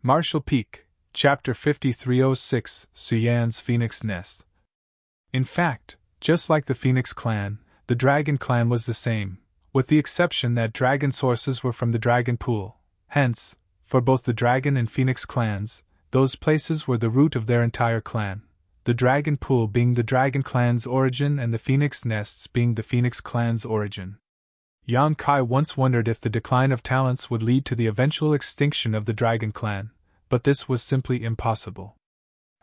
Marshall Peak, Chapter 5306, Suyan's Phoenix Nest. In fact, just like the Phoenix clan, the Dragon clan was the same, with the exception that dragon sources were from the Dragon Pool. Hence, for both the Dragon and Phoenix clans, those places were the root of their entire clan, the Dragon Pool being the Dragon clan's origin and the Phoenix nests being the Phoenix clan's origin. Yang Kai once wondered if the decline of talents would lead to the eventual extinction of the Dragon clan, but this was simply impossible.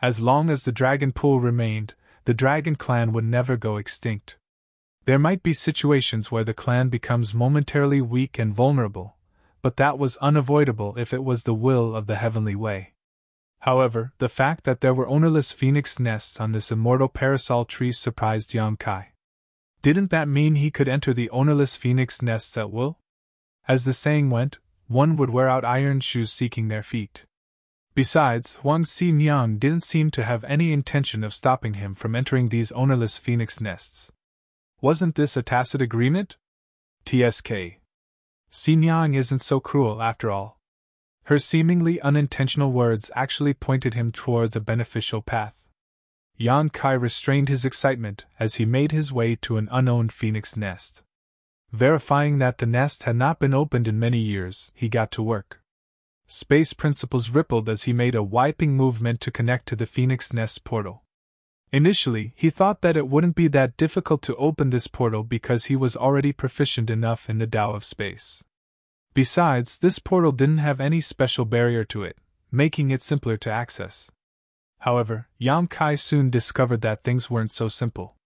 As long as the Dragon Pool remained, the Dragon clan would never go extinct. There might be situations where the clan becomes momentarily weak and vulnerable, but that was unavoidable if it was the will of the Heavenly Way. However, the fact that there were ownerless phoenix nests on this immortal parasol tree surprised Yang Kai. Didn't that mean he could enter the ownerless phoenix nests at will? As the saying went, one would wear out iron shoes seeking their feet. Besides, Huang Xinjiang didn't seem to have any intention of stopping him from entering these ownerless phoenix nests. Wasn't this a tacit agreement? TSK. Xinjiang isn't so cruel after all. Her seemingly unintentional words actually pointed him towards a beneficial path. Yang Kai restrained his excitement as he made his way to an unowned phoenix nest. Verifying that the nest had not been opened in many years, he got to work. Space principles rippled as he made a wiping movement to connect to the phoenix nest portal. Initially, he thought that it wouldn't be that difficult to open this portal because he was already proficient enough in the Tao of space. Besides, this portal didn't have any special barrier to it, making it simpler to access. However, Yang Kai soon discovered that things weren't so simple.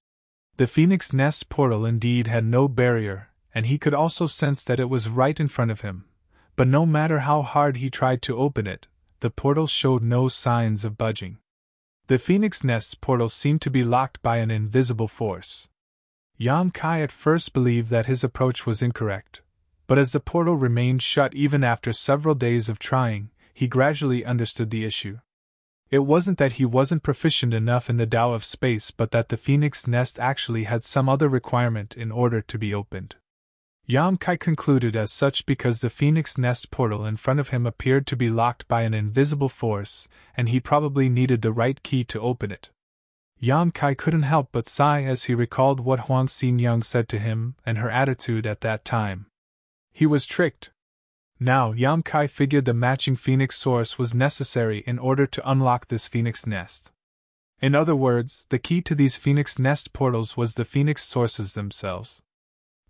The Phoenix Nest portal indeed had no barrier, and he could also sense that it was right in front of him, but no matter how hard he tried to open it, the portal showed no signs of budging. The Phoenix Nest's portal seemed to be locked by an invisible force. Yang Kai at first believed that his approach was incorrect, but as the portal remained shut even after several days of trying, he gradually understood the issue. It wasn't that he wasn't proficient enough in the Tao of space, but that the Phoenix Nest actually had some other requirement in order to be opened. Yang Kai concluded as such because the Phoenix Nest portal in front of him appeared to be locked by an invisible force, and he probably needed the right key to open it. Yang Kai couldn't help but sigh as he recalled what Huang Xinjiang said to him and her attitude at that time. He was tricked. Now Yang Kai figured the matching Phoenix source was necessary in order to unlock this Phoenix Nest. In other words, the key to these Phoenix Nest portals was the Phoenix sources themselves.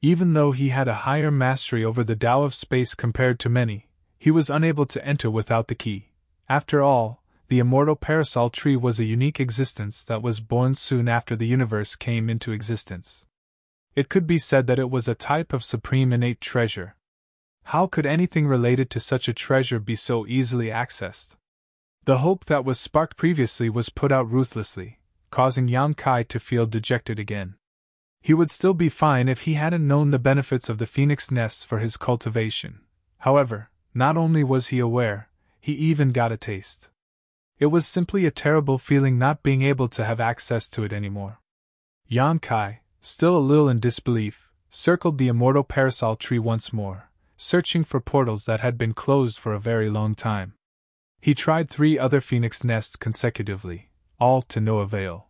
Even though he had a higher mastery over the Tao of space compared to many, he was unable to enter without the key. After all, the immortal parasol tree was a unique existence that was born soon after the universe came into existence. It could be said that it was a type of supreme innate treasure. How could anything related to such a treasure be so easily accessed? The hope that was sparked previously was put out ruthlessly, causing Yang Kai to feel dejected again. He would still be fine if he hadn't known the benefits of the Phoenix Nests for his cultivation. However, not only was he aware, he even got a taste. It was simply a terrible feeling not being able to have access to it anymore. Yang Kai, still a little in disbelief, circled the immortal parasol tree once more, searching for portals that had been closed for a very long time. He tried 3 other Phoenix Nests consecutively, all to no avail.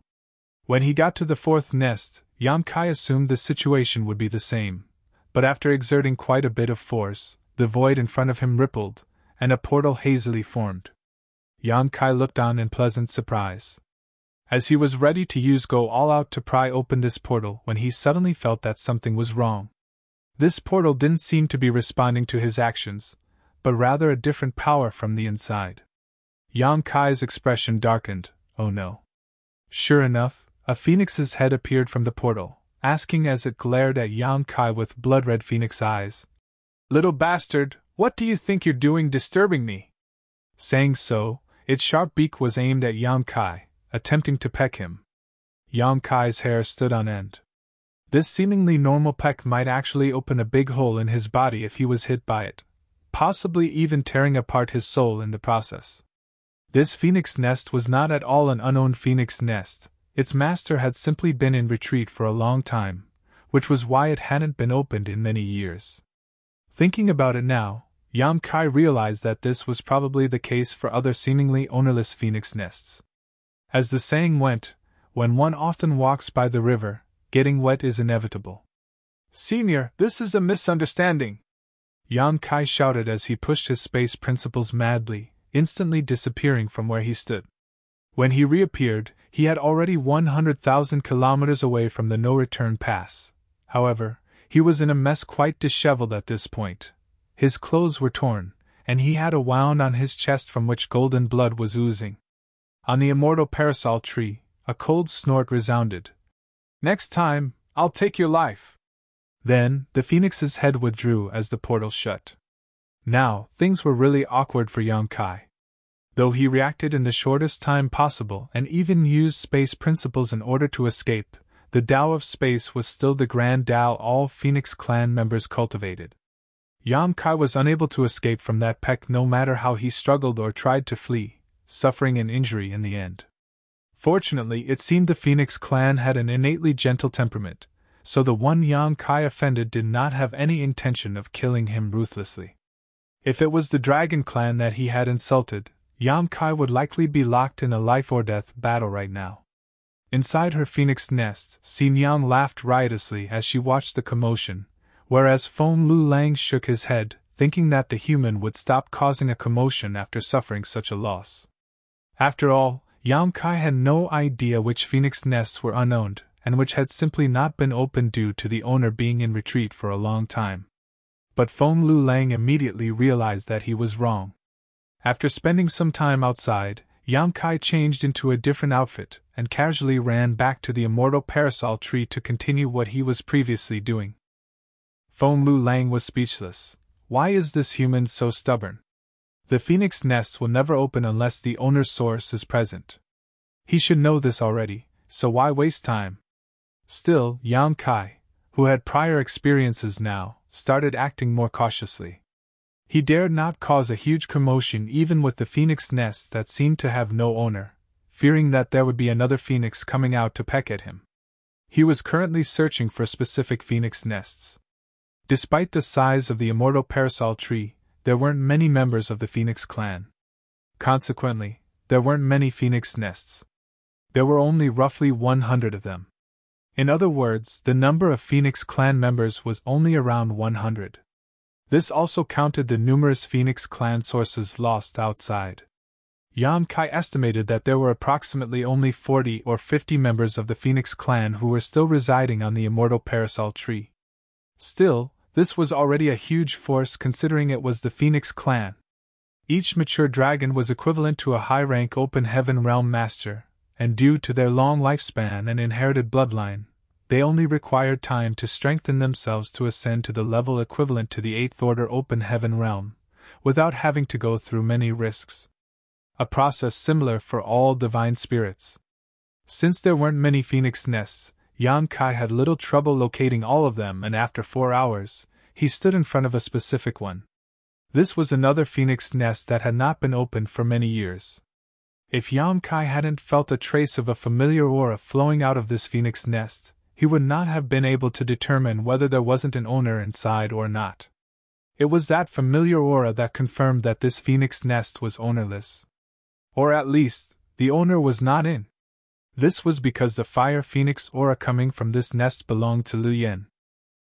When he got to the 4th nest, Yang Kai assumed the situation would be the same, but after exerting quite a bit of force, the void in front of him rippled, and a portal hazily formed. Yang Kai looked on in pleasant surprise. As he was ready to go all out to pry open this portal when he suddenly felt that something was wrong. This portal didn't seem to be responding to his actions, but rather a different power from the inside. Yang Kai's expression darkened. Oh no. Sure enough, a phoenix's head appeared from the portal, asking as it glared at Yang Kai with blood-red phoenix eyes. "Little bastard, what do you think you're doing disturbing me?" Saying so, its sharp beak was aimed at Yang Kai, attempting to peck him. Yang Kai's hair stood on end. This seemingly normal peck might actually open a big hole in his body if he was hit by it, possibly even tearing apart his soul in the process. This Phoenix Nest was not at all an unowned Phoenix Nest. Its master had simply been in retreat for a long time, which was why it hadn't been opened in many years. Thinking about it now, Yang Kai realized that this was probably the case for other seemingly ownerless phoenix nests. As the saying went, when one often walks by the river, getting wet is inevitable. "Senior, this is a misunderstanding!" Yang Kai shouted as he pushed his space principles madly, instantly disappearing from where he stood. When he reappeared, he had already 100,000 kilometers away from the no-return pass. However, he was in a mess, quite disheveled at this point. His clothes were torn, and he had a wound on his chest from which golden blood was oozing. On the immortal parasol tree, a cold snort resounded. "Next time, I'll take your life." Then, the phoenix's head withdrew as the portal shut. Now, things were really awkward for Yang Kai. Though he reacted in the shortest time possible and even used space principles in order to escape, the Tao of space was still the grand Tao all Phoenix clan members cultivated. Yang Kai was unable to escape from that peck no matter how he struggled or tried to flee, suffering an injury in the end. Fortunately, it seemed the Phoenix clan had an innately gentle temperament, so the one Yang Kai offended did not have any intention of killing him ruthlessly. If it was the Dragon clan that he had insulted, Yang Kai would likely be locked in a life-or-death battle right now. Inside her phoenix nest, Xin Yang laughed riotously as she watched the commotion, whereas Feng Lu Lang shook his head, thinking that the human would stop causing a commotion after suffering such a loss. After all, Yang Kai had no idea which phoenix nests were unowned, and which had simply not been opened due to the owner being in retreat for a long time. But Feng Lu Lang immediately realized that he was wrong. After spending some time outside, Yang Kai changed into a different outfit and casually ran back to the immortal parasol tree to continue what he was previously doing. Feng Lu Lang was speechless. Why is this human so stubborn? The phoenix nests will never open unless the owner's source is present. He should know this already, so why waste time? Still, Yang Kai, who had prior experiences now, started acting more cautiously. He dared not cause a huge commotion even with the phoenix nests that seemed to have no owner, fearing that there would be another phoenix coming out to peck at him. He was currently searching for specific phoenix nests. Despite the size of the immortal parasol tree, there weren't many members of the Phoenix clan. Consequently, there weren't many phoenix nests. There were only roughly 100 of them. In other words, the number of Phoenix clan members was only around 100. This also counted the numerous Phoenix clan sources lost outside. Yang Kai estimated that there were approximately only 40 or 50 members of the Phoenix clan who were still residing on the immortal parasol tree. Still, this was already a huge force considering it was the Phoenix clan. Each mature dragon was equivalent to a high-rank open heaven realm master, and due to their long lifespan and inherited bloodline, they only required time to strengthen themselves to ascend to the level equivalent to the 8th order open heaven realm, without having to go through many risks. A process similar for all divine spirits. Since there weren't many phoenix nests, Yang Kai had little trouble locating all of them, and after 4 hours, he stood in front of a specific one. This was another phoenix nest that had not been opened for many years. If Yang Kai hadn't felt a trace of a familiar aura flowing out of this phoenix nest, he would not have been able to determine whether there wasn't an owner inside or not. It was that familiar aura that confirmed that this phoenix nest was ownerless. Or at least, the owner was not in. This was because the fire phoenix aura coming from this nest belonged to Lu Yen.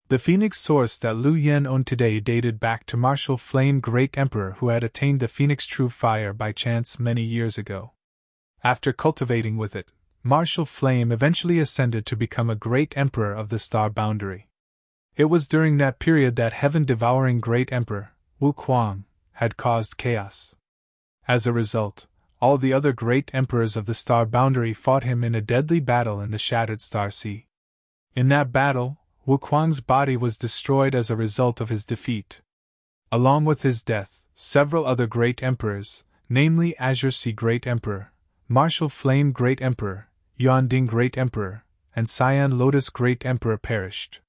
The phoenix source that Lu Yen owned today dated back to Martial Flame Great Emperor, who had attained the phoenix true fire by chance many years ago. After cultivating with it, Martial Flame eventually ascended to become a great emperor of the star boundary. It was during that period that heaven-devouring great emperor, Wu Kuang, had caused chaos. As a result, all the other great emperors of the star boundary fought him in a deadly battle in the Shattered Star Sea. In that battle, Wu Kuang's body was destroyed as a result of his defeat. Along with his death, several other great emperors, namely Azure Sea Great Emperor, Martial Flame Great Emperor, Yuanding Great Emperor, and Cyan Lotus Great Emperor perished.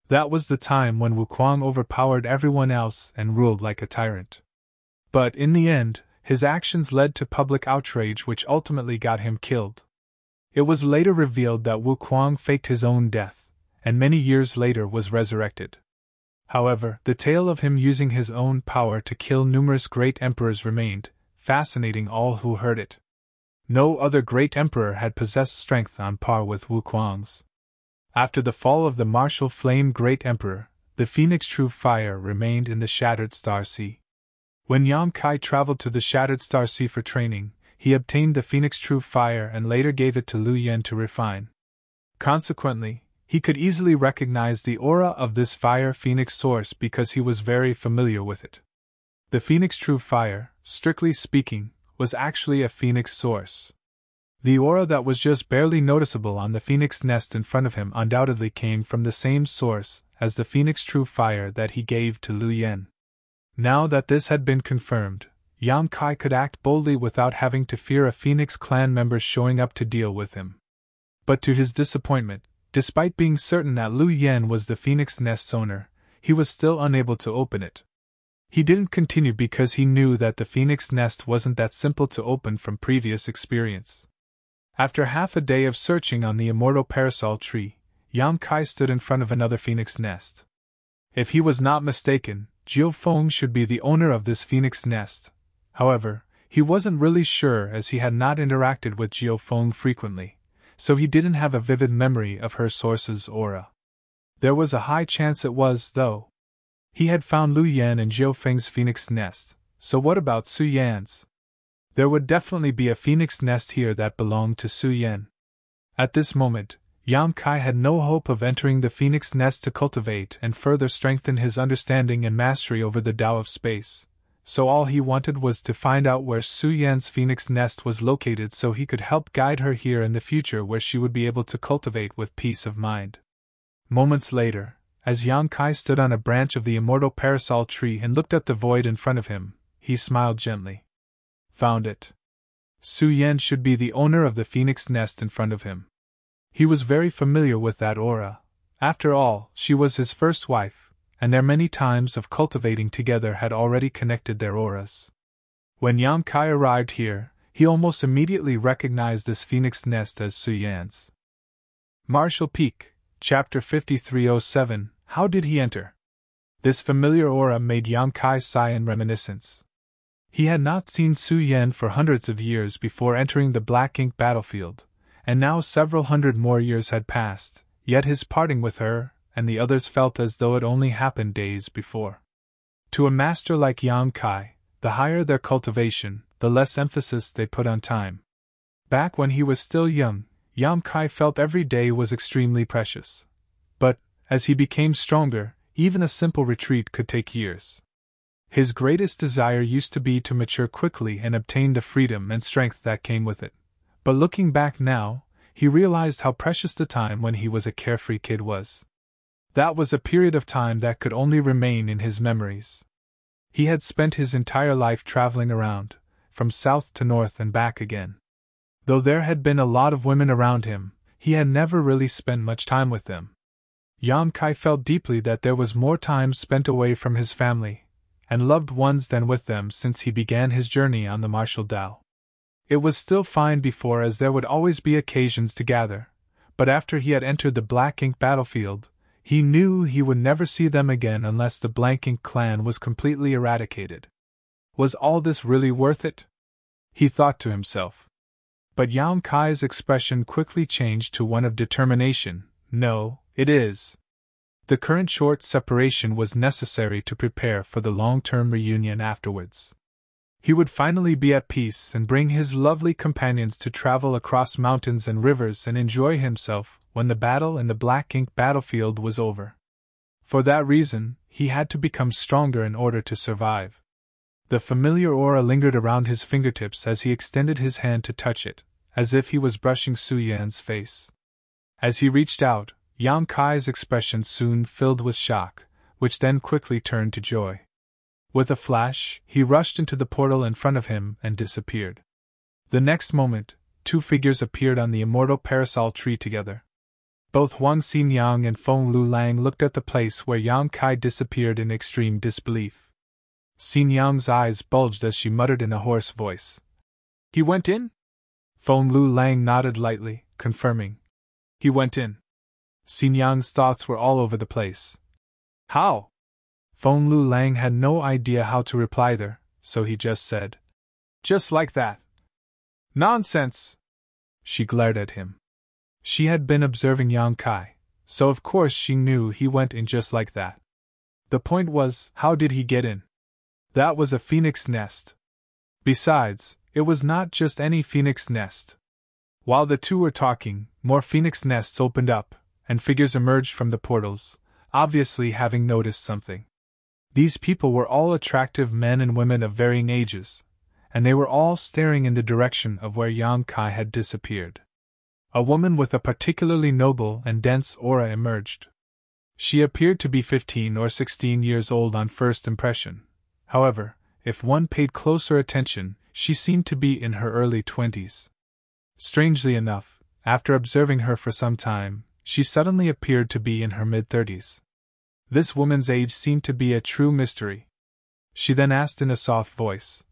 That was the time when Wu Kuang overpowered everyone else and ruled like a tyrant. But in the end, his actions led to public outrage which ultimately got him killed. It was later revealed that Wu Kuang faked his own death, and many years later was resurrected. However, the tale of him using his own power to kill numerous great emperors remained, fascinating all who heard it. No other great emperor had possessed strength on par with Wu Kuang's. After the fall of the martial flame great emperor, the Phoenix True Fire remained in the Shattered Star Sea. When Yang Kai traveled to the Shattered Star Sea for training, he obtained the Phoenix True Fire and later gave it to Lu Yen to refine. Consequently, he could easily recognize the aura of this fire phoenix source because he was very familiar with it. The Phoenix True Fire, strictly speaking, was actually a phoenix source. The aura that was just barely noticeable on the phoenix nest in front of him undoubtedly came from the same source as the Phoenix True Fire that he gave to Lu Yen. Now that this had been confirmed, Yang Kai could act boldly without having to fear a Phoenix clan member showing up to deal with him. But to his disappointment, despite being certain that Lu Yen was the Phoenix Nest's owner, he was still unable to open it. He didn't continue because he knew that the Phoenix Nest wasn't that simple to open from previous experience. After half a day of searching on the immortal parasol tree, Yang Kai stood in front of another Phoenix Nest. If he was not mistaken, Jiu Feng should be the owner of this Phoenix Nest. However, he wasn't really sure as he had not interacted with Jiu Feng frequently, so he didn't have a vivid memory of her source's aura. There was a high chance it was, though. He had found Lu Yan and Jiu Feng's Phoenix Nest, so what about Su Yan's? There would definitely be a Phoenix Nest here that belonged to Su Yan. At this moment, Yang Kai had no hope of entering the Phoenix Nest to cultivate and further strengthen his understanding and mastery over the Tao of space, so all he wanted was to find out where Su Yan's Phoenix Nest was located so he could help guide her here in the future where she would be able to cultivate with peace of mind. Moments later, as Yang Kai stood on a branch of the immortal parasol tree and looked at the void in front of him, he smiled gently. Found it. Su Yan should be the owner of the Phoenix Nest in front of him. He was very familiar with that aura. After all, she was his first wife, and their many times of cultivating together had already connected their auras. When Yang Kai arrived here, he almost immediately recognized this Phoenix Nest as Su Yan's. Martial Peak, Chapter 5307, How did he enter? This familiar aura made Yang Kai sigh in reminiscence. He had not seen Su Yan for hundreds of years before entering the black ink battlefield, and now several hundred more years had passed, yet his parting with her and the others felt as though it only happened days before. To a master like Yang Kai, the higher their cultivation, the less emphasis they put on time. Back when he was still young, Yang Kai felt every day was extremely precious. But, as he became stronger, even a simple retreat could take years. His greatest desire used to be to mature quickly and obtain the freedom and strength that came with it. But looking back now, he realized how precious the time when he was a carefree kid was. That was a period of time that could only remain in his memories. He had spent his entire life traveling around, from south to north and back again. Though there had been a lot of women around him, he had never really spent much time with them. Yang Kai felt deeply that there was more time spent away from his family and loved ones than with them since he began his journey on the martial Tao. It was still fine before as there would always be occasions to gather, but after he had entered the black ink battlefield, he knew he would never see them again unless the Blank Ink clan was completely eradicated. Was all this really worth it? He thought to himself. But Yang Kai's expression quickly changed to one of determination. No, it is. The current short separation was necessary to prepare for the long-term reunion afterwards. He would finally be at peace and bring his lovely companions to travel across mountains and rivers and enjoy himself when the battle in the black ink battlefield was over. For that reason, he had to become stronger in order to survive. The familiar aura lingered around his fingertips as he extended his hand to touch it, as if he was brushing Su Yan's face. As he reached out, Yang Kai's expression soon filled with shock, which then quickly turned to joy. With a flash, he rushed into the portal in front of him and disappeared. The next moment, two figures appeared on the immortal parasol tree together. Both Huang Xinyang and Feng Lulang looked at the place where Yang Kai disappeared in extreme disbelief. Xinyang's eyes bulged as she muttered in a hoarse voice. "He went in?" Feng Lulang nodded lightly, confirming. "He went in." Xinyang's thoughts were all over the place. "How?" Feng Lu Lang had no idea how to reply there, so he just said, "Just like that." "Nonsense!" She glared at him. She had been observing Yang Kai, so of course she knew he went in just like that. The point was, how did he get in? That was a phoenix nest. Besides, it was not just any phoenix nest. While the two were talking, more phoenix nests opened up, and figures emerged from the portals, obviously having noticed something. These people were all attractive men and women of varying ages, and they were all staring in the direction of where Yang Kai had disappeared. A woman with a particularly noble and dense aura emerged. She appeared to be 15 or 16 years old on first impression. However, if one paid closer attention, she seemed to be in her early 20s. Strangely enough, after observing her for some time, she suddenly appeared to be in her mid-30s. This woman's age seemed to be a true mystery. She then asked in a soft voice,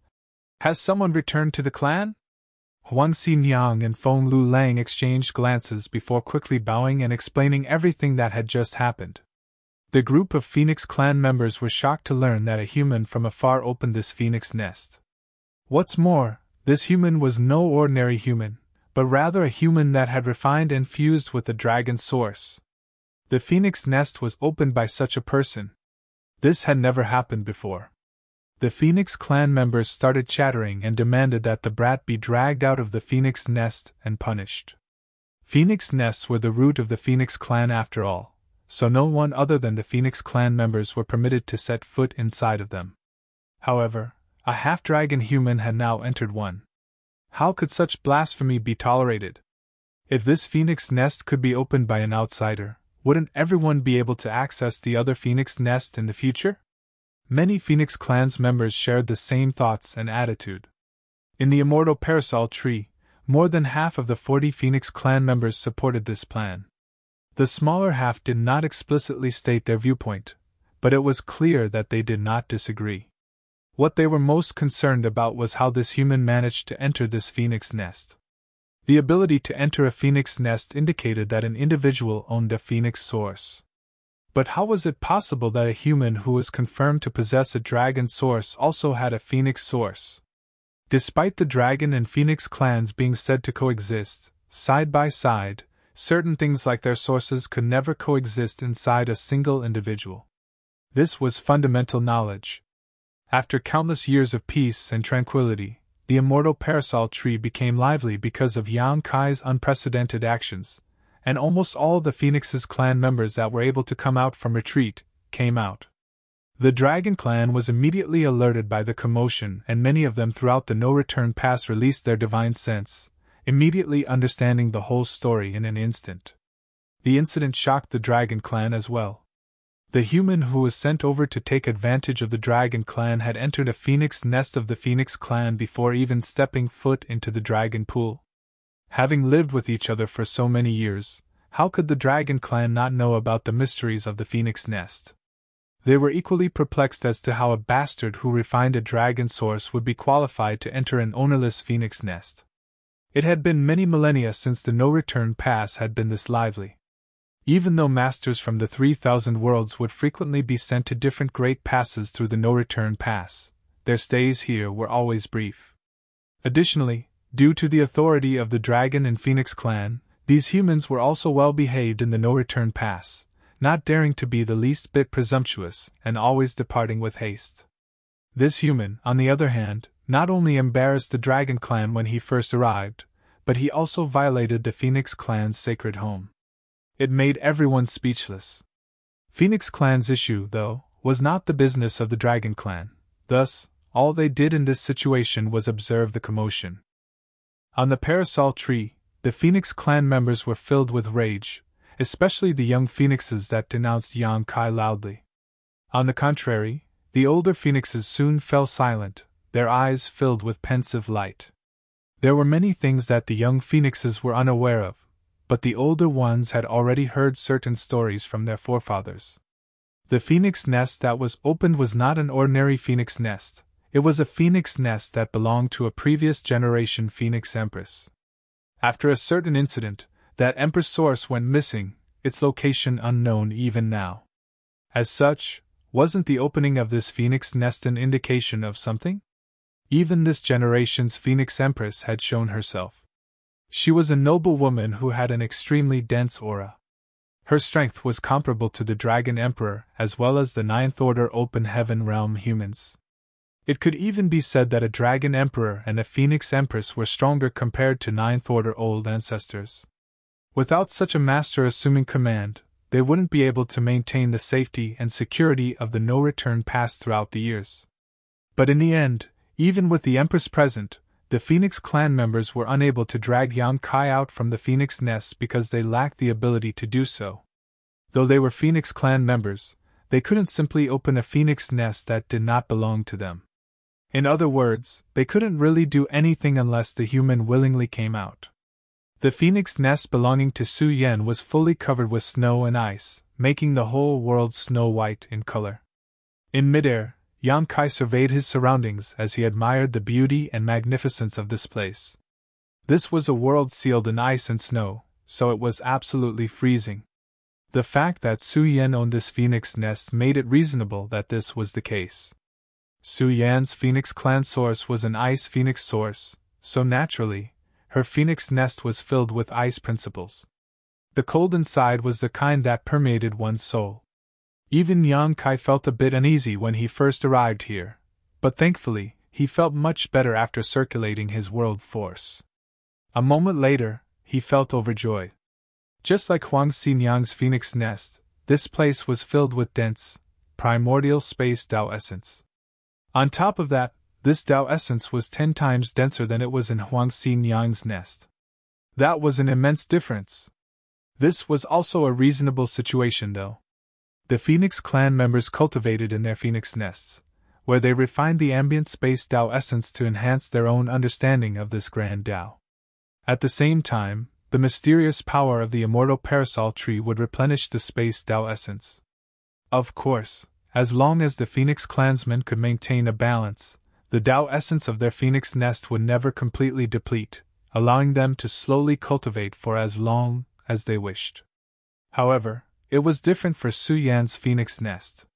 "Has someone returned to the clan?" Huan Xinjiang and Feng Lu Lang exchanged glances before quickly bowing and explaining everything that had just happened. The group of Phoenix clan members were shocked to learn that a human from afar opened this phoenix nest. What's more, this human was no ordinary human, but rather a human that had refined and fused with the dragon source. The phoenix nest was opened by such a person. This had never happened before. The Phoenix clan members started chattering and demanded that the brat be dragged out of the phoenix nest and punished. Phoenix nests were the root of the Phoenix clan after all, so no one other than the Phoenix clan members were permitted to set foot inside of them. However, a half-dragon human had now entered one. How could such blasphemy be tolerated? If this phoenix nest could be opened by an outsider, wouldn't everyone be able to access the other phoenix nest in the future? Many Phoenix clan's members shared the same thoughts and attitude. In the immortal parasol tree, more than half of the 40 Phoenix clan members supported this plan. The smaller half did not explicitly state their viewpoint, but it was clear that they did not disagree. What they were most concerned about was how this human managed to enter this phoenix nest. The ability to enter a phoenix nest indicated that an individual owned a phoenix source. But how was it possible that a human who was confirmed to possess a dragon source also had a phoenix source? Despite the dragon and phoenix clans being said to coexist, side by side, certain things like their sources could never coexist inside a single individual. This was fundamental knowledge. After countless years of peace and tranquility, the immortal parasol tree became lively because of Yang Kai's unprecedented actions, and almost all the Phoenix's clan members that were able to come out from retreat came out. The Dragon clan was immediately alerted by the commotion, and many of them throughout the no-return pass released their divine sense, immediately understanding the whole story in an instant. The incident shocked the Dragon clan as well. The human who was sent over to take advantage of the Dragon clan had entered a phoenix nest of the Phoenix clan before even stepping foot into the Dragon pool. Having lived with each other for so many years, how could the Dragon clan not know about the mysteries of the phoenix nest? They were equally perplexed as to how a bastard who refined a dragon source would be qualified to enter an ownerless phoenix nest. It had been many millennia since the no-return pass had been this lively. Even though masters from the 3,000 worlds would frequently be sent to different great passes through the no-return pass, their stays here were always brief. Additionally, due to the authority of the Dragon and Phoenix clan, these humans were also well behaved in the no-return pass, not daring to be the least bit presumptuous and always departing with haste. This human, on the other hand, not only embarrassed the Dragon clan when he first arrived, but he also violated the Phoenix clan's sacred home. It made everyone speechless. Phoenix clan's issue, though, was not the business of the Dragon clan, thus, all they did in this situation was observe the commotion. On the parasol tree, the Phoenix clan members were filled with rage, especially the young phoenixes that denounced Yang Kai loudly. On the contrary, the older phoenixes soon fell silent, their eyes filled with pensive light. There were many things that the young phoenixes were unaware of, but the older ones had already heard certain stories from their forefathers. The phoenix nest that was opened was not an ordinary phoenix nest, it was a phoenix nest that belonged to a previous generation phoenix empress. After a certain incident, that empress source went missing, its location unknown even now. As such, wasn't the opening of this phoenix nest an indication of something? Even this generation's Phoenix Empress had shown herself. She was a noble woman who had an extremely dense aura. Her strength was comparable to the Dragon Emperor as well as the Ninth Order Open Heaven Realm humans. It could even be said that a Dragon Emperor and a Phoenix Empress were stronger compared to Ninth Order old ancestors. Without such a master assuming command, they wouldn't be able to maintain the safety and security of the no-return pass throughout the years. But in the end, even with the Empress present, the Phoenix clan members were unable to drag Yang Kai out from the Phoenix nest because they lacked the ability to do so. Though they were Phoenix clan members, they couldn't simply open a Phoenix nest that did not belong to them. In other words, they couldn't really do anything unless the human willingly came out. The Phoenix nest belonging to Su Yan was fully covered with snow and ice, making the whole world snow-white in color. In midair, Yang Kai surveyed his surroundings as he admired the beauty and magnificence of this place. This was a world sealed in ice and snow, so it was absolutely freezing. The fact that Su Yan owned this Phoenix nest made it reasonable that this was the case. Su Yan's Phoenix clan source was an ice Phoenix source, so naturally, her Phoenix nest was filled with ice principles. The cold inside was the kind that permeated one's soul. Even Yang Kai felt a bit uneasy when he first arrived here, but thankfully, he felt much better after circulating his world force. A moment later, he felt overjoyed. Just like Huang Xinyang's Phoenix nest, this place was filled with dense, primordial space Tao essence. On top of that, this Tao essence was 10 times denser than it was in Huang Xinyang's nest. That was an immense difference. This was also a reasonable situation though. The Phoenix clan members cultivated in their Phoenix nests, where they refined the ambient space Tao essence to enhance their own understanding of this grand Tao. At the same time, the mysterious power of the immortal parasol tree would replenish the space Tao essence. Of course, as long as the Phoenix clansmen could maintain a balance, the Tao essence of their Phoenix nest would never completely deplete, allowing them to slowly cultivate for as long as they wished. However, it was different for Su Yan's Phoenix nest.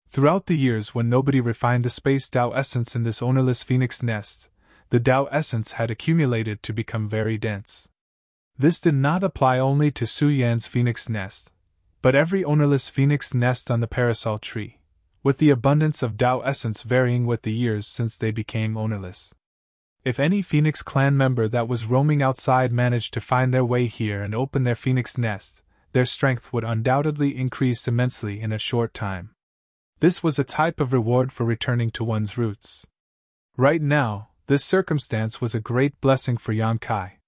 Throughout the years when nobody refined the space Tao essence in this ownerless Phoenix nest, the Tao essence had accumulated to become very dense. This did not apply only to Su Yan's Phoenix nest, but every ownerless Phoenix nest on the parasol tree, with the abundance of Tao essence varying with the years since they became ownerless. If any Phoenix clan member that was roaming outside managed to find their way here and open their Phoenix nest, their strength would undoubtedly increase immensely in a short time. This was a type of reward for returning to one's roots. Right now, this circumstance was a great blessing for Yang Kai.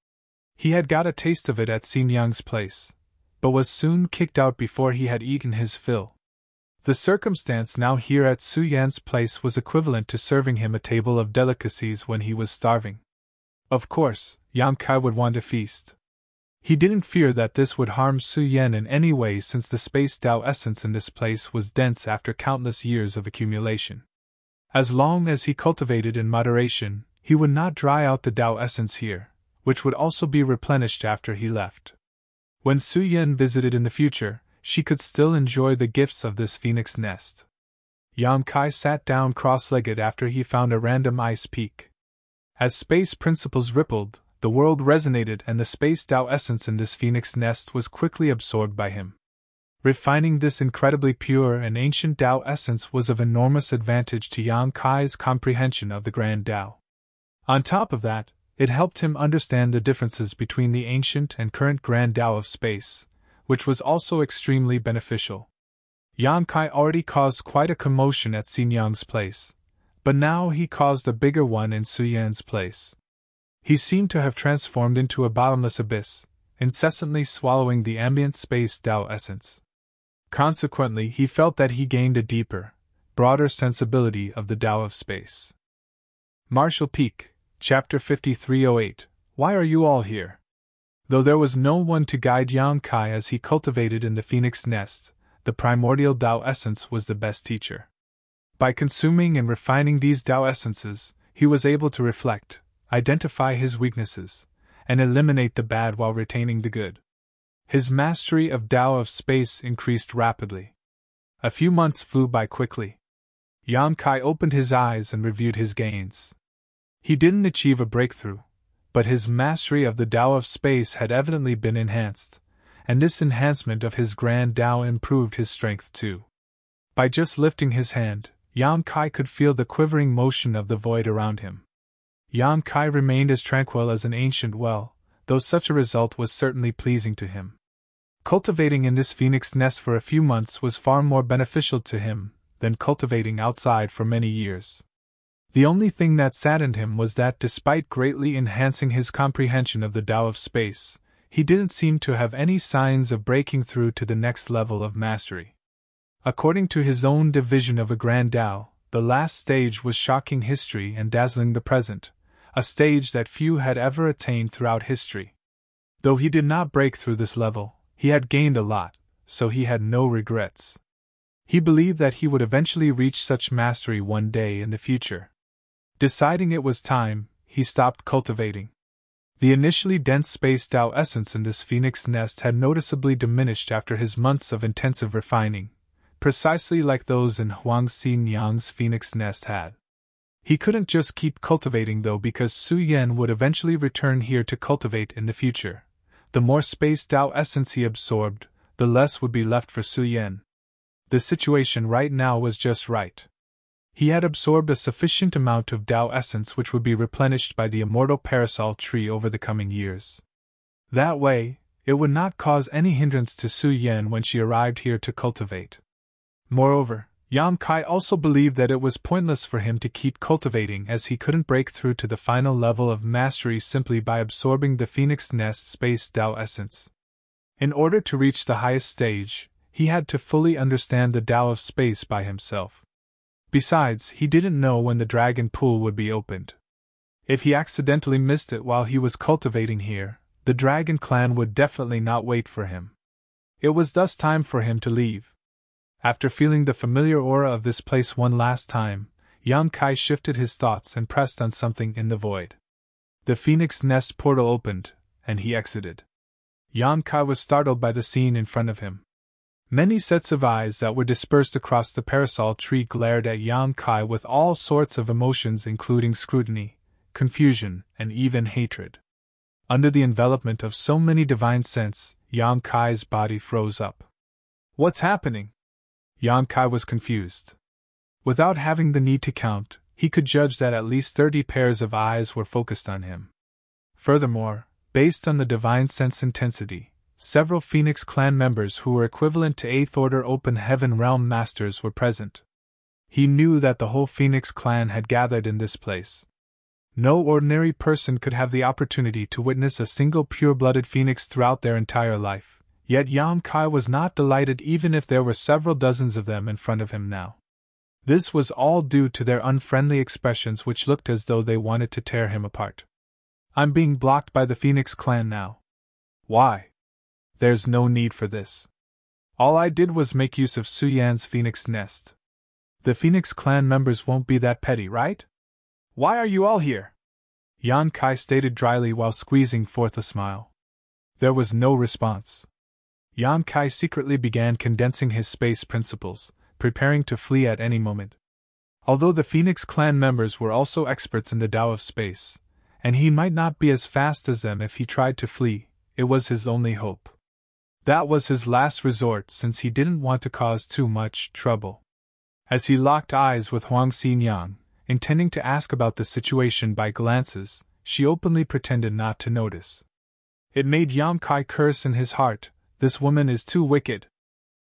He had got a taste of it at Xinyang's place, but was soon kicked out before he had eaten his fill. The circumstance now here at Su Yan's place was equivalent to serving him a table of delicacies when he was starving. Of course, Yang Kai would want a feast. He didn't fear that this would harm Su Yan in any way since the space Tao essence in this place was dense after countless years of accumulation. As long as he cultivated in moderation, he would not dry out the Tao essence here, which would also be replenished after he left. When Su Yan visited in the future, she could still enjoy the gifts of this Phoenix nest. Yang Kai sat down cross-legged after he found a random ice peak. As space principles rippled, the world resonated and the space Tao essence in this Phoenix nest was quickly absorbed by him. Refining this incredibly pure and ancient Tao essence was of enormous advantage to Yang Kai's comprehension of the Grand Tao. On top of that, it helped him understand the differences between the ancient and current Grand Tao of space, which was also extremely beneficial. Yang Kai already caused quite a commotion at Xinyang's place, but now he caused a bigger one in Su Yan's place. He seemed to have transformed into a bottomless abyss, incessantly swallowing the ambient space Tao essence. Consequently, he felt that he gained a deeper, broader sensibility of the Tao of space. Marshall Peak, Chapter 5308. Why are you all here? Though there was no one to guide Yang Kai as he cultivated in the Phoenix nest, the primordial Tao essence was the best teacher. By consuming and refining these Tao essences, he was able to reflect, identify his weaknesses, and eliminate the bad while retaining the good. His mastery of Tao of space increased rapidly. A few months flew by quickly. Yang Kai opened his eyes and reviewed his gains. He didn't achieve a breakthrough, but his mastery of the Tao of space had evidently been enhanced, and this enhancement of his grand Tao improved his strength too. By just lifting his hand, Yang Kai could feel the quivering motion of the void around him. Yang Kai remained as tranquil as an ancient well, though such a result was certainly pleasing to him. Cultivating in this phoenix nest for a few months was far more beneficial to him than cultivating outside for many years. The only thing that saddened him was that despite greatly enhancing his comprehension of the Tao of space, he didn't seem to have any signs of breaking through to the next level of mastery. According to his own division of a grand Tao, the last stage was shocking history and dazzling the present, a stage that few had ever attained throughout history. Though he did not break through this level, he had gained a lot, so he had no regrets. He believed that he would eventually reach such mastery one day in the future. Deciding it was time, he stopped cultivating. The initially dense space Tao essence in this phoenix nest had noticeably diminished after his months of intensive refining, precisely like those in Huang Xinyang's phoenix nest had. He couldn't just keep cultivating though, because Su Yan would eventually return here to cultivate in the future. The more space Tao essence he absorbed, the less would be left for Su Yan. The situation right now was just right. He had absorbed a sufficient amount of Tao essence which would be replenished by the immortal parasol tree over the coming years. That way, it would not cause any hindrance to Su Yan when she arrived here to cultivate. Moreover, Yang Kai also believed that it was pointless for him to keep cultivating, as he couldn't break through to the final level of mastery simply by absorbing the phoenix nest space Tao essence. In order to reach the highest stage, he had to fully understand the Tao of space by himself. Besides, he didn't know when the dragon pool would be opened. If he accidentally missed it while he was cultivating here, the dragon clan would definitely not wait for him. It was thus time for him to leave. After feeling the familiar aura of this place one last time, Yang Kai shifted his thoughts and pressed on something in the void. The phoenix nest portal opened, and he exited. Yang Kai was startled by the scene in front of him. Many sets of eyes that were dispersed across the parasol tree glared at Yang Kai with all sorts of emotions, including scrutiny, confusion, and even hatred. Under the envelopment of so many divine scents, Yang Kai's body froze up. What's happening? Yang Kai was confused. Without having the need to count, he could judge that at least 30 pairs of eyes were focused on him. Furthermore, based on the divine sense intensity, several Phoenix clan members who were equivalent to 8th Order Open Heaven Realm Masters were present. He knew that the whole Phoenix clan had gathered in this place. No ordinary person could have the opportunity to witness a single pure-blooded Phoenix throughout their entire life, yet Yang Kai was not delighted even if there were several dozens of them in front of him now. This was all due to their unfriendly expressions, which looked as though they wanted to tear him apart. I'm being blocked by the Phoenix clan now. Why? There's no need for this. All I did was make use of Su Yan's phoenix nest. The Phoenix clan members won't be that petty, right? Why are you all here? Yang Kai stated dryly while squeezing forth a smile. There was no response. Yang Kai secretly began condensing his space principles, preparing to flee at any moment. Although the Phoenix clan members were also experts in the Tao of space, and he might not be as fast as them if he tried to flee, it was his only hope. That was his last resort, since he didn't want to cause too much trouble. As he locked eyes with Huang Xinyang, intending to ask about the situation by glances, she openly pretended not to notice. It made Yang Kai curse in his heart. This woman is too wicked.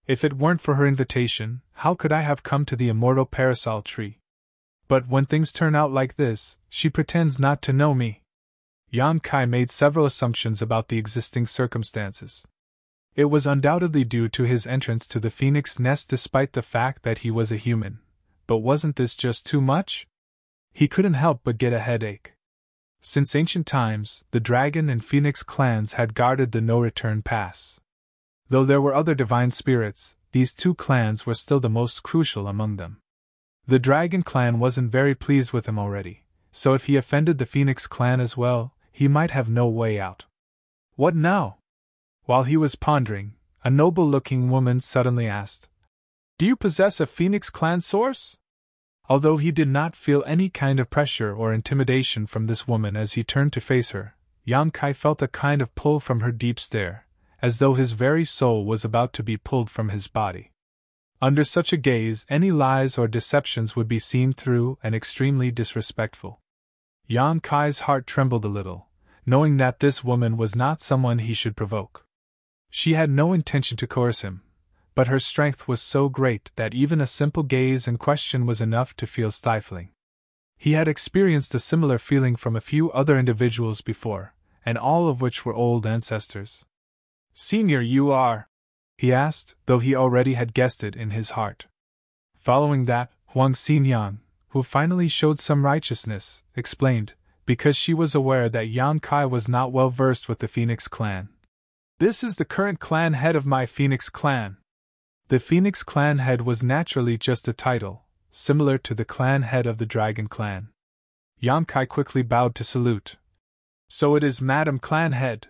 If it weren't for her invitation, how could I have come to the immortal parasol tree? But when things turn out like this, she pretends not to know me. Yang Kai made several assumptions about the existing circumstances. It was undoubtedly due to his entrance to the phoenix nest despite the fact that he was a human. But wasn't this just too much? He couldn't help but get a headache. Since ancient times, the dragon and phoenix clans had guarded the no-return pass. Though there were other divine spirits, these two clans were still the most crucial among them. The dragon clan wasn't very pleased with him already, so if he offended the phoenix clan as well, he might have no way out. What now? While he was pondering, a noble-looking woman suddenly asked, Do you possess a Phoenix Clan source? Although he did not feel any kind of pressure or intimidation from this woman as he turned to face her, Yang Kai felt a kind of pull from her deep stare, as though his very soul was about to be pulled from his body. Under such a gaze, any lies or deceptions would be seen through and extremely disrespectful. Yang Kai's heart trembled a little, knowing that this woman was not someone he should provoke. She had no intention to coerce him, but her strength was so great that even a simple gaze and question was enough to feel stifling. He had experienced a similar feeling from a few other individuals before, and all of which were old ancestors. "Senior, you are?" he asked, though he already had guessed it in his heart. Following that, Huang Xinyang, who finally showed some righteousness, explained, because she was aware that Yang Kai was not well versed with the Phoenix Clan. "This is the current clan head of my Phoenix Clan." The Phoenix Clan head was naturally just a title, similar to the clan head of the Dragon Clan. Yang Kai quickly bowed to salute. "So it is Madam Clan Head.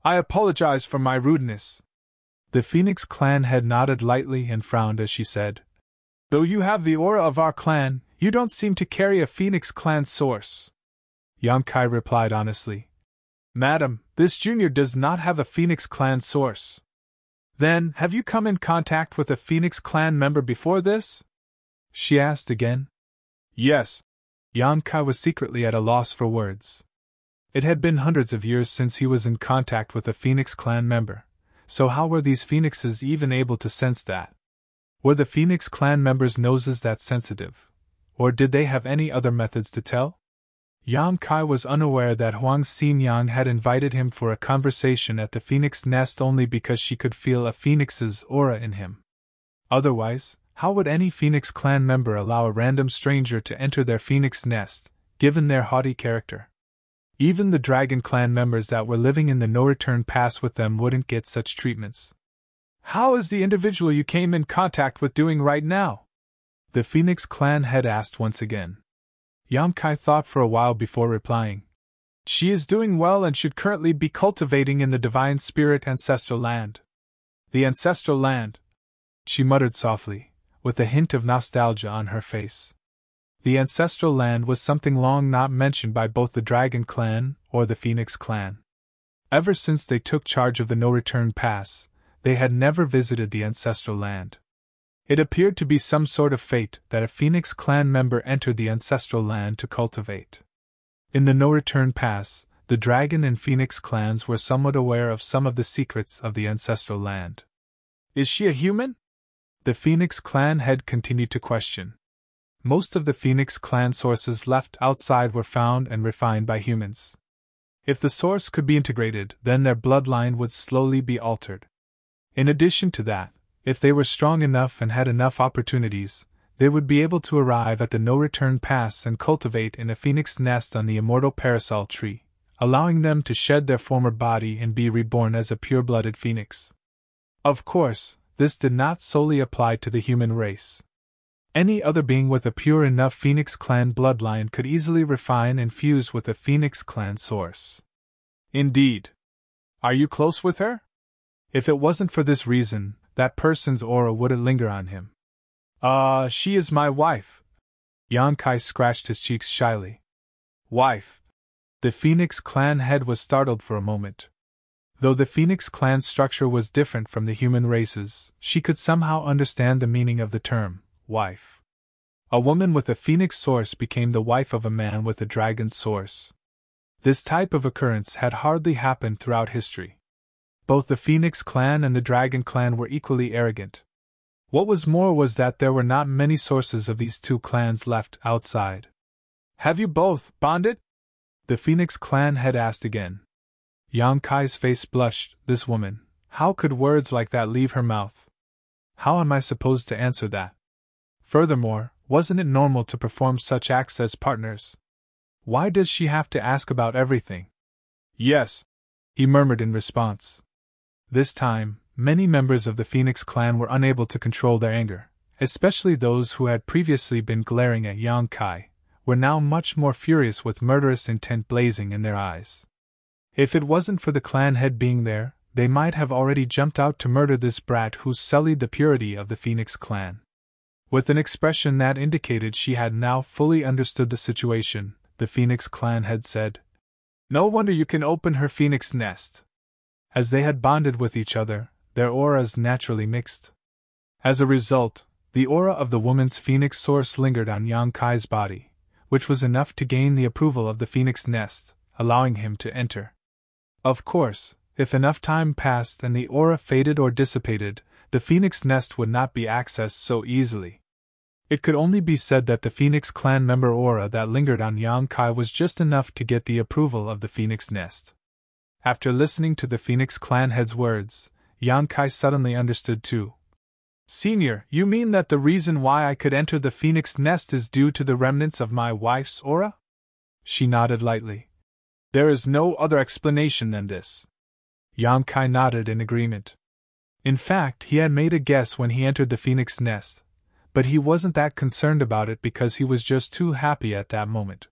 I apologize for my rudeness." The Phoenix Clan head nodded lightly and frowned as she said, "Though you have the aura of our clan, you don't seem to carry a Phoenix Clan source." Yang Kai replied honestly, "Madam, this junior does not have a Phoenix Clan source." "Then, have you come in contact with a Phoenix Clan member before this?" she asked again. "Yes." Yang Kai was secretly at a loss for words. It had been hundreds of years since he was in contact with a Phoenix Clan member, so how were these phoenixes even able to sense that? Were the Phoenix Clan members' noses that sensitive? Or did they have any other methods to tell? Yang Kai was unaware that Huang Xinyang had invited him for a conversation at the Phoenix Nest only because she could feel a phoenix's aura in him. Otherwise, how would any Phoenix Clan member allow a random stranger to enter their Phoenix Nest, given their haughty character? Even the Dragon Clan members that were living in the no-return pass with them wouldn't get such treatments. "How is the individual you came in contact with doing right now?" the Phoenix Clan head asked once again. Yang Kai thought for a while before replying. "She is doing well and should currently be cultivating in the Divine Spirit Ancestral Land." "The Ancestral Land," she muttered softly, with a hint of nostalgia on her face. The Ancestral Land was something long not mentioned by both the Dragon Clan or the Phoenix Clan. Ever since they took charge of the No-Return Pass, they had never visited the Ancestral Land. It appeared to be some sort of fate that a Phoenix Clan member entered the Ancestral Land to cultivate. In the No-Return Pass, the Dragon and Phoenix clans were somewhat aware of some of the secrets of the Ancestral Land. "Is she a human?" the Phoenix Clan head continued to question. Most of the Phoenix Clan sources left outside were found and refined by humans. If the source could be integrated, then their bloodline would slowly be altered. In addition to that, if they were strong enough and had enough opportunities, they would be able to arrive at the No-Return Pass and cultivate in a phoenix nest on the immortal parasol tree, allowing them to shed their former body and be reborn as a pure-blooded phoenix. Of course, this did not solely apply to the human race. Any other being with a pure enough Phoenix Clan bloodline could easily refine and fuse with a Phoenix Clan source. "Indeed. Are you close with her?" If it wasn't for this reason, that person's aura wouldn't linger on him. She is my wife." Yang Kai scratched his cheeks shyly. "Wife?" The Phoenix Clan head was startled for a moment. Though the Phoenix Clan structure was different from the human races, she could somehow understand the meaning of the term wife. A woman with a phoenix source became the wife of a man with a dragon source. This type of occurrence had hardly happened throughout history. Both the Phoenix Clan and the Dragon Clan were equally arrogant. What was more was that there were not many sources of these two clans left outside. "Have you both bonded?" the Phoenix Clan had asked again. Yang Kai's face blushed. This woman, how could words like that leave her mouth? How am I supposed to answer that? Furthermore, wasn't it normal to perform such acts as partners? Why does she have to ask about everything? "Yes," he murmured in response. This time, many members of the Phoenix Clan were unable to control their anger, especially those who had previously been glaring at Yang Kai, were now much more furious with murderous intent blazing in their eyes. If it wasn't for the clan head being there, they might have already jumped out to murder this brat who sullied the purity of the Phoenix clan. With an expression that indicated she had now fully understood the situation, the Phoenix clan head said, "No wonder you can open her phoenix nest." As they had bonded with each other, their auras naturally mixed. As a result, the aura of the woman's phoenix source lingered on Yang Kai's body, which was enough to gain the approval of the phoenix nest, allowing him to enter. Of course, if enough time passed and the aura faded or dissipated, the phoenix nest would not be accessed so easily. It could only be said that the Phoenix clan member aura that lingered on Yang Kai was just enough to get the approval of the phoenix nest. After listening to the Phoenix clan head's words, Yang Kai suddenly understood too. "Senior, you mean that the reason why I could enter the phoenix nest is due to the remnants of my wife's aura?" She nodded lightly. "There is no other explanation than this." Yang Kai nodded in agreement. In fact, he had made a guess when he entered the phoenix nest, but he wasn't that concerned about it because he was just too happy at that moment.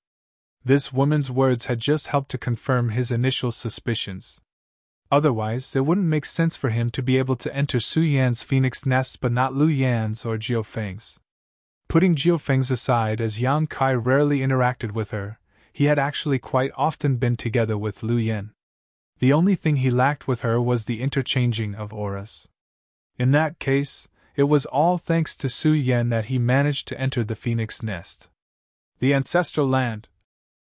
This woman's words had just helped to confirm his initial suspicions. Otherwise, it wouldn't make sense for him to be able to enter Su Yan's phoenix nest but not Lu Yan's or Jiu Feng's. Putting Jiu Feng's aside, as Yang Kai rarely interacted with her, he had actually quite often been together with Lu Yan. The only thing he lacked with her was the interchanging of auras. In that case, it was all thanks to Su Yan that he managed to enter the phoenix nest. The ancestral land.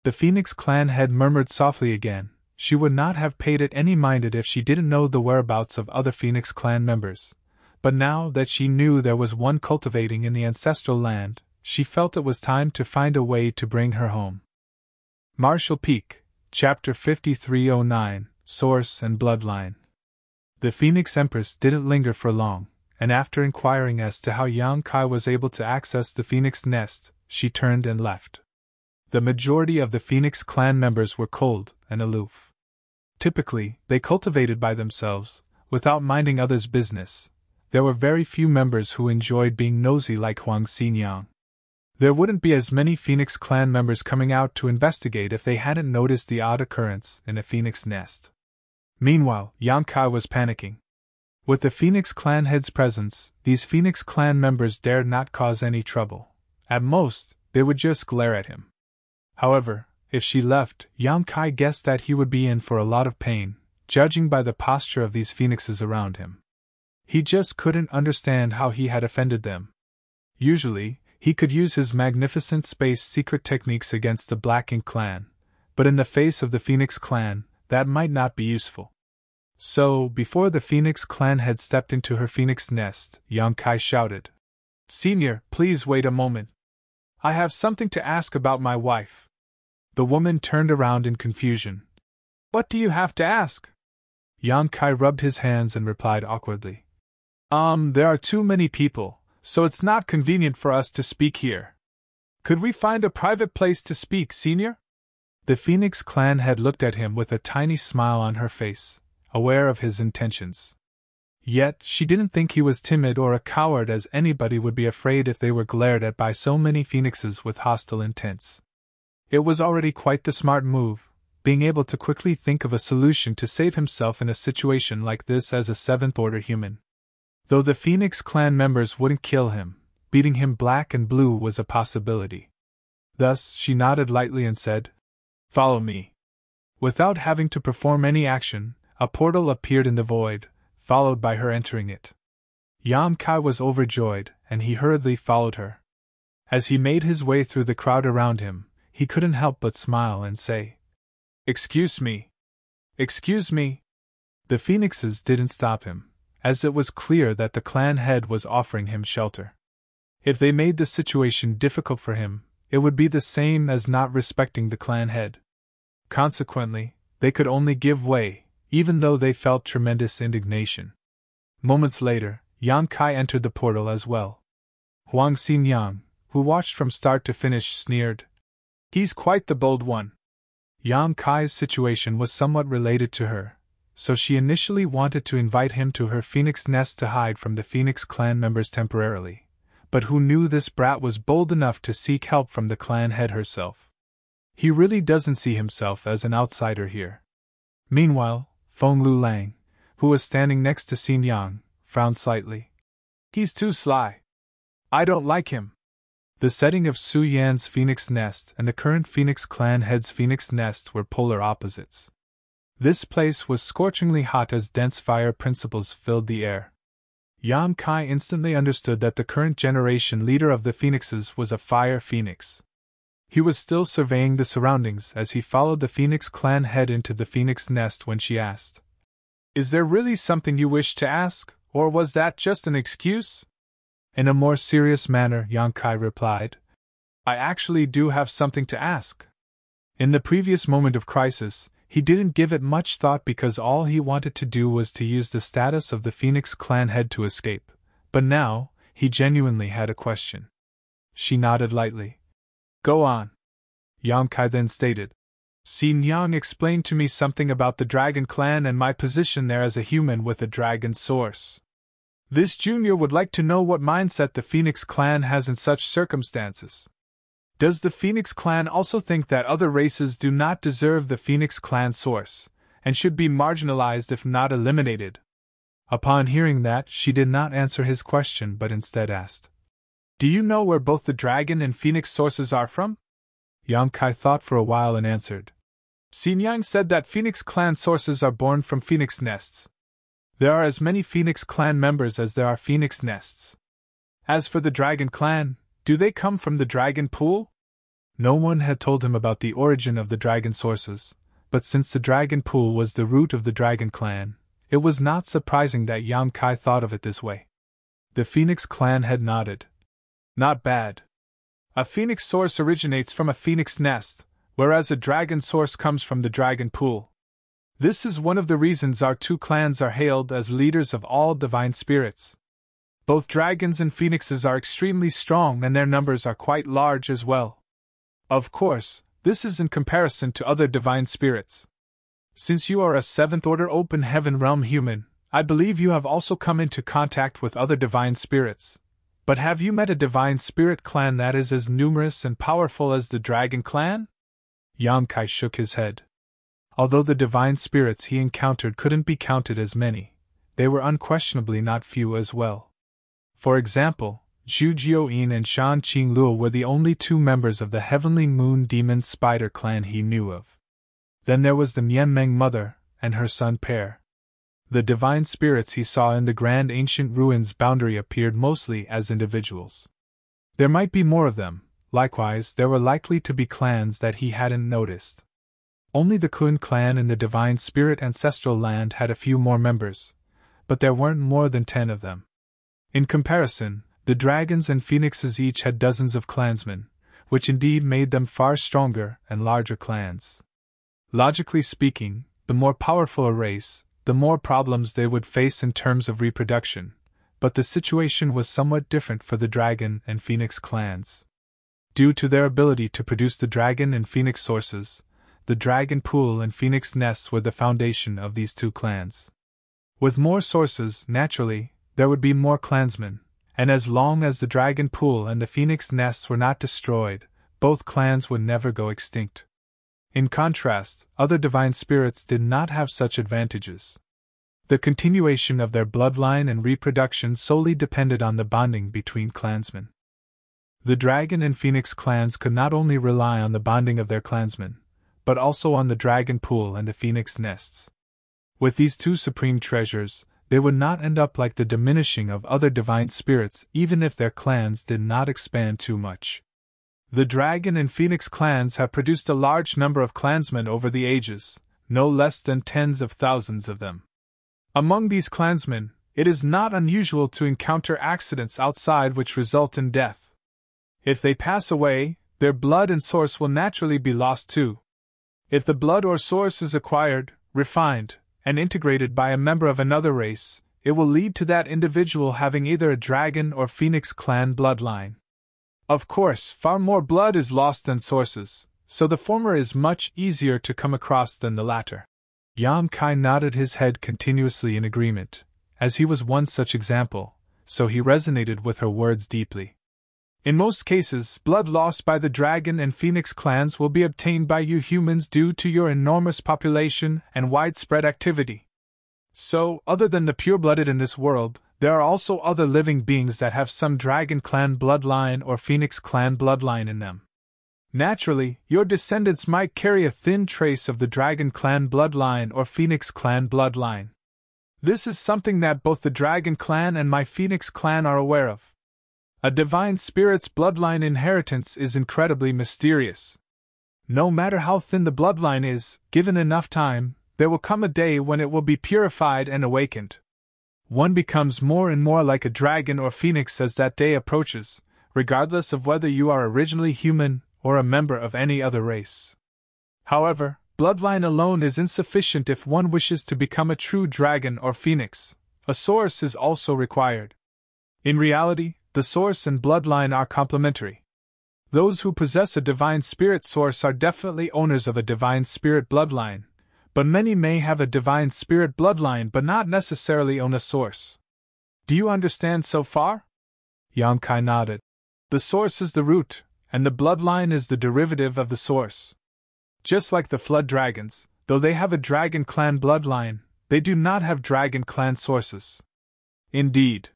The Phoenix clan head murmured softly again. She would not have paid it any mind if she didn't know the whereabouts of other Phoenix clan members, but now that she knew there was one cultivating in the ancestral land, she felt it was time to find a way to bring her home. Marshall Peak, Chapter 5309, Source and Bloodline. The Phoenix Empress didn't linger for long, and after inquiring as to how Yang Kai was able to access the Phoenix nest, she turned and left. The majority of the Phoenix clan members were cold and aloof. Typically, they cultivated by themselves, without minding others' business. There were very few members who enjoyed being nosy like Huang Xinyang. There wouldn't be as many Phoenix clan members coming out to investigate if they hadn't noticed the odd occurrence in a Phoenix nest. Meanwhile, Yang Kai was panicking. With the Phoenix clan head's presence, these Phoenix clan members dared not cause any trouble. At most, they would just glare at him. However, if she left, Yang Kai guessed that he would be in for a lot of pain, judging by the posture of these phoenixes around him. He just couldn't understand how he had offended them. Usually, he could use his magnificent space secret techniques against the Black Ink clan, but in the face of the Phoenix clan, that might not be useful. So, before the Phoenix clan had stepped into her phoenix nest, Yang Kai shouted, "Senior, please wait a moment. I have something to ask about my wife." The woman turned around in confusion. "What do you have to ask?" Yang Kai rubbed his hands and replied awkwardly. There are too many people, so it's not convenient for us to speak here. Could we find a private place to speak, Senior?" The Phoenix clan had looked at him with a tiny smile on her face, aware of his intentions. Yet, she didn't think he was timid or a coward, as anybody would be afraid if they were glared at by so many phoenixes with hostile intents. It was already quite the smart move, being able to quickly think of a solution to save himself in a situation like this as a seventh-order human. Though the Phoenix clan members wouldn't kill him, beating him black and blue was a possibility. Thus, she nodded lightly and said, "Follow me." Without having to perform any action, a portal appeared in the void, followed by her entering it. Yang Kai was overjoyed, and he hurriedly followed her. As he made his way through the crowd around him, he couldn't help but smile and say, "Excuse me. Excuse me." The phoenixes didn't stop him, as it was clear that the clan head was offering him shelter. If they made the situation difficult for him, it would be the same as not respecting the clan head. Consequently, they could only give way, even though they felt tremendous indignation. Moments later, Yang Kai entered the portal as well. Huang Xinyang, who watched from start to finish, sneered, "He's quite the bold one." Yang Kai's situation was somewhat related to her, so she initially wanted to invite him to her phoenix nest to hide from the Phoenix clan members temporarily, but who knew this brat was bold enough to seek help from the clan head herself. He really doesn't see himself as an outsider here. Meanwhile, Feng Lu Lang, who was standing next to Xin Yang, frowned slightly. He's too sly. I don't like him. The setting of Su Yan's phoenix nest and the current Phoenix clan head's phoenix nest were polar opposites. This place was scorchingly hot as dense fire principles filled the air. Yan Kai instantly understood that the current generation leader of the phoenixes was a fire phoenix. He was still surveying the surroundings as he followed the Phoenix clan head into the phoenix nest when she asked, "Is there really something you wish to ask, or was that just an excuse?" In a more serious manner, Yan Kai replied, "I actually do have something to ask." In the previous moment of crisis, he didn't give it much thought because all he wanted to do was to use the status of the Phoenix clan head to escape, but now, he genuinely had a question. She nodded lightly. "Go on." Yang Kai then stated, "Xin Yang explained to me something about the Dragon Clan and my position there as a human with a dragon source. This junior would like to know what mindset the Phoenix Clan has in such circumstances. Does the Phoenix Clan also think that other races do not deserve the Phoenix Clan source, and should be marginalized if not eliminated?" Upon hearing that, she did not answer his question but instead asked, "Do you know where both the dragon and Phoenix sources are from?" Yang Kai thought for a while and answered, "Xin Yang said that Phoenix Clan sources are born from Phoenix nests. There are as many Phoenix Clan members as there are Phoenix nests. As for the Dragon Clan, do they come from the Dragon Pool?" No one had told him about the origin of the dragon sources, but since the Dragon Pool was the root of the Dragon Clan, it was not surprising that Yang Kai thought of it this way. The Phoenix Clan had nodded. "Not bad. A Phoenix source originates from a Phoenix nest, whereas a dragon source comes from the Dragon Pool. This is one of the reasons our two clans are hailed as leaders of all divine spirits. Both dragons and phoenixes are extremely strong and their numbers are quite large as well. Of course, this is in comparison to other divine spirits. Since you are a 7th order open heaven realm human, I believe you have also come into contact with other divine spirits. But have you met a divine spirit clan that is as numerous and powerful as the Dragon Clan?" Yang Kai shook his head. Although the divine spirits he encountered couldn't be counted as many, they were unquestionably not few as well. For example, Zhu Jioyin and Shan Qingluo were the only two members of the Heavenly Moon Demon Spider clan he knew of. Then there was the Mianmeng mother and her son Per. The divine spirits he saw in the Grand Ancient Ruins boundary appeared mostly as individuals. There might be more of them, likewise there were likely to be clans that he hadn't noticed. Only the Kun clan in the Divine Spirit Ancestral Land had a few more members, but there weren't more than 10 of them. In comparison, the dragons and phoenixes each had dozens of clansmen, which indeed made them far stronger and larger clans. Logically speaking, the more powerful a race, the more problems they would face in terms of reproduction, but the situation was somewhat different for the dragon and phoenix clans. Due to their ability to produce the dragon and phoenix sources, the Dragon Pool and Phoenix Nests were the foundation of these two clans. With more sources, naturally, there would be more clansmen, and as long as the Dragon Pool and the Phoenix Nests were not destroyed, both clans would never go extinct. In contrast, other divine spirits did not have such advantages. The continuation of their bloodline and reproduction solely depended on the bonding between clansmen. The Dragon and Phoenix clans could not only rely on the bonding of their clansmen, but also on the Dragon Pool and the Phoenix Nests. With these two supreme treasures, they would not end up like the diminishing of other divine spirits even if their clans did not expand too much. The Dragon and Phoenix clans have produced a large number of clansmen over the ages, no less than tens of thousands of them. Among these clansmen, it is not unusual to encounter accidents outside which result in death. If they pass away, their blood and source will naturally be lost too. If the blood or source is acquired, refined, and integrated by a member of another race, it will lead to that individual having either a dragon or phoenix clan bloodline. Of course, far more blood is lost than sources, so the former is much easier to come across than the latter. Yang Kai nodded his head continuously in agreement, as he was one such example, so he resonated with her words deeply. In most cases, blood lost by the Dragon and Phoenix clans will be obtained by you humans due to your enormous population and widespread activity. So, other than the pure-blooded in this world, there are also other living beings that have some Dragon Clan bloodline or Phoenix Clan bloodline in them. Naturally, your descendants might carry a thin trace of the Dragon Clan bloodline or Phoenix Clan bloodline. This is something that both the Dragon Clan and my Phoenix Clan are aware of. A divine spirit's bloodline inheritance is incredibly mysterious. No matter how thin the bloodline is, given enough time, there will come a day when it will be purified and awakened. One becomes more and more like a dragon or phoenix as that day approaches, regardless of whether you are originally human or a member of any other race. However, bloodline alone is insufficient if one wishes to become a true dragon or phoenix. A source is also required. In reality, the source and bloodline are complementary. Those who possess a divine spirit source are definitely owners of a divine spirit bloodline, but many may have a divine spirit bloodline but not necessarily own a source. Do you understand so far? Yang Kai nodded. The source is the root, and the bloodline is the derivative of the source. Just like the flood dragons, though they have a Dragon Clan bloodline, they do not have Dragon Clan sources. Indeed.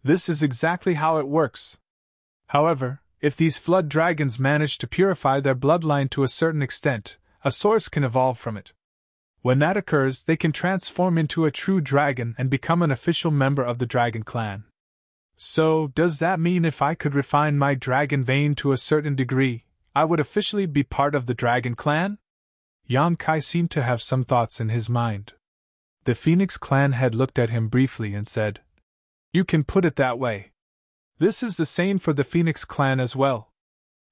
This is exactly how it works. However, if these flood dragons manage to purify their bloodline to a certain extent, a source can evolve from it. When that occurs, they can transform into a true dragon and become an official member of the Dragon Clan. So, does that mean if I could refine my dragon vein to a certain degree, I would officially be part of the Dragon Clan? Yang Kai seemed to have some thoughts in his mind. The Phoenix Clan head looked at him briefly and said, "You can put it that way. This is the same for the Phoenix Clan as well."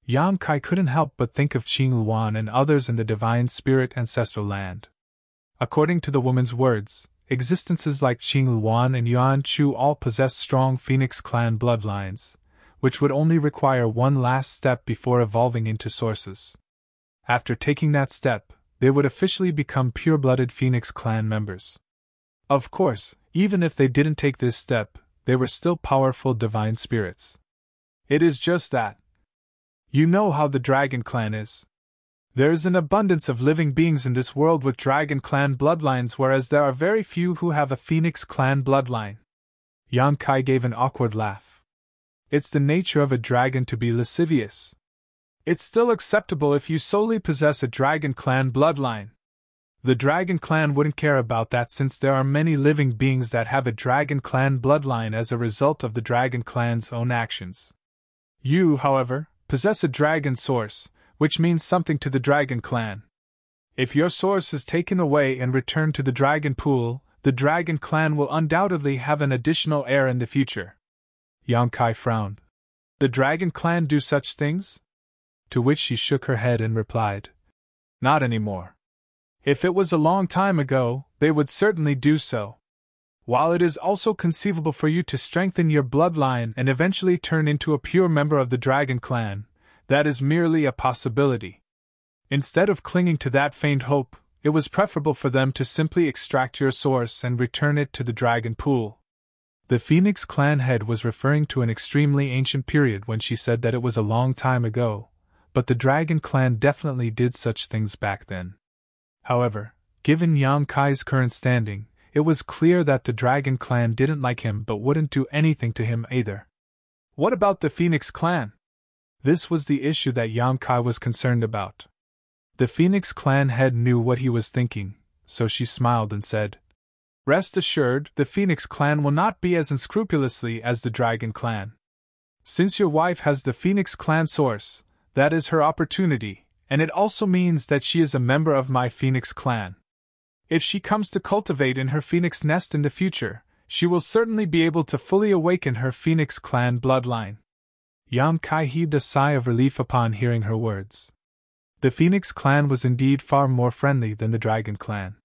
Yang Kai couldn't help but think of Qing Luan and others in the Divine Spirit Ancestral Land. According to the woman's words, existences like Qing Luan and Yuan Chu all possess strong Phoenix Clan bloodlines, which would only require one last step before evolving into sources. After taking that step, they would officially become pure-blooded Phoenix Clan members. Of course, even if they didn't take this step, they were still powerful divine spirits. It is just that. You know how the Dragon Clan is. There is an abundance of living beings in this world with Dragon Clan bloodlines, whereas there are very few who have a Phoenix Clan bloodline. Yang Kai gave an awkward laugh. It's the nature of a dragon to be lascivious. It's still acceptable if you solely possess a Dragon Clan bloodline. The Dragon Clan wouldn't care about that since there are many living beings that have a Dragon Clan bloodline as a result of the Dragon Clan's own actions. You, however, possess a dragon source, which means something to the Dragon Clan. If your source is taken away and returned to the Dragon Pool, the Dragon Clan will undoubtedly have an additional heir in the future. Yang Kai frowned. The Dragon Clan do such things? To which she shook her head and replied, "Not anymore. If it was a long time ago, they would certainly do so. While it is also conceivable for you to strengthen your bloodline and eventually turn into a pure member of the Dragon Clan, that is merely a possibility. Instead of clinging to that faint hope, it was preferable for them to simply extract your source and return it to the Dragon Pool." The Phoenix Clan head was referring to an extremely ancient period when she said that it was a long time ago, but the Dragon Clan definitely did such things back then. However, given Yang Kai's current standing, it was clear that the Dragon Clan didn't like him but wouldn't do anything to him either. What about the Phoenix Clan? This was the issue that Yang Kai was concerned about. The Phoenix Clan head knew what he was thinking, so she smiled and said, "Rest assured, the Phoenix Clan will not be as unscrupulously as the Dragon Clan. Since your wife has the Phoenix Clan source, that is her opportunity, and it also means that she is a member of my Phoenix Clan. If she comes to cultivate in her Phoenix nest in the future, she will certainly be able to fully awaken her Phoenix Clan bloodline." Yang Kai heaved a sigh of relief upon hearing her words. The Phoenix Clan was indeed far more friendly than the Dragon Clan.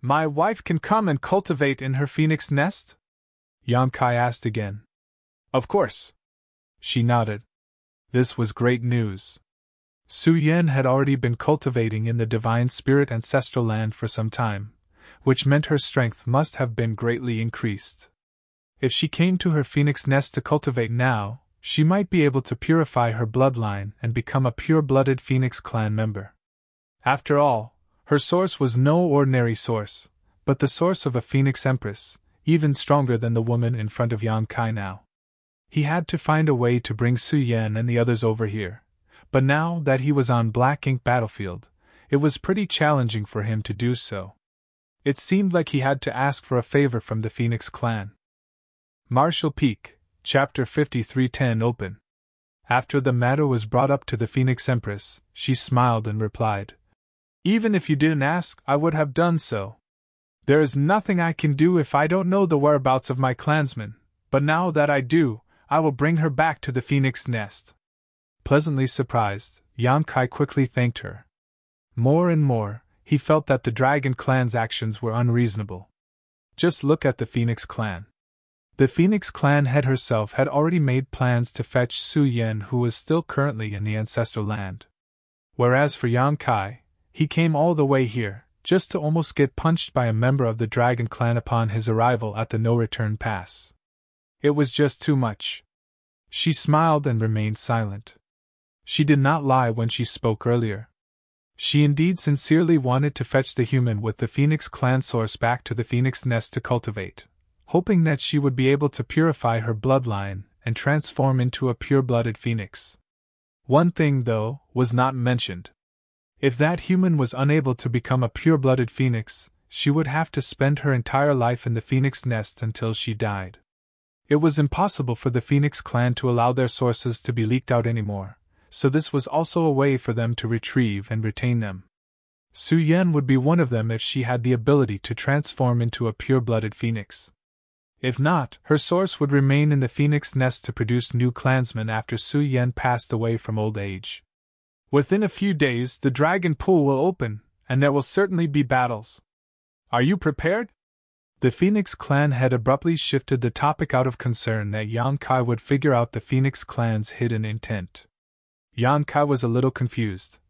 "My wife can come and cultivate in her Phoenix nest?" Yang Kai asked again. "Of course." She nodded. This was great news. Su Yan had already been cultivating in the Divine Spirit Ancestral Land for some time, which meant her strength must have been greatly increased. If she came to her Phoenix nest to cultivate now, she might be able to purify her bloodline and become a pure-blooded Phoenix Clan member. After all, her source was no ordinary source, but the source of a Phoenix Empress, even stronger than the woman in front of Yang Kai now. He had to find a way to bring Su Yan and the others over here, but now that he was on Black Ink battlefield, it was pretty challenging for him to do so. It seemed like he had to ask for a favor from the Phoenix clan. Marshall Peak, Chapter 5310 Open. After the matter was brought up to the Phoenix Empress, she smiled and replied, "Even if you didn't ask, I would have done so. There is nothing I can do if I don't know the whereabouts of my clansmen, but now that I do, I will bring her back to the Phoenix Nest." Pleasantly surprised, Yang Kai quickly thanked her. More and more, he felt that the Dragon Clan's actions were unreasonable. Just look at the Phoenix Clan. The Phoenix Clan head herself had already made plans to fetch Su Yan, who was still currently in the ancestral land. Whereas for Yang Kai, he came all the way here, just to almost get punched by a member of the Dragon Clan upon his arrival at the no-return pass. It was just too much. She smiled and remained silent. She did not lie when she spoke earlier. She indeed sincerely wanted to fetch the human with the Phoenix Clan source back to the Phoenix Nest to cultivate, hoping that she would be able to purify her bloodline and transform into a pure-blooded phoenix. One thing, though, was not mentioned. If that human was unable to become a pure-blooded phoenix, she would have to spend her entire life in the Phoenix Nest until she died. It was impossible for the Phoenix Clan to allow their sources to be leaked out anymore, so this was also a way for them to retrieve and retain them. Su Yan would be one of them if she had the ability to transform into a pure-blooded phoenix. If not, her source would remain in the Phoenix Nest to produce new clansmen after Su Yan passed away from old age. Within a few days, the Dragon Pool will open, and there will certainly be battles. Are you prepared? The Phoenix Clan had abruptly shifted the topic out of concern that Yang Kai would figure out the Phoenix Clan's hidden intent. Yang Kai was a little confused.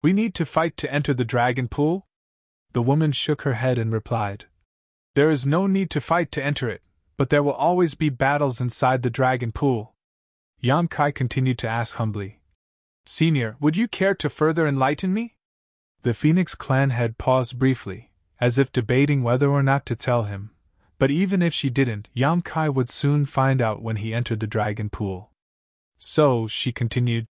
"We need to fight to enter the Dragon Pool?" The woman shook her head and replied, "There is no need to fight to enter it, but there will always be battles inside the Dragon Pool." Yang Kai continued to ask humbly, "Senior, would you care to further enlighten me?" The Phoenix Clan head paused briefly, as if debating whether or not to tell him, but even if she didn't, Yang Kai would soon find out when he entered the Dragon Pool. So, she continued,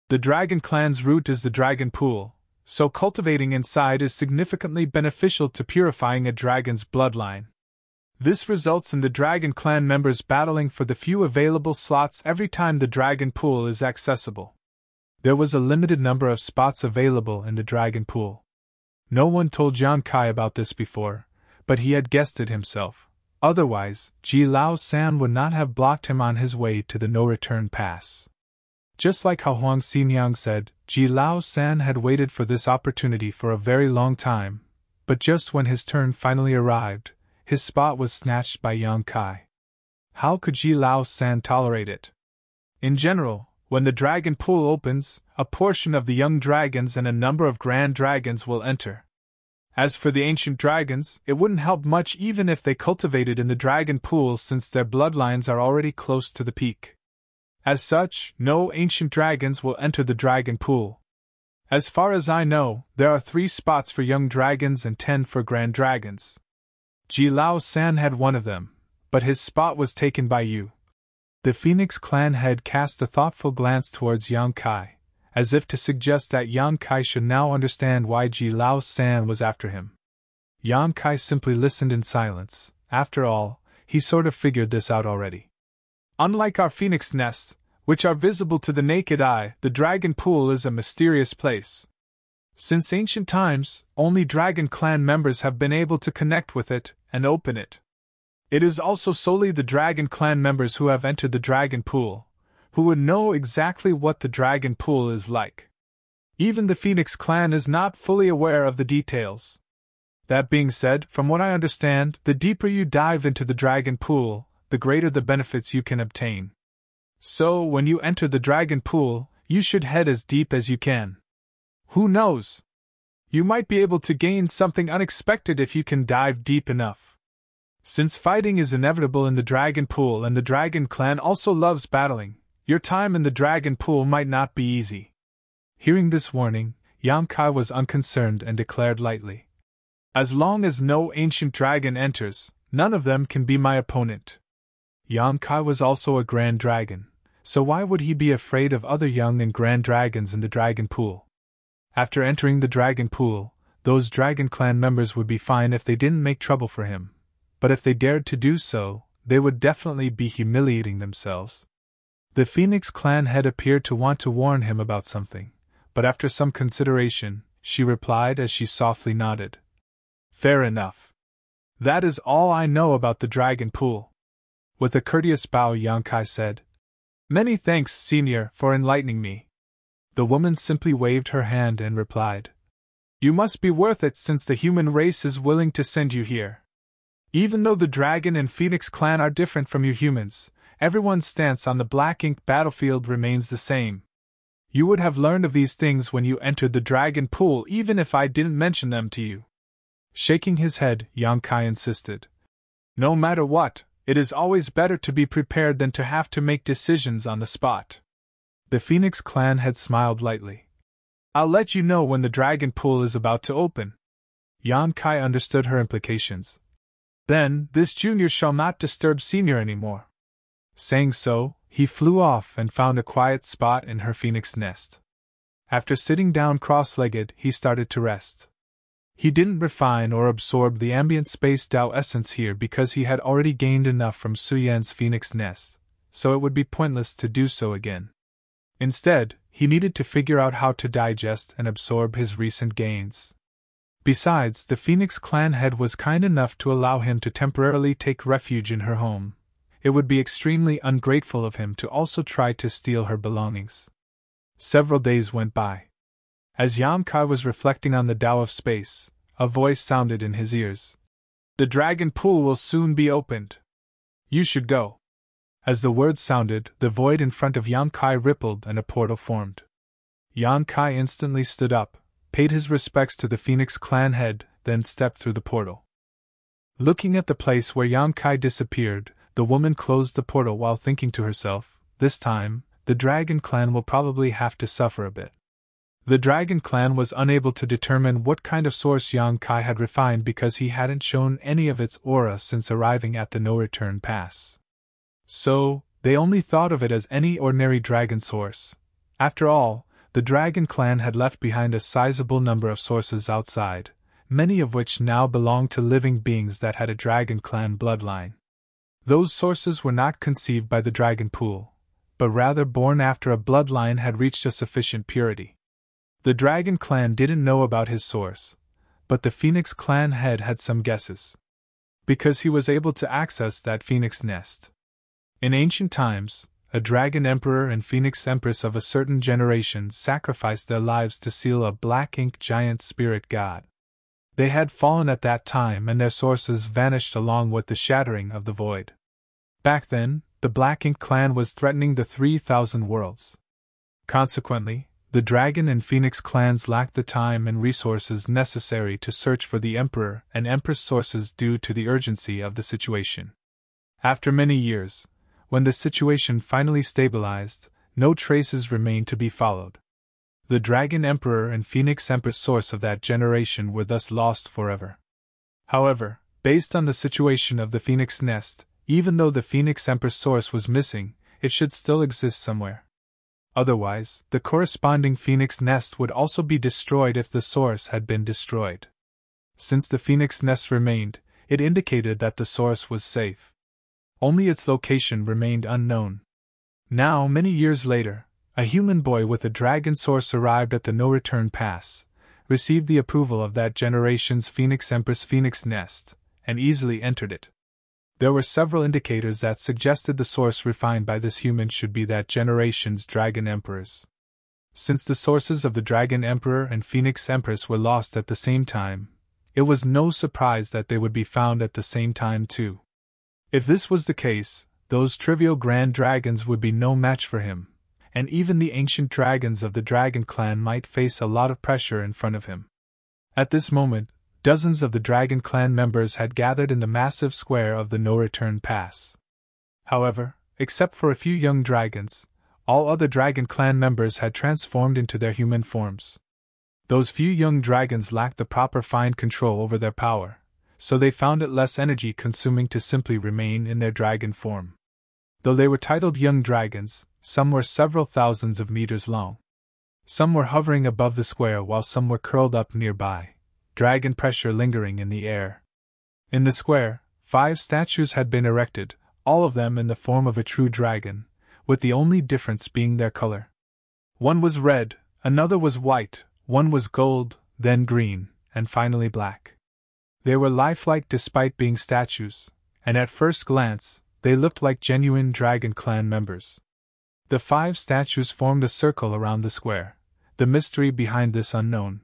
"The Dragon Clan's root is the Dragon Pool, so cultivating inside is significantly beneficial to purifying a dragon's bloodline. This results in the Dragon Clan members battling for the few available slots every time the Dragon Pool is accessible. There was a limited number of spots available in the Dragon Pool. No one told Yang Kai about this before, but he had guessed it himself. Otherwise, Ji Lao San would not have blocked him on his way to the no-return pass. Just like how Huang Xinjiang said, Ji Lao San had waited for this opportunity for a very long time, but just when his turn finally arrived, his spot was snatched by Yang Kai. How could Ji Lao San tolerate it? In general, when the Dragon Pool opens, a portion of the young dragons and a number of grand dragons will enter. As for the ancient dragons, it wouldn't help much even if they cultivated in the Dragon Pool since their bloodlines are already close to the peak. As such, no ancient dragons will enter the Dragon Pool. As far as I know, there are 3 spots for young dragons and 10 for grand dragons. Ji Lao San had one of them, but his spot was taken by you." The Phoenix Clan head cast a thoughtful glance towards Yang Kai, as if to suggest that Yang Kai should now understand why Ji Lao San was after him. Yang Kai simply listened in silence. After all, he sort of figured this out already. "Unlike our Phoenix nests, which are visible to the naked eye, the Dragon Pool is a mysterious place. Since ancient times, only Dragon Clan members have been able to connect with it and open it. It is also solely the Dragon Clan members who have entered the Dragon Pool, who would know exactly what the Dragon Pool is like. Even the Phoenix Clan is not fully aware of the details. That being said, from what I understand, the deeper you dive into the Dragon Pool, the greater the benefits you can obtain. So, when you enter the Dragon Pool, you should head as deep as you can. Who knows? You might be able to gain something unexpected if you can dive deep enough. Since fighting is inevitable in the Dragon Pool and the Dragon Clan also loves battling, your time in the Dragon Pool might not be easy." Hearing this warning, Yang Kai was unconcerned and declared lightly, As long as no ancient dragon enters, none of them can be my opponent. Yonkai was also a grand dragon, so why would he be afraid of other young and grand dragons in the dragon pool? After entering the dragon pool, those dragon clan members would be fine if they didn't make trouble for him, but if they dared to do so, they would definitely be humiliating themselves. The Phoenix clan head appeared to want to warn him about something, but after some consideration, she replied as she softly nodded. Fair enough. That is all I know about the dragon pool. With a courteous bow, Yonkai said, Many thanks, senior, for enlightening me. The woman simply waved her hand and replied, You must be worth it since the human race is willing to send you here. Even though the dragon and Phoenix clan are different from you humans, everyone's stance on the black ink battlefield remains the same. You would have learned of these things when you entered the dragon pool even if I didn't mention them to you. Shaking his head, Yonkai insisted. No matter what, it is always better to be prepared than to have to make decisions on the spot. The Phoenix clan had smiled lightly. I'll let you know when the dragon pool is about to open. Yonkai understood her implications. Then, this junior shall not disturb senior anymore. Saying so, he flew off and found a quiet spot in her phoenix nest. After sitting down cross-legged, he started to rest. He didn't refine or absorb the ambient space Tao essence here because he had already gained enough from Suyan's phoenix nest, so it would be pointless to do so again. Instead, he needed to figure out how to digest and absorb his recent gains. Besides, the Phoenix clan head was kind enough to allow him to temporarily take refuge in her home. It would be extremely ungrateful of him to also try to steal her belongings. Several days went by. As Yonkai was reflecting on the Tao of space, a voice sounded in his ears. The dragon pool will soon be opened. You should go. As the words sounded, the void in front of Yonkai rippled and a portal formed. Yonkai instantly stood up, paid his respects to the Phoenix clan head, then stepped through the portal. Looking at the place where Yonkai disappeared, the woman closed the portal while thinking to herself, this time, the dragon clan will probably have to suffer a bit. The dragon clan was unable to determine what kind of source Yonkai had refined because he hadn't shown any of its aura since arriving at the no-return pass. So, they only thought of it as any ordinary dragon source. After all, the dragon clan had left behind a sizable number of sources outside, many of which now belonged to living beings that had a dragon clan bloodline. Those sources were not conceived by the dragon pool, but rather born after a bloodline had reached a sufficient purity. The dragon clan didn't know about his source, but the Phoenix clan head had some guesses. Because he was able to access that Phoenix nest. In ancient times, a dragon emperor and Phoenix empress of a certain generation sacrificed their lives to seal a black ink giant spirit god. They had fallen at that time and their sources vanished along with the shattering of the void. Back then, the Black Ink clan was threatening the 3,000 worlds. Consequently, the Dragon and Phoenix clans lacked the time and resources necessary to search for the Emperor and Empress sources due to the urgency of the situation. After many years, when the situation finally stabilized, no traces remained to be followed. The Dragon Emperor and Phoenix Empress source of that generation were thus lost forever. However, based on the situation of the Phoenix Nest, even though the Phoenix Empress source was missing, it should still exist somewhere. Otherwise, the corresponding Phoenix Nest would also be destroyed if the source had been destroyed. Since the Phoenix Nest remained, it indicated that the source was safe. Only its location remained unknown. Now, many years later, a human boy with a dragon source arrived at the no-return pass, received the approval of that generation's Phoenix Empress Phoenix Nest, and easily entered it. There were several indicators that suggested the source refined by this human should be that generation's Dragon Emperors. Since the sources of the Dragon Emperor and Phoenix Empress were lost at the same time, it was no surprise that they would be found at the same time too. If this was the case, those trivial grand dragons would be no match for him, and even the ancient dragons of the Dragon clan might face a lot of pressure in front of him. At this moment, dozens of the Dragon clan members had gathered in the massive square of the no-return pass. However, except for a few young dragons, all other Dragon clan members had transformed into their human forms. Those few young dragons lacked the proper fine control over their power, so they found it less energy consuming to simply remain in their dragon form. Though they were titled young dragons, some were several thousands of meters long. Some were hovering above the square while some were curled up nearby, dragon pressure lingering in the air. In the square, 5 statues had been erected, all of them in the form of a true dragon, with the only difference being their color. One was red, another was white, one was gold, then green, and finally black. They were lifelike despite being statues, and at first glance, they looked like genuine Dragon Clan members. The 5 statues formed a circle around the square, the mystery behind this unknown.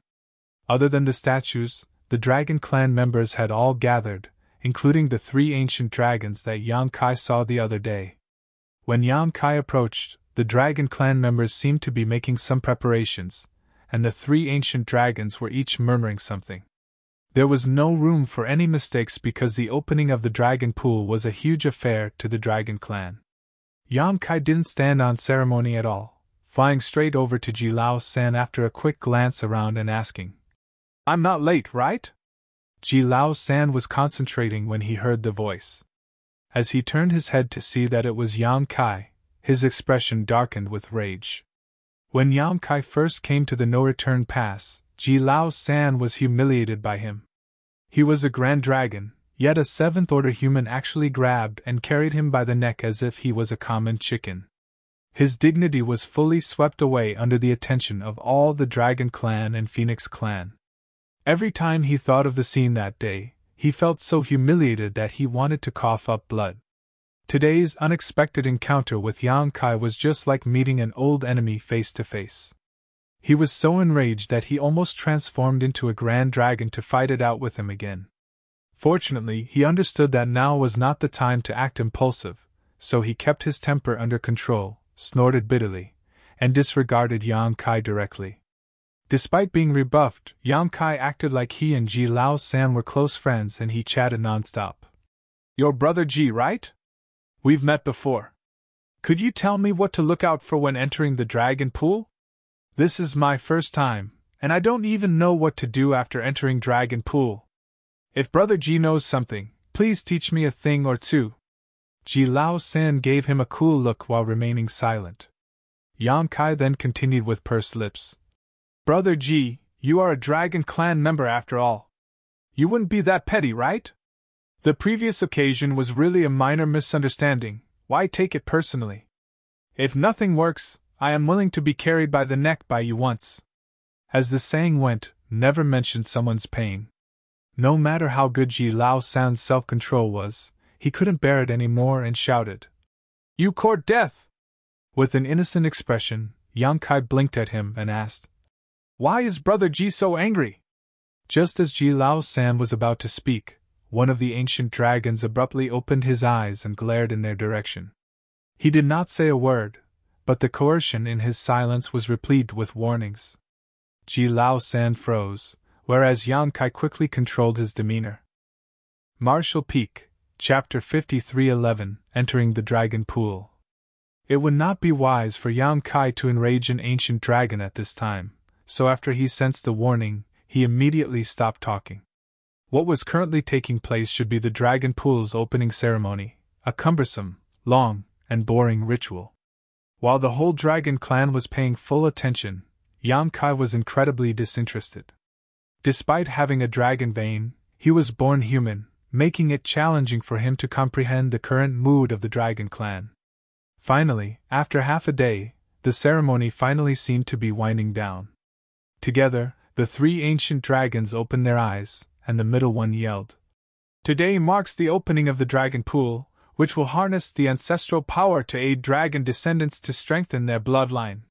Other than the statues, the Dragon Clan members had all gathered, including the 3 ancient dragons that Yang Kai saw the other day. When Yang Kai approached, the Dragon Clan members seemed to be making some preparations, and the 3 ancient dragons were each murmuring something. There was no room for any mistakes because the opening of the dragon pool was a huge affair to the Dragon Clan. Yang Kai didn't stand on ceremony at all, flying straight over to Ji Lao San after a quick glance around and asking, "I'm not late, right?" Ji Lao San was concentrating when he heard the voice. As he turned his head to see that it was Yang Kai, his expression darkened with rage. When Yang Kai first came to the no-return pass, Ji Lao San was humiliated by him. He was a grand dragon, yet a 7th-order human actually grabbed and carried him by the neck as if he was a common chicken. His dignity was fully swept away under the attention of all the Dragon Clan and Phoenix Clan. Every time he thought of the scene that day, he felt so humiliated that he wanted to cough up blood. Today's unexpected encounter with Yang Kai was just like meeting an old enemy face to face. He was so enraged that he almost transformed into a grand dragon to fight it out with him again. Fortunately, he understood that now was not the time to act impulsive, so he kept his temper under control, snorted bitterly, and disregarded Yang Kai directly. Despite being rebuffed, Yang Kai acted like he and Ji Lao San were close friends and he chatted nonstop. "Your brother Ji, right? We've met before. Could you tell me what to look out for when entering the dragon pool? This is my first time, and I don't even know what to do after entering dragon pool. If brother Ji knows something, please teach me a thing or two." Ji Lao San gave him a cool look while remaining silent. Yang Kai then continued with pursed lips. "Brother Ji, you are a Dragon Clan member after all. You wouldn't be that petty, right? The previous occasion was really a minor misunderstanding, why take it personally? If nothing works, I am willing to be carried by the neck by you once." As the saying went, never mention someone's pain. No matter how good Ji Lao San's self-control was, he couldn't bear it anymore and shouted, "You court death!" With an innocent expression, Yang Kai blinked at him and asked, "Why is brother Ji so angry?" Just as Ji Lao San was about to speak, one of the ancient dragons abruptly opened his eyes and glared in their direction. He did not say a word, but the coercion in his silence was replete with warnings. Ji Lao San froze, whereas Yang Kai quickly controlled his demeanor. Martial Peak, Chapter 5311, Entering the Dragon Pool. It would not be wise for Yang Kai to enrage an ancient dragon at this time, so after he sensed the warning, he immediately stopped talking. What was currently taking place should be the dragon pool's opening ceremony, a cumbersome, long, and boring ritual. While the whole Dragon Clan was paying full attention, Yang Kai was incredibly disinterested. Despite having a dragon vein, he was born human, making it challenging for him to comprehend the current mood of the Dragon Clan. Finally, after half a day, the ceremony finally seemed to be winding down. Together, the 3 ancient dragons opened their eyes, and the middle one yelled, "Today marks the opening of the dragon pool, which will harness the ancestral power to aid dragon descendants to strengthen their bloodline.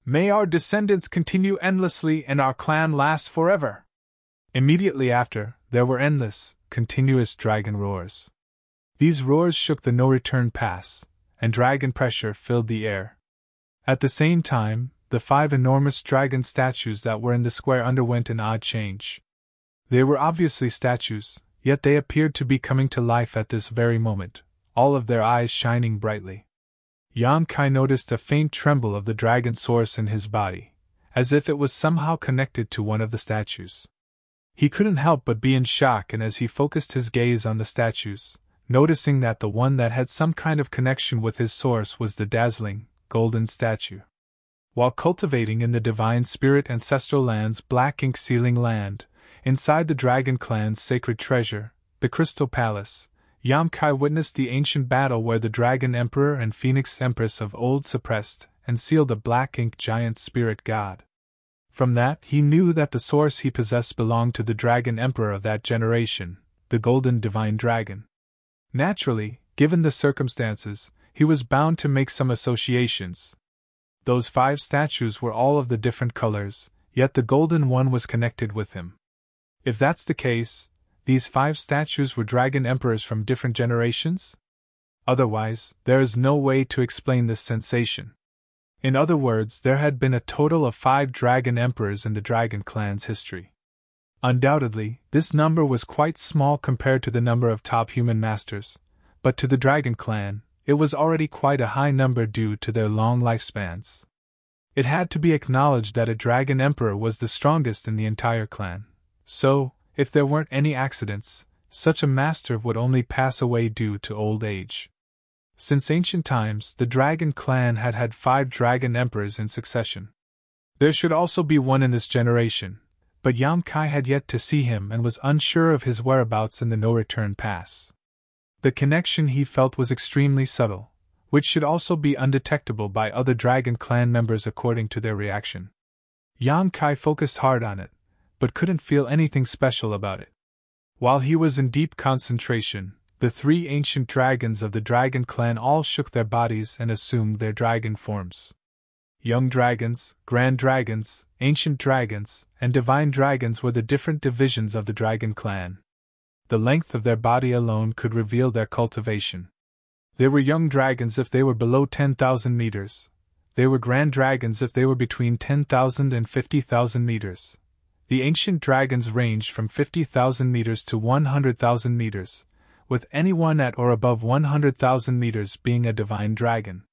May our descendants continue endlessly and our clan last forever." Immediately after, there were endless, continuous dragon roars. These roars shook the no-return pass, and dragon pressure filled the air. At the same time, the 5 enormous dragon statues that were in the square underwent an odd change. They were obviously statues, yet they appeared to be coming to life at this very moment, all of their eyes shining brightly. Yang Kai noticed a faint tremble of the dragon source in his body, as if it was somehow connected to one of the statues. He couldn't help but be in shock, and as he focused his gaze on the statues, noticing that the one that had some kind of connection with his source was the dazzling, golden statue. While cultivating in the Divine Spirit Ancestral Land's black ink sealing land, inside the Dragon Clan's sacred treasure, the Crystal Palace, Yamkai witnessed the ancient battle where the Dragon Emperor and Phoenix Empress of old suppressed and sealed a black ink giant spirit god. From that, he knew that the source he possessed belonged to the Dragon Emperor of that generation, the Golden Divine Dragon. Naturally, given the circumstances, he was bound to make some associations. Those 5 statues were all of the different colors, yet the golden one was connected with him. If that's the case, these 5 statues were dragon emperors from different generations? Otherwise, there is no way to explain this sensation. In other words, there had been a total of 5 dragon emperors in the Dragon Clan's history. Undoubtedly, this number was quite small compared to the number of top human masters, but to the Dragon Clan, it was already quite a high number due to their long lifespans. It had to be acknowledged that a dragon emperor was the strongest in the entire clan. So, if there weren't any accidents, such a master would only pass away due to old age. Since ancient times, the Dragon Clan had had 5 dragon emperors in succession. There should also be one in this generation, but Yamkai had yet to see him and was unsure of his whereabouts in the no-return pass. The connection he felt was extremely subtle, which should also be undetectable by other Dragon Clan members according to their reaction. Yamkai focused hard on it, but couldn't feel anything special about it. While he was in deep concentration, the 3 ancient dragons of the Dragon Clan all shook their bodies and assumed their dragon forms. Young dragons, grand dragons, ancient dragons, and divine dragons were the different divisions of the Dragon Clan. The length of their body alone could reveal their cultivation. They were young dragons if they were below 10,000 meters. They were grand dragons if they were between 10,000 and 50,000 meters. The ancient dragons ranged from 50,000 meters to 100,000 meters, with anyone at or above 100,000 meters being a divine dragon.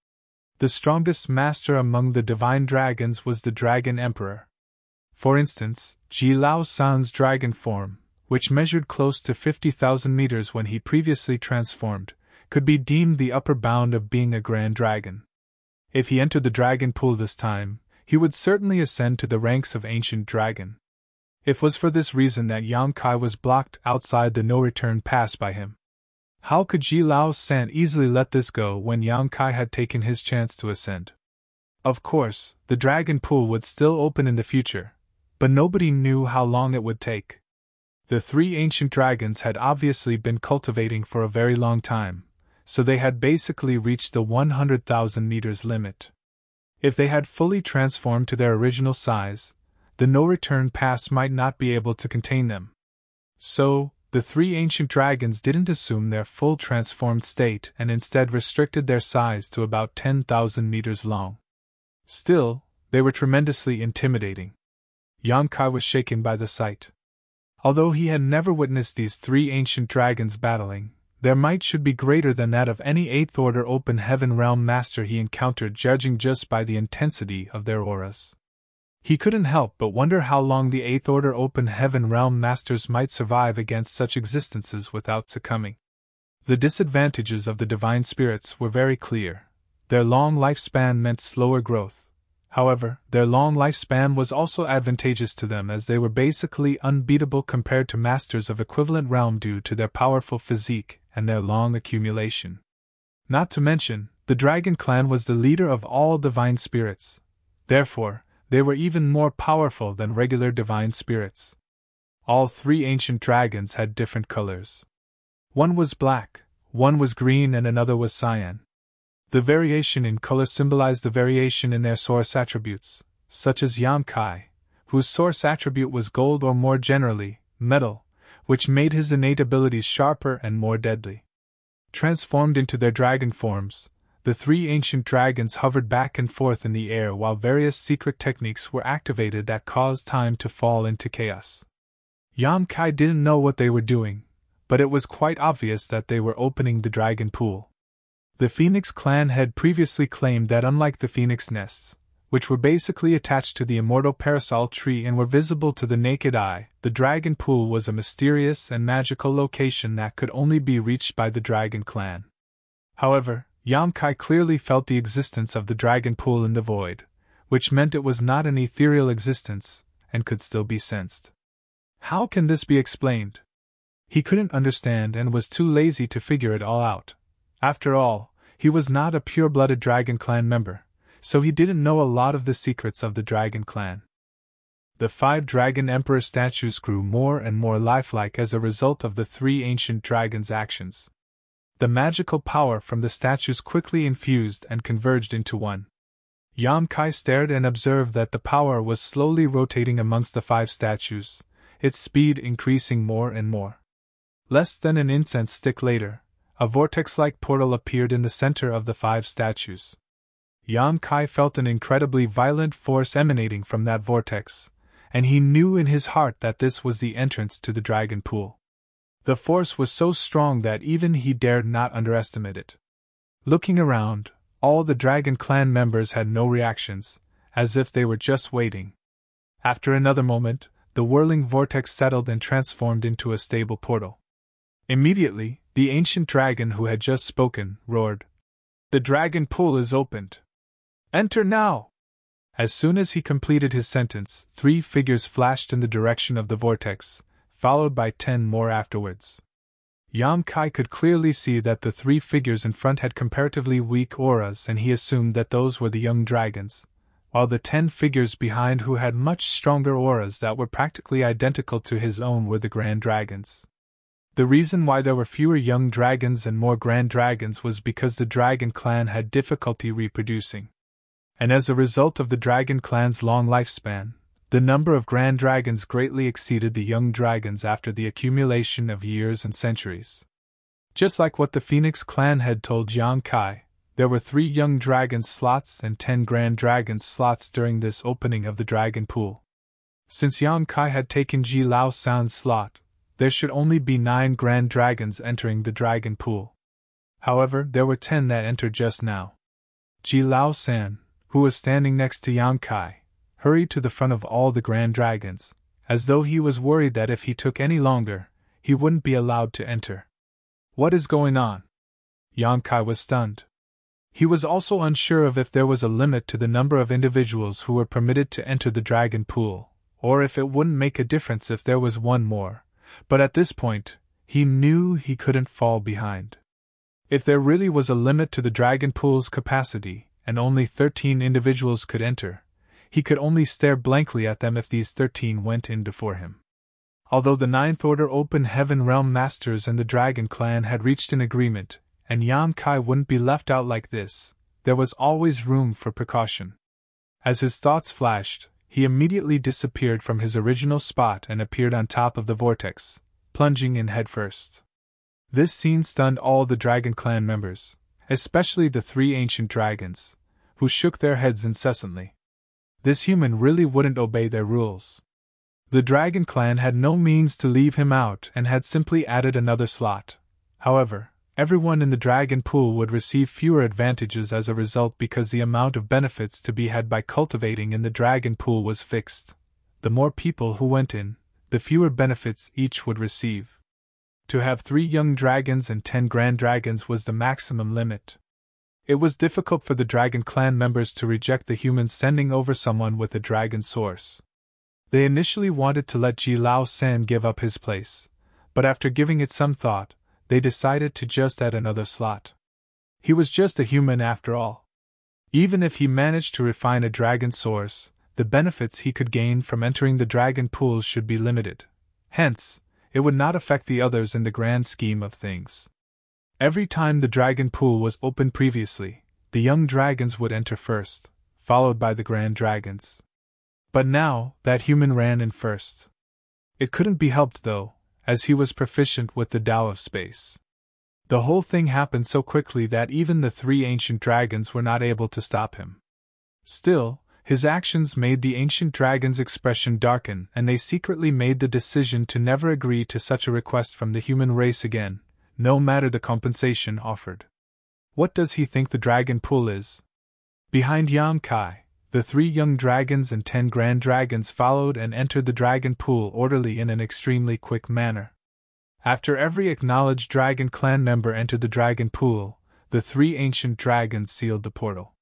The strongest master among the divine dragons was the Dragon Emperor. For instance, Ji Lao San's dragon form, which measured close to 50,000 meters when he previously transformed, could be deemed the upper bound of being a grand dragon. If he entered the dragon pool this time, he would certainly ascend to the ranks of ancient dragon. It was for this reason that Yamkai was blocked outside the no-return pass by him. How could Ji Lao San easily let this go when Yamkai had taken his chance to ascend? Of course, the dragon pool would still open in the future, but nobody knew how long it would take. The 3 ancient dragons had obviously been cultivating for a very long time, so they had basically reached the 100,000 meters limit. If they had fully transformed to their original size, the no-return pass might not be able to contain them. So, the 3 ancient dragons didn't assume their full transformed state and instead restricted their size to about 10,000 meters long. Still, they were tremendously intimidating. Yamkai was shaken by the sight. Although he had never witnessed these 3 ancient dragons battling, their might should be greater than that of any 8th Order Open Heaven Realm Master he encountered, judging just by the intensity of their auras. He couldn't help but wonder how long the 8th Order Open Heaven Realm Masters might survive against such existences without succumbing. The disadvantages of the divine spirits were very clear. Their long lifespan meant slower growth. However, their long lifespan was also advantageous to them as they were basically unbeatable compared to masters of equivalent realm due to their powerful physique and their long accumulation. Not to mention, the Dragon Clan was the leader of all divine spirits. Therefore, they were even more powerful than regular divine spirits. All 3 ancient dragons had different colors. One was black, one was green, and another was cyan. The variation in color symbolized the variation in their source attributes, such as Yamkai, whose source attribute was gold or more generally, metal, which made his innate abilities sharper and more deadly. Transformed into their dragon forms, the 3 ancient dragons hovered back and forth in the air while various secret techniques were activated that caused time to fall into chaos. Yamkai didn't know what they were doing, but it was quite obvious that they were opening the dragon pool. The Phoenix clan had previously claimed that unlike the Phoenix nests, which were basically attached to the immortal parasol tree and were visible to the naked eye. The dragon pool was a mysterious and magical location that could only be reached by the dragon clan. However, Yamkai clearly felt the existence of the dragon pool in the void, which meant it was not an ethereal existence, and could still be sensed. How can this be explained? He couldn't understand and was too lazy to figure it all out. After all, he was not a pure-blooded Dragon Clan member, so he didn't know a lot of the secrets of the Dragon Clan. The 5 Dragon Emperor statues grew more and more lifelike as a result of the 3 ancient dragons' actions. The magical power from the statues quickly infused and converged into one. Yamkai stared and observed that the power was slowly rotating amongst the 5 statues, its speed increasing more and more. Less than an incense stick later, a vortex-like portal appeared in the center of the 5 statues. Yamkai felt an incredibly violent force emanating from that vortex, and he knew in his heart that this was the entrance to the dragon pool. The force was so strong that even he dared not underestimate it. Looking around, all the Dragon Clan members had no reactions, as if they were just waiting. After another moment, the whirling vortex settled and transformed into a stable portal. Immediately, the ancient dragon who had just spoken roared, "The dragon pool is opened! Enter now!" As soon as he completed his sentence, 3 figures flashed in the direction of the vortex, followed by 10 more afterwards. Yamkai could clearly see that the 3 figures in front had comparatively weak auras, and he assumed that those were the young dragons, while the 10 figures behind who had much stronger auras that were practically identical to his own were the grand dragons. The reason why there were fewer young dragons and more grand dragons was because the Dragon Clan had difficulty reproducing. And as a result of the Dragon Clan's long lifespan, the number of grand dragons greatly exceeded the young dragons after the accumulation of years and centuries. Just like what the Phoenix Clan had told Yamkai, there were 3 young dragon slots and 10 grand dragon slots during this opening of the dragon pool. Since Yamkai had taken Ji Lao San's slot, there should only be 9 grand dragons entering the dragon pool. However, there were 10 that entered just now. Ji Lao San, who was standing next to Yamkai, hurried to the front of all the grand dragons, as though he was worried that if he took any longer, he wouldn't be allowed to enter. What is going on? Yamkai was stunned. He was also unsure of if there was a limit to the number of individuals who were permitted to enter the dragon pool, or if it wouldn't make a difference if there was one more, but at this point, he knew he couldn't fall behind. If there really was a limit to the dragon pool's capacity, and only 13 individuals could enter, he could only stare blankly at them if these 13 went in before him. Although the 9th Order Open Heaven Realm Masters and the Dragon Clan had reached an agreement, and Yamkai wouldn't be left out like this, there was always room for precaution. As his thoughts flashed, he immediately disappeared from his original spot and appeared on top of the vortex, plunging in headfirst. This scene stunned all the Dragon Clan members, especially the 3 ancient dragons, who shook their heads incessantly. This human really wouldn't obey their rules. The Dragon Clan had no means to leave him out and had simply added another slot. However, everyone in the dragon pool would receive fewer advantages as a result because the amount of benefits to be had by cultivating in the dragon pool was fixed. The more people who went in, the fewer benefits each would receive. To have 3 young dragons and 10 grand dragons was the maximum limit. It was difficult for the Dragon Clan members to reject the humans sending over someone with a dragon source. They initially wanted to let Ji Lao San give up his place, but after giving it some thought, they decided to just add another slot. He was just a human after all. Even if he managed to refine a dragon source, the benefits he could gain from entering the dragon pools should be limited. Hence, it would not affect the others in the grand scheme of things. Every time the dragon pool was opened previously, the young dragons would enter first, followed by the grand dragons. But now, that human ran in first. It couldn't be helped though, as he was proficient with the Tao of Space. The whole thing happened so quickly that even the 3 ancient dragons were not able to stop him. Still, his actions made the ancient dragon's expression darken, and they secretly made the decision to never agree to such a request from the human race again, no matter the compensation offered. What does he think the dragon pool is? Behind Yamkai, The 3 young dragons and 10 grand dragons followed and entered the dragon pool orderly in an extremely quick manner. After every acknowledged dragon clan member entered the dragon pool, the 3 ancient dragons sealed the portal.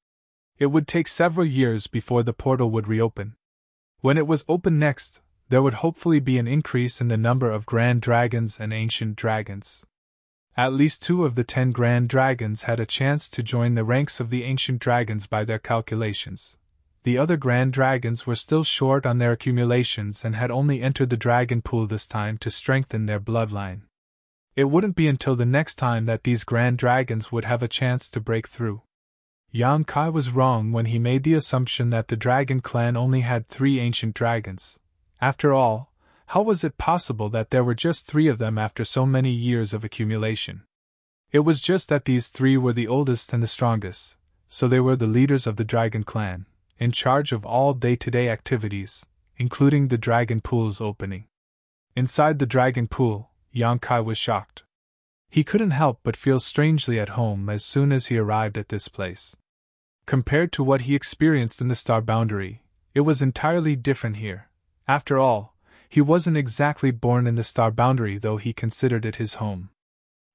It would take several years before the portal would reopen. When it was opened next, there would hopefully be an increase in the number of grand dragons and ancient dragons. At least 2 of the 10 grand dragons had a chance to join the ranks of the ancient dragons by their calculations. The other grand dragons were still short on their accumulations and had only entered the dragon pool this time to strengthen their bloodline. It wouldn't be until the next time that these grand dragons would have a chance to break through. Yang Kai was wrong when he made the assumption that the dragon clan only had 3 ancient dragons. After all, how was it possible that there were just 3 of them after so many years of accumulation? It was just that these 3 were the oldest and the strongest, so they were the leaders of the dragon clan, in charge of all day-to-day activities, including the dragon pool's opening. Inside the dragon pool, Yang Kai was shocked. He couldn't help but feel strangely at home as soon as he arrived at this place. Compared to what he experienced in the Star Boundary, it was entirely different here. After all, he wasn't exactly born in the Star Boundary, though he considered it his home.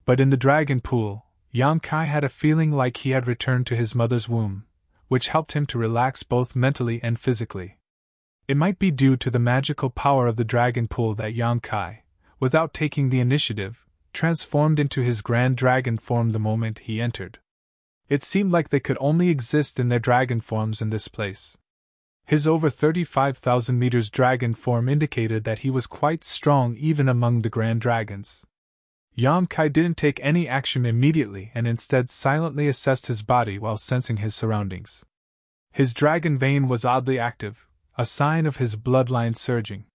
But in the dragon pool, Yang Kai had a feeling like he had returned to his mother's womb, which helped him to relax both mentally and physically. It might be due to the magical power of the dragon pool that Yang Kai, without taking the initiative, transformed into his grand dragon form the moment he entered. It seemed like they could only exist in their dragon forms in this place. His over 35,000 meters dragon form indicated that he was quite strong even among the grand dragons. Yang Kai didn't take any action immediately and instead silently assessed his body while sensing his surroundings. His dragon vein was oddly active, a sign of his bloodline surging.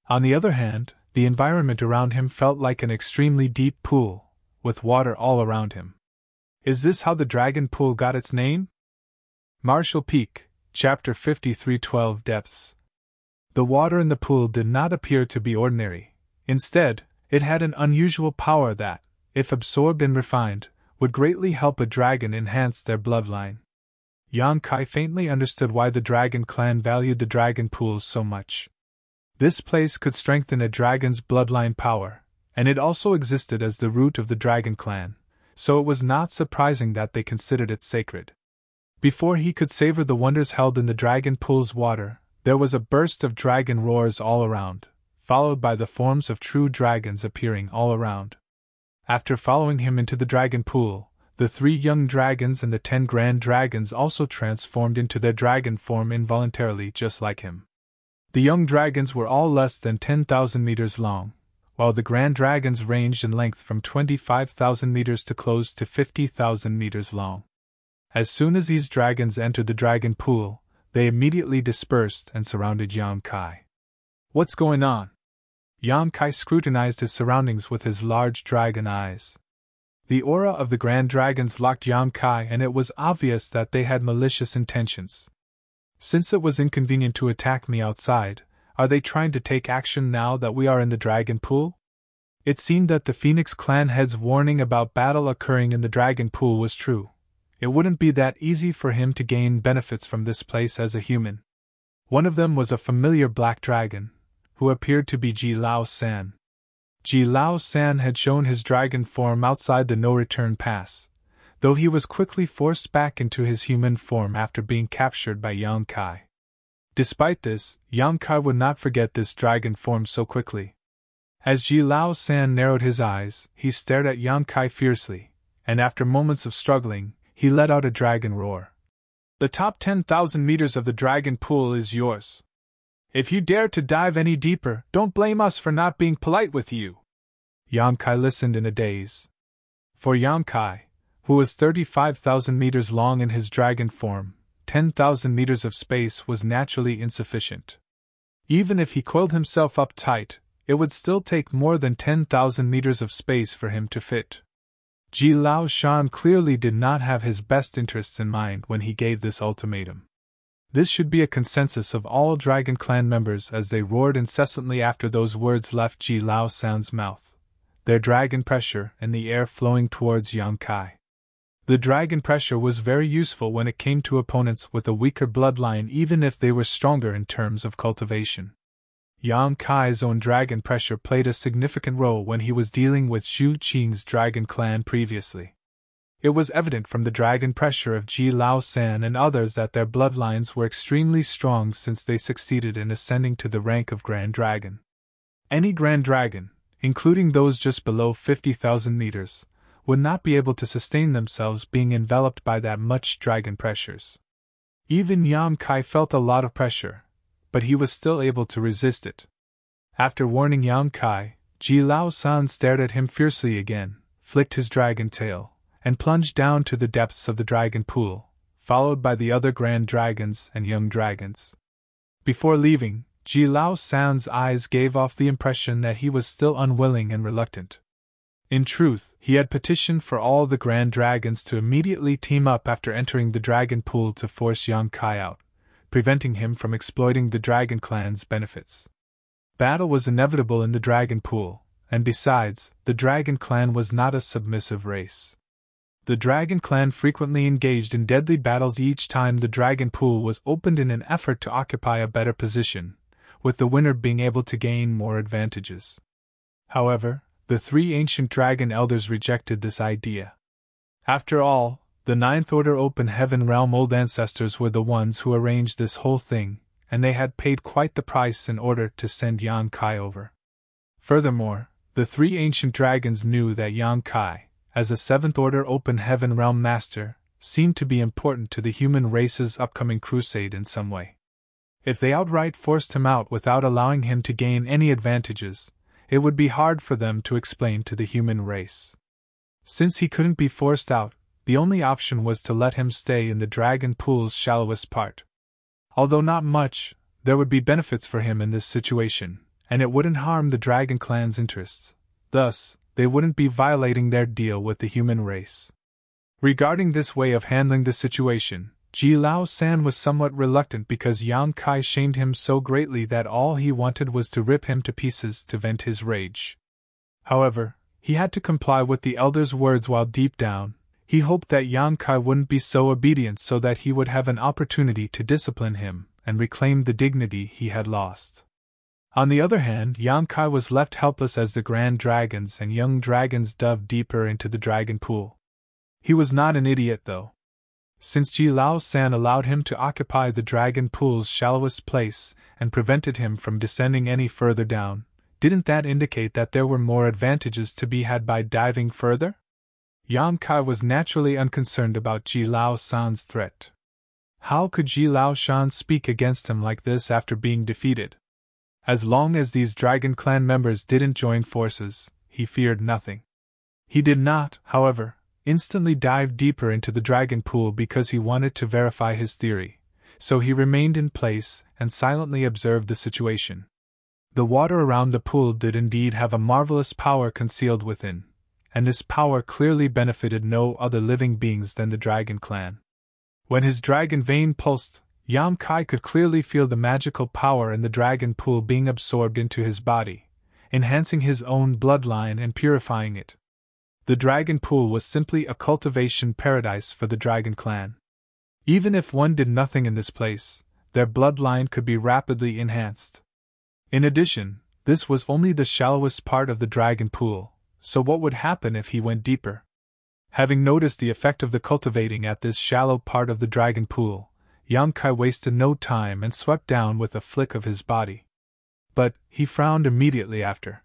On the other hand, the environment around him felt like an extremely deep pool, with water all around him. Is this how the dragon pool got its name? Marshall Peak, Chapter 53:12 Depths. The water in the pool did not appear to be ordinary. Instead, it had an unusual power that, if absorbed and refined, would greatly help a dragon enhance their bloodline. Yang Kai faintly understood why the dragon clan valued the dragon pools so much. This place could strengthen a dragon's bloodline power, and it also existed as the root of the dragon clan, so it was not surprising that they considered it sacred. Before he could savor the wonders held in the dragon pool's water, there was a burst of dragon roars all around, followed by the forms of true dragons appearing all around. After following him into the dragon pool, the 3 young dragons and the 10 grand dragons also transformed into their dragon form involuntarily, just like him. The young dragons were all less than 10,000 meters long, while the grand dragons ranged in length from 25,000 meters to close to 50,000 meters long. As soon as these dragons entered the dragon pool, they immediately dispersed and surrounded Yang Kai. What's going on? Yang Kai scrutinized his surroundings with his large dragon eyes. The aura of the grand dragons locked Yang Kai, and it was obvious that they had malicious intentions. Since it was inconvenient to attack me outside, are they trying to take action now that we are in the dragon pool? It seemed that the Phoenix clan head's warning about battle occurring in the dragon pool was true. It wouldn't be that easy for him to gain benefits from this place as a human. One of them was a familiar black dragon, who appeared to be Ji Lao San. Ji Lao San had shown his dragon form outside the no-return pass, though he was quickly forced back into his human form after being captured by Yang Kai. Despite this, Yang Kai would not forget this dragon form so quickly. As Ji Lao San narrowed his eyes, he stared at Yang Kai fiercely, and after moments of struggling, he let out a dragon roar. The top 10,000 meters of the dragon pool is yours. If you dare to dive any deeper, don't blame us for not being polite with you. Yang Kai listened in a daze. For Yang Kai, who was 35,000 meters long in his dragon form, 10,000 meters of space was naturally insufficient. Even if he coiled himself up tight, it would still take more than 10,000 meters of space for him to fit. Ji Lao Shan clearly did not have his best interests in mind when he gave this ultimatum. This should be a consensus of all Dragon Clan members as they roared incessantly after those words left Ji Lao San's mouth, their dragon pressure and the air flowing towards Yang Kai. The dragon pressure was very useful when it came to opponents with a weaker bloodline, even if they were stronger in terms of cultivation. Yang Kai's own dragon pressure played a significant role when he was dealing with Zhu Qing's dragon clan previously. It was evident from the dragon pressure of Ji Lao San and others that their bloodlines were extremely strong since they succeeded in ascending to the rank of Grand Dragon. Any Grand Dragon, including those just below 50,000 meters, would not be able to sustain themselves being enveloped by that much dragon pressures. Even Yang Kai felt a lot of pressure, but he was still able to resist it. After warning Yang Kai, Ji Lao San stared at him fiercely again, flicked his dragon tail, and plunged down to the depths of the dragon pool, followed by the other grand dragons and young dragons. Before leaving, Ji Lao San's eyes gave off the impression that he was still unwilling and reluctant. In truth, he had petitioned for all the grand dragons to immediately team up after entering the dragon pool to force Yang Kai out, preventing him from exploiting the dragon clan's benefits. Battle was inevitable in the dragon pool, and besides, the dragon clan was not a submissive race. The dragon clan frequently engaged in deadly battles each time the dragon pool was opened in an effort to occupy a better position, with the winner being able to gain more advantages. However, the three ancient dragon elders rejected this idea. After all, the Ninth Order Open Heaven Realm old ancestors were the ones who arranged this whole thing, and they had paid quite the price in order to send Yang Kai over. Furthermore, the three ancient dragons knew that Yang Kai, as a Seventh Order Open Heaven Realm Master, seemed to be important to the human race's upcoming crusade in some way. If they outright forced him out without allowing him to gain any advantages, it would be hard for them to explain to the human race. Since he couldn't be forced out, the only option was to let him stay in the dragon pool's shallowest part. Although not much, there would be benefits for him in this situation, and it wouldn't harm the dragon clan's interests. Thus, they wouldn't be violating their deal with the human race. Regarding this way of handling the situation, Ji Lao San was somewhat reluctant because Yang Kai shamed him so greatly that all he wanted was to rip him to pieces to vent his rage. However, he had to comply with the elder's words while deep down, he hoped that Yang Kai wouldn't be so obedient so that he would have an opportunity to discipline him and reclaim the dignity he had lost. On the other hand, Yang Kai was left helpless as the grand dragons and young dragons dove deeper into the dragon pool. He was not an idiot though. Since Ji Lao San allowed him to occupy the dragon pool's shallowest place and prevented him from descending any further down, didn't that indicate that there were more advantages to be had by diving further? Yang Kai was naturally unconcerned about Ji Lao San's threat. How could Ji Lao Shan speak against him like this after being defeated? As long as these dragon clan members didn't join forces, he feared nothing. He did not, however, instantly dive deeper into the dragon pool because he wanted to verify his theory, so he remained in place and silently observed the situation. The water around the pool did indeed have a marvelous power concealed within, and this power clearly benefited no other living beings than the dragon clan. When his dragon vein pulsed, Yang Kai could clearly feel the magical power in the dragon pool being absorbed into his body, enhancing his own bloodline and purifying it. The dragon pool was simply a cultivation paradise for the dragon clan. Even if one did nothing in this place, their bloodline could be rapidly enhanced. In addition, this was only the shallowest part of the dragon pool, so what would happen if he went deeper? Having noticed the effect of the cultivating at this shallow part of the dragon pool, Yang Kai wasted no time and swept down with a flick of his body. But he frowned immediately after.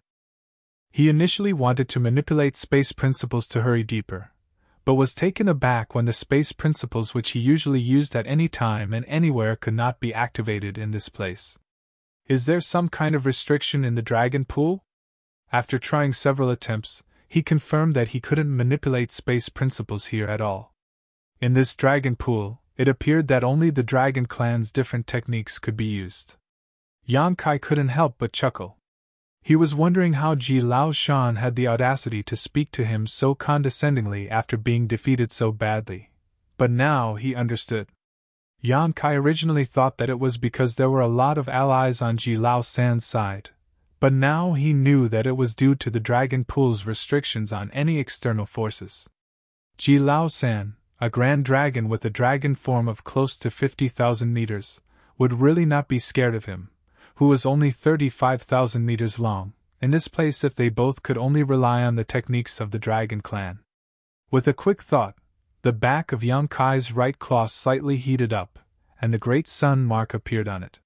He initially wanted to manipulate space principles to hurry deeper, but was taken aback when the space principles which he usually used at any time and anywhere could not be activated in this place. Is there some kind of restriction in the dragon pool? After trying several attempts, he confirmed that he couldn't manipulate space principles here at all. In this dragon pool, it appeared that only the dragon clan's different techniques could be used. Yang Kai couldn't help but chuckle. He was wondering how Ji Lao Shan had the audacity to speak to him so condescendingly after being defeated so badly, but now he understood. Yang Kai originally thought that it was because there were a lot of allies on Ji Lao San's side, but now he knew that it was due to the dragon pool's restrictions on any external forces. Ji Lao San, a grand dragon with a dragon form of close to 50,000 meters, would really not be scared of him, who was only 35,000 meters long, in this place if they both could only rely on the techniques of the dragon clan. With a quick thought, the back of Yang Kai's right claw slightly heated up, and the great sun mark appeared on it.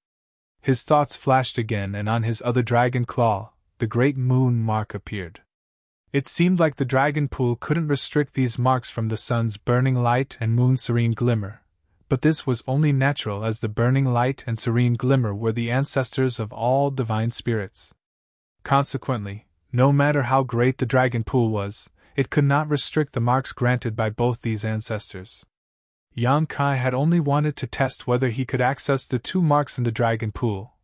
His thoughts flashed again, and on his other dragon claw, the great moon mark appeared. It seemed like the dragon pool couldn't restrict these marks from the sun's burning light and moon's serene glimmer, but this was only natural as the burning light and serene glimmer were the ancestors of all divine spirits. Consequently, no matter how great the dragon pool was, it could not restrict the marks granted by both these ancestors. Yang Kai had only wanted to test whether he could access the two marks in the dragon pool,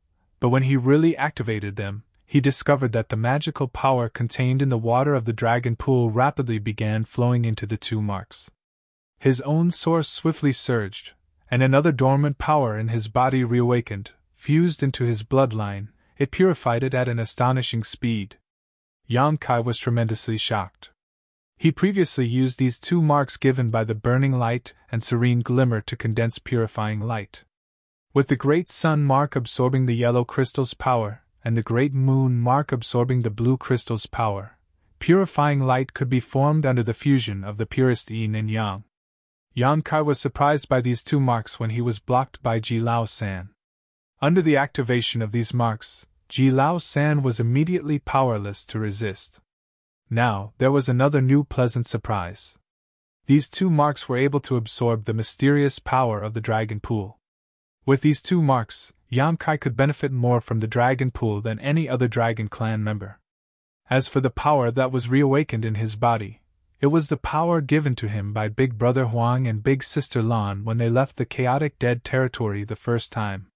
but when he really activated them, he discovered that the magical power contained in the water of the dragon pool rapidly began flowing into the two marks. His own source swiftly surged, and another dormant power in his body reawakened, fused into his bloodline. It purified it at an astonishing speed. Yang Kai was tremendously shocked. He previously used these two marks given by the burning light and serene glimmer to condense purifying light. With the great sun mark absorbing the yellow crystal's power, and the great moon mark absorbing the blue crystal's power, purifying light could be formed under the fusion of the purest yin and yang. Yang Kai was surprised by these two marks when he was blocked by Ji Lao San. Under the activation of these marks, Ji Lao San was immediately powerless to resist. Now, there was another new pleasant surprise. These two marks were able to absorb the mysterious power of the dragon pool. With these two marks, Yang Kai could benefit more from the dragon pool than any other dragon clan member. As for the power that was reawakened in his body, it was the power given to him by Big Brother Huang and Big Sister Lan when they left the chaotic dead territory the first time.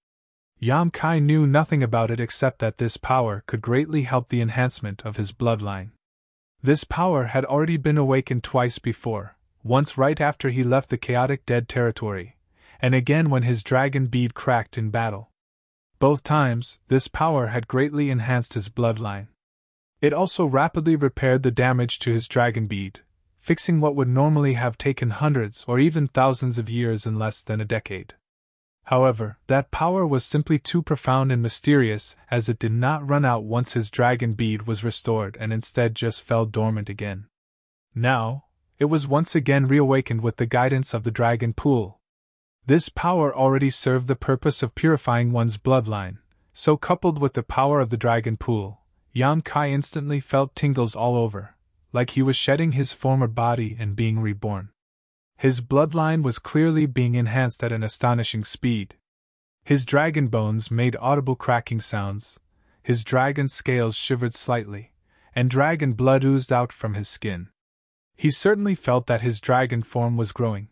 Yang Kai knew nothing about it except that this power could greatly help the enhancement of his bloodline. This power had already been awakened twice before, once right after he left the chaotic dead territory, and again when his dragon bead cracked in battle. Both times, this power had greatly enhanced his bloodline. It also rapidly repaired the damage to his dragon bead, fixing what would normally have taken hundreds or even thousands of years in less than a decade. However, that power was simply too profound and mysterious, as it did not run out once his dragon bead was restored and instead just fell dormant again. Now, it was once again reawakened with the guidance of the dragon pool. This power already served the purpose of purifying one's bloodline, so coupled with the power of the dragon pool, Yang Kai instantly felt tingles all over, like he was shedding his former body and being reborn. His bloodline was clearly being enhanced at an astonishing speed. His dragon bones made audible cracking sounds, his dragon scales shivered slightly, and dragon blood oozed out from his skin. He certainly felt that his dragon form was growing.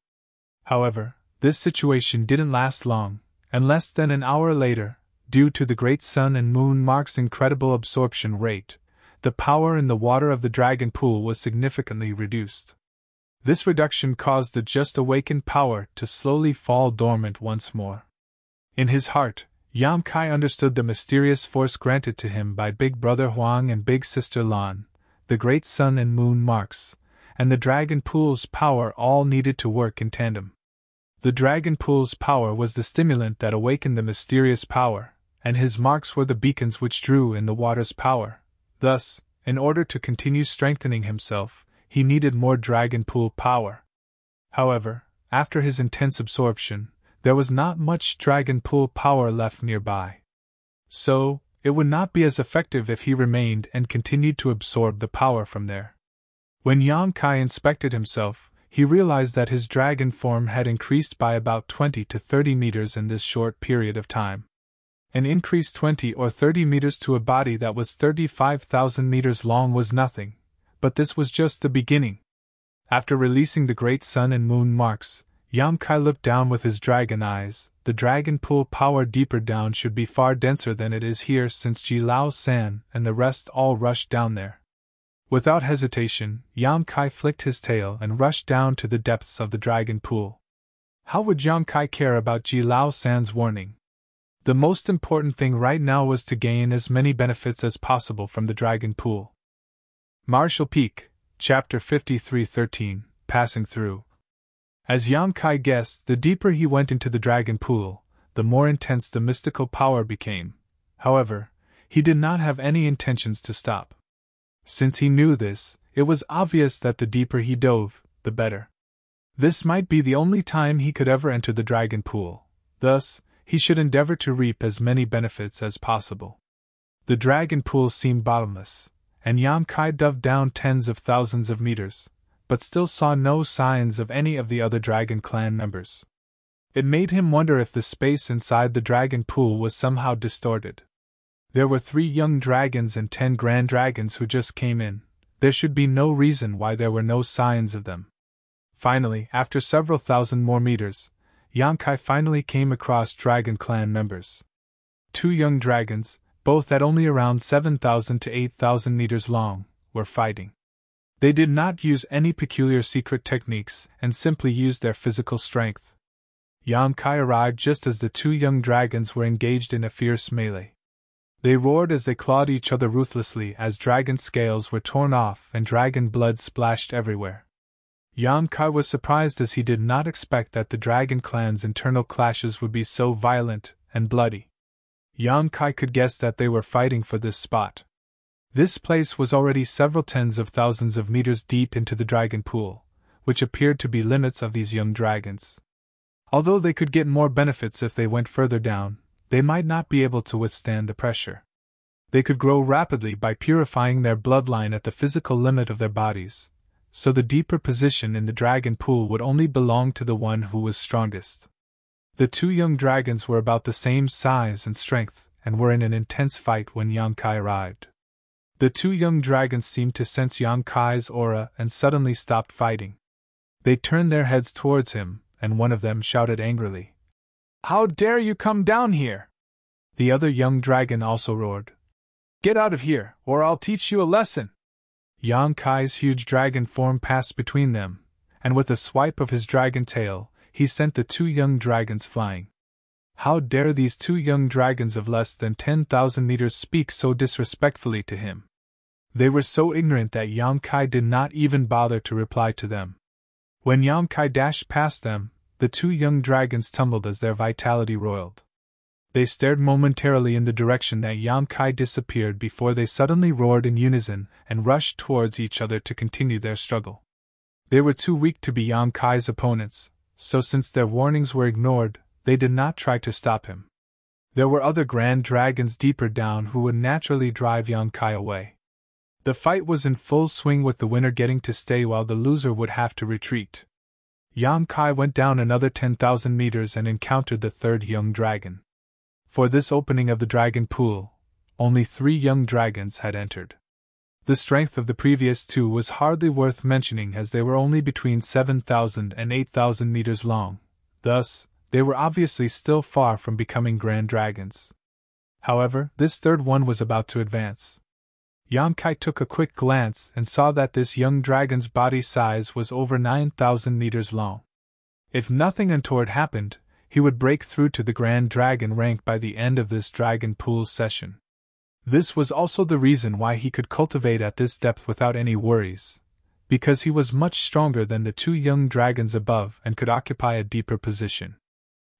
However, this situation didn't last long, and less than an hour later, due to the great sun and moon mark's incredible absorption rate, the power in the water of the dragon pool was significantly reduced. This reduction caused the just awakened power to slowly fall dormant once more. In his heart, Yang Kai understood the mysterious force granted to him by Big Brother Huang and Big Sister Lan, the great sun and moon marks, and the dragon pool's power all needed to work in tandem. The dragon pool's power was the stimulant that awakened the mysterious power, and his marks were the beacons which drew in the water's power. Thus, in order to continue strengthening himself, he needed more dragon pool power. However, after his intense absorption, there was not much dragon pool power left nearby. So, it would not be as effective if he remained and continued to absorb the power from there. When Yang Kai inspected himself, he realized that his dragon form had increased by about 20 to 30 meters in this short period of time. An increase 20 or 30 meters to a body that was 35,000 meters long was nothing, but this was just the beginning. After releasing the great sun and moon marks, Yang Kai looked down with his dragon eyes. The dragon pool power deeper down should be far denser than it is here, since Ji Lao San and the rest all rushed down there. Without hesitation, Yang Kai flicked his tail and rushed down to the depths of the dragon pool. How would Yang Kai care about Ji Lao San's warning? The most important thing right now was to gain as many benefits as possible from the dragon pool. Marshall Peak, Chapter 53:13, passing through. As Yang Kai guessed, the deeper he went into the dragon pool, the more intense the mystical power became. However, he did not have any intentions to stop. Since he knew this, it was obvious that the deeper he dove, the better. This might be the only time he could ever enter the dragon pool, thus, he should endeavor to reap as many benefits as possible. The dragon pool seemed bottomless, and Yang Kai dove down tens of thousands of meters, but still saw no signs of any of the other dragon clan members. It made him wonder if the space inside the dragon pool was somehow distorted. There were 3 young dragons and 10 grand dragons who just came in. There should be no reason why there were no signs of them. Finally, after several thousand more meters, Yang Kai finally came across dragon clan members. 2 young dragons, both at only around 7,000 to 8,000 meters long, were fighting. They did not use any peculiar secret techniques and simply used their physical strength. Yang Kai arrived just as the 2 young dragons were engaged in a fierce melee. They roared as they clawed each other ruthlessly as dragon scales were torn off and dragon blood splashed everywhere. Yang Kai was surprised as he did not expect that the dragon clan's internal clashes would be so violent and bloody. Yang Kai could guess that they were fighting for this spot. This place was already several tens of thousands of meters deep into the dragon pool, which appeared to be limits of these young dragons. Although they could get more benefits if they went further down, they might not be able to withstand the pressure. They could grow rapidly by purifying their bloodline at the physical limit of their bodies, so the deeper position in the dragon pool would only belong to the one who was strongest. The 2 young dragons were about the same size and strength, and were in an intense fight when Yang Kai arrived. The 2 young dragons seemed to sense Yang Kai's aura and suddenly stopped fighting. They turned their heads towards him, and one of them shouted angrily, "How dare you come down here?" The other young dragon also roared, "Get out of here, or I'll teach you a lesson!" Yang Kai's huge dragon form passed between them, and with a swipe of his dragon tail, he sent the 2 young dragons flying. How dare these 2 young dragons of less than 10,000 meters speak so disrespectfully to him? They were so ignorant that Yang Kai did not even bother to reply to them. When Yang Kai dashed past them, the 2 young dragons tumbled as their vitality roiled. They stared momentarily in the direction that Yang Kai disappeared before they suddenly roared in unison and rushed towards each other to continue their struggle. They were too weak to be Yang Kai's opponents, so since their warnings were ignored, they did not try to stop him. There were other grand dragons deeper down who would naturally drive Yang Kai away. The fight was in full swing with the winner getting to stay while the loser would have to retreat. Yang Kai went down another 10,000 meters and encountered the 3rd young dragon. For this opening of the dragon pool, only 3 young dragons had entered. The strength of the previous 2 was hardly worth mentioning as they were only between 7,000 and 8,000 meters long, thus, they were obviously still far from becoming grand dragons. However, this 3rd one was about to advance. Yang Kai took a quick glance and saw that this young dragon's body size was over 9,000 meters long. If nothing untoward happened, he would break through to the Grand Dragon rank by the end of this Dragon Pool session. This was also the reason why he could cultivate at this depth without any worries, because he was much stronger than the 2 young dragons above and could occupy a deeper position.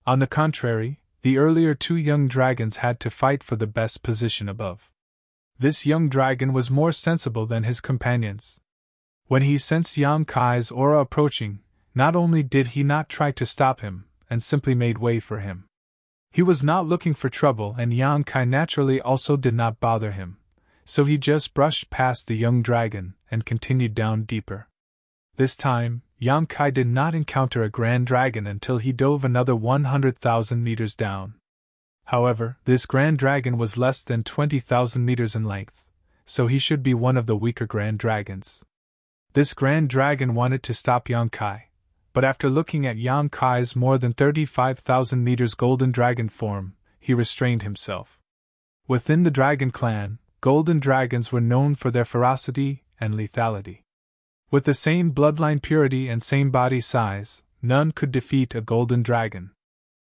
On the contrary, the earlier 2 young dragons had to fight for the best position above. This young dragon was more sensible than his companions. When he sensed Yang Kai's aura approaching, not only did he not try to stop him, and simply made way for him. He was not looking for trouble, and Yang Kai naturally also did not bother him, so he just brushed past the young dragon and continued down deeper. This time, Yang Kai did not encounter a grand dragon until he dove another 100,000 meters down. However, this grand dragon was less than 20,000 meters in length, so he should be one of the weaker grand dragons. This grand dragon wanted to stop Yang Kai, but after looking at Yang Kai's more than 35,000 meters golden dragon form, he restrained himself. Within the dragon clan, golden dragons were known for their ferocity and lethality. With the same bloodline purity and same body size, none could defeat a golden dragon.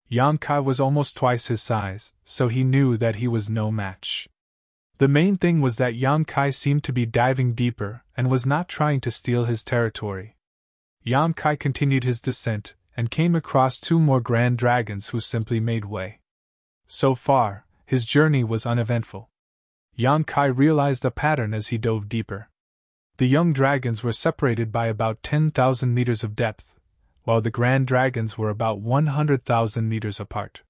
Yang Kai was almost twice his size, so he knew that he was no match. The main thing was that Yang Kai seemed to be diving deeper and was not trying to steal his territory. Yang Kai continued his descent and came across two more grand dragons who simply made way. So far, his journey was uneventful. Yang Kai realized a pattern as he dove deeper. The young dragons were separated by about 10,000 meters of depth, while the grand dragons were about 100,000 meters apart.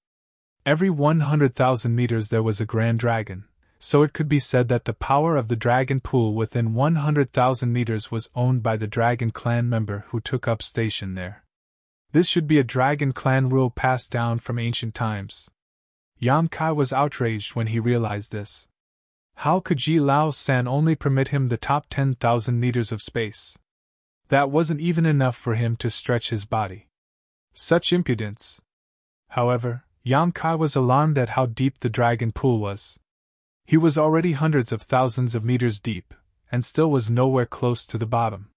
Every 100,000 meters there was a grand dragon, so it could be said that the power of the dragon pool within 100,000 meters was owned by the dragon clan member who took up station there. This should be a dragon clan rule passed down from ancient times. Yang Kai was outraged when he realized this. How could Ji Lao San only permit him the top 10,000 meters of space? That wasn't even enough for him to stretch his body. Such impudence! However, Yang Kai was alarmed at how deep the dragon pool was. He was already hundreds of thousands of meters deep, and still was nowhere close to the bottom.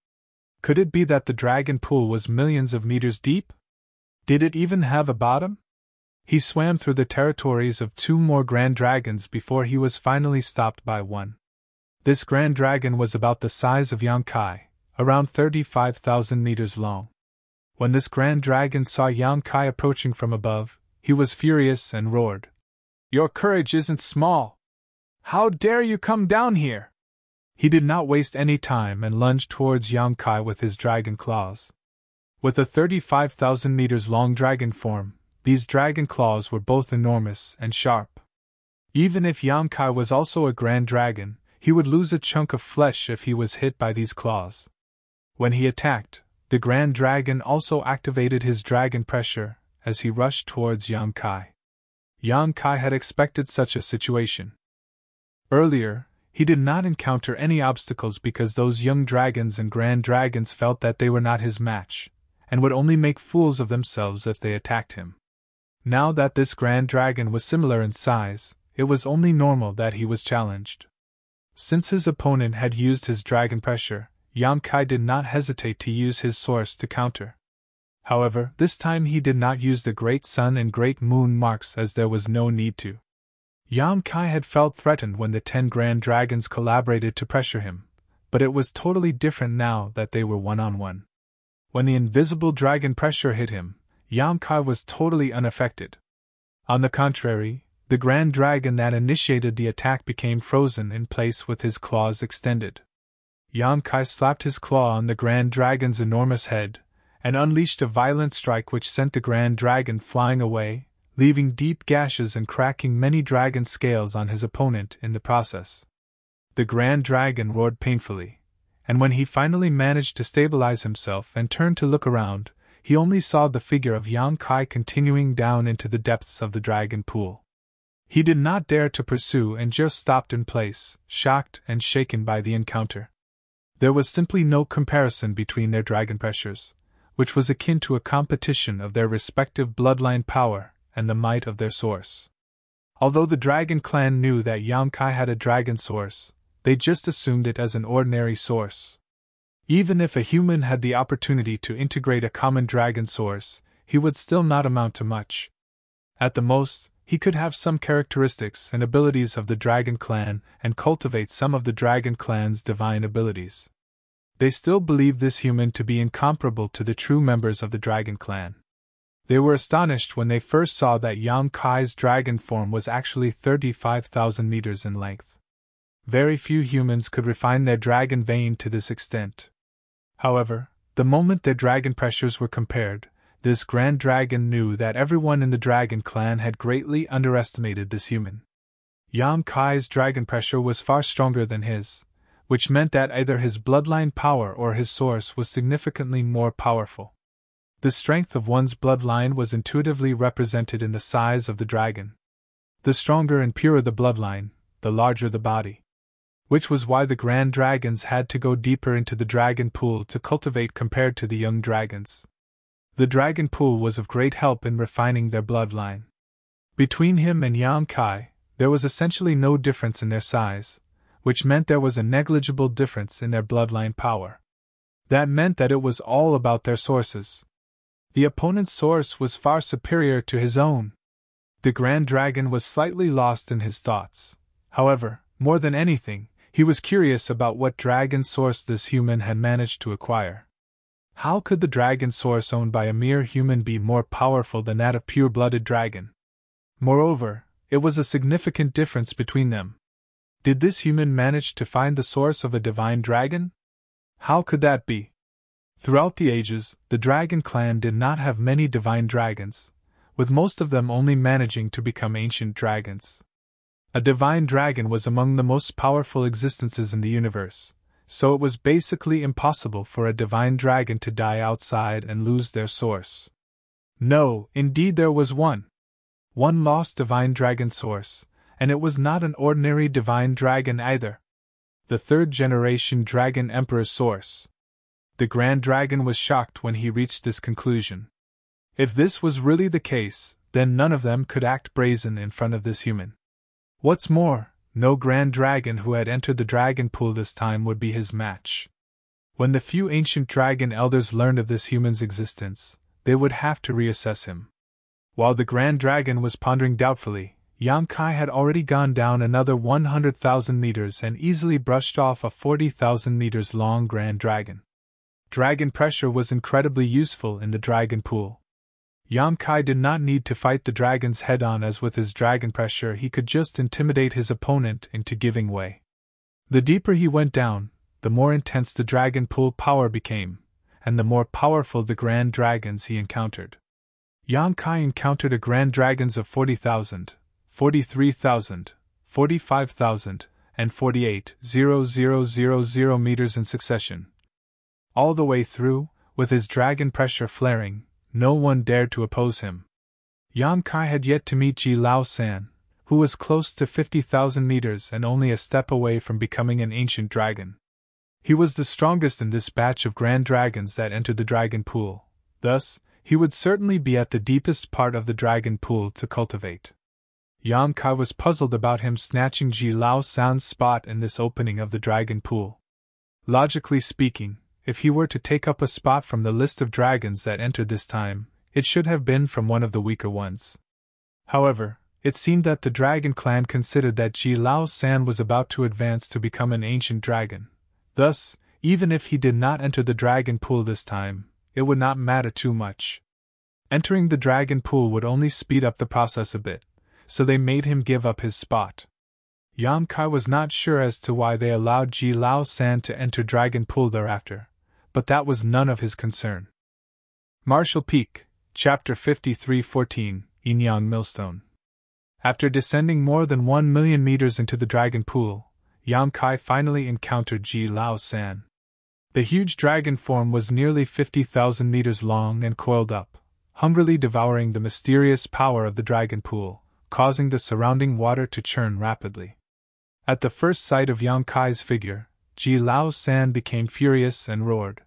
Could it be that the dragon pool was millions of meters deep? Did it even have a bottom? He swam through the territories of two more grand dragons before he was finally stopped by one. This grand dragon was about the size of Yang Kai, around 35,000 meters long. When this grand dragon saw Yang Kai approaching from above, he was furious and roared, "Your courage isn't small! How dare you come down here?" He did not waste any time and lunged towards Yang Kai with his dragon claws. With a 35,000 meters long dragon form, these dragon claws were both enormous and sharp. Even if Yang Kai was also a grand dragon, he would lose a chunk of flesh if he was hit by these claws. When he attacked, the grand dragon also activated his dragon pressure as he rushed towards Yang Kai. Yang Kai had expected such a situation. Earlier, he did not encounter any obstacles because those young dragons and grand dragons felt that they were not his match, and would only make fools of themselves if they attacked him. Now that this grand dragon was similar in size, it was only normal that he was challenged. Since his opponent had used his dragon pressure, Yang Kai did not hesitate to use his source to counter. However, this time he did not use the Great Sun and Great Moon marks as there was no need to. Yang Kai had felt threatened when the 10 grand dragons collaborated to pressure him, but it was totally different now that they were one-on-one. When the invisible dragon pressure hit him, Yang Kai was totally unaffected. On the contrary, the grand dragon that initiated the attack became frozen in place with his claws extended. Yang Kai slapped his claw on the grand dragon's enormous head, and unleashed a violent strike which sent the grand dragon flying away, leaving deep gashes and cracking many dragon scales on his opponent in the process. The grand dragon roared painfully, and when he finally managed to stabilize himself and turned to look around, he only saw the figure of Yang Kai continuing down into the depths of the dragon pool. He did not dare to pursue and just stopped in place, shocked and shaken by the encounter. There was simply no comparison between their dragon pressures, which was akin to a competition of their respective bloodline power and the might of their source. Although the dragon clan knew that Yang Kai had a dragon source, they just assumed it as an ordinary source. Even if a human had the opportunity to integrate a common dragon source, he would still not amount to much. At the most, he could have some characteristics and abilities of the dragon clan and cultivate some of the dragon clan's divine abilities. They still believed this human to be incomparable to the true members of the dragon clan. They were astonished when they first saw that Yang Kai's dragon form was actually 35,000 meters in length. Very few humans could refine their dragon vein to this extent. However, the moment their dragon pressures were compared, this grand dragon knew that everyone in the dragon clan had greatly underestimated this human. Yang Kai's dragon pressure was far stronger than his, which meant that either his bloodline power or his source was significantly more powerful. The strength of one's bloodline was intuitively represented in the size of the dragon. The stronger and purer the bloodline, the larger the body. Which was why the grand dragons had to go deeper into the dragon pool to cultivate compared to the young dragons. The dragon pool was of great help in refining their bloodline. Between him and Yang Kai, there was essentially no difference in their size, which meant there was a negligible difference in their bloodline power. That meant that it was all about their sources. The opponent's source was far superior to his own. The grand dragon was slightly lost in his thoughts. However, more than anything, he was curious about what dragon source this human had managed to acquire. How could the dragon source owned by a mere human be more powerful than that of pure-blooded dragon? Moreover, it was a significant difference between them. Did this human manage to find the source of a divine dragon? How could that be? Throughout the ages, the dragon clan did not have many divine dragons, with most of them only managing to become ancient dragons. A divine dragon was among the most powerful existences in the universe, so it was basically impossible for a divine dragon to die outside and lose their source. No, indeed there was one. One lost divine dragon source, and it was not an ordinary divine dragon either. The third-generation dragon emperor's source. The Grand Dragon was shocked when he reached this conclusion. If this was really the case, then none of them could act brazen in front of this human. What's more, no Grand Dragon who had entered the dragon pool this time would be his match. When the few ancient dragon elders learned of this human's existence, they would have to reassess him. While the Grand Dragon was pondering doubtfully, Yang Kai had already gone down another 100,000 meters and easily brushed off a 40,000 meters long Grand Dragon. Dragon pressure was incredibly useful in the dragon pool. Yang Kai did not need to fight the dragons head-on, as with his dragon pressure he could just intimidate his opponent into giving way. The deeper he went down, the more intense the dragon pool power became, and the more powerful the grand dragons he encountered. Yang Kai encountered a grand dragons of 40,000, 43,000, 45,000, and 48,000 meters in succession. All the way through, with his dragon pressure flaring, no one dared to oppose him. Yang Kai had yet to meet Ji Lao San, who was close to 50,000 meters and only a step away from becoming an ancient dragon. He was the strongest in this batch of grand dragons that entered the dragon pool, thus, he would certainly be at the deepest part of the dragon pool to cultivate. Yang Kai was puzzled about him snatching Ji Lao San's spot in this opening of the dragon pool. Logically speaking, if he were to take up a spot from the list of dragons that entered this time, it should have been from one of the weaker ones. However, it seemed that the dragon clan considered that Ji Lao San was about to advance to become an ancient dragon. Thus, even if he did not enter the dragon pool this time, it would not matter too much. Entering the dragon pool would only speed up the process a bit, so they made him give up his spot. Yang Kai was not sure as to why they allowed Ji Lao San to enter dragon pool thereafter, but that was none of his concern. Marshall Peak, Chapter 53:14, Yin Yang Millstone. After descending more than 1 million meters into the dragon pool, Yang Kai finally encountered Ji Lao San. The huge dragon form was nearly 50,000 meters long and coiled up, hungrily devouring the mysterious power of the dragon pool, causing the surrounding water to churn rapidly. At the first sight of Yang Kai's figure, Ji Lao San became furious and roared.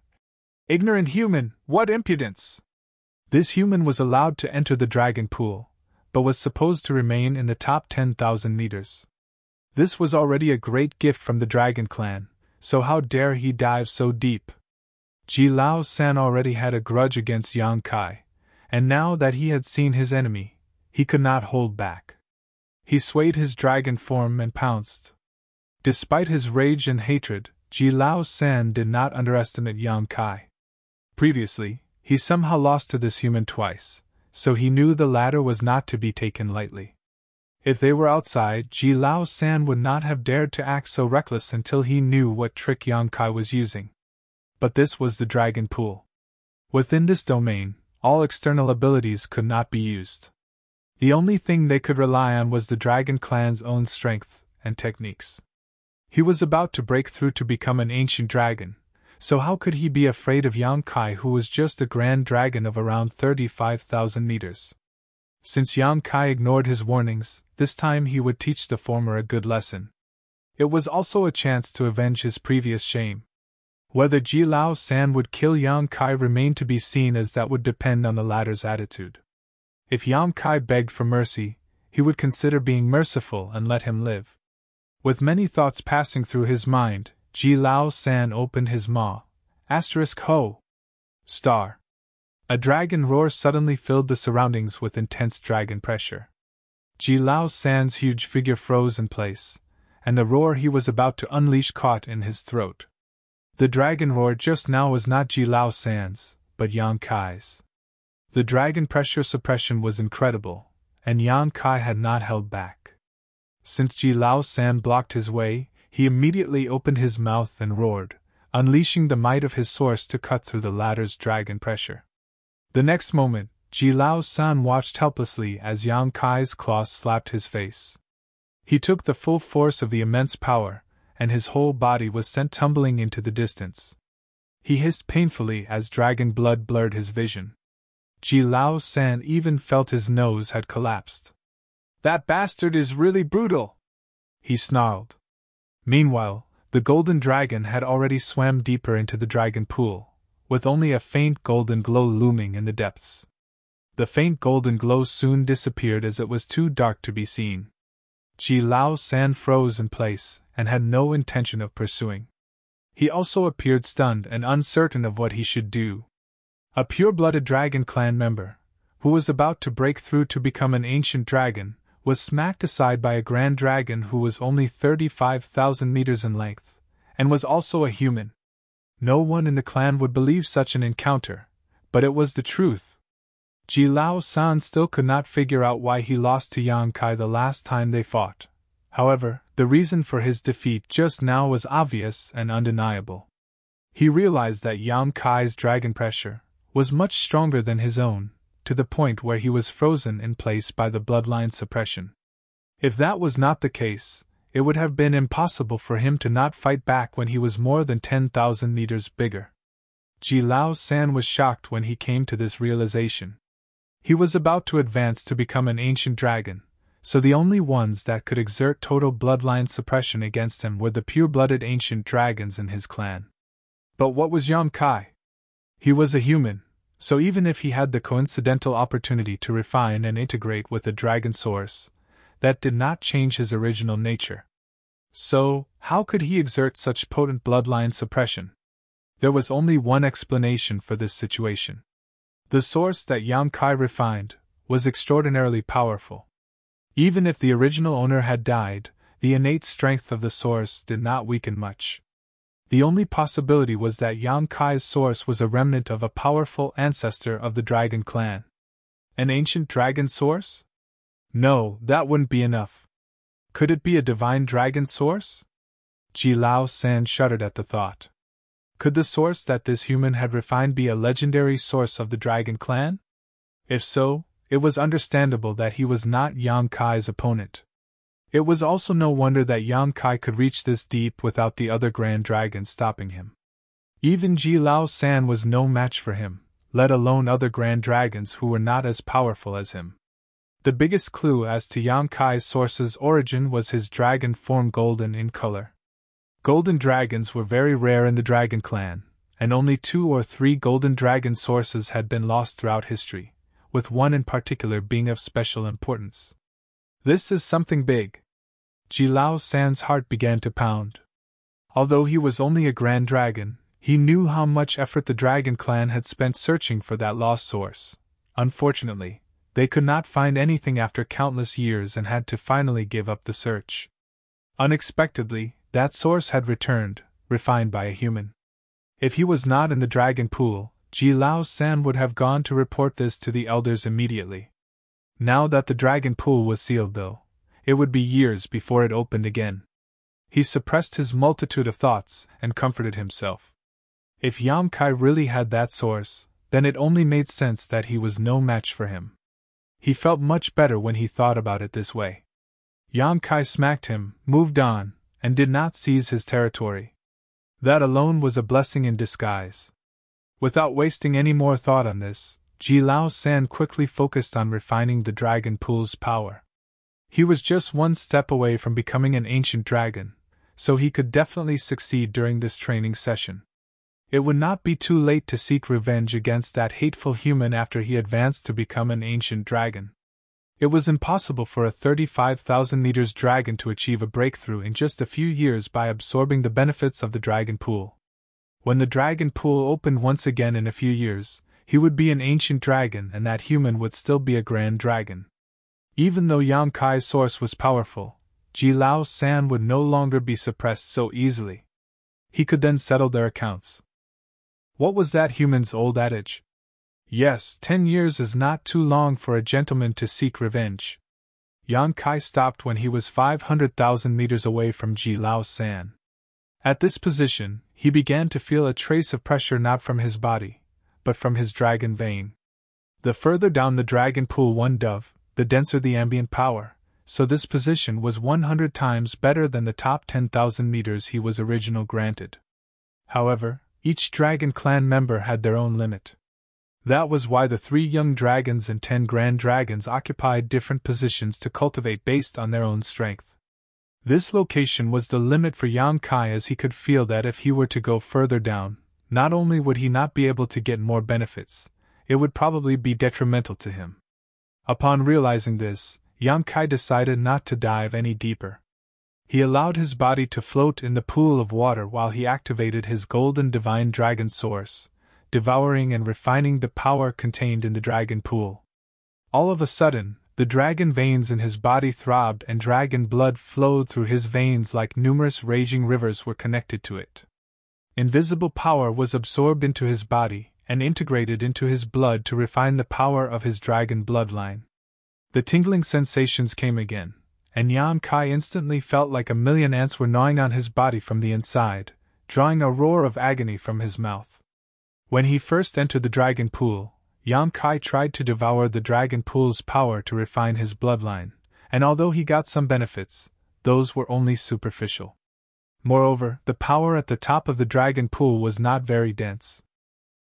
"Ignorant human, what impudence!" This human was allowed to enter the dragon pool, but was supposed to remain in the top 10,000 meters. This was already a great gift from the dragon clan, so how dare he dive so deep? Ji Lao San already had a grudge against Yang Kai, and now that he had seen his enemy, he could not hold back. He swayed his dragon form and pounced. Despite his rage and hatred, Ji Lao San did not underestimate Yang Kai. Previously, he somehow lost to this human twice, so he knew the latter was not to be taken lightly. If they were outside, Ji Lao San would not have dared to act so reckless until he knew what trick Yang Kai was using. But this was the dragon pool. Within this domain, all external abilities could not be used. The only thing they could rely on was the dragon clan's own strength and techniques. He was about to break through to become an ancient dragon, so how could he be afraid of Yang Kai, who was just a grand dragon of around 35,000 meters? Since Yang Kai ignored his warnings, this time he would teach the former a good lesson. It was also a chance to avenge his previous shame. Whether Ji Lao San would kill Yang Kai remained to be seen, as that would depend on the latter's attitude. If Yang Kai begged for mercy, he would consider being merciful and let him live. With many thoughts passing through his mind, Ji Lao San opened his maw. *ho! Star. A dragon roar suddenly filled the surroundings with intense dragon pressure. Ji Lao San's huge figure froze in place, and the roar he was about to unleash caught in his throat. The dragon roar just now was not Ji Lao San's, but Yang Kai's. The dragon pressure suppression was incredible, and Yang Kai had not held back. Since Ji Lao San blocked his way, he immediately opened his mouth and roared, unleashing the might of his source to cut through the latter's dragon pressure. The next moment, Ji Lao San watched helplessly as Yang Kai's claws slapped his face. He took the full force of the immense power, and his whole body was sent tumbling into the distance. He hissed painfully as dragon blood blurred his vision. Ji Lao San even felt his nose had collapsed. "That bastard is really brutal!" he snarled. Meanwhile, the golden dragon had already swam deeper into the dragon pool, with only a faint golden glow looming in the depths. The faint golden glow soon disappeared as it was too dark to be seen. Ji Lao San froze in place and had no intention of pursuing. He also appeared stunned and uncertain of what he should do. A pure-blooded Dragon Clan member, who was about to break through to become an ancient dragon, was smacked aside by a grand dragon who was only 35,000 meters in length, and was also a human. No one in the clan would believe such an encounter, but it was the truth. Ji Lao San still could not figure out why he lost to Yang Kai the last time they fought. However, the reason for his defeat just now was obvious and undeniable. He realized that Yang Kai's dragon pressure was much stronger than his own, to the point where he was frozen in place by the bloodline suppression. If that was not the case, it would have been impossible for him to not fight back when he was more than 10,000 meters bigger. Ji Lao San was shocked when he came to this realization. He was about to advance to become an ancient dragon, so the only ones that could exert total bloodline suppression against him were the pure-blooded ancient dragons in his clan. But what was Yang Kai? He was a human, so even if he had the coincidental opportunity to refine and integrate with the dragon source, that did not change his original nature. So, how could he exert such potent bloodline suppression? There was only one explanation for this situation. The source that Yang Kai refined was extraordinarily powerful. Even if the original owner had died, the innate strength of the source did not weaken much. The only possibility was that Yang Kai's source was a remnant of a powerful ancestor of the Dragon Clan. An ancient dragon source? No, that wouldn't be enough. Could it be a divine dragon source? Ji Lao San shuddered at the thought. Could the source that this human had refined be a legendary source of the Dragon Clan? If so, it was understandable that he was not Yang Kai's opponent. It was also no wonder that Yang Kai could reach this deep without the other grand dragons stopping him. Even Ji Lao San was no match for him, let alone other grand dragons who were not as powerful as him. The biggest clue as to Yang Kai's source's origin was his dragon form, golden in color. Golden dragons were very rare in the Dragon Clan, and only 2 or 3 golden dragon sources had been lost throughout history, with one in particular being of special importance. This is something big. Ji Lao San's heart began to pound. Although he was only a grand dragon, he knew how much effort the Dragon Clan had spent searching for that lost source. Unfortunately, they could not find anything after countless years and had to finally give up the search. Unexpectedly, that source had returned, refined by a human. If he was not in the dragon pool, Ji Lao San would have gone to report this to the elders immediately. Now that the dragon pool was sealed, though, it would be years before it opened again. He suppressed his multitude of thoughts and comforted himself. If Yang Kai really had that source, then it only made sense that he was no match for him. He felt much better when he thought about it this way. Yang Kai smacked him, moved on, and did not seize his territory. That alone was a blessing in disguise. Without wasting any more thought on this, Ji Lao San quickly focused on refining the dragon pool's power. He was just one step away from becoming an ancient dragon, so he could definitely succeed during this training session. It would not be too late to seek revenge against that hateful human after he advanced to become an ancient dragon. It was impossible for a 35,000 meters dragon to achieve a breakthrough in just a few years by absorbing the benefits of the dragon pool. When the dragon pool opened once again in a few years, he would be an ancient dragon and that human would still be a grand dragon. Even though Yang Kai's source was powerful, Ji Lao San would no longer be suppressed so easily. He could then settle their accounts. What was that human's old adage? Yes, 10 years is not too long for a gentleman to seek revenge. Yang Kai stopped when he was 500,000 meters away from Ji Lao San. At this position, he began to feel a trace of pressure not from his body, but from his dragon vein. The further down the dragon pool one dove, the denser the ambient power, so this position was 100 times better than the top 10,000 meters he was originally granted. However, each dragon clan member had their own limit. That was why the 3 young dragons and 10 grand dragons occupied different positions to cultivate based on their own strength. This location was the limit for Yang Kai, as he could feel that if he were to go further down, not only would he not be able to get more benefits, it would probably be detrimental to him. Upon realizing this, Yang Kai decided not to dive any deeper. He allowed his body to float in the pool of water while he activated his golden divine dragon source, devouring and refining the power contained in the dragon pool. All of a sudden, the dragon veins in his body throbbed and dragon blood flowed through his veins like numerous raging rivers were connected to it. Invisible power was absorbed into his body and integrated into his blood to refine the power of his dragon bloodline. The tingling sensations came again, and Yang Kai instantly felt like a million ants were gnawing on his body from the inside, drawing a roar of agony from his mouth. When he first entered the dragon pool, Yang Kai tried to devour the dragon pool's power to refine his bloodline, and although he got some benefits, those were only superficial. Moreover, the power at the top of the dragon pool was not very dense.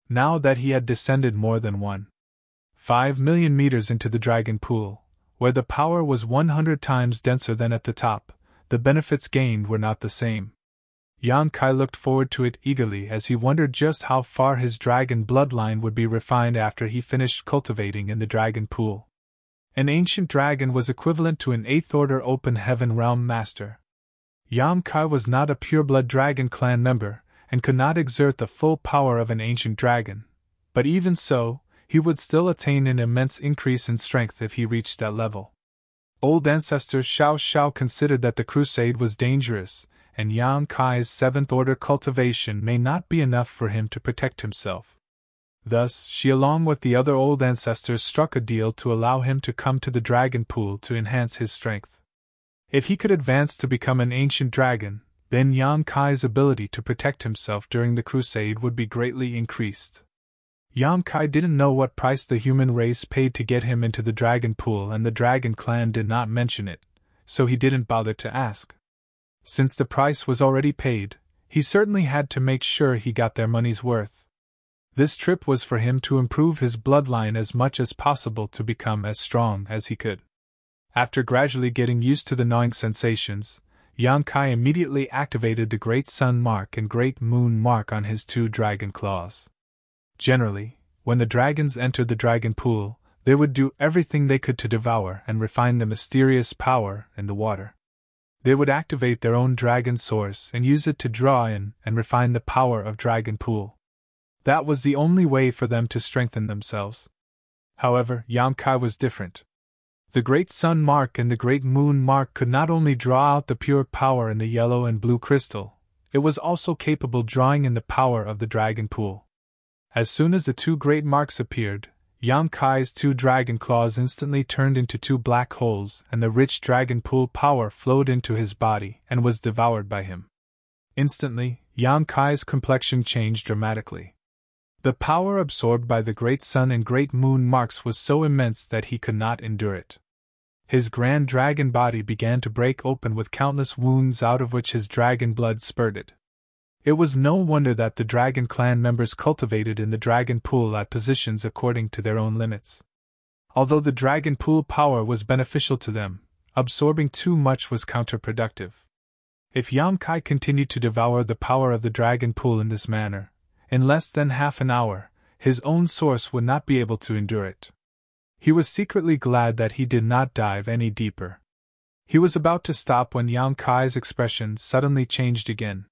Now that he had descended more than 1.5 million meters into the dragon pool, where the power was 100 times denser than at the top, the benefits gained were not the same. Yang Kai looked forward to it eagerly as he wondered just how far his dragon bloodline would be refined after he finished cultivating in the dragon pool. An ancient dragon was equivalent to an 8th order open heaven realm master. Yang Kai was not a pureblood dragon clan member, and could not exert the full power of an ancient dragon, but even so, he would still attain an immense increase in strength if he reached that level. Old ancestor Xiao Xiao considered that the crusade was dangerous, and Yang Kai's 7th order cultivation may not be enough for him to protect himself. Thus, she along with the other old ancestors struck a deal to allow him to come to the dragon pool to enhance his strength. If he could advance to become an ancient dragon, then Yang Kai's ability to protect himself during the crusade would be greatly increased. Yang Kai didn't know what price the human race paid to get him into the dragon pool, and the dragon clan did not mention it, so he didn't bother to ask. Since the price was already paid, he certainly had to make sure he got their money's worth. This trip was for him to improve his bloodline as much as possible to become as strong as he could. After gradually getting used to the gnawing sensations, Yang Kai immediately activated the Great Sun Mark and Great Moon Mark on his 2 dragon claws. Generally, when the dragons entered the dragon pool, they would do everything they could to devour and refine the mysterious power in the water. They would activate their own dragon source and use it to draw in and refine the power of dragon pool. That was the only way for them to strengthen themselves. However, Yang Kai was different. The Great Sun Mark and the Great Moon Mark could not only draw out the pure power in the yellow and blue crystal, it was also capable drawing in the power of the dragon pool. As soon as the 2 great marks appeared, Yang Kai's 2 dragon claws instantly turned into 2 black holes, and the rich dragon pool power flowed into his body and was devoured by him. Instantly, Yang Kai's complexion changed dramatically. The power absorbed by the Great Sun and Great Moon marks was so immense that he could not endure it. His grand dragon body began to break open with countless wounds out of which his dragon blood spurted. It was no wonder that the dragon clan members cultivated in the dragon pool at positions according to their own limits. Although the dragon pool power was beneficial to them, absorbing too much was counterproductive. If Yang Kai continued to devour the power of the dragon pool in this manner, in less than half an hour, his own source would not be able to endure it. He was secretly glad that he did not dive any deeper. He was about to stop when Yang Kai's expression suddenly changed again.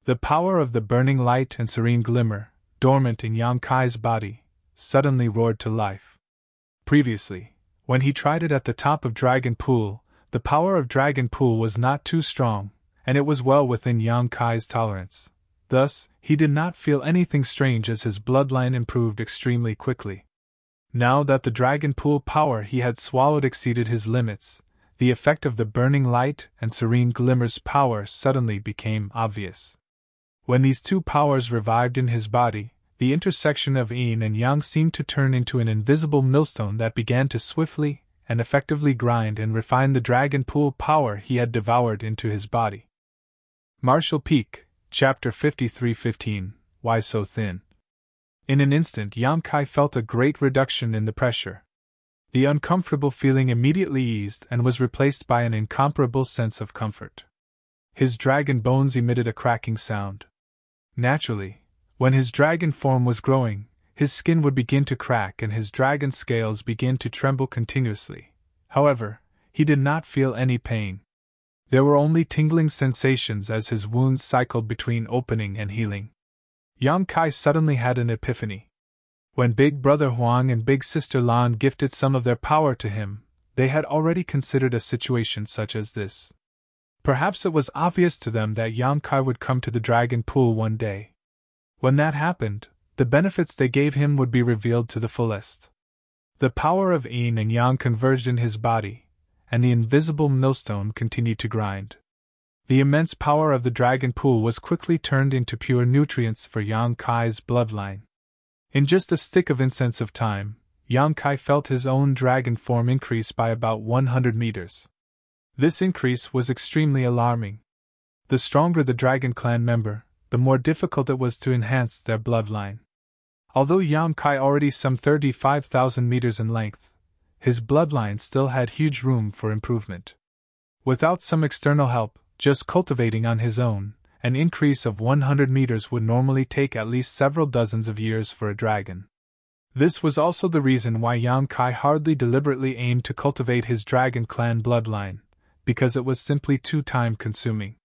The power of the burning light and serene glimmer, dormant in Yang Kai's body, suddenly roared to life. Previously, when he tried it at the top of Dragon Pool, the power of Dragon Pool was not too strong, and it was well within Yang Kai's tolerance. Thus, he did not feel anything strange as his bloodline improved extremely quickly. Now that the dragon pool power he had swallowed exceeded his limits, the effect of the burning light and serene glimmer's power suddenly became obvious. When these two powers revived in his body, the intersection of yin and yang seemed to turn into an invisible millstone that began to swiftly and effectively grind and refine the dragon pool power he had devoured into his body. Martial Peak, Chapter 53:15, Why So Thin? In an instant Yang Kai felt a great reduction in the pressure. The uncomfortable feeling immediately eased and was replaced by an incomparable sense of comfort. His dragon bones emitted a cracking sound. Naturally, when his dragon form was growing, his skin would begin to crack and his dragon scales begin to tremble continuously. However, he did not feel any pain. There were only tingling sensations as his wounds cycled between opening and healing. Yang Kai suddenly had an epiphany. When Big Brother Huang and Big Sister Lan gifted some of their power to him, they had already considered a situation such as this. Perhaps it was obvious to them that Yang Kai would come to the dragon pool one day. When that happened, the benefits they gave him would be revealed to the fullest. The power of yin and yang converged in his body, and the invisible millstone continued to grind. The immense power of the dragon pool was quickly turned into pure nutrients for Yang Kai's bloodline. In just a stick of incense of time, Yang Kai felt his own dragon form increase by about 100 meters. This increase was extremely alarming. The stronger the dragon clan member, the more difficult it was to enhance their bloodline. Although Yang Kai already some 35,000 meters in length, his bloodline still had huge room for improvement. Without some external help, just cultivating on his own, an increase of 100 meters would normally take at least several dozens of years for a dragon. This was also the reason why Yang Kai hardly deliberately aimed to cultivate his dragon clan bloodline, because it was simply too time-consuming.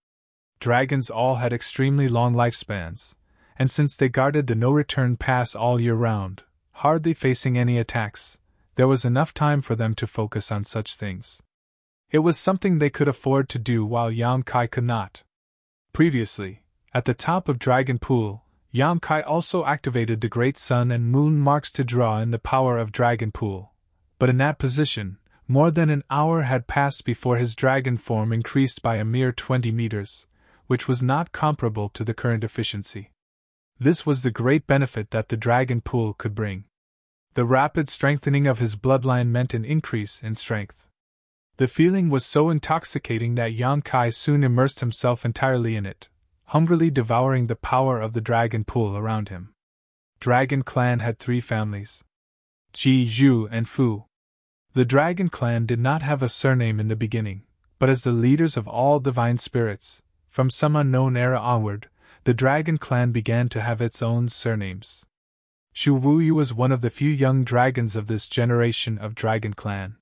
Dragons all had extremely long lifespans, and since they guarded the no-return pass all year round, hardly facing any attacks, there was enough time for them to focus on such things. It was something they could afford to do while Yang Kai could not. Previously, at the top of Dragon Pool, Yang Kai also activated the Great Sun and Moon marks to draw in the power of Dragon Pool, but in that position, more than an hour had passed before his dragon form increased by a mere 20 meters, which was not comparable to the current efficiency. This was the great benefit that the Dragon Pool could bring. The rapid strengthening of his bloodline meant an increase in strength. The feeling was so intoxicating that Yang Kai soon immersed himself entirely in it, hungrily devouring the power of the Dragon Pool around him. Dragon Clan had 3 families: Ji, Zhu, and Fu. The Dragon Clan did not have a surname in the beginning, but as the leaders of all divine spirits, from some unknown era onward, the Dragon Clan began to have its own surnames. Shu Wuyu was one of the few young dragons of this generation of Dragon Clan.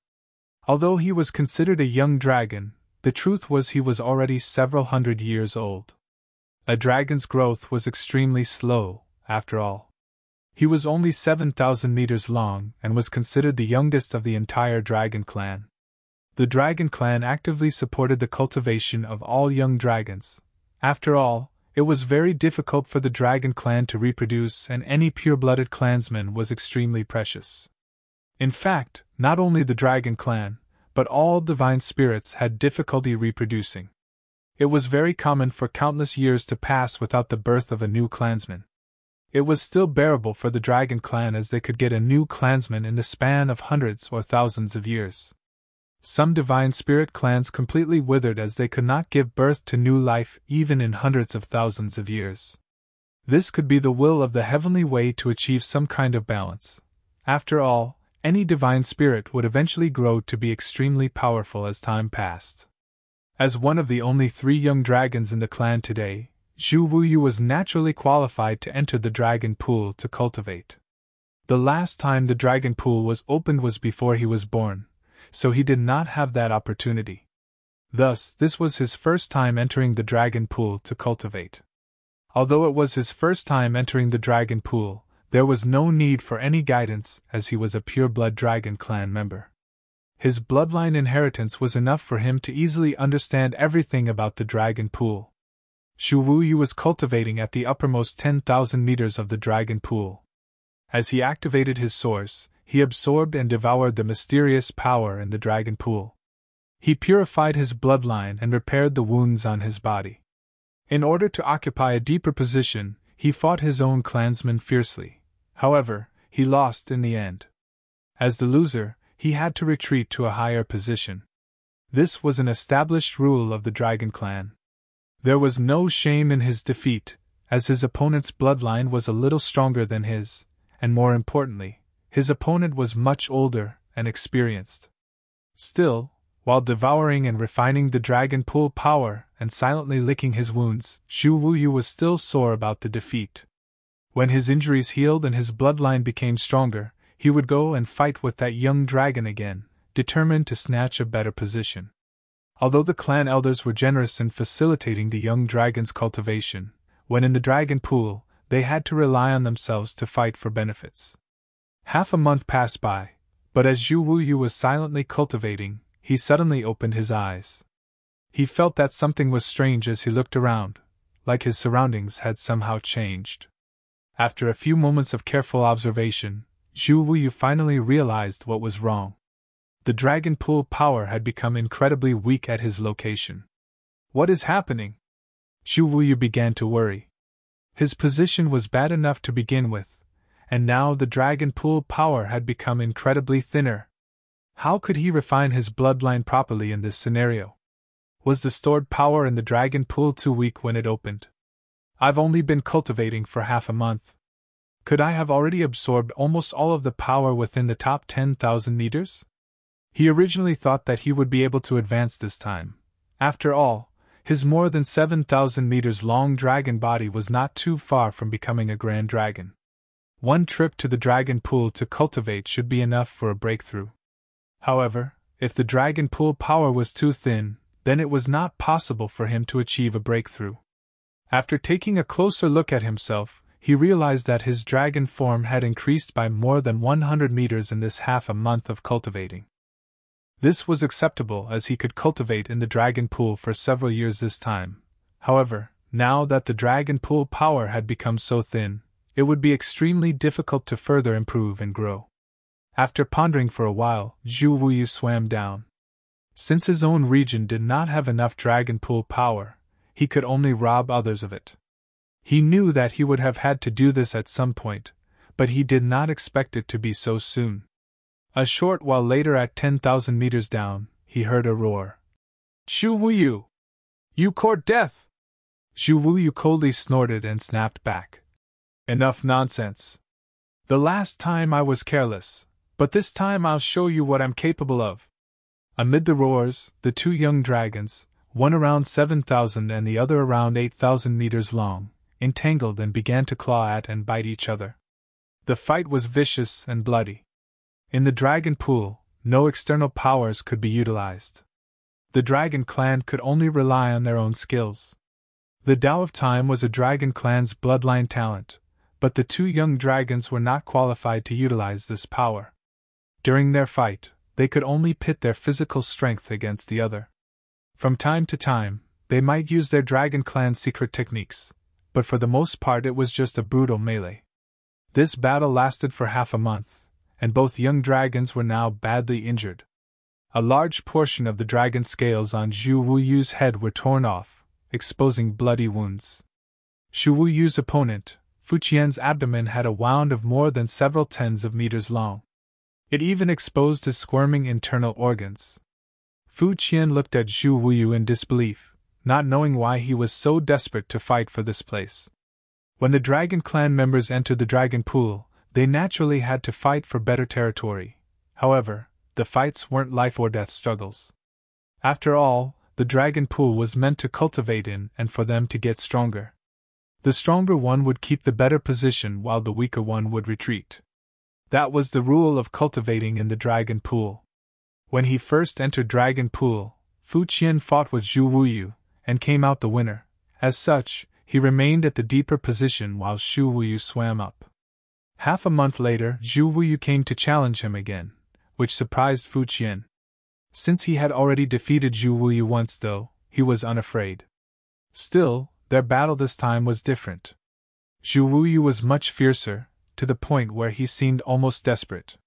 Although he was considered a young dragon, the truth was he was already several hundred years old. A dragon's growth was extremely slow, after all. He was only 7,000 meters long and was considered the youngest of the entire Dragon Clan. The Dragon Clan actively supported the cultivation of all young dragons. After all, it was very difficult for the Dragon Clan to reproduce, and any pure-blooded clansman was extremely precious. In fact, not only the Dragon Clan, but all divine spirits had difficulty reproducing. It was very common for countless years to pass without the birth of a new clansman. It was still bearable for the Dragon Clan as they could get a new clansman in the span of hundreds or thousands of years. Some divine spirit clans completely withered as they could not give birth to new life even in hundreds of thousands of years. This could be the will of the heavenly way to achieve some kind of balance. After all, any divine spirit would eventually grow to be extremely powerful as time passed. As one of the only 3 young dragons in the clan today, Zhu Wuyu was naturally qualified to enter the Dragon Pool to cultivate. The last time the Dragon Pool was opened was before he was born, so he did not have that opportunity. Thus, this was his first time entering the Dragon Pool to cultivate. Although it was his first time entering the Dragon Pool, there was no need for any guidance as he was a pure-blood Dragon Clan member. His bloodline inheritance was enough for him to easily understand everything about the Dragon Pool. Xu Wuyu was cultivating at the uppermost 10,000 meters of the dragon pool. As he activated his source, he absorbed and devoured the mysterious power in the dragon pool. He purified his bloodline and repaired the wounds on his body. In order to occupy a deeper position, he fought his own clansmen fiercely. However, he lost in the end. As the loser, he had to retreat to a higher position. This was an established rule of the Dragon Clan. There was no shame in his defeat, as his opponent's bloodline was a little stronger than his, and more importantly, his opponent was much older and experienced. Still, while devouring and refining the dragon pool power and silently licking his wounds, Xu Wuyu was still sore about the defeat. When his injuries healed and his bloodline became stronger, he would go and fight with that young dragon again, determined to snatch a better position. Although the clan elders were generous in facilitating the young dragon's cultivation, when in the dragon pool, they had to rely on themselves to fight for benefits. Half a month passed by, but as Xu Wuyu was silently cultivating, he suddenly opened his eyes. He felt that something was strange as he looked around, like his surroundings had somehow changed. After a few moments of careful observation, Xu Wuyu finally realized what was wrong. The dragon pool power had become incredibly weak at his location. What is happening? Xu Wuyu began to worry. His position was bad enough to begin with, and now the dragon pool power had become incredibly thinner. How could he refine his bloodline properly in this scenario? Was the stored power in the dragon pool too weak when it opened? I've only been cultivating for half a month. Could I have already absorbed almost all of the power within the top 10,000 meters? He originally thought that he would be able to advance this time. After all, his more than 7,000 meters long dragon body was not too far from becoming a grand dragon. One trip to the dragon pool to cultivate should be enough for a breakthrough. However, if the dragon pool power was too thin, then it was not possible for him to achieve a breakthrough. After taking a closer look at himself, he realized that his dragon form had increased by more than 100 meters in this half a month of cultivating. This was acceptable as he could cultivate in the dragon pool for several years this time. However, now that the dragon pool power had become so thin, it would be extremely difficult to further improve and grow. After pondering for a while, Xu Wuyu swam down. Since his own region did not have enough dragon pool power, he could only rob others of it. He knew that he would have had to do this at some point, but he did not expect it to be so soon. A short while later, at 10,000 meters down, he heard a roar. "Xu Wuyu! You court death!" Xu Wuyu coldly snorted and snapped back. "Enough nonsense. The last time I was careless, but this time I'll show you what I'm capable of." Amid the roars, the two young dragons, one around 7,000 and the other around 8,000 meters long, entangled and began to claw at and bite each other. The fight was vicious and bloody. In the dragon pool, no external powers could be utilized. The dragon clan could only rely on their own skills. The Tao of Time was a dragon clan's bloodline talent, but the two young dragons were not qualified to utilize this power. During their fight, they could only pit their physical strength against the other. From time to time, they might use their dragon clan's secret techniques, but for the most part it was just a brutal melee. This battle lasted for half a month, and both young dragons were now badly injured. A large portion of the dragon scales on Xu Wuyu's head were torn off, exposing bloody wounds. Xu Wuyu's opponent, Fu Qian's abdomen had a wound of more than several tens of meters long. It even exposed his squirming internal organs. Fu Qian looked at Xu Wuyu in disbelief, not knowing why he was so desperate to fight for this place. When the dragon clan members entered the dragon pool, they naturally had to fight for better territory. However, the fights weren't life or death struggles. After all, the dragon pool was meant to cultivate in and for them to get stronger. The stronger one would keep the better position while the weaker one would retreat. That was the rule of cultivating in the dragon pool. When he first entered dragon pool, Fu Qian fought with Xu Wuyu, and came out the winner. As such, he remained at the deeper position while Xu Wuyu swam up. Half a month later, Xu Wuyu came to challenge him again, which surprised Fu Qian. Since he had already defeated Xu Wuyu once though, he was unafraid. Still, their battle this time was different. Zhu Wuyu was much fiercer, to the point where he seemed almost desperate.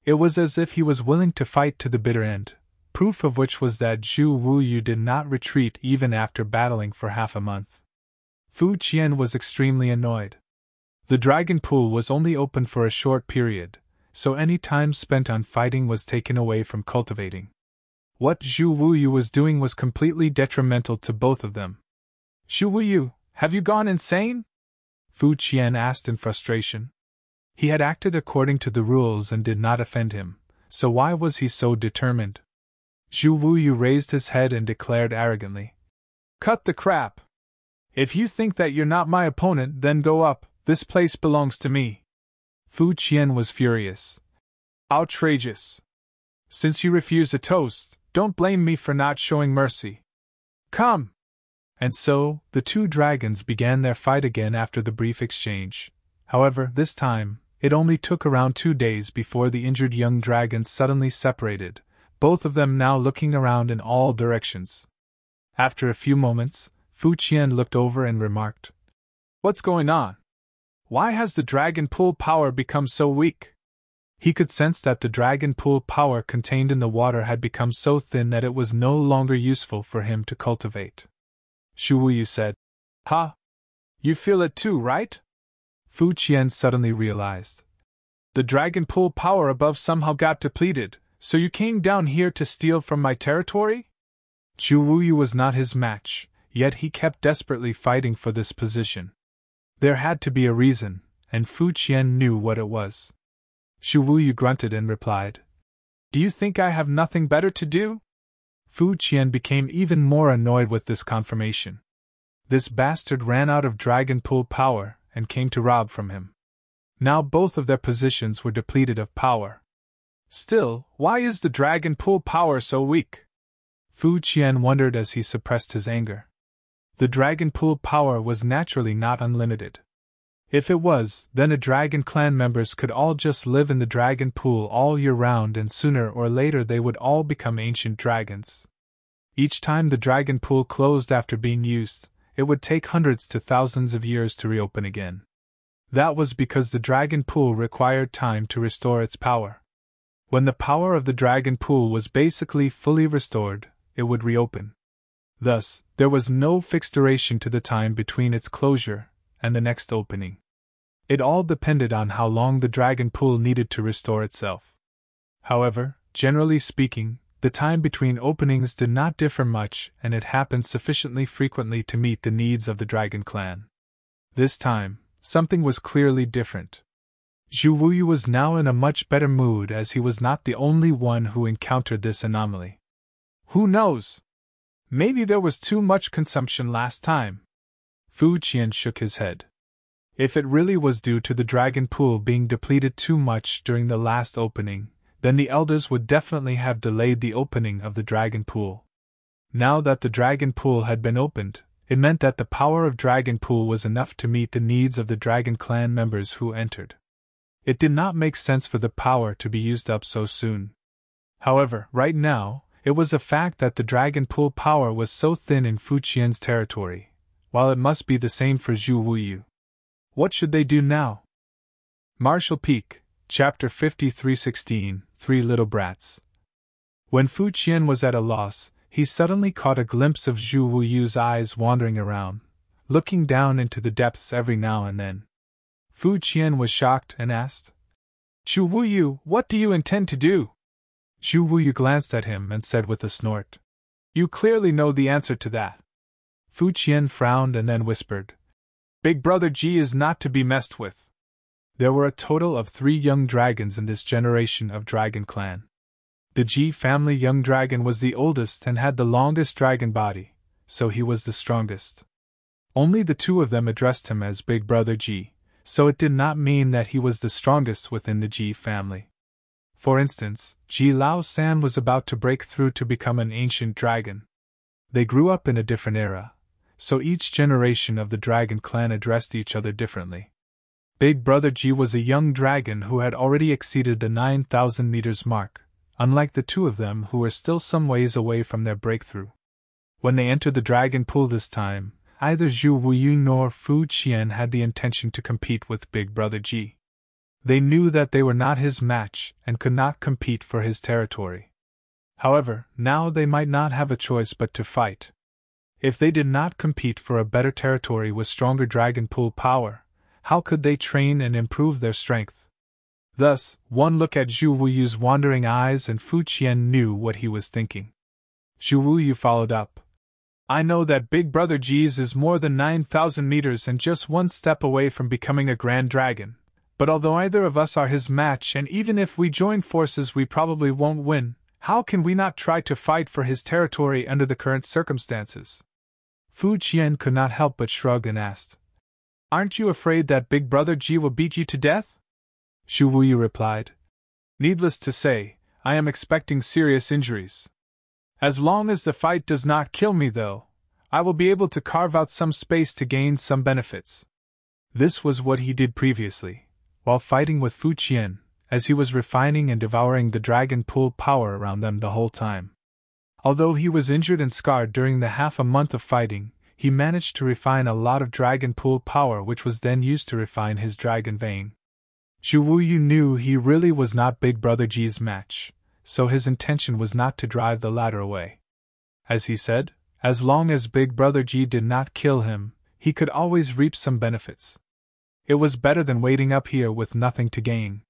It was as if he was willing to fight to the bitter end, proof of which was that Zhu Wuyu did not retreat even after battling for half a month. Fu Qian was extremely annoyed. The dragon pool was only open for a short period, so any time spent on fighting was taken away from cultivating. What Zhu Wuyu was doing was completely detrimental to both of them. Zhu Wuyu, have you gone insane? Fu Qian asked in frustration. He had acted according to the rules and did not offend him, so why was he so determined? Zhu Wuyu raised his head and declared arrogantly, "Cut the crap! If you think that you're not my opponent, then go up, this place belongs to me." Fu Qian was furious. "Outrageous! Since you refuse a toast, don't blame me for not showing mercy. Come!" And so, the two dragons began their fight again after the brief exchange. However, this time, it only took around 2 days before the injured young dragons suddenly separated, both of them now looking around in all directions. After a few moments, Fu Qian looked over and remarked, "What's going on? Why has the dragon pool power become so weak?" He could sense that the dragon pool power contained in the water had become so thin that it was no longer useful for him to cultivate. Zhu Wuyu said, "Ha! You feel it too, right?" Fu Qian suddenly realized. "The dragon pool power above somehow got depleted, so you came down here to steal from my territory?" Zhu Wuyu was not his match, yet he kept desperately fighting for this position. There had to be a reason, and Fu Qian knew what it was. Zhu Wuyu grunted and replied, "Do you think I have nothing better to do?" Fu Qian became even more annoyed with this confirmation. This bastard ran out of dragon pool power and came to rob from him. Now both of their positions were depleted of power. Still, why is the dragon pool power so weak? Fu Qian wondered as he suppressed his anger. The dragon pool power was naturally not unlimited. If it was, then the dragon clan members could all just live in the dragon pool all year round, and sooner or later they would all become ancient dragons. Each time the dragon pool closed after being used, it would take hundreds to thousands of years to reopen again. That was because the dragon pool required time to restore its power. When the power of the dragon pool was basically fully restored, it would reopen. Thus, there was no fixed duration to the time between its closure and the next opening. It all depended on how long the dragon pool needed to restore itself. However, generally speaking, the time between openings did not differ much, and it happened sufficiently frequently to meet the needs of the dragon clan. This time, something was clearly different. Zhu Wuyu was now in a much better mood, as he was not the only one who encountered this anomaly. Who knows? Maybe there was too much consumption last time. Fu Qian shook his head. If it really was due to the dragon pool being depleted too much during the last opening, then the elders would definitely have delayed the opening of the dragon pool. Now that the dragon pool had been opened, it meant that the power of dragon pool was enough to meet the needs of the dragon clan members who entered. It did not make sense for the power to be used up so soon. However, right now, it was a fact that the dragon pool power was so thin in Fu Qian's territory, while it must be the same for Zhu Wuyu. What should they do now? Martial Peak, Chapter 53:16, Three Little Brats. When Fu Qian was at a loss, he suddenly caught a glimpse of Zhu Wuyu's eyes wandering around, looking down into the depths every now and then. Fu Qian was shocked and asked, "Zhu Wuyu, what do you intend to do?" Zhu Wuyu glanced at him and said with a snort, "You clearly know the answer to that." Fu Qian frowned and then whispered, "Big Brother Ji is not to be messed with." There were a total of 3 young dragons in this generation of Dragon Clan. The Ji family young dragon was the oldest and had the longest dragon body, so he was the strongest. Only the 2 of them addressed him as Big Brother Ji, so it did not mean that he was the strongest within the Ji family. For instance, Ji Lao San was about to break through to become an ancient dragon. They grew up in a different era, so each generation of the Dragon Clan addressed each other differently. Big Brother Ji was a young dragon who had already exceeded the 9,000 meters mark, unlike the 2 of them who were still some ways away from their breakthrough. When they entered the dragon pool this time, either Zhu Wuyu nor Fu Qian had the intention to compete with Big Brother Ji. They knew that they were not his match and could not compete for his territory. However, now they might not have a choice but to fight. If they did not compete for a better territory with stronger dragon pool power, how could they train and improve their strength? Thus, one look at Zhu Wuyu's wandering eyes and Fu Qian knew what he was thinking. Zhu Wuyu followed up. I know that Big Brother Ji's is more than 9,000 meters and just one step away from becoming a Grand Dragon, but although either of us are his match and even if we join forces we probably won't win, how can we not try to fight for his territory under the current circumstances? Fu Qian could not help but shrug and asked, Aren't you afraid that Big Brother Ji will beat you to death? Zhu Wuyu replied, Needless to say, I am expecting serious injuries. As long as the fight does not kill me though, I will be able to carve out some space to gain some benefits. This was what he did previously, while fighting with Fu Qian, as he was refining and devouring the dragon pool power around them the whole time. Although he was injured and scarred during the half a month of fighting, he managed to refine a lot of dragon pool power which was then used to refine his dragon vein. Zhu Wuyu knew he really was not Big Brother Ji's match, so his intention was not to drive the latter away. As he said, as long as Big Brother Ji did not kill him, he could always reap some benefits. It was better than waiting up here with nothing to gain.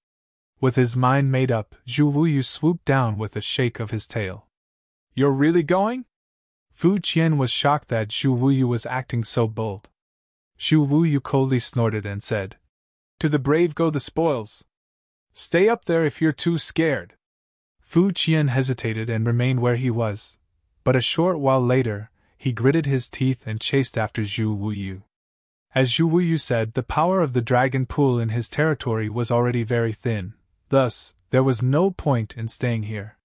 With his mind made up, Zhu Wuyu swooped down with a shake of his tail. You're really going? Fu Qian was shocked that Zhu Wuyu was acting so bold. Zhu Wuyu coldly snorted and said, To the brave go the spoils. Stay up there if you're too scared. Fu Qian hesitated and remained where he was, but a short while later, he gritted his teeth and chased after Zhu Wuyu. As Zhu Wuyu said, the power of the dragon pool in his territory was already very thin, thus, there was no point in staying here.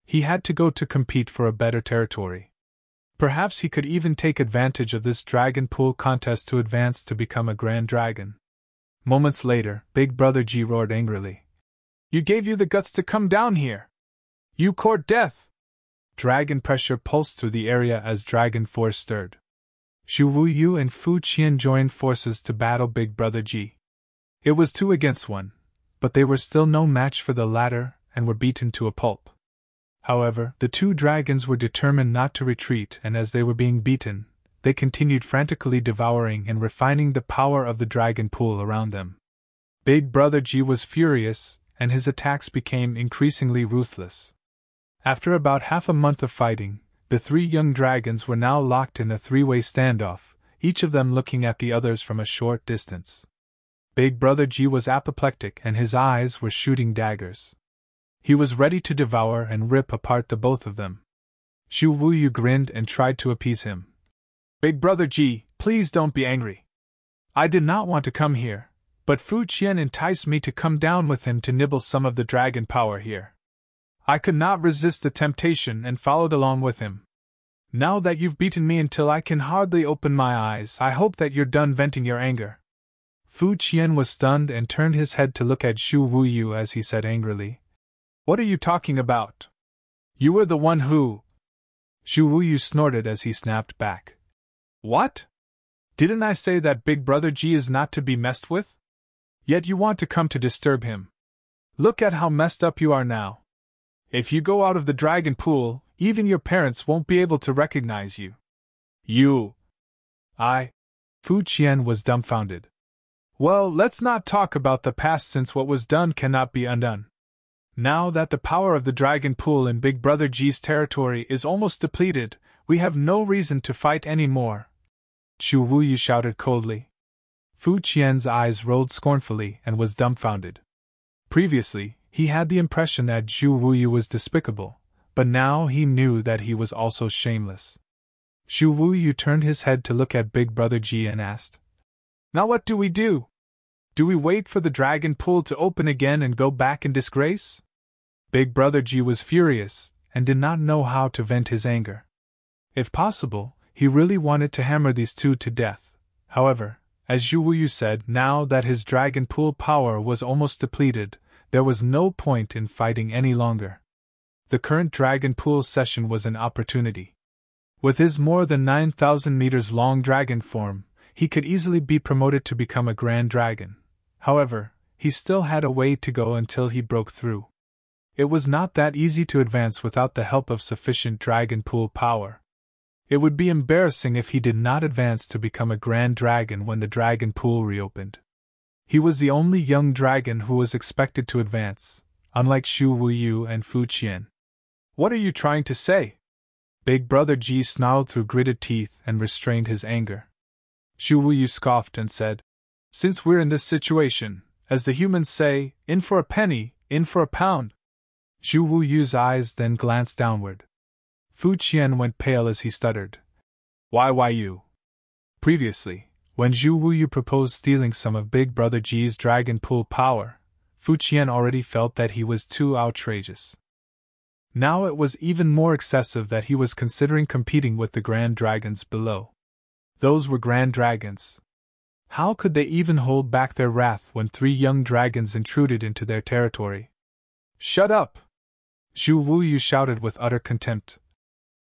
He had to go to compete for a better territory. Perhaps he could even take advantage of this dragon pool contest to advance to become a grand dragon. Moments later, Big Brother Ji roared angrily. You gave you the guts to come down here! You court death! Dragon pressure pulsed through the area as dragon force stirred. Zhu Wuyu and Fu Qian joined forces to battle Big Brother Ji. It was 2 against 1, but they were still no match for the latter and were beaten to a pulp. However, the 2 dragons were determined not to retreat, and as they were being beaten, they continued frantically devouring and refining the power of the dragon pool around them. Big Brother Ji was furious, and his attacks became increasingly ruthless. After about half a month of fighting, the 3 young dragons were now locked in a 3-way standoff, each of them looking at the others from a short distance. Big Brother Ji was apoplectic and his eyes were shooting daggers. He was ready to devour and rip apart the both of them. Zhu Wuyu grinned and tried to appease him. Big Brother Ji, please don't be angry. I did not want to come here, but Fu Qian enticed me to come down with him to nibble some of the dragon power here. I could not resist the temptation and followed along with him. Now that you've beaten me until I can hardly open my eyes, I hope that you're done venting your anger. Fu Qian was stunned and turned his head to look at Zhu Wuyu as he said angrily, What are you talking about? You were the one who... Zhu Wuyu snorted as he snapped back. What? Didn't I say that Big Brother Ji is not to be messed with? Yet you want to come to disturb him. Look at how messed up you are now. If you go out of the dragon pool, even your parents won't be able to recognize you. You... Fu Qian was dumbfounded. Well, let's not talk about the past since what was done cannot be undone. Now that the power of the dragon pool in Big Brother Ji's territory is almost depleted, we have no reason to fight any more. Zhu Wuyu shouted coldly. Fu Qian's eyes rolled scornfully and was dumbfounded. Previously, he had the impression that Zhu Wuyu was despicable, but now he knew that he was also shameless. Zhu Wuyu turned his head to look at Big Brother Ji and asked, Now what do we do? Do we wait for the dragon pool to open again and go back in disgrace? Big Brother Ji was furious and did not know how to vent his anger. If possible, he really wanted to hammer these 2 to death. However, as Zhu Wuyu said, now that his dragon pool power was almost depleted, there was no point in fighting any longer. The current dragon pool session was an opportunity. With his more than 9,000 meters long dragon form, he could easily be promoted to become a grand dragon. However, he still had a way to go until he broke through. It was not that easy to advance without the help of sufficient dragon pool power. It would be embarrassing if he did not advance to become a grand dragon when the dragon pool reopened. He was the only young dragon who was expected to advance, unlike Xu Wuyu and Fu Qian. "What are you trying to say?" Big Brother Ji snarled through gritted teeth and restrained his anger. Xu Wuyu scoffed and said, "Since we're in this situation, as the humans say, in for a penny, in for a pound." Xu Wuyu's eyes then glanced downward. Fu Qian went pale as he stuttered, Why you?" Previously, when Xu Wuyu proposed stealing some of Big Brother Ji's dragon pool power, Fu Qian already felt that he was too outrageous. Now it was even more excessive that he was considering competing with the grand dragons below. Those were grand dragons. How could they even hold back their wrath when 3 young dragons intruded into their territory? "Shut up!" Xu Wuyu shouted with utter contempt.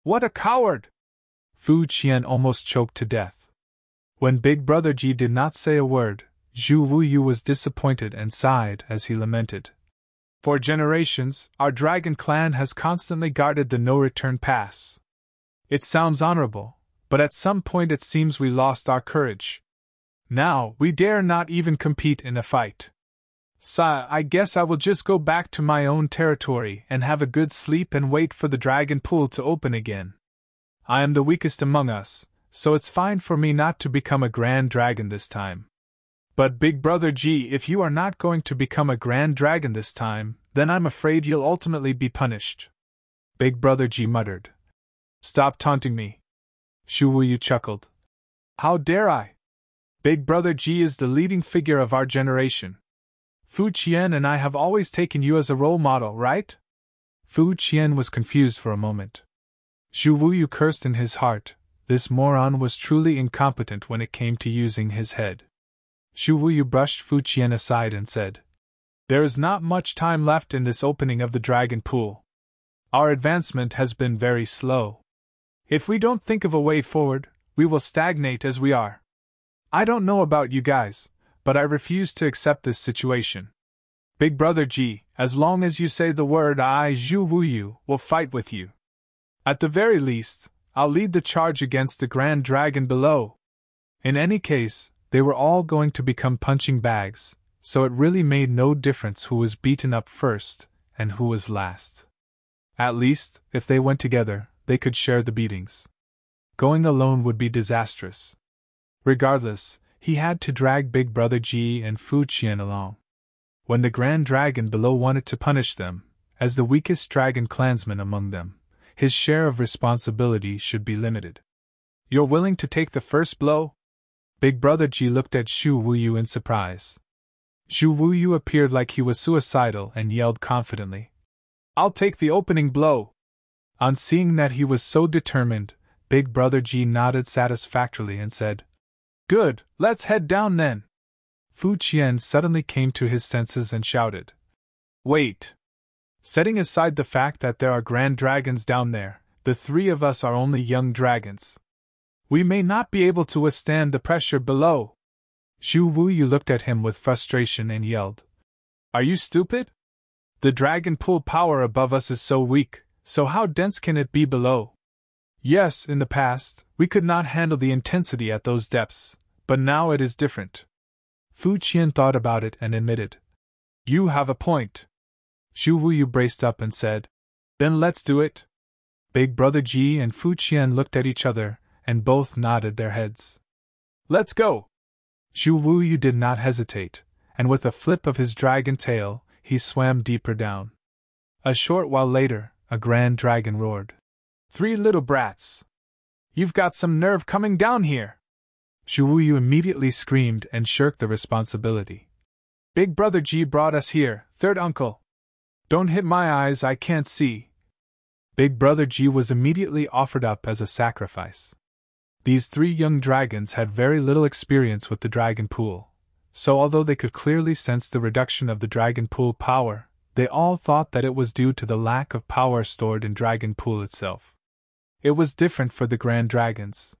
"What a coward!" Fu Qian almost choked to death. When Big Brother Ji did not say a word, Xu Wuyu was disappointed and sighed as he lamented. "For generations, our dragon clan has constantly guarded the no-return pass. It sounds honorable, but at some point it seems we lost our courage. Now, we dare not even compete in a fight. Sire, I guess I will just go back to my own territory and have a good sleep and wait for the dragon pool to open again. I am the weakest among us, so it's fine for me not to become a grand dragon this time. But Big Brother Ji, if you are not going to become a grand dragon this time, then I'm afraid you'll ultimately be punished." Big Brother Ji muttered. "Stop taunting me." Xu Wuyu chuckled. "How dare I? Big Brother Ji is the leading figure of our generation. Fu Qian and I have always taken you as a role model, right?" Fu Qian was confused for a moment. Xu Wuyu cursed in his heart. This moron was truly incompetent when it came to using his head. Xu Wuyu brushed Fu Qian aside and said, "There is not much time left in this opening of the dragon pool. Our advancement has been very slow. If we don't think of a way forward, we will stagnate as we are. I don't know about you guys, but I refuse to accept this situation. Big Brother Ji, as long as you say the word I, Xu Wuyu, will fight with you. At the very least, I'll lead the charge against the Grand Dragon below." In any case, they were all going to become punching bags, so it really made no difference who was beaten up first and who was last. At least, if they went together, they could share the beatings. Going alone would be disastrous. Regardless, he had to drag Big Brother Ji and Fu Qian along. When the Grand Dragon below wanted to punish them, as the weakest dragon clansman among them, his share of responsibility should be limited. "You're willing to take the first blow?" Big Brother Ji looked at Xu Wuyu in surprise. Xu Wuyu appeared like he was suicidal and yelled confidently, "I'll take the opening blow." On seeing that he was so determined, Big Brother Ji nodded satisfactorily and said, "Good, let's head down then." Fu Qian suddenly came to his senses and shouted, "Wait! Setting aside the fact that there are grand dragons down there, the 3 of us are only young dragons. We may not be able to withstand the pressure below." Xu Wuyu looked at him with frustration and yelled, "Are you stupid? The dragon pool power above us is so weak, so how dense can it be below? Yes, in the past, we could not handle the intensity at those depths, but now it is different." Fu Qian thought about it and admitted, "You have a point." Xu Wuyu braced up and said, "Then let's do it." Big Brother Ji and Fu Qian looked at each other, and both nodded their heads. "Let's go!" Xu Wuyu did not hesitate, and with a flip of his dragon tail, he swam deeper down. A short while later, a grand dragon roared, "3 little brats! You've got some nerve coming down here!" Xu Wuyu immediately screamed and shirked the responsibility. "Big Brother Ji brought us here, third uncle. Don't hit my eyes, I can't see." Big Brother Ji was immediately offered up as a sacrifice. These 3 young dragons had very little experience with the dragon pool, so although they could clearly sense the reduction of the dragon pool power, they all thought that it was due to the lack of power stored in dragon pool itself. It was different for the Grand Dragons.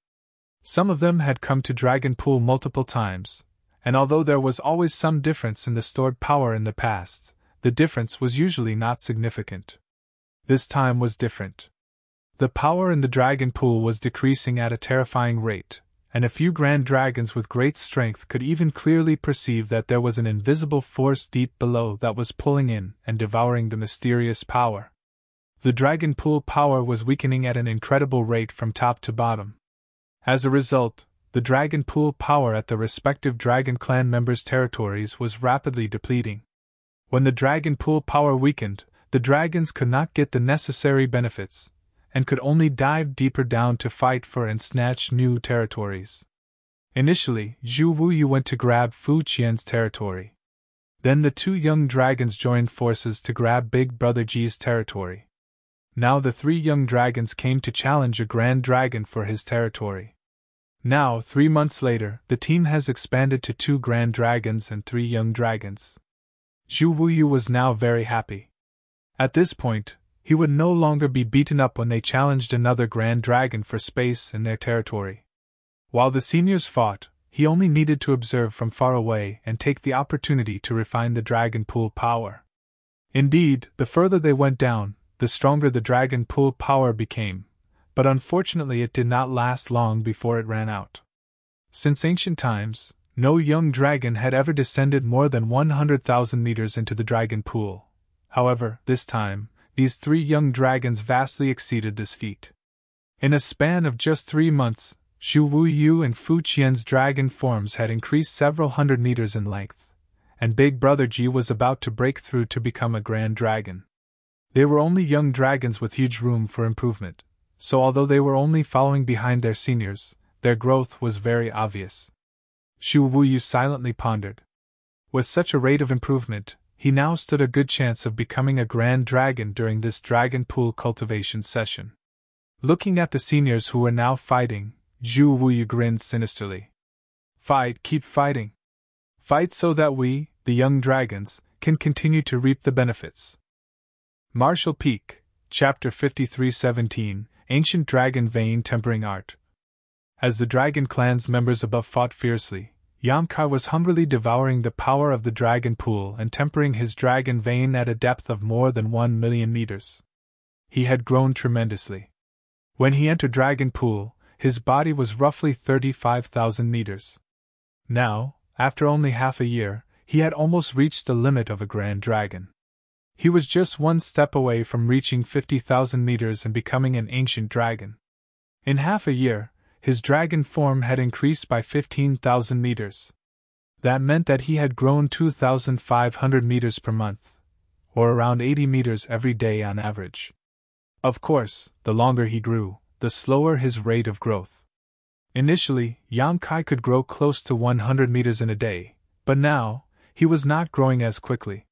Some of them had come to Dragon Pool multiple times, and although there was always some difference in the stored power in the past, the difference was usually not significant. This time was different. The power in the Dragon Pool was decreasing at a terrifying rate, and a few Grand Dragons with great strength could even clearly perceive that there was an invisible force deep below that was pulling in and devouring the mysterious power. The Dragon Pool power was weakening at an incredible rate from top to bottom. As a result, the Dragon Pool power at the respective Dragon Clan members' territories was rapidly depleting. When the Dragon Pool power weakened, the dragons could not get the necessary benefits, and could only dive deeper down to fight for and snatch new territories. Initially, Zhu Wuyu went to grab Fu Qian's territory. Then the two young dragons joined forces to grab Big Brother Ji's territory. Now the three young dragons came to challenge a Grand Dragon for his territory. Now, 3 months later, the team has expanded to 2 Grand Dragons and 3 young dragons. Zhu Wuyu was now very happy. At this point, he would no longer be beaten up when they challenged another Grand Dragon for space in their territory. While the seniors fought, he only needed to observe from far away and take the opportunity to refine the Dragon Pool power. Indeed, the further they went down, the stronger the Dragon Pool power became, but unfortunately it did not last long before it ran out. Since ancient times, no young dragon had ever descended more than 100,000 meters into the Dragon Pool. However, this time, these 3 young dragons vastly exceeded this feat. In a span of just 3 months, Zhu Wuyu and Fu Qian's dragon forms had increased several hundred meters in length, and Big Brother Ji was about to break through to become a Grand Dragon. They were only young dragons with huge room for improvement, so although they were only following behind their seniors, their growth was very obvious. Zhu Wuyu silently pondered. With such a rate of improvement, he now stood a good chance of becoming a Grand Dragon during this Dragon Pool cultivation session. Looking at the seniors who were now fighting, Zhu Wuyu grinned sinisterly. Fight, keep fighting. Fight so that we, the young dragons, can continue to reap the benefits. Martial Peak, Chapter 53:17, Ancient Dragon Vein Tempering Art. As the Dragon Clan's members above fought fiercely, Yamkai was hungrily devouring the power of the Dragon Pool and tempering his dragon vein at a depth of more than 1 million meters. He had grown tremendously. When he entered Dragon Pool, his body was roughly 35,000 meters. Now, after only half a year, he had almost reached the limit of a Grand Dragon. He was just 1 step away from reaching 50,000 meters and becoming an ancient dragon. In half a year, his dragon form had increased by 15,000 meters. That meant that he had grown 2,500 meters per month, or around 80 meters every day on average. Of course, the longer he grew, the slower his rate of growth. Initially, Yamkai could grow close to 100 meters in a day, but now, he was not growing as quickly.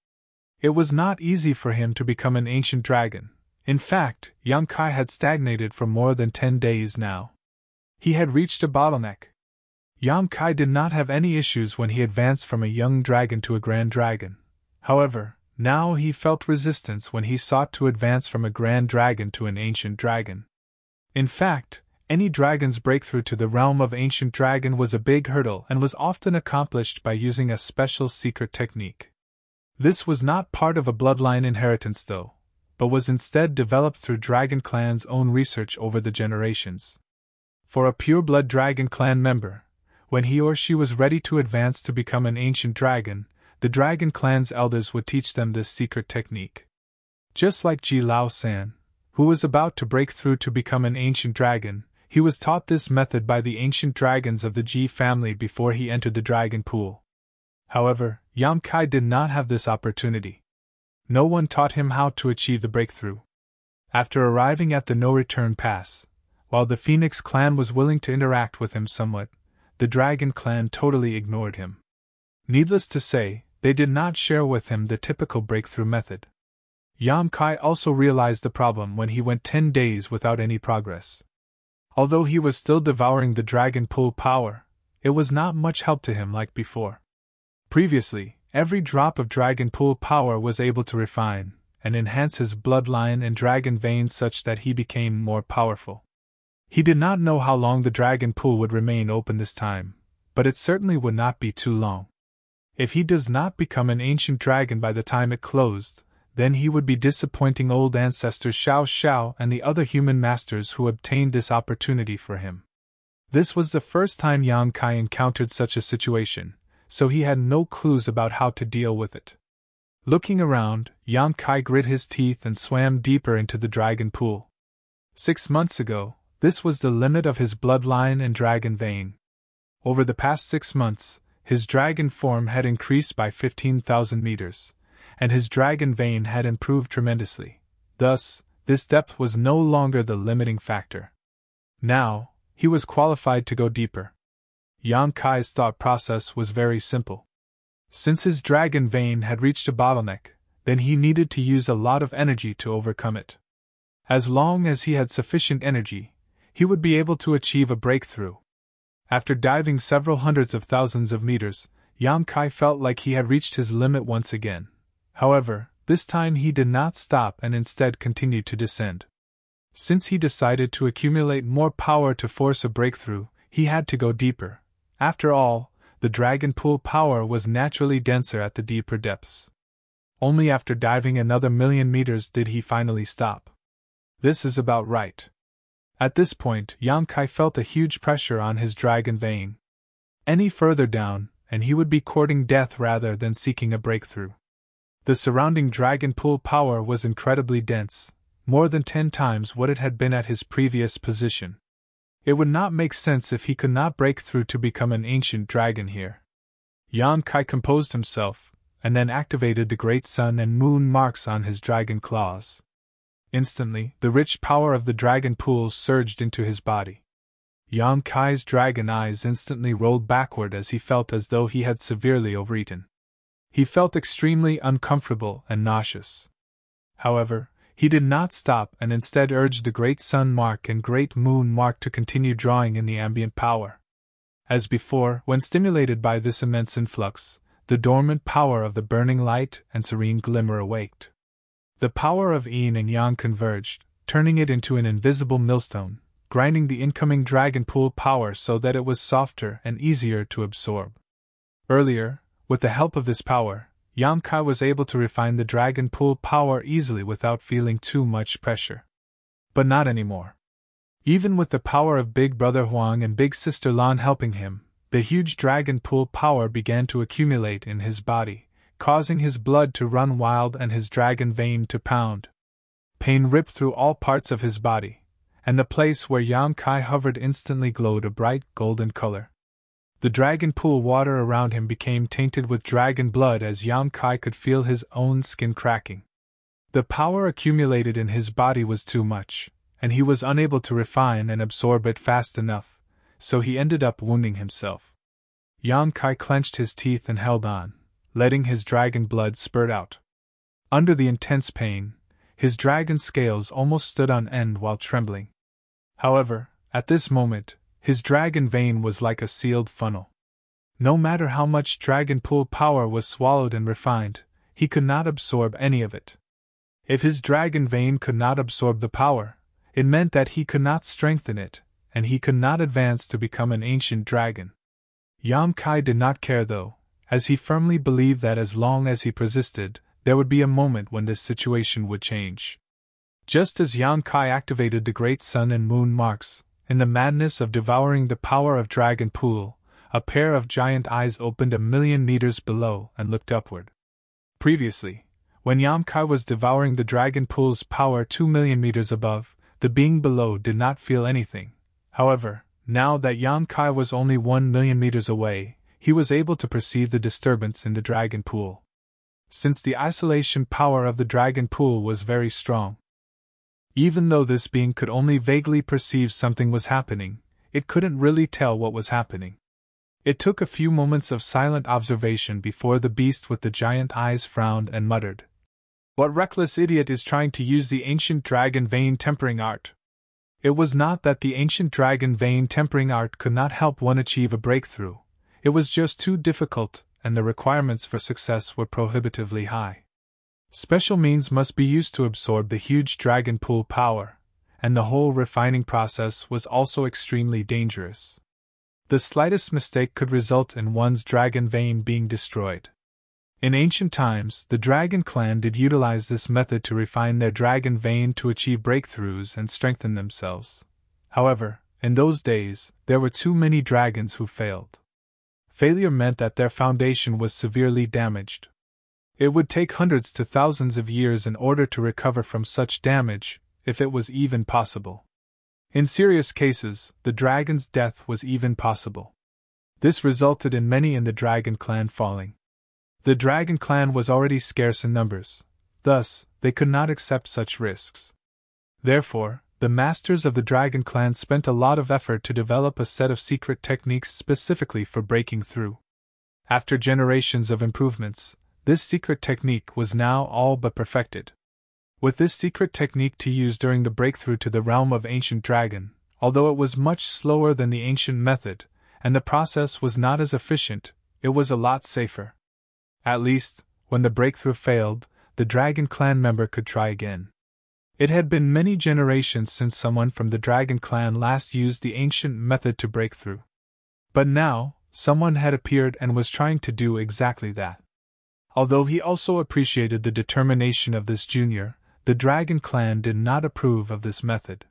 It was not easy for him to become an ancient dragon. In fact, Yamkai had stagnated for more than 10 days now. He had reached a bottleneck. Yamkai did not have any issues when he advanced from a young dragon to a Grand Dragon. However, now he felt resistance when he sought to advance from a Grand Dragon to an ancient dragon. In fact, any dragon's breakthrough to the realm of ancient dragon was a big hurdle and was often accomplished by using a special secret technique. This was not part of a bloodline inheritance though, but was instead developed through Dragon Clan's own research over the generations. For a pure-blood Dragon Clan member, when he or she was ready to advance to become an ancient dragon, the Dragon Clan's elders would teach them this secret technique. Just like Ji Lao San, who was about to break through to become an ancient dragon, he was taught this method by the ancient dragons of the Ji family before he entered the Dragon Pool. However, Yamkai did not have this opportunity. No one taught him how to achieve the breakthrough. After arriving at the no-return pass, while the Phoenix clan was willing to interact with him somewhat, the Dragon Clan totally ignored him. Needless to say, they did not share with him the typical breakthrough method. Yamkai also realized the problem when he went 10 days without any progress. Although he was still devouring the Dragon Pool power, it was not much help to him like before. Previously, every drop of Dragon Pool power was able to refine and enhance his bloodline and dragon veins such that he became more powerful. He did not know how long the dragon pool would remain open this time, but it certainly would not be too long. If he does not become an ancient dragon by the time it closed, then he would be disappointing old ancestors Xiao Xiao and the other human masters who obtained this opportunity for him. This was the first time Yang Kai encountered such a situation, so he had no clues about how to deal with it. Looking around, Yang Kai grit his teeth and swam deeper into the dragon pool. 6 months ago, this was the limit of his bloodline and dragon vein. Over the past 6 months, his dragon form had increased by 15,000 meters, and his dragon vein had improved tremendously. Thus, this depth was no longer the limiting factor. Now, he was qualified to go deeper. Yang Kai's thought process was very simple. Since his dragon vein had reached a bottleneck, then he needed to use a lot of energy to overcome it. As long as he had sufficient energy, he would be able to achieve a breakthrough. After diving several hundreds of thousands of meters, Yang Kai felt like he had reached his limit once again. However, this time he did not stop and instead continued to descend. Since he decided to accumulate more power to force a breakthrough, he had to go deeper. After all, the dragon pool power was naturally denser at the deeper depths. Only after diving another 1,000,000 meters did he finally stop. This is about right. At this point, Yang Kai felt a huge pressure on his dragon vein. Any further down, and he would be courting death rather than seeking a breakthrough. The surrounding dragon pool power was incredibly dense, more than 10 times what it had been at his previous position. It would not make sense if he could not break through to become an ancient dragon here. Yang Kai composed himself, and then activated the great sun and moon marks on his dragon claws. Instantly, the rich power of the dragon pools surged into his body. Yang Kai's dragon eyes instantly rolled backward as he felt as though he had severely overeaten. He felt extremely uncomfortable and nauseous. However, he did not stop and instead urged the great sun mark and great moon mark to continue drawing in the ambient power. As before, when stimulated by this immense influx, the dormant power of the burning light and serene glimmer awaked. The power of yin and yang converged, turning it into an invisible millstone, grinding the incoming dragon pool power so that it was softer and easier to absorb. Earlier, with the help of this power, Yang Kai was able to refine the dragon pool power easily without feeling too much pressure. But not anymore. Even with the power of Big Brother Huang and Big Sister Lan helping him, the huge dragon pool power began to accumulate in his body, causing his blood to run wild and his dragon vein to pound. Pain ripped through all parts of his body, and the place where Yang Kai hovered instantly glowed a bright golden color. The dragon pool water around him became tainted with dragon blood as Yang Kai could feel his own skin cracking. The power accumulated in his body was too much, and he was unable to refine and absorb it fast enough, so he ended up wounding himself. Yang Kai clenched his teeth and held on, letting his dragon blood spurt out. Under the intense pain, his dragon scales almost stood on end while trembling. However, at this moment, his dragon vein was like a sealed funnel. No matter how much dragon pool power was swallowed and refined, he could not absorb any of it. If his dragon vein could not absorb the power, it meant that he could not strengthen it, and he could not advance to become an ancient dragon. Yang Kai did not care though, as he firmly believed that as long as he persisted, there would be a moment when this situation would change. Just as Yang Kai activated the great sun and moon marks, in the madness of devouring the power of Dragon Pool, a pair of giant eyes opened 1,000,000 meters below and looked upward. Previously, when Yang Kai was devouring the Dragon Pool's power 2,000,000 meters above, the being below did not feel anything. However, now that Yang Kai was only 1,000,000 meters away, he was able to perceive the disturbance in the Dragon Pool. Since the isolation power of the Dragon Pool was very strong, even though this being could only vaguely perceive something was happening, it couldn't really tell what was happening. It took a few moments of silent observation before the beast with the giant eyes frowned and muttered, "What reckless idiot is trying to use the ancient dragon vein tempering art?" It was not that the ancient dragon vein tempering art could not help one achieve a breakthrough, it was just too difficult, and the requirements for success were prohibitively high. Special means must be used to absorb the huge dragon pool power, and the whole refining process was also extremely dangerous. The slightest mistake could result in one's dragon vein being destroyed. In ancient times, the dragon clan did utilize this method to refine their dragon vein to achieve breakthroughs and strengthen themselves. However, in those days, there were too many dragons who failed. Failure meant that their foundation was severely damaged. It would take hundreds to thousands of years in order to recover from such damage, if it was even possible. In serious cases, the dragon's death was even possible. This resulted in many in the dragon clan falling. The dragon clan was already scarce in numbers, thus, they could not accept such risks. Therefore, the masters of the dragon clan spent a lot of effort to develop a set of secret techniques specifically for breaking through. After generations of improvements, this secret technique was now all but perfected. With this secret technique to use during the breakthrough to the realm of Ancient Dragon, although it was much slower than the ancient method, and the process was not as efficient, it was a lot safer. At least, when the breakthrough failed, the Dragon Clan member could try again. It had been many generations since someone from the Dragon Clan last used the ancient method to break through. But now, someone had appeared and was trying to do exactly that. Although he also appreciated the determination of this junior, the Dragon Clan did not approve of this method.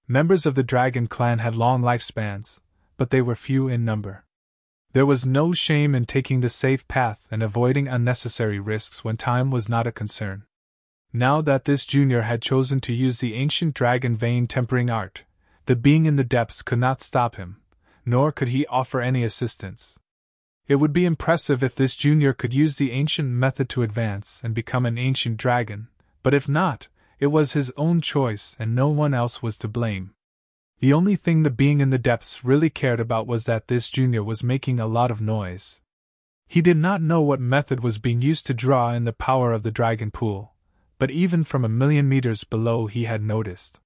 Members of the Dragon Clan had long lifespans, but they were few in number. There was no shame in taking the safe path and avoiding unnecessary risks when time was not a concern. Now that this junior had chosen to use the ancient dragon vein tempering art, the being in the depths could not stop him, nor could he offer any assistance. It would be impressive if this junior could use the ancient method to advance and become an ancient dragon, but if not, it was his own choice and no one else was to blame. The only thing the being in the depths really cared about was that this junior was making a lot of noise. He did not know what method was being used to draw in the power of the dragon pool, but even from 1,000,000 meters below he had noticed.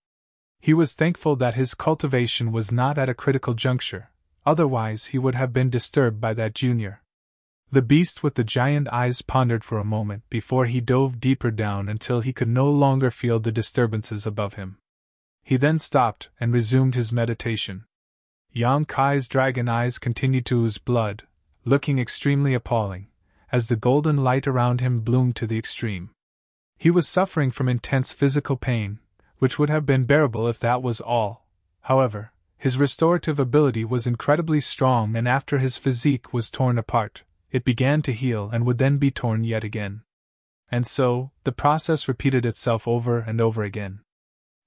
He was thankful that his cultivation was not at a critical juncture, otherwise he would have been disturbed by that junior. The beast with the giant eyes pondered for a moment before he dove deeper down until he could no longer feel the disturbances above him. He then stopped and resumed his meditation. Yang Kai's dragon eyes continued to ooze blood, looking extremely appalling, as the golden light around him bloomed to the extreme. He was suffering from intense physical pain, which would have been bearable if that was all. However, his restorative ability was incredibly strong, and after his physique was torn apart, it began to heal and would then be torn yet again. And so, the process repeated itself over and over again.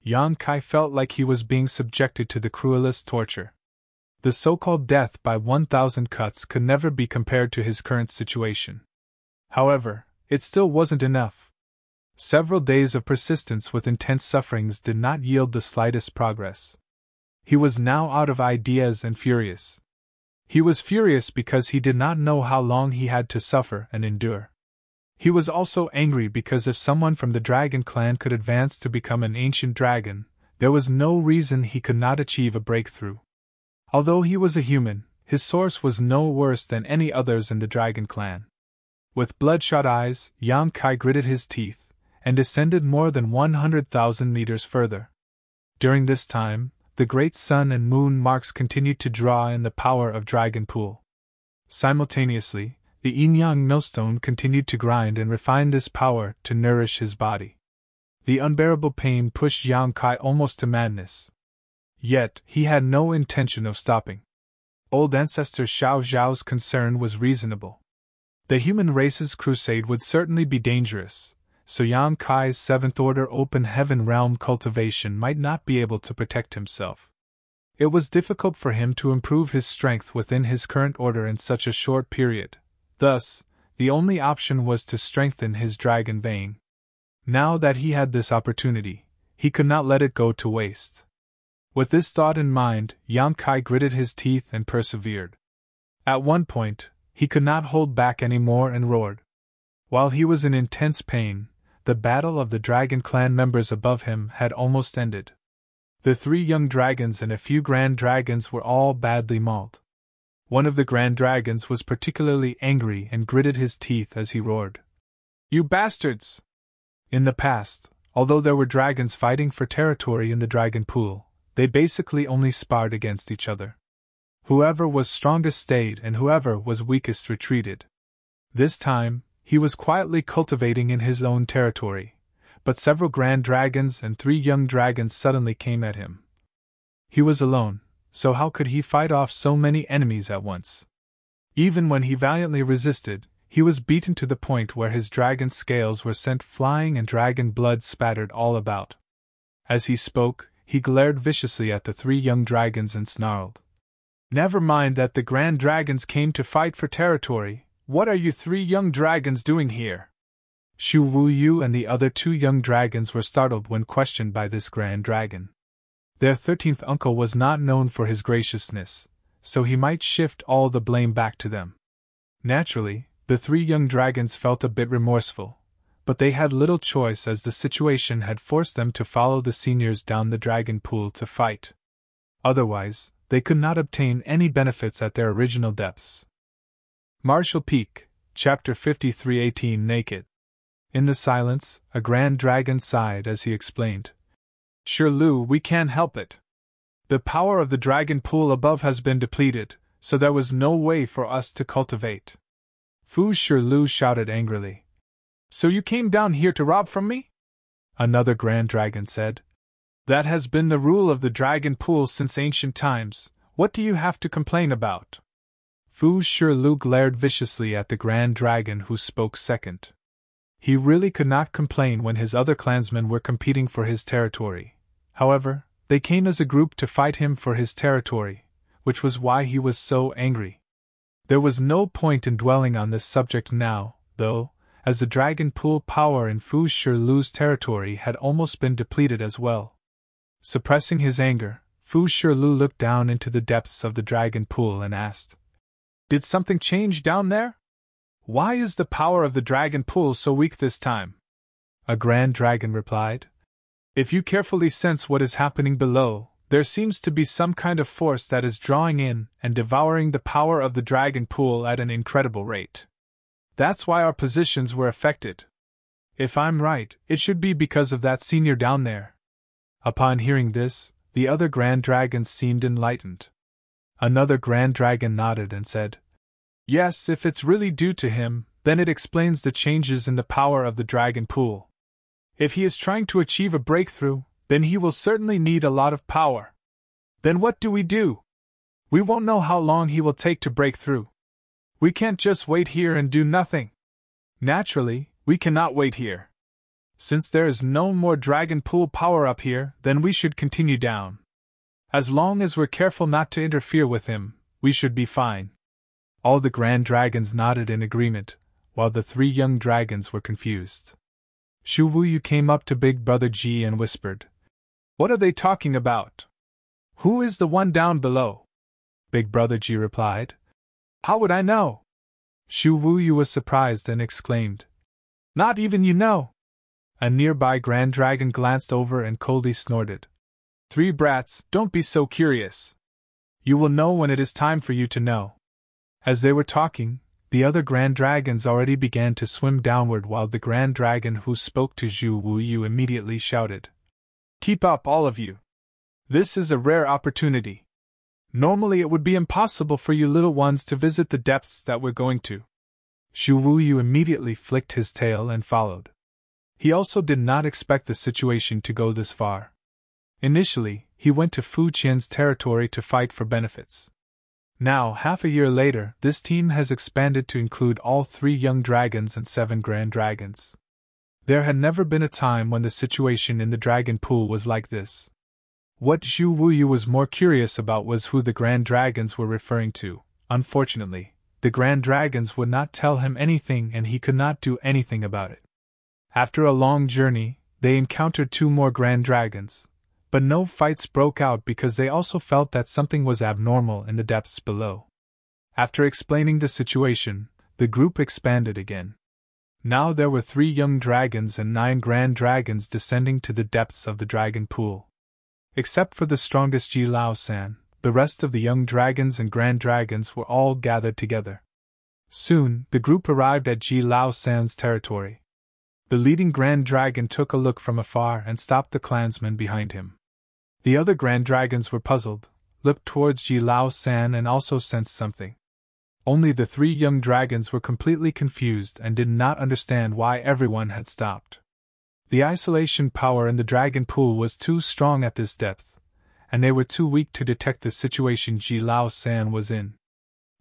Yang Kai felt like he was being subjected to the cruelest torture. The so-called death by 1,000 cuts could never be compared to his current situation. However, it still wasn't enough. Several days of persistence with intense sufferings did not yield the slightest progress. He was now out of ideas and furious. He was furious because he did not know how long he had to suffer and endure. He was also angry because if someone from the Dragon Clan could advance to become an ancient dragon, there was no reason he could not achieve a breakthrough. Although he was a human, his source was no worse than any others in the Dragon Clan. With bloodshot eyes, Yang Kai gritted his teeth, and descended more than 100,000 meters further. During this time, the great sun and moon marks continued to draw in the power of Dragon Pool. Simultaneously, the yin-yang millstone continued to grind and refine this power to nourish his body. The unbearable pain pushed Yang Kai almost to madness. Yet, he had no intention of stopping. Old ancestor Xiao Zhao's concern was reasonable. The human race's crusade would certainly be dangerous, so Yang Kai's seventh-order open heaven realm cultivation might not be able to protect himself. It was difficult for him to improve his strength within his current order in such a short period. Thus, the only option was to strengthen his dragon vein. Now that he had this opportunity, he could not let it go to waste. With this thought in mind, Yang Kai gritted his teeth and persevered. At one point, he could not hold back any more and roared. While he was in intense pain, the battle of the Dragon Clan members above him had almost ended. The 3 young dragons and a few grand dragons were all badly mauled. One of the grand dragons was particularly angry and gritted his teeth as he roared. "You bastards! In the past, Although there were dragons fighting for territory in the dragon pool, they basically only sparred against each other. Whoever was strongest stayed and whoever was weakest retreated. This time, he was quietly cultivating in his own territory, but several grand dragons and 3 young dragons suddenly came at him. He was alone, so how could he fight off so many enemies at once? Even when he valiantly resisted, he was beaten to the point where his dragon scales were sent flying and dragon blood spattered all about. As he spoke, he glared viciously at the 3 young dragons and snarled. "Never mind that the grand dragons came to fight for territory. What are you 3 young dragons doing here?" Shu Wuyu and the other 2 young dragons were startled when questioned by this grand dragon. Their 13th uncle was not known for his graciousness, so he might shift all the blame back to them. Naturally, the 3 young dragons felt a bit remorseful, but they had little choice as the situation had forced them to follow the seniors down the dragon pool to fight. Otherwise, they could not obtain any benefits at their original depths. Martial Peak, Chapter 53-18 Naked. In the silence, a grand dragon sighed as he explained. "Shirlu, we can't help it. The power of the dragon pool above has been depleted, so there was no way for us to cultivate." Fu Shirlu shouted angrily. "So you came down here to rob from me?" Another grand dragon said. "That has been the rule of the dragon pool since ancient times. What do you have to complain about?" Fu Shirlu glared viciously at the grand dragon who spoke second. He really could not complain when his other clansmen were competing for his territory. However, they came as a group to fight him for his territory, which was why he was so angry. There was no point in dwelling on this subject now, though, as the dragon pool power in Fu Shirlu's territory had almost been depleted as well. Suppressing his anger, Fu Shirlu looked down into the depths of the dragon pool and asked, "Did something change down there? Why is the power of the dragon pool so weak this time?" A grand dragon replied, "If you carefully sense what is happening below, there seems to be some kind of force that is drawing in and devouring the power of the dragon pool at an incredible rate. That's why our positions were affected. If I'm right, it should be because of that senior down there." Upon hearing this, the other grand dragons seemed enlightened. Another grand dragon nodded and said, "Yes, if it's really due to him, then it explains the changes in the power of the dragon pool. If he is trying to achieve a breakthrough, then he will certainly need a lot of power. Then what do? We won't know how long he will take to break through. We can't just wait here and do nothing. Naturally, we cannot wait here. Since there is no more dragon pool power up here, then we should continue down. As long as we're careful not to interfere with him, we should be fine." All the grand dragons nodded in agreement, while the 3 young dragons were confused. Shu Wuyu came up to Big Brother Ji and whispered, "What are they talking about? Who is the one down below?" Big Brother Ji replied, "How would I know?" Shu Wuyu was surprised and exclaimed, "Not even you know?" A nearby grand dragon glanced over and coldly snorted, "3 brats, don't be so curious. You will know when it is time for you to know." As they were talking, the other grand dragons already began to swim downward while the grand dragon who spoke to Zhu Wuyu immediately shouted, "Keep up, all of you. This is a rare opportunity. Normally it would be impossible for you little ones to visit the depths that we're going to." Zhu Wuyu immediately flicked his tail and followed. He also did not expect the situation to go this far. Initially, he went to Fu Qian's territory to fight for benefits. Now, half a year later, this team has expanded to include all 3 young dragons and 7 grand dragons. There had never been a time when the situation in the dragon pool was like this. What Zhu Wuyu was more curious about was who the grand dragons were referring to. Unfortunately, the grand dragons would not tell him anything and he could not do anything about it. After a long journey, they encountered 2 more grand dragons, but no fights broke out because they also felt that something was abnormal in the depths below. After explaining the situation, the group expanded again. Now there were 3 young dragons and 9 grand dragons descending to the depths of the dragon pool. Except for the strongest Ji Lao San, the rest of the young dragons and grand dragons were all gathered together. Soon, the group arrived at Ji Lao San's territory. The leading Grand Dragon took a look from afar and stopped the clansmen behind him. The other Grand Dragons were puzzled, looked towards Ji Lao San and also sensed something. Only the 3 young dragons were completely confused and did not understand why everyone had stopped. The isolation power in the dragon pool was too strong at this depth, and they were too weak to detect the situation Ji Lao San was in.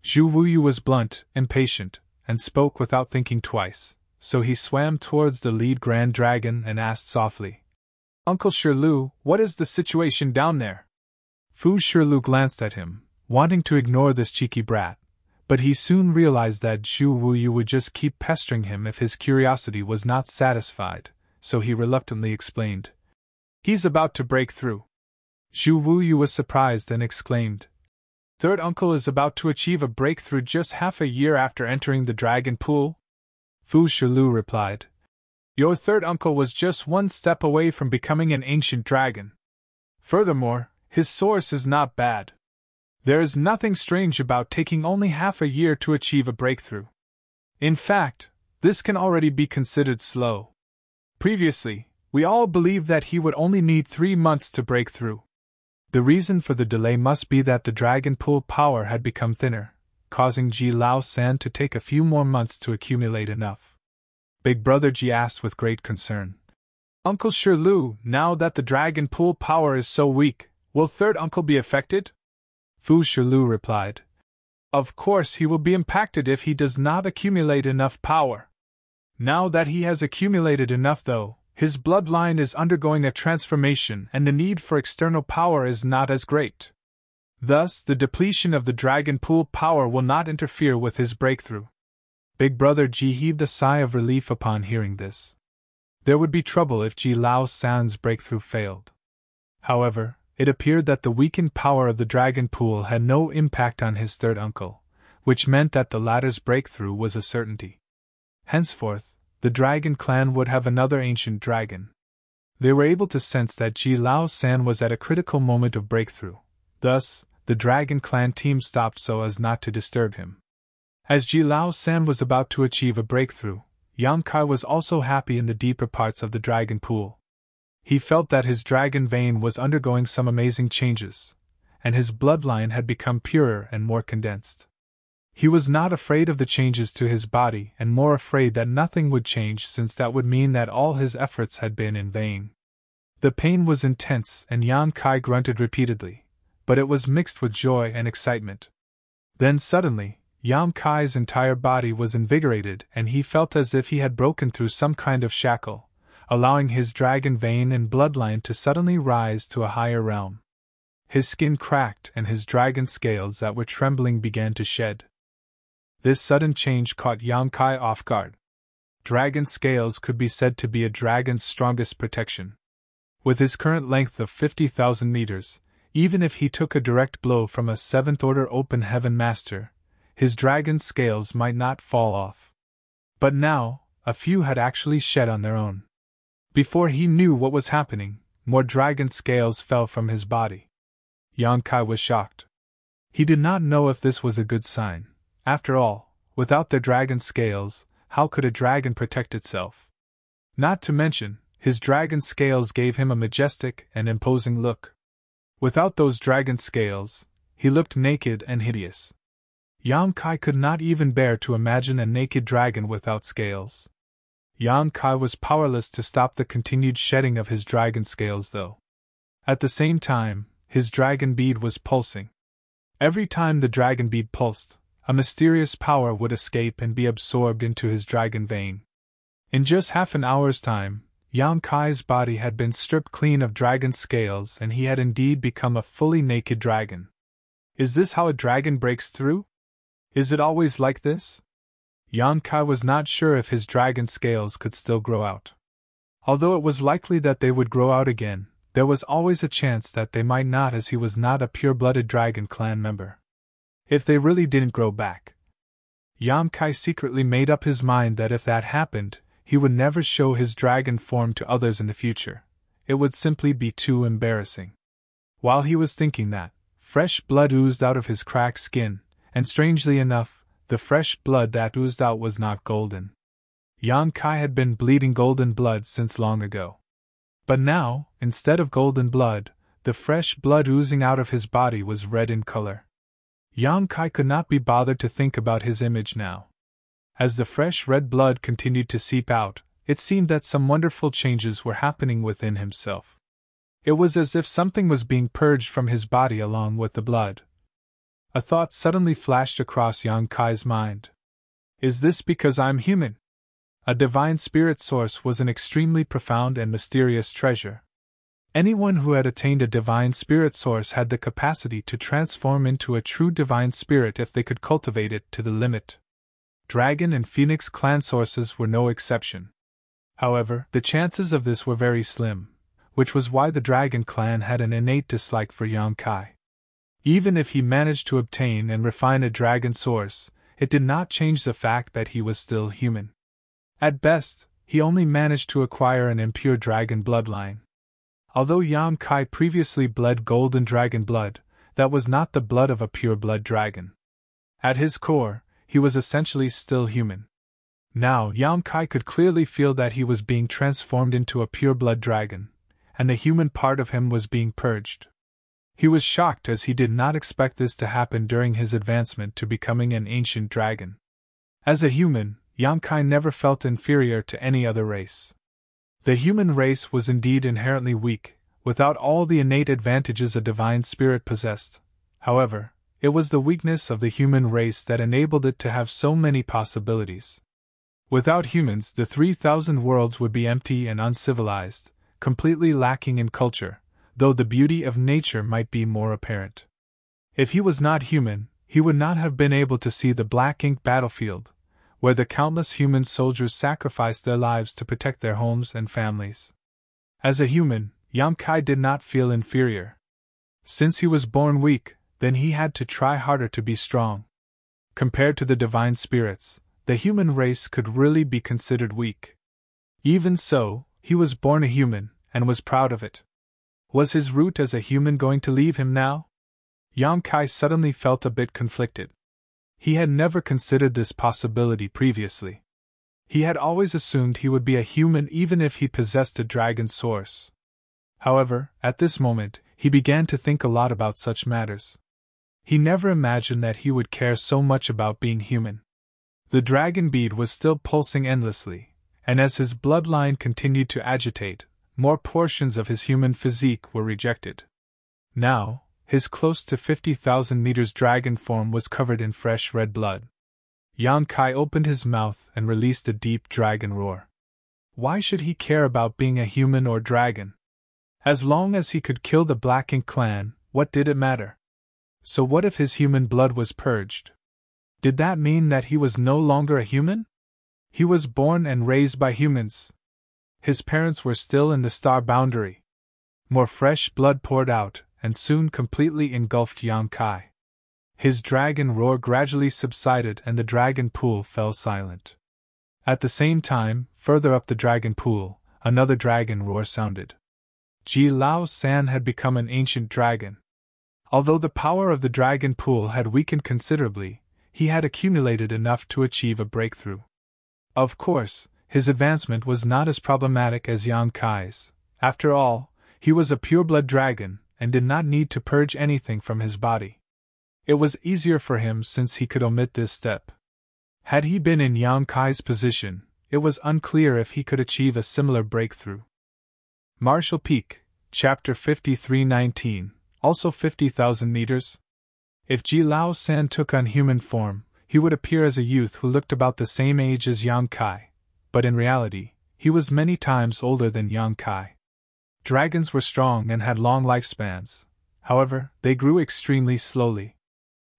Zhu Wuyu was blunt, impatient, and spoke without thinking twice, so he swam towards the lead Grand Dragon and asked softly, "Uncle Shirlu, what is the situation down there?" Fu Shirlu glanced at him, wanting to ignore this cheeky brat, but he soon realized that Zhu Wuyu would just keep pestering him if his curiosity was not satisfied, so he reluctantly explained, "He's about to break through." Zhu Wuyu was surprised and exclaimed, "Third uncle is about to achieve a breakthrough just half a year after entering the dragon pool?" Fu Shilu replied, "Your third uncle was just one step away from becoming an ancient dragon. Furthermore, his source is not bad. There is nothing strange about taking only half a year to achieve a breakthrough. In fact, this can already be considered slow. Previously, we all believed that he would only need 3 months to break through. The reason for the delay must be that the dragon pool power had become thinner, causing Ji Lao San to take a few more months to accumulate enough." Big Brother Ji asked with great concern, "Uncle Shirlu, now that the dragon pool power is so weak, will third uncle be affected?" Fu Shirlu replied, "Of course he will be impacted if he does not accumulate enough power. Now that he has accumulated enough though, his bloodline is undergoing a transformation and the need for external power is not as great. Thus, the depletion of the dragon pool power will not interfere with his breakthrough." Big Brother Ji heaved a sigh of relief upon hearing this. There would be trouble if Ji Lao San's breakthrough failed. However, it appeared that the weakened power of the dragon pool had no impact on his third uncle, which meant that the latter's breakthrough was a certainty. Henceforth, the dragon clan would have another ancient dragon. They were able to sense that Ji Lao San was at a critical moment of breakthrough. Thus, the dragon clan team stopped so as not to disturb him. As Ji Lao San was about to achieve a breakthrough, Yang Kai was also happy in the deeper parts of the dragon pool. He felt that his dragon vein was undergoing some amazing changes, and his bloodline had become purer and more condensed. He was not afraid of the changes to his body and more afraid that nothing would change, since that would mean that all his efforts had been in vain. The pain was intense and Yan Kai grunted repeatedly, but it was mixed with joy and excitement. Then suddenly, Yan Kai's entire body was invigorated and he felt as if he had broken through some kind of shackle, allowing his dragon vein and bloodline to suddenly rise to a higher realm. His skin cracked and his dragon scales that were trembling began to shed. This sudden change caught Yang Kai off guard. Dragon scales could be said to be a dragon's strongest protection. With his current length of 50,000 meters, even if he took a direct blow from a 7th-order open heaven master, his dragon scales might not fall off. But now, a few had actually shed on their own. Before he knew what was happening, more dragon scales fell from his body. Yang Kai was shocked. He did not know if this was a good sign. After all, without their dragon scales, how could a dragon protect itself? Not to mention, his dragon scales gave him a majestic and imposing look. Without those dragon scales, he looked naked and hideous. Yang Kai could not even bear to imagine a naked dragon without scales. Yang Kai was powerless to stop the continued shedding of his dragon scales though. At the same time, his dragon bead was pulsing. Every time the dragon bead pulsed, a mysterious power would escape and be absorbed into his dragon vein. In just half an hour's time, Yang Kai's body had been stripped clean of dragon scales and he had indeed become a fully naked dragon. Is this how a dragon breaks through? Is it always like this? Yang Kai was not sure if his dragon scales could still grow out. Although it was likely that they would grow out again, there was always a chance that they might not, as he was not a pure-blooded dragon clan member. If they really didn't grow back. Yang Kai secretly made up his mind that if that happened, he would never show his dragon form to others in the future. It would simply be too embarrassing. While he was thinking that, fresh blood oozed out of his cracked skin, and strangely enough, the fresh blood that oozed out was not golden. Yang Kai had been bleeding golden blood since long ago. But now, instead of golden blood, the fresh blood oozing out of his body was red in color. Yang Kai could not be bothered to think about his image now. As the fresh red blood continued to seep out, it seemed that some wonderful changes were happening within himself. It was as if something was being purged from his body along with the blood. A thought suddenly flashed across Yang Kai's mind. Is this because I'm human? A divine spirit source was an extremely profound and mysterious treasure. Anyone who had attained a divine spirit source had the capacity to transform into a true divine spirit if they could cultivate it to the limit. Dragon and Phoenix clan sources were no exception. However, the chances of this were very slim, which was why the Dragon clan had an innate dislike for Yang Kai. Even if he managed to obtain and refine a dragon source, it did not change the fact that he was still human. At best, he only managed to acquire an impure dragon bloodline. Although Yang Kai previously bled golden dragon blood, that was not the blood of a pure blood dragon. At his core, he was essentially still human. Now Yang Kai could clearly feel that he was being transformed into a pure blood dragon, and the human part of him was being purged. He was shocked as he did not expect this to happen during his advancement to becoming an ancient dragon. As a human, Yang Kai never felt inferior to any other race. The human race was indeed inherently weak, without all the innate advantages a divine spirit possessed. However, it was the weakness of the human race that enabled it to have so many possibilities. Without humans, the 3,000 worlds would be empty and uncivilized, completely lacking in culture, though the beauty of nature might be more apparent. If he was not human, he would not have been able to see the black ink battlefield, where the countless human soldiers sacrificed their lives to protect their homes and families. As a human, Yang Kai did not feel inferior. Since he was born weak, then he had to try harder to be strong. Compared to the divine spirits, the human race could really be considered weak. Even so, he was born a human, and was proud of it. Was his root as a human going to leave him now? Yang Kai suddenly felt a bit conflicted. He had never considered this possibility previously. He had always assumed he would be a human even if he possessed a dragon source. However, at this moment, he began to think a lot about such matters. He never imagined that he would care so much about being human. The dragon bead was still pulsing endlessly, and as his bloodline continued to agitate, more portions of his human physique were rejected. Now, his close to 50,000 meters dragon form was covered in fresh red blood. Yang Kai opened his mouth and released a deep dragon roar. Why should he care about being a human or dragon? As long as he could kill the Black Ink clan, what did it matter? So what if his human blood was purged? Did that mean that he was no longer a human? He was born and raised by humans. His parents were still in the star boundary. More fresh blood poured out, and soon completely engulfed Yang Kai. His dragon roar gradually subsided and the dragon pool fell silent. At the same time, further up the dragon pool, another dragon roar sounded. Ji Lao San had become an ancient dragon. Although the power of the dragon pool had weakened considerably, he had accumulated enough to achieve a breakthrough. Of course, his advancement was not as problematic as Yang Kai's. After all, he was a pure-blood dragon, and did not need to purge anything from his body. It was easier for him since he could omit this step. Had he been in Yang Kai's position, it was unclear if he could achieve a similar breakthrough. Martial Peak, Chapter 5319, also 50,000 meters. If Ji Lao San took on human form, he would appear as a youth who looked about the same age as Yang Kai, but in reality, he was many times older than Yang Kai. Dragons were strong and had long lifespans. However, they grew extremely slowly.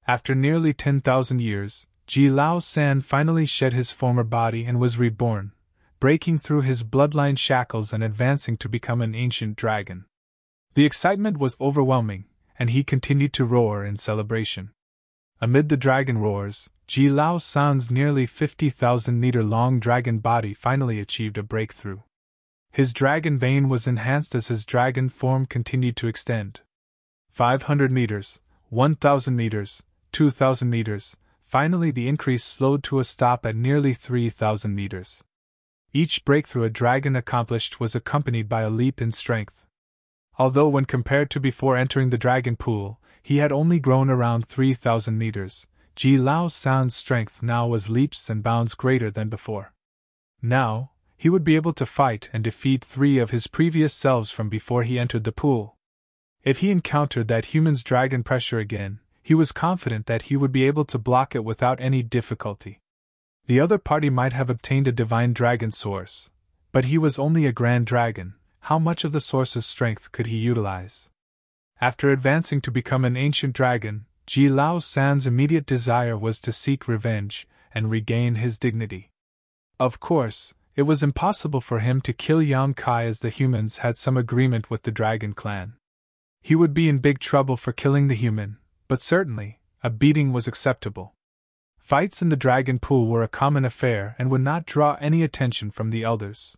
After nearly 10,000 years, Ji Lao San finally shed his former body and was reborn, breaking through his bloodline shackles and advancing to become an ancient dragon. The excitement was overwhelming, and he continued to roar in celebration. Amid the dragon roars, Ji Lao San's nearly 50,000-meter-long dragon body finally achieved a breakthrough. His dragon vein was enhanced as his dragon form continued to extend. 500 meters, 1,000 meters, 2,000 meters, finally the increase slowed to a stop at nearly 3,000 meters. Each breakthrough a dragon accomplished was accompanied by a leap in strength. Although when compared to before entering the dragon pool, he had only grown around 3,000 meters, Ji Lao San's strength now was leaps and bounds greater than before. Now, he would be able to fight and defeat 3 of his previous selves from before he entered the pool. If he encountered that human's dragon pressure again, he was confident that he would be able to block it without any difficulty. The other party might have obtained a divine dragon source, but he was only a grand dragon. How much of the source's strength could he utilize? After advancing to become an ancient dragon, Ji Lao San's immediate desire was to seek revenge and regain his dignity. Of course, it was impossible for him to kill Yang Kai as the humans had some agreement with the dragon clan. He would be in big trouble for killing the human, but certainly, a beating was acceptable. Fights in the dragon pool were a common affair and would not draw any attention from the elders.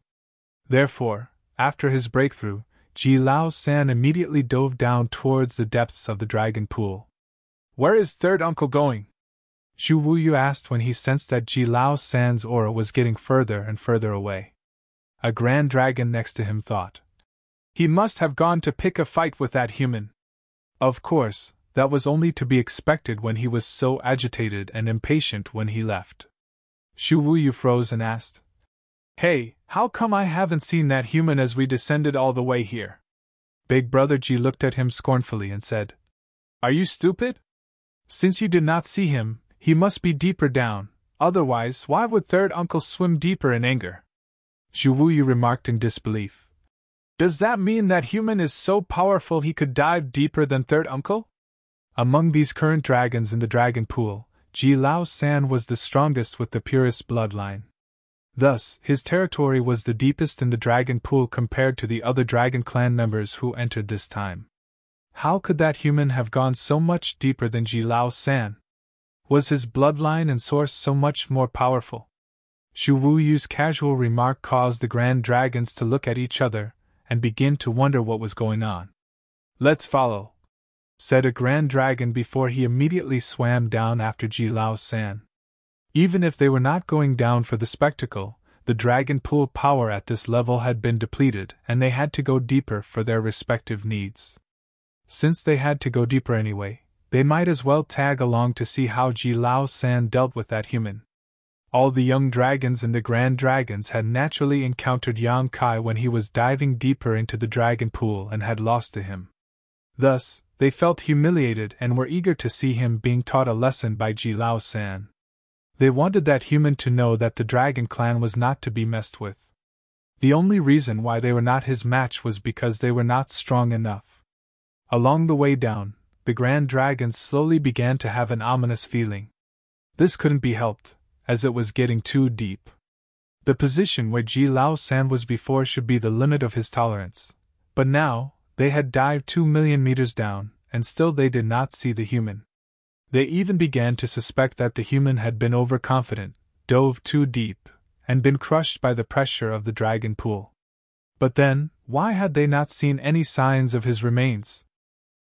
Therefore, after his breakthrough, Ji Lao San immediately dove down towards the depths of the dragon pool. "Where is third uncle going?" Zhu Wuyu asked when he sensed that Ji Lao San's aura was getting further and further away. A grand dragon next to him thought, "He must have gone to pick a fight with that human." Of course, that was only to be expected when he was so agitated and impatient when he left. Zhu Wuyu froze and asked, "Hey, how come I haven't seen that human as we descended all the way here?" Big Brother Ji looked at him scornfully and said, "Are you stupid? Since you did not see him, he must be deeper down, otherwise why would third uncle swim deeper in anger?" Zhu Wuyu remarked in disbelief. "Does that mean that human is so powerful he could dive deeper than third uncle?" Among these current dragons in the dragon pool, Ji Lao San was the strongest with the purest bloodline. Thus, his territory was the deepest in the dragon pool compared to the other dragon clan members who entered this time. How could that human have gone so much deeper than Ji Lao San? Was his bloodline and source so much more powerful? Zhu Wuyu's casual remark caused the grand dragons to look at each other and begin to wonder what was going on. "Let's follow," said a grand dragon before he immediately swam down after Ji Lao San. Even if they were not going down for the spectacle, the dragon pool power at this level had been depleted and they had to go deeper for their respective needs. Since they had to go deeper anyway, they might as well tag along to see how Ji Lao San dealt with that human. All the young dragons and the grand dragons had naturally encountered Yang Kai when he was diving deeper into the dragon pool and had lost to him. Thus, they felt humiliated and were eager to see him being taught a lesson by Ji Lao San. They wanted that human to know that the dragon clan was not to be messed with. The only reason why they were not his match was because they were not strong enough. Along the way down, the grand dragons slowly began to have an ominous feeling. This couldn't be helped, as it was getting too deep. The position where Ji Lao San was before should be the limit of his tolerance, but now, they had dived 2 million meters down, and still they did not see the human. They even began to suspect that the human had been overconfident, dove too deep, and been crushed by the pressure of the dragon pool. But then, why had they not seen any signs of his remains?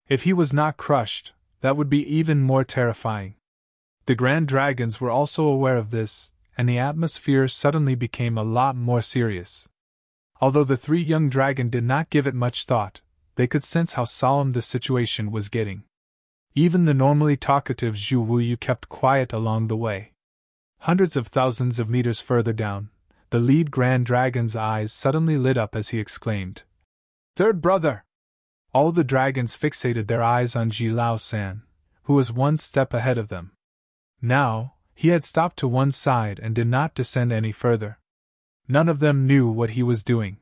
If he was not crushed, that would be even more terrifying. The grand dragons were also aware of this, and the atmosphere suddenly became a lot more serious. Although the 3 young dragons did not give it much thought, they could sense how solemn the situation was getting. Even the normally talkative Zhu Wuyu kept quiet along the way. Hundreds of thousands of meters further down, the lead grand dragon's eyes suddenly lit up as he exclaimed, "Third brother!" All the dragons fixated their eyes on Ji Lao San, who was one step ahead of them. Now, he had stopped to one side and did not descend any further. None of them knew what he was doing.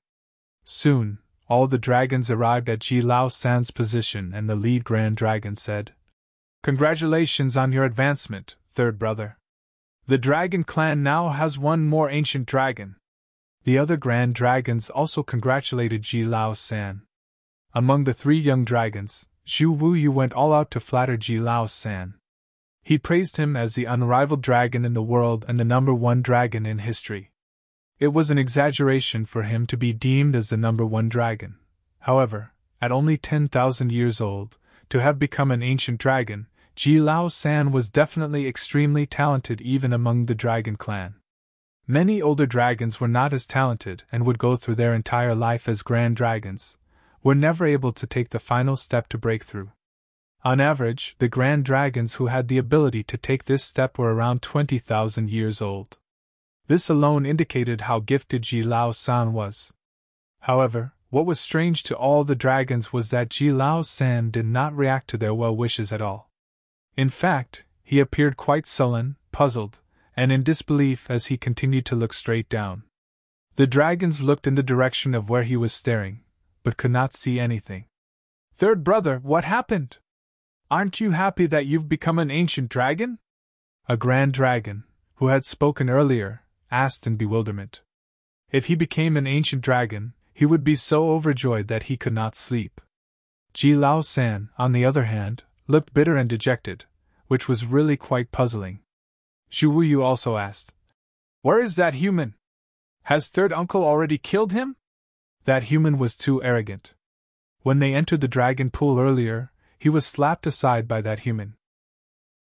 Soon, all the dragons arrived at Ji Lao San's position and the lead grand dragon said, "Congratulations on your advancement, third brother. The dragon clan now has one more ancient dragon." The other grand dragons also congratulated Ji Lao San. Among the 3 young dragons, Zhu Wuyu went all out to flatter Ji Lao San. He praised him as the unrivaled dragon in the world and the #1 dragon in history. It was an exaggeration for him to be deemed as the #1 dragon. However, at only 10,000 years old, to have become an ancient dragon, Ji Lao San was definitely extremely talented even among the dragon clan. Many older dragons were not as talented and would go through their entire life as grand dragons, were never able to take the final step to break through. On average, the grand dragons who had the ability to take this step were around 20,000 years old. This alone indicated how gifted Ji Lao-san was. However, what was strange to all the dragons was that Ji Lao-san did not react to their well wishes at all. In fact, he appeared quite sullen, puzzled, and in disbelief as he continued to look straight down. The dragons looked in the direction of where he was staring, but could not see anything. "Third brother, what happened? Aren't you happy that you've become an ancient dragon?" A grand dragon, who had spoken earlier, asked in bewilderment. If he became an ancient dragon, he would be so overjoyed that he could not sleep. Ji Lao-san, on the other hand, looked bitter and dejected, which was really quite puzzling. Zhu Wuyu also asked, "Where is that human? Has third uncle already killed him?" That human was too arrogant. When they entered the dragon pool earlier, he was slapped aside by that human.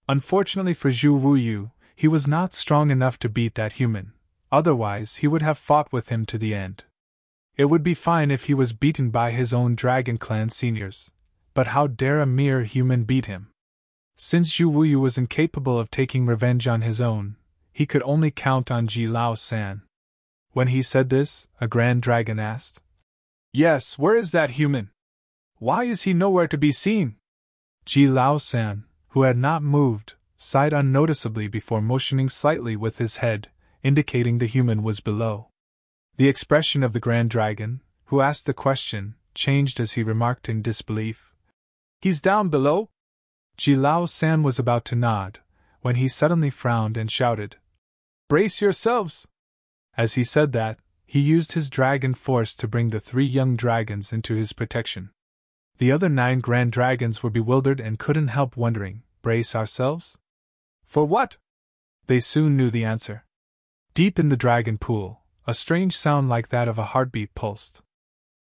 Unfortunately for Zhu Wuyu, he was not strong enough to beat that human, otherwise he would have fought with him to the end. It would be fine if he was beaten by his own Dragon Clan seniors, but how dare a mere human beat him? Since Zhu Wuyu was incapable of taking revenge on his own, he could only count on Ji Lao-san. When he said this, a grand dragon asked, "Yes, where is that human? Why is he nowhere to be seen?" Ji Lao-san, who had not moved, sighed unnoticeably before motioning slightly with his head, indicating the human was below. The expression of the grand dragon, who asked the question, changed as he remarked in disbelief, "He's down below?" Ji Lao-san was about to nod, when he suddenly frowned and shouted, "Brace yourselves!" As he said that, he used his dragon force to bring the 3 young dragons into his protection. The other 9 grand dragons were bewildered and couldn't help wondering, brace ourselves? For what? They soon knew the answer. Deep in the dragon pool, a strange sound like that of a heartbeat pulsed.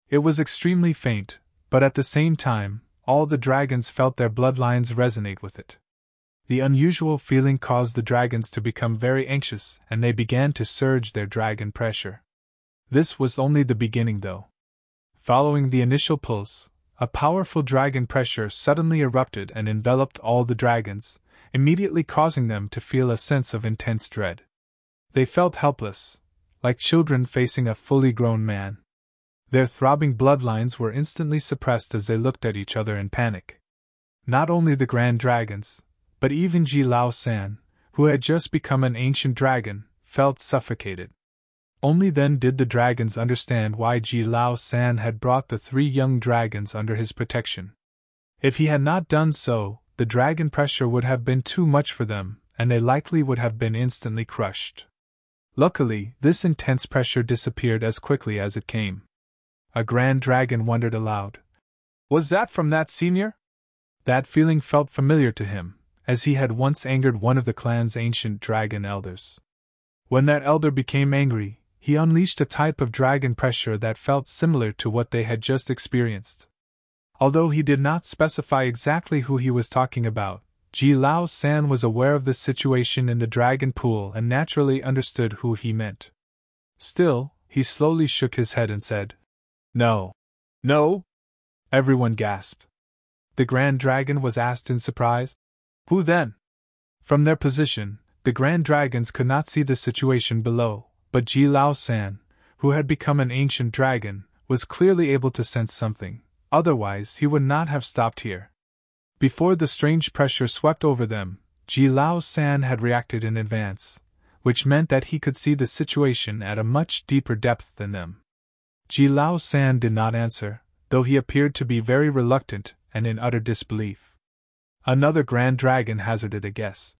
It was extremely faint, but at the same time, all the dragons felt their bloodlines resonate with it. The unusual feeling caused the dragons to become very anxious and they began to surge their dragon pressure. This was only the beginning though. Following the initial pulse, a powerful dragon pressure suddenly erupted and enveloped all the dragons, immediately causing them to feel a sense of intense dread. They felt helpless, like children facing a fully grown man. Their throbbing bloodlines were instantly suppressed as they looked at each other in panic. Not only the grand dragons, but even Ji Lao-san, who had just become an ancient dragon, felt suffocated. Only then did the dragons understand why Ji Lao-san had brought the 3 young dragons under his protection. If he had not done so, the dragon pressure would have been too much for them, and they likely would have been instantly crushed. Luckily, this intense pressure disappeared as quickly as it came. A grand dragon wondered aloud, "Was that from that senior?" That feeling felt familiar to him, as he had once angered one of the clan's ancient dragon elders. When that elder became angry, he unleashed a type of dragon pressure that felt similar to what they had just experienced. Although he did not specify exactly who he was talking about, Ji Lao-san was aware of the situation in the dragon pool and naturally understood who he meant. Still, he slowly shook his head and said, "No. No?" Everyone gasped. The grand dragon was asked in surprise, "Who then?" From their position, the grand dragons could not see the situation below, but Ji Lao-san, who had become an ancient dragon, was clearly able to sense something, otherwise he would not have stopped here. Before the strange pressure swept over them, Ji Lao-san had reacted in advance, which meant that he could see the situation at a much deeper depth than them. Ji Lao-san did not answer, though he appeared to be very reluctant and in utter disbelief. Another grand dragon hazarded a guess.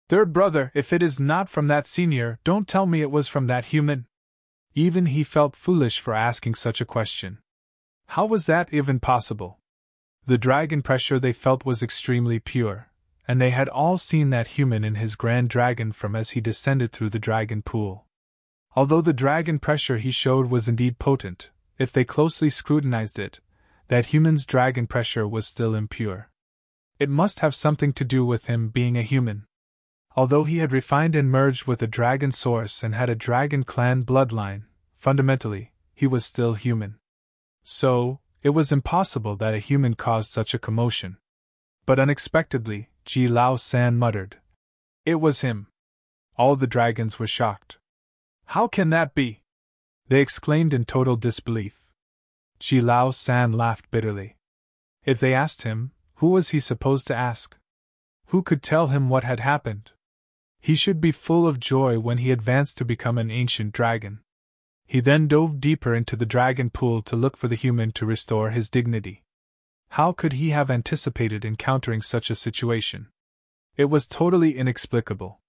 "Third brother, if it is not from that senior, don't tell me it was from that human." Even he felt foolish for asking such a question. How was that even possible? The dragon pressure they felt was extremely pure, and they had all seen that human in his grand dragon from as he descended through the dragon pool. Although the dragon pressure he showed was indeed potent, if they closely scrutinized it, that human's dragon pressure was still impure. It must have something to do with him being a human. Although he had refined and merged with a dragon source and had a dragon clan bloodline, fundamentally, he was still human. So, it was impossible that a human caused such a commotion. But unexpectedly, Ji Lao San muttered, "It was him." All the dragons were shocked. "How can that be?" they exclaimed in total disbelief. Ji Lao San laughed bitterly. If they asked him, who was he supposed to ask? Who could tell him what had happened? He should be full of joy when he advanced to become an ancient dragon. He then dove deeper into the dragon pool to look for the human to restore his dignity. How could he have anticipated encountering such a situation? It was totally inexplicable.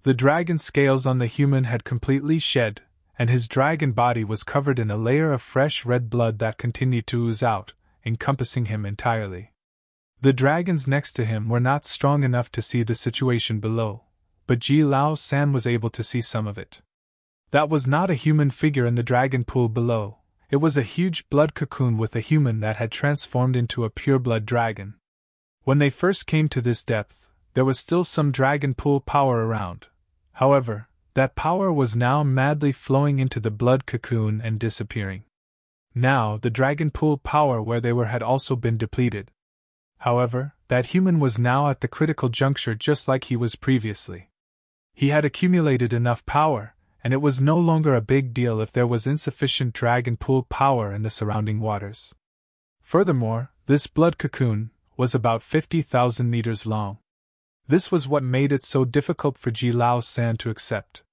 The dragon scales on the human had completely shed, and his dragon body was covered in a layer of fresh red blood that continued to ooze out, encompassing him entirely. The dragons next to him were not strong enough to see the situation below, but Ji Lao San was able to see some of it. That was not a human figure in the dragon pool below, it was a huge blood cocoon with a human that had transformed into a pureblood dragon. When they first came to this depth, there was still some dragon pool power around. However, that power was now madly flowing into the blood cocoon and disappearing. Now, the dragon pool power where they were had also been depleted. However, that human was now at the critical juncture just like he was previously. He had accumulated enough power, and it was no longer a big deal if there was insufficient dragon pool power in the surrounding waters. Furthermore, this blood cocoon was about 50,000 meters long. This was what made it so difficult for Ji Lao San to accept.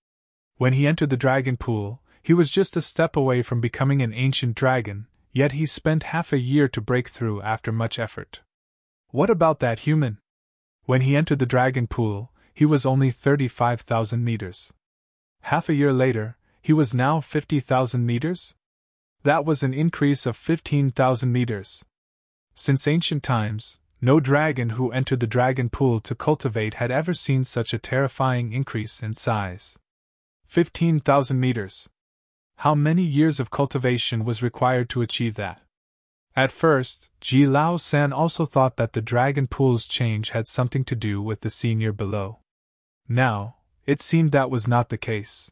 When he entered the dragon pool, he was just a step away from becoming an ancient dragon, yet he spent half a year to break through after much effort. What about that human? When he entered the dragon pool, he was only 35,000 meters. Half a year later, he was now 50,000 meters? That was an increase of 15,000 meters. Since ancient times, no dragon who entered the dragon pool to cultivate had ever seen such a terrifying increase in size. 15,000 meters. How many years of cultivation was required to achieve that? At first, Ji Lao San also thought that the dragon pool's change had something to do with the senior below. Now, it seemed that was not the case.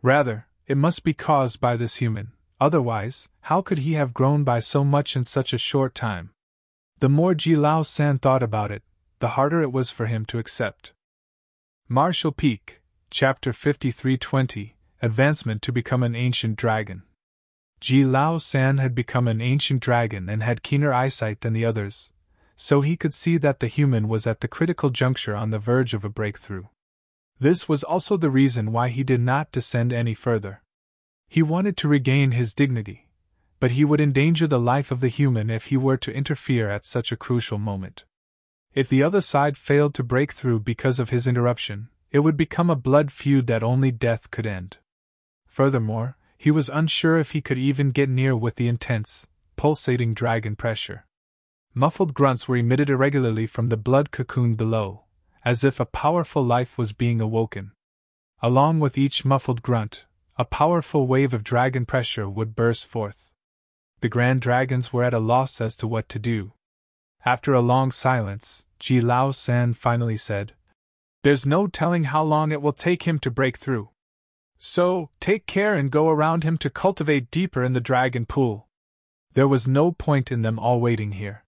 Rather, it must be caused by this human, otherwise, how could he have grown by so much in such a short time? The more Ji Lao San thought about it, the harder it was for him to accept. Martial Peak, Chapter 5320, Advancement to become an ancient dragon. Ji Lao San had become an ancient dragon and had keener eyesight than the others, so he could see that the human was at the critical juncture on the verge of a breakthrough. This was also the reason why he did not descend any further. He wanted to regain his dignity, but he would endanger the life of the human if he were to interfere at such a crucial moment. If the other side failed to break through because of his interruption, it would become a blood feud that only death could end. Furthermore, he was unsure if he could even get near with the intense, pulsating dragon pressure. Muffled grunts were emitted irregularly from the blood cocoon below, as if a powerful life was being awoken. Along with each muffled grunt, a powerful wave of dragon pressure would burst forth. The grand dragons were at a loss as to what to do. After a long silence, Ji Lao San finally said, "There's no telling how long it will take him to break through. So, take care and go around him to cultivate deeper in the dragon pool." There was no point in them all waiting here.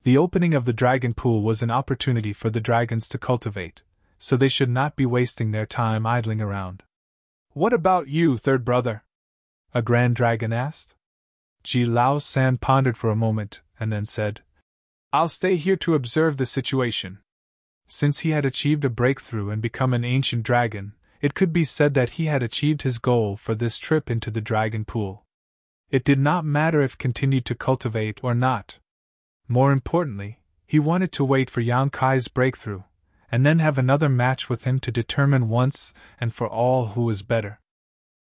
The opening of the dragon pool was an opportunity for the dragons to cultivate, so they should not be wasting their time idling around. "What about you, third brother?" a grand dragon asked. Ji Lao San pondered for a moment, and then said, "I'll stay here to observe the situation." Since he had achieved a breakthrough and become an ancient dragon, it could be said that he had achieved his goal for this trip into the dragon pool. It did not matter if continued to cultivate or not. More importantly, he wanted to wait for Yang Kai's breakthrough, and then have another match with him to determine once and for all who was better.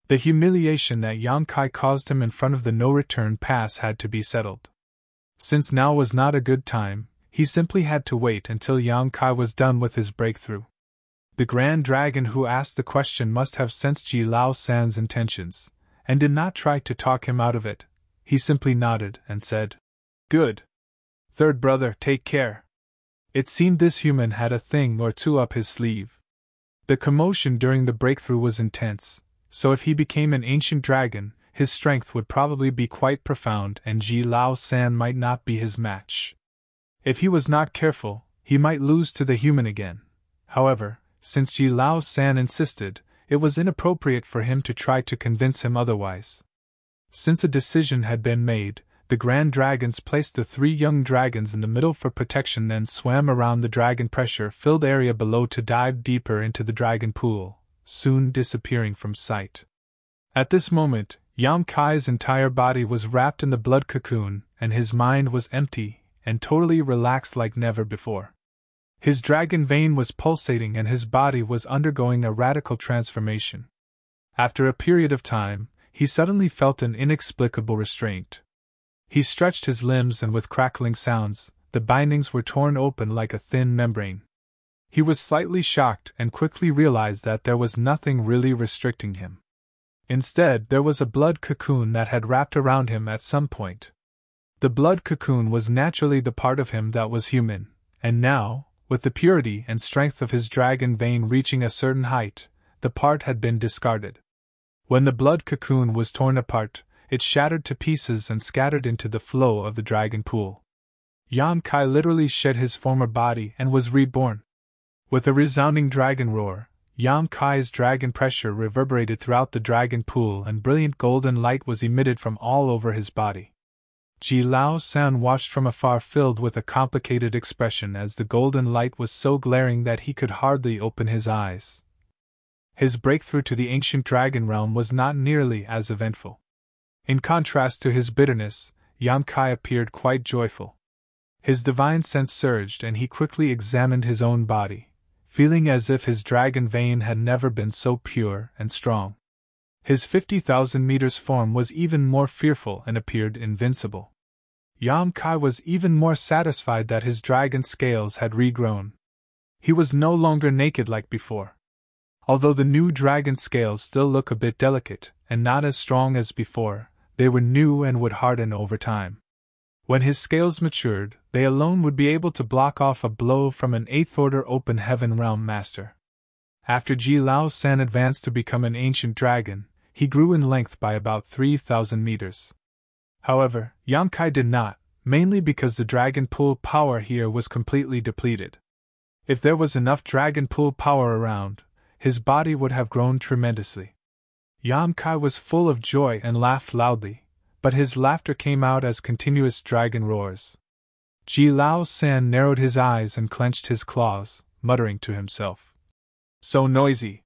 The humiliation that Yang Kai caused him in front of the no-return pass had to be settled. Since now was not a good time, he simply had to wait until Yang Kai was done with his breakthrough. The grand dragon who asked the question must have sensed Ji Lao San's intentions, and did not try to talk him out of it. He simply nodded and said, "Good. Third brother, take care." It seemed this human had a thing or two up his sleeve. The commotion during the breakthrough was intense, so if he became an ancient dragon, his strength would probably be quite profound and Ji Lao San might not be his match. If he was not careful, he might lose to the human again. However, since Ji Lao San insisted, it was inappropriate for him to try to convince him otherwise. Since a decision had been made, the Grand Dragons placed the 3 young dragons in the middle for protection, then swam around the dragon pressure-filled area below to dive deeper into the dragon pool, soon disappearing from sight. At this moment, Yang Kai's entire body was wrapped in the blood cocoon, and his mind was empty and totally relaxed like never before. His dragon vein was pulsating and his body was undergoing a radical transformation. After a period of time, he suddenly felt an inexplicable restraint. He stretched his limbs and with crackling sounds, the bindings were torn open like a thin membrane. He was slightly shocked and quickly realized that there was nothing really restricting him. Instead, there was a blood cocoon that had wrapped around him at some point. The blood cocoon was naturally the part of him that was human, and now, with the purity and strength of his dragon vein reaching a certain height, the part had been discarded. When the blood cocoon was torn apart, it shattered to pieces and scattered into the flow of the dragon pool. Yang Kai literally shed his former body and was reborn. With a resounding dragon roar, Yang Kai's dragon pressure reverberated throughout the dragon pool and brilliant golden light was emitted from all over his body. Ji Lao San watched from afar filled with a complicated expression as the golden light was so glaring that he could hardly open his eyes. His breakthrough to the ancient dragon realm was not nearly as eventful. In contrast to his bitterness, Yang Kai appeared quite joyful. His divine sense surged and he quickly examined his own body, feeling as if his dragon vein had never been so pure and strong. His 50,000 meters form was even more fearful and appeared invincible. Yang Kai was even more satisfied that his dragon scales had regrown. He was no longer naked like before. Although the new dragon scales still look a bit delicate and not as strong as before, they were new and would harden over time. When his scales matured, they alone would be able to block off a blow from an 8th-order open heaven realm master. After Ji Lao San advanced to become an ancient dragon, he grew in length by about 3,000 meters. However, Yang Kai did not, mainly because the dragon pool power here was completely depleted. If there was enough dragon pool power around, his body would have grown tremendously. Yang Kai was full of joy and laughed loudly, but his laughter came out as continuous dragon roars. Ji Lao San narrowed his eyes and clenched his claws, muttering to himself, "So noisy!"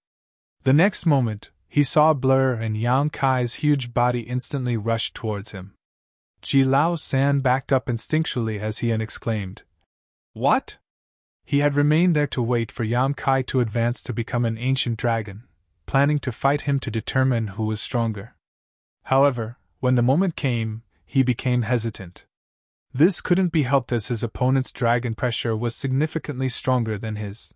The next moment, he saw a blur and Yang Kai's huge body instantly rushed towards him. Ji Lao San backed up instinctually as he exclaimed, "What?" He had remained there to wait for Yang Kai to advance to become an ancient dragon, planning to fight him to determine who was stronger. However, when the moment came, he became hesitant. This couldn't be helped as his opponent's dragon pressure was significantly stronger than his.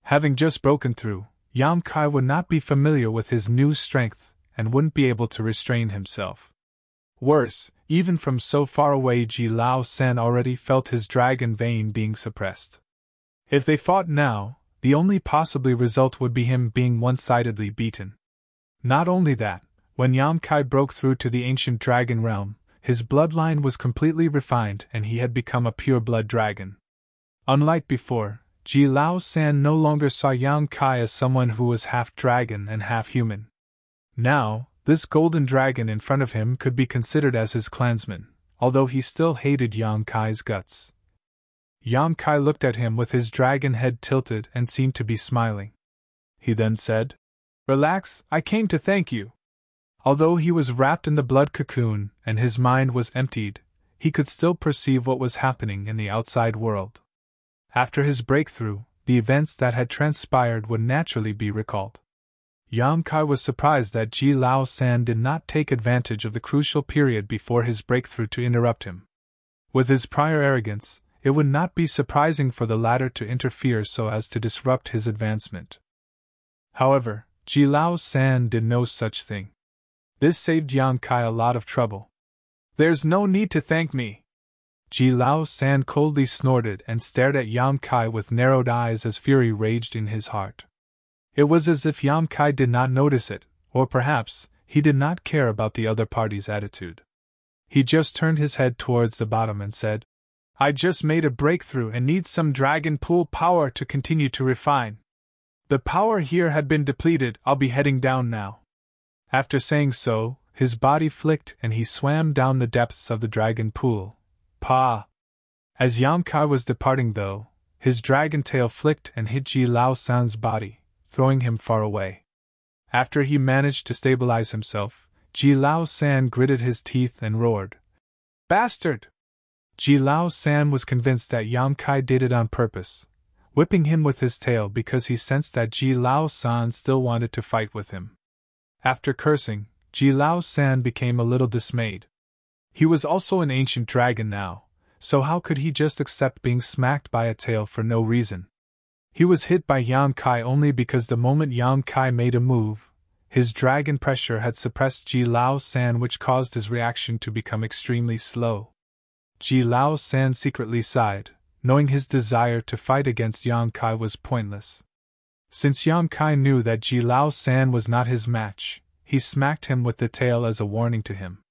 Having just broken through, Yang Kai would not be familiar with his new strength and wouldn't be able to restrain himself. Worse, even from so far away, Ji Lao San already felt his dragon vein being suppressed. If they fought now, the only possible result would be him being one-sidedly beaten. Not only that, when Yang Kai broke through to the ancient dragon realm, his bloodline was completely refined and he had become a pure-blood dragon. Unlike before, Ji Lao San no longer saw Yang Kai as someone who was half dragon and half human. Now, this golden dragon in front of him could be considered as his clansman, although he still hated Yang Kai's guts. Yang Kai looked at him with his dragon head tilted and seemed to be smiling. He then said, "Relax, I came to thank you." Although he was wrapped in the blood cocoon and his mind was emptied, he could still perceive what was happening in the outside world. After his breakthrough, the events that had transpired would naturally be recalled. Yang Kai was surprised that Ji Lao San did not take advantage of the crucial period before his breakthrough to interrupt him. With his prior arrogance, it would not be surprising for the latter to interfere so as to disrupt his advancement. However, Ji Lao San did no such thing. This saved Yang Kai a lot of trouble. "There's no need to thank me." Ji Lao San coldly snorted and stared at Yang Kai with narrowed eyes as fury raged in his heart. It was as if Yang Kai did not notice it, or perhaps, he did not care about the other party's attitude. He just turned his head towards the bottom and said, "I just made a breakthrough and need some dragon pool power to continue to refine. The power here had been depleted, I'll be heading down now." After saying so, his body flicked and he swam down the depths of the dragon pool. Pa! As Yang Kai was departing though, his dragon tail flicked and hit Ji Lao San's body, throwing him far away. After he managed to stabilize himself, Ji Lao San gritted his teeth and roared, "Bastard!" Ji Lao San was convinced that Yang Kai did it on purpose, whipping him with his tail because he sensed that Ji Lao San still wanted to fight with him. After cursing, Ji Lao San became a little dismayed. He was also an ancient dragon now, so how could he just accept being smacked by a tail for no reason? He was hit by Yang Kai only because the moment Yang Kai made a move, his dragon pressure had suppressed Ji Lao San, which caused his reaction to become extremely slow. Ji Lao San secretly sighed, knowing his desire to fight against Yang Kai was pointless. Since Yang Kai knew that Ji Lao San was not his match, he smacked him with the tail as a warning to him.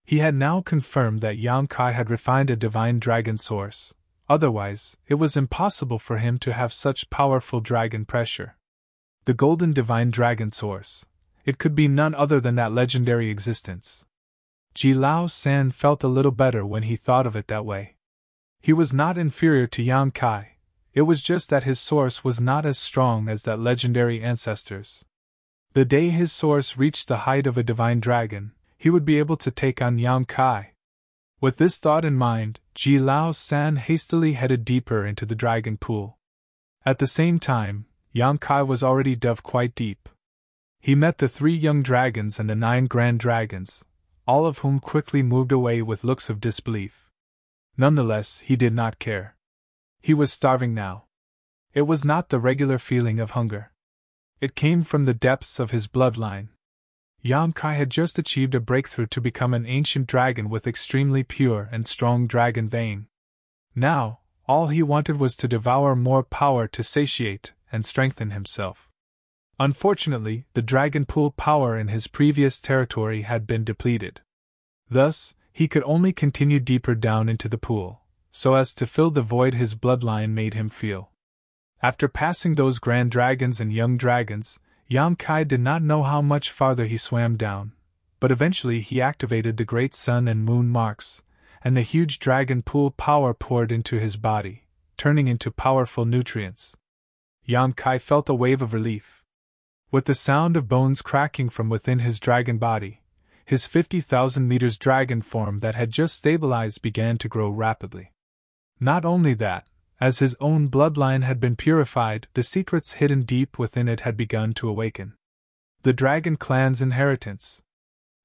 He had now confirmed that Yang Kai had refined a divine dragon source, otherwise, it was impossible for him to have such powerful dragon pressure. The golden divine dragon source. It could be none other than that legendary existence. Ji Lao San felt a little better when he thought of it that way. He was not inferior to Yang Kai, it was just that his source was not as strong as that legendary ancestor's. The day his source reached the height of a divine dragon, he would be able to take on Yang Kai. With this thought in mind, Ji Lao San hastily headed deeper into the dragon pool. At the same time, Yang Kai was already dove quite deep. He met the 3 young dragons and the 9 grand dragons, all of whom quickly moved away with looks of disbelief. Nonetheless, he did not care. He was starving now. It was not the regular feeling of hunger. It came from the depths of his bloodline. Yang Kai had just achieved a breakthrough to become an ancient dragon with extremely pure and strong dragon vein. Now, all he wanted was to devour more power to satiate and strengthen himself. Unfortunately, the dragon pool power in his previous territory had been depleted. Thus, he could only continue deeper down into the pool, so as to fill the void his bloodline made him feel. After passing those grand dragons and young dragons, Yang Kai did not know how much farther he swam down, but eventually he activated the great sun and moon marks, and the huge dragon pool power poured into his body, turning into powerful nutrients. Yang Kai felt a wave of relief. With the sound of bones cracking from within his dragon body, his 50,000 meters dragon form that had just stabilized began to grow rapidly. Not only that, as his own bloodline had been purified, the secrets hidden deep within it had begun to awaken. The dragon clan's inheritance.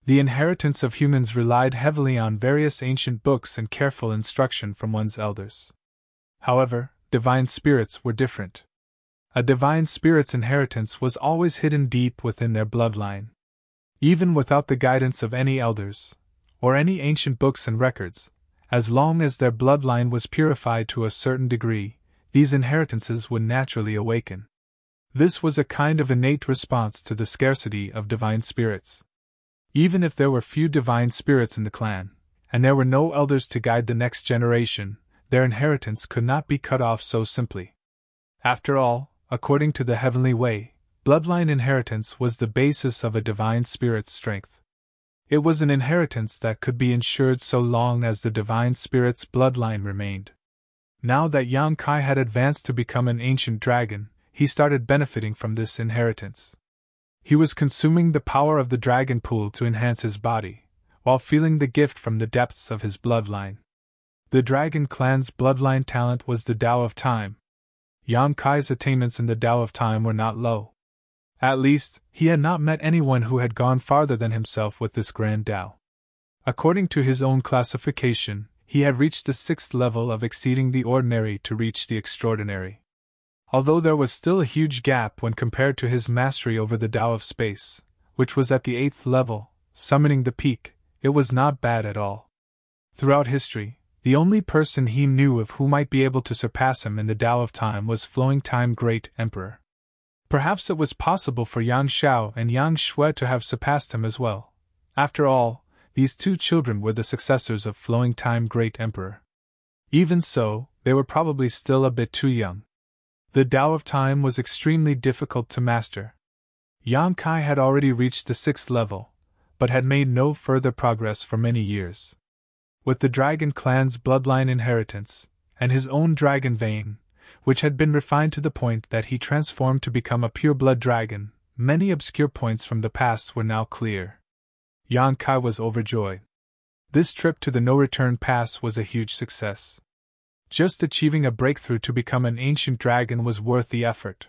The inheritance of humans relied heavily on various ancient books and careful instruction from one's elders. However, divine spirits were different. A divine spirit's inheritance was always hidden deep within their bloodline. Even without the guidance of any elders, or any ancient books and records, as long as their bloodline was purified to a certain degree, these inheritances would naturally awaken. This was a kind of innate response to the scarcity of divine spirits. Even if there were few divine spirits in the clan, and there were no elders to guide the next generation, their inheritance could not be cut off so simply. After all, according to the heavenly way, bloodline inheritance was the basis of a divine spirit's strength. It was an inheritance that could be ensured so long as the divine spirit's bloodline remained. Now that Yang Kai had advanced to become an ancient dragon, he started benefiting from this inheritance. He was consuming the power of the dragon pool to enhance his body, while feeling the gift from the depths of his bloodline. The dragon clan's bloodline talent was the Tao of Time. Yang Kai's attainments in the Tao of Time were not low. At least, he had not met anyone who had gone farther than himself with this grand Tao. According to his own classification, he had reached the 6th level of exceeding the ordinary to reach the extraordinary. Although there was still a huge gap when compared to his mastery over the Tao of Space, which was at the 8th level, summoning the peak, it was not bad at all. Throughout history, the only person he knew of who might be able to surpass him in the Tao of Time was Flowing Time Great Emperor. Perhaps it was possible for Yang Xiao and Yang Shui to have surpassed him as well. After all, these two children were the successors of Flowing Time Great Emperor. Even so, they were probably still a bit too young. The Tao of Time was extremely difficult to master. Yang Kai had already reached the 6th level, but had made no further progress for many years. With the dragon clan's bloodline inheritance, and his own dragon vein, which had been refined to the point that he transformed to become a pure-blood dragon, many obscure points from the past were now clear. Yang Kai was overjoyed. This trip to the no-return pass was a huge success. Just achieving a breakthrough to become an ancient dragon was worth the effort.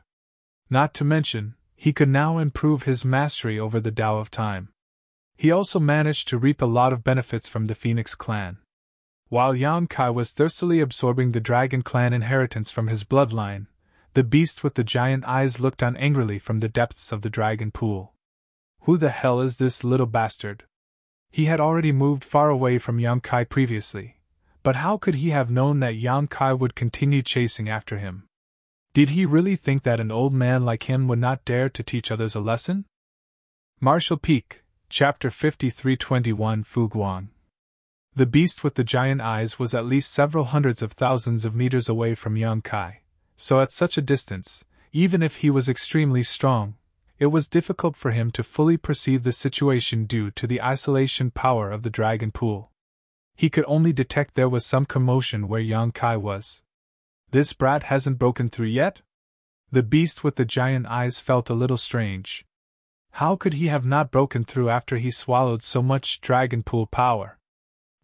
Not to mention, he could now improve his mastery over the Tao of Time. He also managed to reap a lot of benefits from the Phoenix clan. While Yang Kai was thirstily absorbing the Dragon clan inheritance from his bloodline, the beast with the giant eyes looked on angrily from the depths of the dragon pool. Who the hell is this little bastard? He had already moved far away from Yang Kai previously, but how could he have known that Yang Kai would continue chasing after him? Did he really think that an old man like him would not dare to teach others a lesson? Martial Peak, Chapter 5321 Fu Guang. The beast with the giant eyes was at least several hundreds of thousands of meters away from Yang Kai, so at such a distance, even if he was extremely strong, it was difficult for him to fully perceive the situation due to the isolation power of the dragon pool. He could only detect there was some commotion where Yang Kai was. This brat hasn't broken through yet? The beast with the giant eyes felt a little strange. How could he have not broken through after he swallowed so much dragon pool power?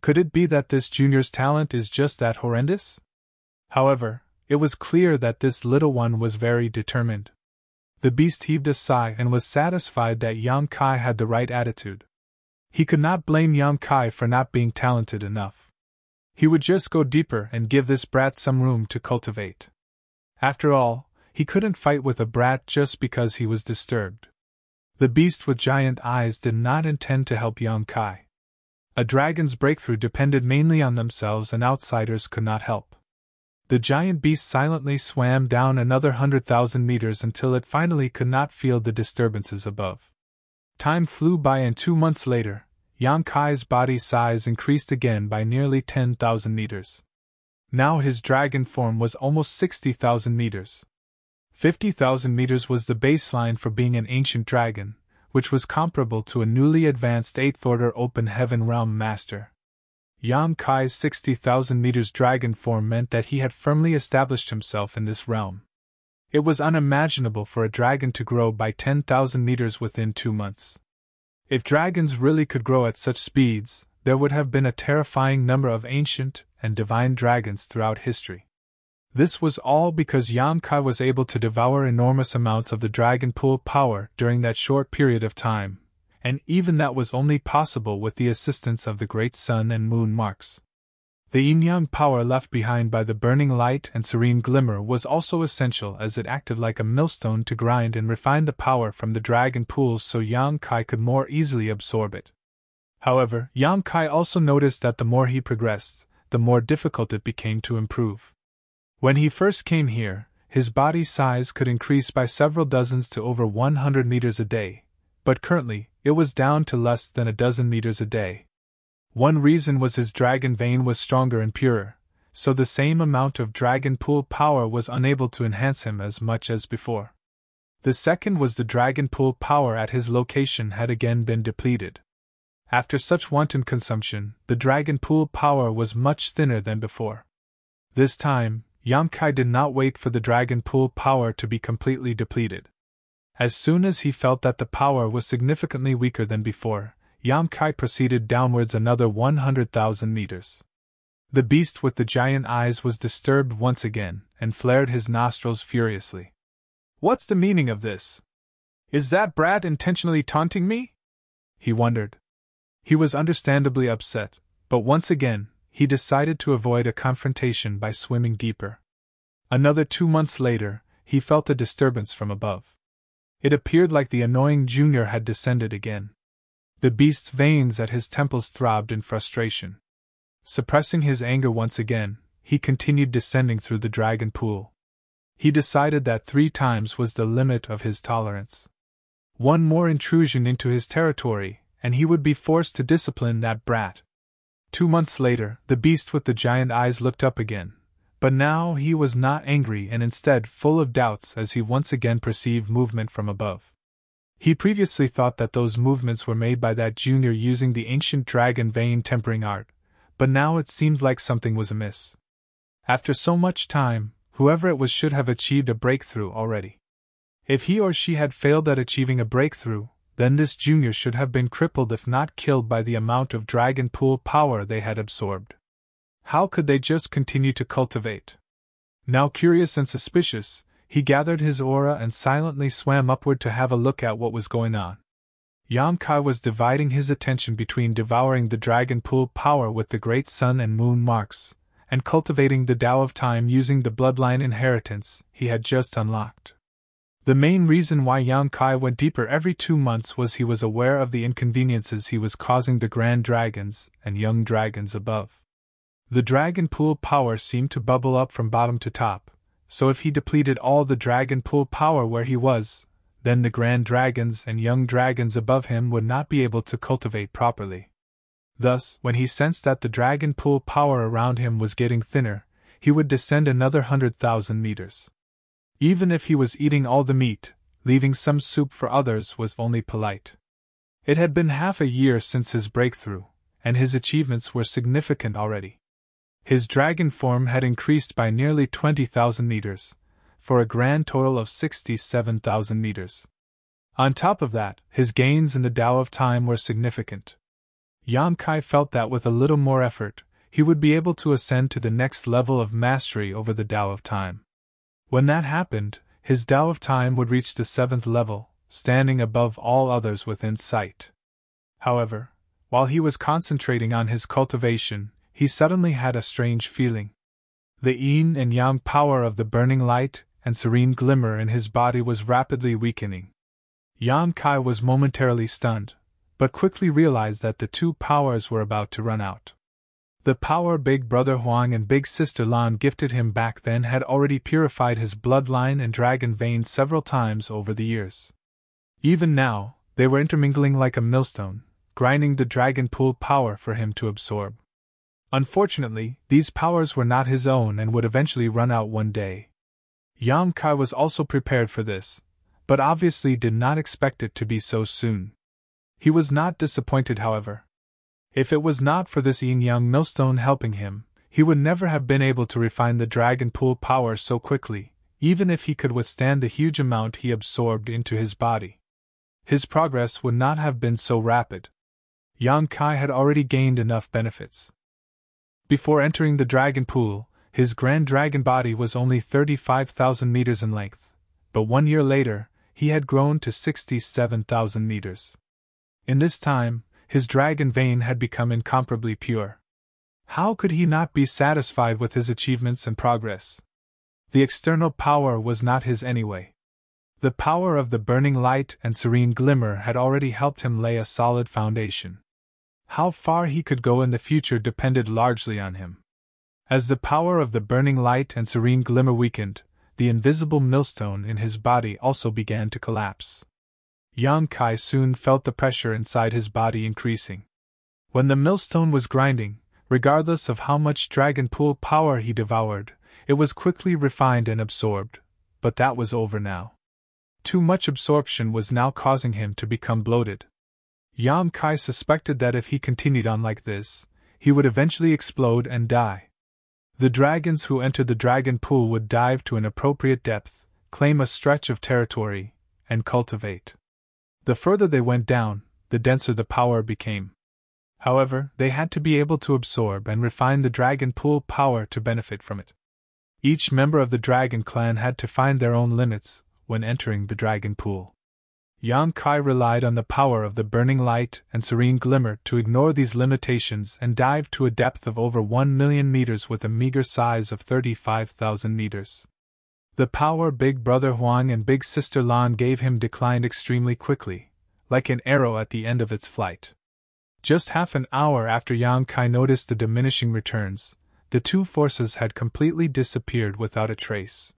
Could it be that this junior's talent is just that horrendous? However, it was clear that this little one was very determined. The beast heaved a sigh and was satisfied that Yang Kai had the right attitude. He could not blame Yang Kai for not being talented enough. He would just go deeper and give this brat some room to cultivate. After all, he couldn't fight with a brat just because he was disturbed. The beast with giant eyes did not intend to help Yang Kai. A dragon's breakthrough depended mainly on themselves and outsiders could not help. The giant beast silently swam down another 100,000 meters until it finally could not feel the disturbances above. Time flew by and 2 months later, Yang Kai's body size increased again by nearly 10,000 meters. Now his dragon form was almost 60,000 meters. 50,000 meters was the baseline for being an ancient dragon, which was comparable to a newly advanced 8th Order Open Heaven Realm Master. Yang Kai's 60,000 meters dragon form meant that he had firmly established himself in this realm. It was unimaginable for a dragon to grow by 10,000 meters within 2 months. If dragons really could grow at such speeds, there would have been a terrifying number of ancient and divine dragons throughout history. This was all because Yang Kai was able to devour enormous amounts of the dragon pool power during that short period of time, and even that was only possible with the assistance of the great sun and moon marks. The yin-yang power left behind by the burning light and serene glimmer was also essential as it acted like a millstone to grind and refine the power from the dragon pools so Yang Kai could more easily absorb it. However, Yang Kai also noticed that the more he progressed, the more difficult it became to improve. When he first came here, his body size could increase by several dozens to over 100 meters a day, but currently, it was down to less than a dozen meters a day. One reason was his dragon vein was stronger and purer, so the same amount of dragon pool power was unable to enhance him as much as before. The second was the dragon pool power at his location had again been depleted. After such wanton consumption, the dragon pool power was much thinner than before. This time, Yang Kai did not wait for the dragon pool power to be completely depleted. As soon as he felt that the power was significantly weaker than before, Yang Kai proceeded downwards another 100,000 meters. The beast with the giant eyes was disturbed once again, and flared his nostrils furiously. "What's the meaning of this? Is that brat intentionally taunting me?" he wondered. He was understandably upset, but once again, he decided to avoid a confrontation by swimming deeper. Another 2 months later, he felt a disturbance from above. It appeared like the annoying junior had descended again. The beast's veins at his temples throbbed in frustration. Suppressing his anger once again, he continued descending through the dragon pool. He decided that 3 times was the limit of his tolerance. One more intrusion into his territory, and he would be forced to discipline that brat. 2 months later, the beast with the giant eyes looked up again, but now he was not angry and instead full of doubts as he once again perceived movement from above. He previously thought that those movements were made by that junior using the ancient dragon vein tempering art, but now it seemed like something was amiss. After so much time, whoever it was should have achieved a breakthrough already. If he or she had failed at achieving a breakthrough, then this junior should have been crippled if not killed by the amount of dragon pool power they had absorbed. How could they just continue to cultivate? Now curious and suspicious, he gathered his aura and silently swam upward to have a look at what was going on. Yang Kai was dividing his attention between devouring the dragon pool power with the great sun and moon marks, and cultivating the Tao of Time using the bloodline inheritance he had just unlocked. The main reason why Yang Kai went deeper every 2 months was he was aware of the inconveniences he was causing the grand dragons and young dragons above. The dragon pool power seemed to bubble up from bottom to top, so if he depleted all the dragon pool power where he was, then the grand dragons and young dragons above him would not be able to cultivate properly. Thus, when he sensed that the dragon pool power around him was getting thinner, he would descend another 100,000 meters. Even if he was eating all the meat, leaving some soup for others was only polite. It had been half a year since his breakthrough, and his achievements were significant already. His dragon form had increased by nearly 20,000 meters, for a grand total of 67,000 meters. On top of that, his gains in the Tao of Time were significant. Yang Kai felt that with a little more effort, he would be able to ascend to the next level of mastery over the Tao of Time. When that happened, his Tao of Time would reach the 7th level, standing above all others within sight. However, while he was concentrating on his cultivation, he suddenly had a strange feeling. The yin and yang power of the burning light and serene glimmer in his body was rapidly weakening. Yang Kai was momentarily stunned, but quickly realized that the 2 powers were about to run out. The power Big Brother Huang and Big Sister Lan gifted him back then had already purified his bloodline and dragon vein several times over the years. Even now, they were intermingling like a millstone, grinding the dragon pool power for him to absorb. Unfortunately, these powers were not his own and would eventually run out one day. Yang Kai was also prepared for this, but obviously did not expect it to be so soon. He was not disappointed, however. If it was not for this yin-yang millstone helping him, he would never have been able to refine the dragon pool power so quickly, even if he could withstand the huge amount he absorbed into his body. His progress would not have been so rapid. Yang Kai had already gained enough benefits. Before entering the dragon pool, his grand dragon body was only 35,000 meters in length, but 1 year later, he had grown to 67,000 meters. In this time, his dragon vein had become incomparably pure. How could he not be satisfied with his achievements and progress? The external power was not his anyway. The power of the burning light and serene glimmer had already helped him lay a solid foundation. How far he could go in the future depended largely on him. As the power of the burning light and serene glimmer weakened, the invisible millstone in his body also began to collapse. Yang Kai soon felt the pressure inside his body increasing. When the millstone was grinding, regardless of how much dragon pool power he devoured, it was quickly refined and absorbed, but that was over now. Too much absorption was now causing him to become bloated. Yang Kai suspected that if he continued on like this, he would eventually explode and die. The dragons who entered the dragon pool would dive to an appropriate depth, claim a stretch of territory, and cultivate. The further they went down, the denser the power became. However, they had to be able to absorb and refine the dragon pool power to benefit from it. Each member of the dragon clan had to find their own limits when entering the dragon pool. Yang Kai relied on the power of the burning light and serene glimmer to ignore these limitations and dive to a depth of over 1 million meters with a meager size of 35,000 meters. The power Big Brother Huang and Big Sister Lan gave him declined extremely quickly, like an arrow at the end of its flight. Just half an hour after Yang Kai noticed the diminishing returns, the 2 forces had completely disappeared without a trace.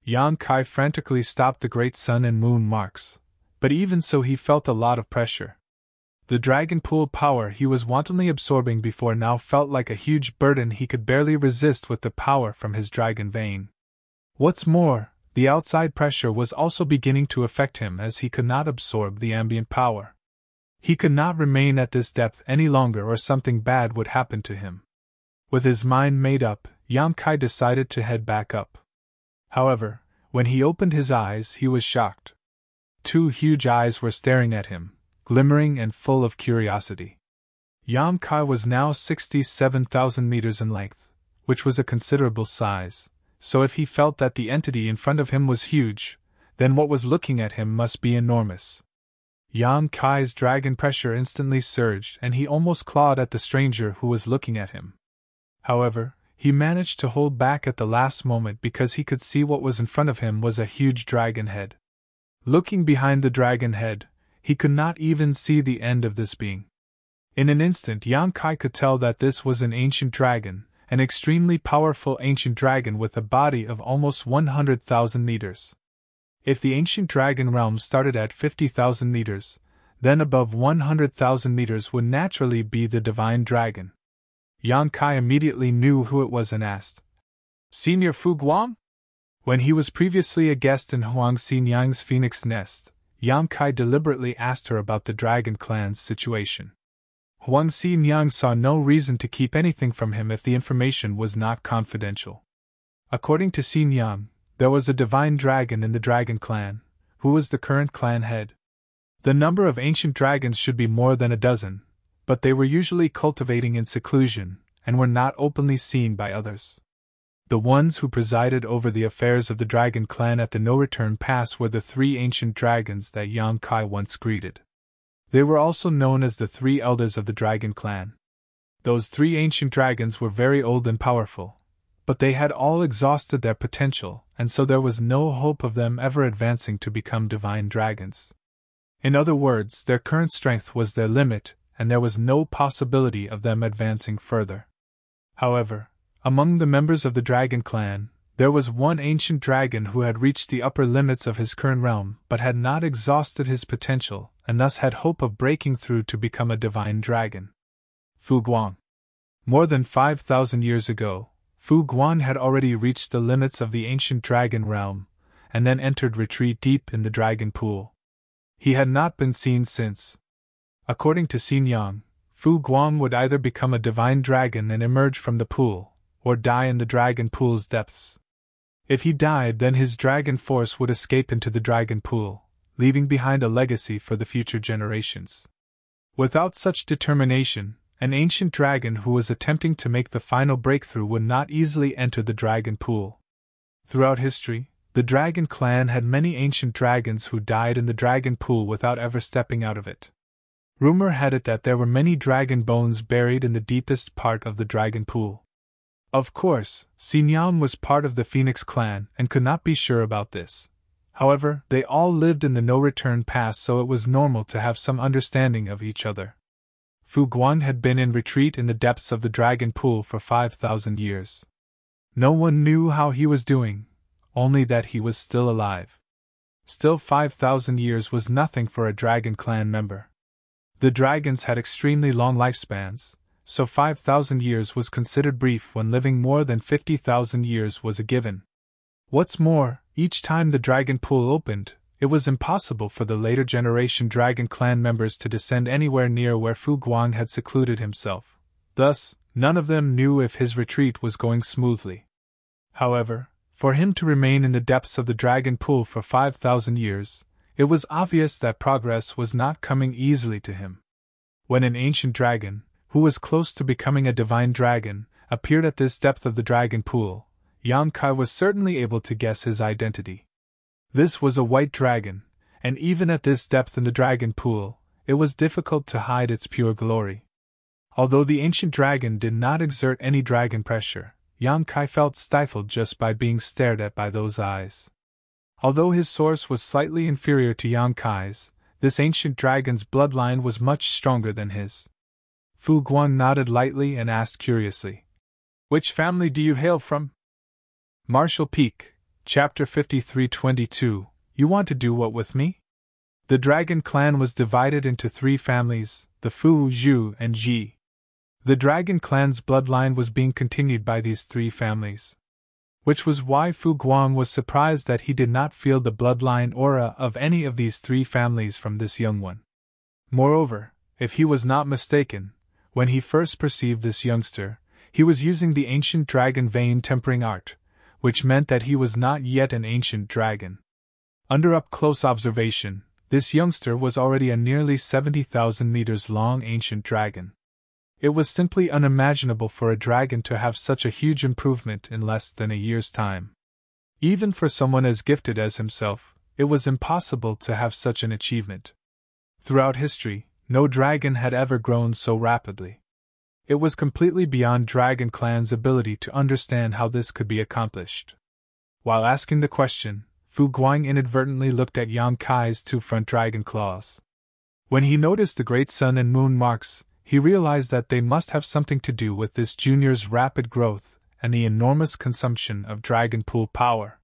Yang Kai frantically stopped the great sun and moon marks, but even so he felt a lot of pressure. The dragon pool power he was wantonly absorbing before now felt like a huge burden he could barely resist with the power from his dragon vein. What's more, the outside pressure was also beginning to affect him as he could not absorb the ambient power. He could not remain at this depth any longer or something bad would happen to him. With his mind made up, Yang Kai decided to head back up. However, when he opened his eyes he was shocked. Two huge eyes were staring at him, glimmering and full of curiosity. Yang Kai was now 67,000 meters in length, which was a considerable size, so if he felt that the entity in front of him was huge, then what was looking at him must be enormous. Yang Kai's dragon pressure instantly surged and he almost clawed at the stranger who was looking at him. However, he managed to hold back at the last moment because he could see what was in front of him was a huge dragon head. Looking behind the dragon head, he could not even see the end of this being. In an instant Yang Kai could tell that this was an ancient dragon, an extremely powerful ancient dragon with a body of almost 100,000 meters. If the ancient dragon realm started at 50,000 meters, then above 100,000 meters would naturally be the divine dragon. Yang Kai immediately knew who it was and asked, "Senior Fu Guang?" When he was previously a guest in Huang Xinyang's phoenix nest, Yang Kai deliberately asked her about the dragon clan's situation. Huang Xinyang saw no reason to keep anything from him if the information was not confidential. According to Xinyang, there was a divine dragon in the dragon clan, who was the current clan head. The number of ancient dragons should be more than a dozen, but they were usually cultivating in seclusion, and were not openly seen by others. The ones who presided over the affairs of the dragon clan at the no-return pass were the three ancient dragons that Yang Kai once greeted. They were also known as the three elders of the dragon clan. Those three ancient dragons were very old and powerful, but they had all exhausted their potential, and so there was no hope of them ever advancing to become divine dragons. In other words, their current strength was their limit, and there was no possibility of them advancing further. However, among the members of the dragon clan, there was one ancient dragon who had reached the upper limits of his current realm but had not exhausted his potential, and thus had hope of breaking through to become a divine dragon. Fu Guang. More than 5,000 years ago, Fu Guang had already reached the limits of the ancient dragon realm, and then entered retreat deep in the dragon pool. He had not been seen since. According to Xinyang, Fu Guang would either become a divine dragon and emerge from the pool, or die in the dragon pool's depths. If he died, then his dragon force would escape into the dragon pool, leaving behind a legacy for the future generations. Without such determination, an ancient dragon who was attempting to make the final breakthrough would not easily enter the dragon pool. Throughout history, the dragon clan had many ancient dragons who died in the dragon pool without ever stepping out of it. Rumor had it that there were many dragon bones buried in the deepest part of the dragon pool. Of course, Xinyang was part of the Phoenix clan and could not be sure about this. However, they all lived in the no-return pass, so it was normal to have some understanding of each other. Fu Guang had been in retreat in the depths of the dragon pool for 5,000 years. No one knew how he was doing, only that he was still alive. Still, 5,000 years was nothing for a dragon clan member. The dragons had extremely long lifespans, so 5,000 years was considered brief when living more than 50,000 years was a given. What's more, each time the dragon pool opened, it was impossible for the later generation dragon clan members to descend anywhere near where Fu Guang had secluded himself. Thus, none of them knew if his retreat was going smoothly. However, for him to remain in the depths of the dragon pool for 5,000 years, it was obvious that progress was not coming easily to him. When an ancient dragon, who was close to becoming a divine dragon, appeared at this depth of the dragon pool, Yang Kai was certainly able to guess his identity. This was a white dragon, and even at this depth in the dragon pool, it was difficult to hide its pure glory. Although the ancient dragon did not exert any dragon pressure, Yang Kai felt stifled just by being stared at by those eyes. Although his source was slightly inferior to Yang Kai's, this ancient dragon's bloodline was much stronger than his. Fu Guang nodded lightly and asked curiously, "Which family do you hail from?" "Martial Peak," Chapter 53:22. You want to do what with me? The dragon clan was divided into three families, the Fu, Zhu, and Ji. The dragon clan's bloodline was being continued by these three families. Which was why Fu Guang was surprised that he did not feel the bloodline aura of any of these three families from this young one. Moreover, if he was not mistaken, when he first perceived this youngster, he was using the ancient dragon vein tempering art, which meant that he was not yet an ancient dragon. Under up-close observation, this youngster was already a nearly 70,000 meters long ancient dragon. It was simply unimaginable for a dragon to have such a huge improvement in less than a year's time. Even for someone as gifted as himself, it was impossible to have such an achievement. Throughout history, no dragon had ever grown so rapidly. It was completely beyond Dragon Clan's ability to understand how this could be accomplished. While asking the question, Fu Guang inadvertently looked at Yang Kai's two front dragon claws. When he noticed the great sun and moon marks, he realized that they must have something to do with this junior's rapid growth and the enormous consumption of dragon pool power.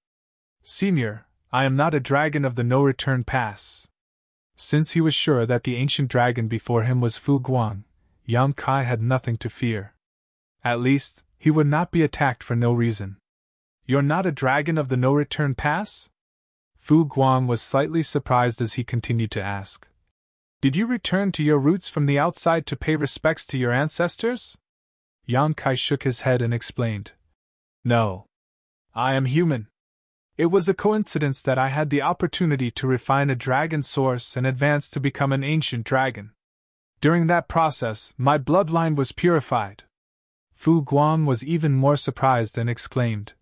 Senior, I am not a dragon of the no-return pass. Since he was sure that the ancient dragon before him was Fu Guang, Yang Kai had nothing to fear. At least, he would not be attacked for no reason. You're not a dragon of the no-return pass? Fu Guang was slightly surprised as he continued to ask. Did you return to your roots from the outside to pay respects to your ancestors? Yang Kai shook his head and explained. No. I am human. It was a coincidence that I had the opportunity to refine a dragon source and advance to become an ancient dragon. During that process, my bloodline was purified. Fu Guang was even more surprised and exclaimed.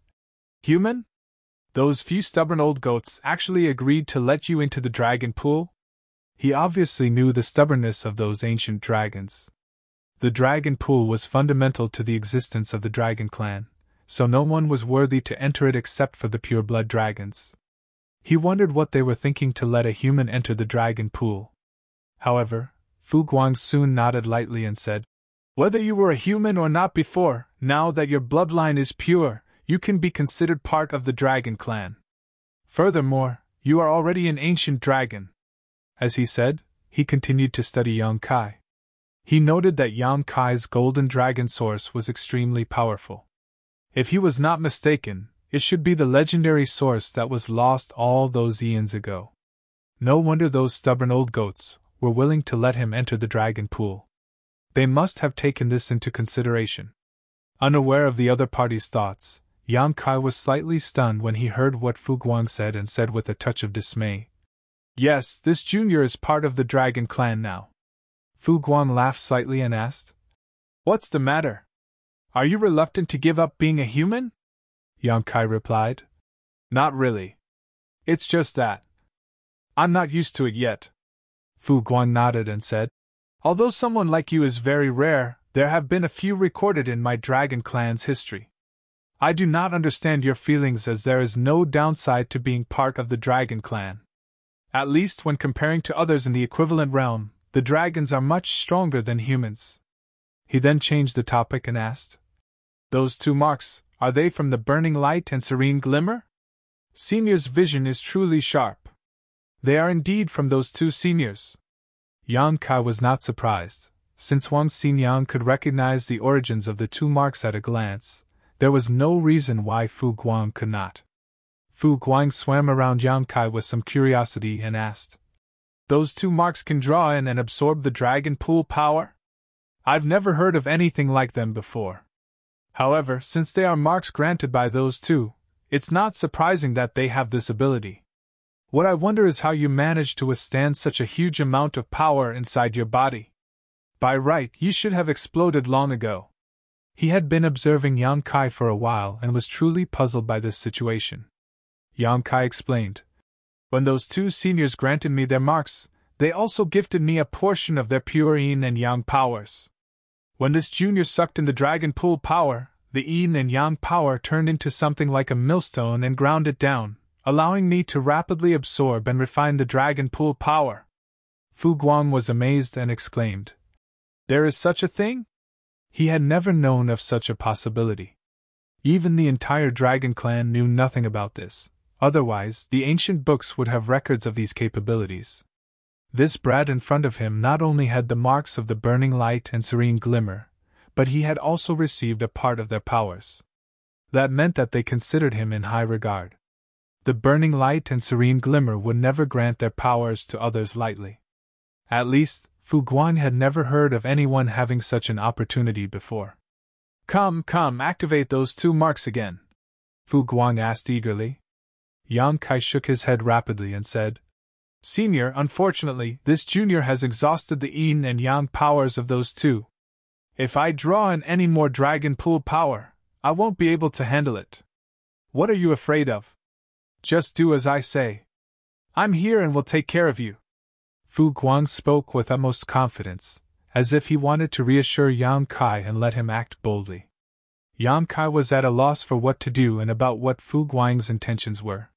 Human? Those few stubborn old goats actually agreed to let you into the dragon pool? He obviously knew the stubbornness of those ancient dragons. The dragon pool was fundamental to the existence of the dragon clan, so no one was worthy to enter it except for the pure-blood dragons. He wondered what they were thinking to let a human enter the dragon pool. However, Fu Guang soon nodded lightly and said, Whether you were a human or not before, now that your bloodline is pure, you can be considered part of the dragon clan. Furthermore, you are already an ancient dragon. As he said, he continued to study Yang Kai. He noted that Yang Kai's golden dragon source was extremely powerful. If he was not mistaken, it should be the legendary source that was lost all those eons ago. No wonder those stubborn old goats were willing to let him enter the dragon pool. They must have taken this into consideration. Unaware of the other party's thoughts, Yang Kai was slightly stunned when he heard what Fu Guang said and said with a touch of dismay. Yes, this junior is part of the dragon clan now. Fu Guang laughed slightly and asked, What's the matter? Are you reluctant to give up being a human? Yang Kai replied, Not really. It's just that I'm not used to it yet. Fu Guang nodded and said, Although someone like you is very rare, there have been a few recorded in my dragon clan's history. I do not understand your feelings as there is no downside to being part of the dragon clan. At least when comparing to others in the equivalent realm, the dragons are much stronger than humans. He then changed the topic and asked, Those two marks, are they from the burning light and serene glimmer? Senior's vision is truly sharp. They are indeed from those two seniors. Yang Kai was not surprised, since Wang Xinyang could recognize the origins of the two marks at a glance. There was no reason why Fu Guang could not. Fu Guang swam around Yang Kai with some curiosity and asked, Those two marks can draw in and absorb the dragon pool power? I've never heard of anything like them before. However, since they are marks granted by those two, it's not surprising that they have this ability. What I wonder is how you managed to withstand such a huge amount of power inside your body. By right, you should have exploded long ago. He had been observing Yang Kai for a while and was truly puzzled by this situation. Yang Kai explained, When those two seniors granted me their marks, they also gifted me a portion of their pure yin and yang powers. When this junior sucked in the dragon pool power, the yin and yang power turned into something like a millstone and ground it down, allowing me to rapidly absorb and refine the dragon pool power. Fu Guang was amazed and exclaimed, There is such a thing? He had never known of such a possibility. Even the entire dragon clan knew nothing about this, otherwise the ancient books would have records of these capabilities. This brat in front of him not only had the marks of the burning light and serene glimmer, but he had also received a part of their powers. That meant that they considered him in high regard. The burning light and serene glimmer would never grant their powers to others lightly. At least, Fu Guang had never heard of anyone having such an opportunity before. Come, activate those 2 marks again," Fu Guang asked eagerly. Yang Kai shook his head rapidly and said, "Senior, unfortunately, this junior has exhausted the yin and yang powers of those 2. If I draw in any more dragon pool power, I won't be able to handle it. What are you afraid of? Just do as I say. I'm here and will take care of you." Fu Guang spoke with utmost confidence, as if he wanted to reassure Yang Kai and let him act boldly. Yang Kai was at a loss for what to do and about what Fu Guang's intentions were.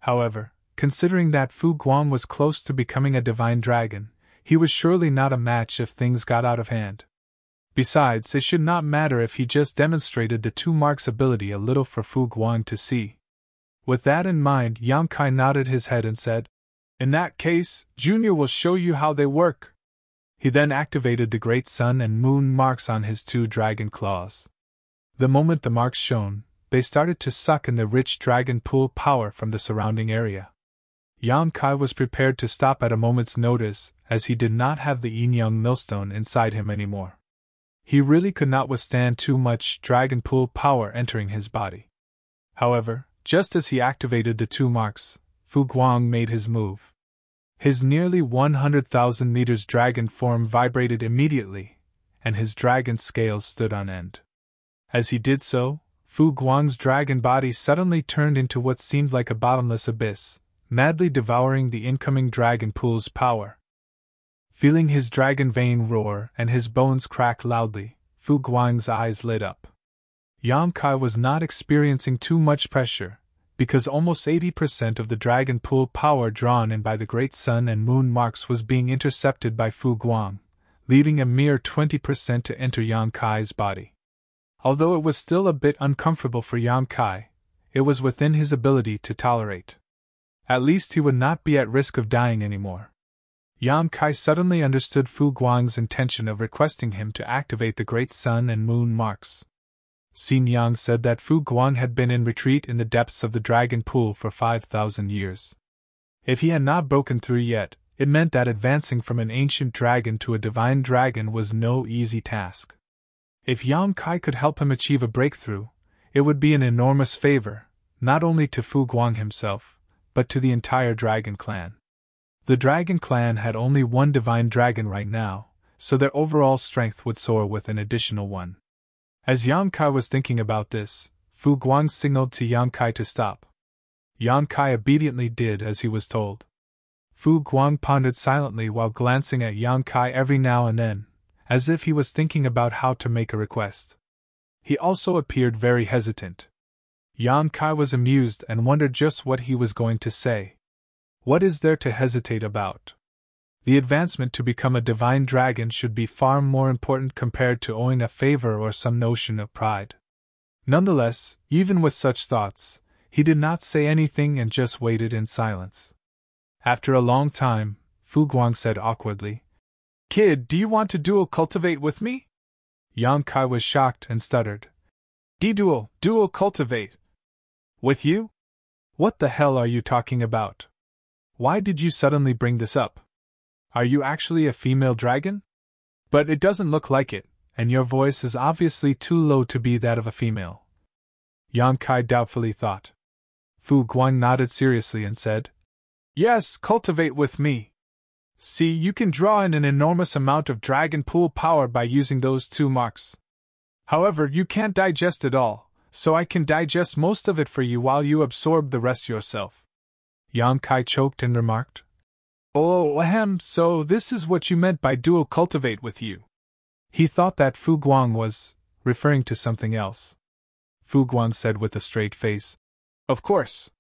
However, considering that Fu Guang was close to becoming a divine dragon, he was surely not a match if things got out of hand. Besides, it should not matter if he just demonstrated the 2 marks ability a little for Fu Guang to see. With that in mind, Yang Kai nodded his head and said, "In that case, Junior will show you how they work." He then activated the great sun and moon marks on his 2 dragon claws. The moment the marks shone, they started to suck in the rich dragon pool power from the surrounding area. Yang Kai was prepared to stop at a moment's notice, as he did not have the yin-yang millstone inside him anymore. He really could not withstand too much dragon pool power entering his body. However, just as he activated the 2 marks, Fu Guang made his move. His nearly 100,000 meters dragon form vibrated immediately, and his dragon scales stood on end. As he did so, Fu Guang's dragon body suddenly turned into what seemed like a bottomless abyss, madly devouring the incoming dragon pool's power. Feeling his dragon vein roar and his bones crack loudly, Fu Guang's eyes lit up. Yang Kai was not experiencing too much pressure, because almost 80% of the dragon pool power drawn in by the great sun and moon marks was being intercepted by Fu Guang, leaving a mere 20% to enter Yang Kai's body. Although it was still a bit uncomfortable for Yang Kai, it was within his ability to tolerate. At least he would not be at risk of dying anymore. Yang Kai suddenly understood Fu Guang's intention of requesting him to activate the great sun and moon marks. Xin Yang said that Fu Guang had been in retreat in the depths of the dragon pool for 5,000 years. If he had not broken through yet, it meant that advancing from an ancient dragon to a divine dragon was no easy task. If Yang Kai could help him achieve a breakthrough, it would be an enormous favor, not only to Fu Guang himself, but to the entire dragon clan. The dragon clan had only 1 divine dragon right now, so their overall strength would soar with an additional 1. As Yang Kai was thinking about this, Fu Guang signaled to Yang Kai to stop. Yang Kai obediently did as he was told. Fu Guang pondered silently while glancing at Yang Kai every now and then, as if he was thinking about how to make a request. He also appeared very hesitant. Yang Kai was amused and wondered just what he was going to say. What is there to hesitate about? The advancement to become a divine dragon should be far more important compared to owing a favor or some notion of pride. Nonetheless, even with such thoughts, he did not say anything and just waited in silence. After a long time, Fu Guang said awkwardly, "Kid, do you want to dual cultivate with me?" Yang Kai was shocked and stuttered. Dual cultivate? With you? What the hell are you talking about? Why did you suddenly bring this up? Are you actually a female dragon? But it doesn't look like it, and your voice is obviously too low to be that of a female. Yang Kai doubtfully thought. Fu Guang nodded seriously and said, "Yes, cultivate with me. See, you can draw in an enormous amount of dragon pool power by using those 2 marks. However, you can't digest it all, so I can digest most of it for you while you absorb the rest yourself." Yang Kai choked and remarked, "Oh, ahem, so this is what you meant by dual cultivate with you." He thought that Fu Guang was referring to something else. Fu Guang said with a straight face, "Of course.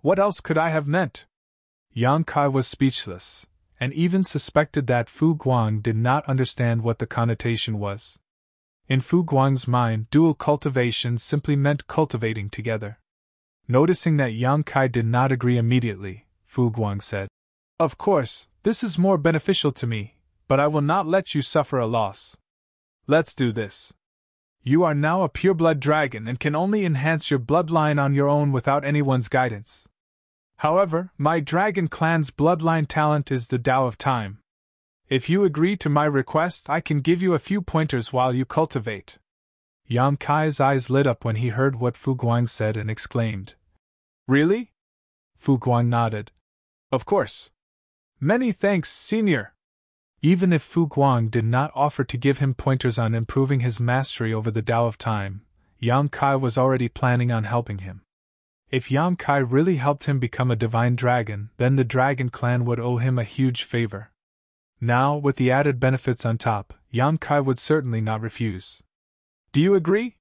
What else could I have meant?" Yang Kai was speechless, and even suspected that Fu Guang did not understand what the connotation was. In Fu Guang's mind, dual cultivation simply meant cultivating together. Noticing that Yang Kai did not agree immediately, Fu Guang said, "Of course, this is more beneficial to me, but I will not let you suffer a loss. Let's do this. You are now a pureblood dragon and can only enhance your bloodline on your own without anyone's guidance. However, my dragon clan's bloodline talent is the Tao of Time. If you agree to my request, I can give you a few pointers while you cultivate." Yang Kai's eyes lit up when he heard what Fu Guang said and exclaimed, "Really?" Fu Guang nodded. "Of course. Many thanks, senior." Even if Fu Guang did not offer to give him pointers on improving his mastery over the Tao of Time, Yang Kai was already planning on helping him. If Yang Kai really helped him become a divine dragon, then the dragon clan would owe him a huge favor. Now, with the added benefits on top, Yang Kai would certainly not refuse. "Do you agree?"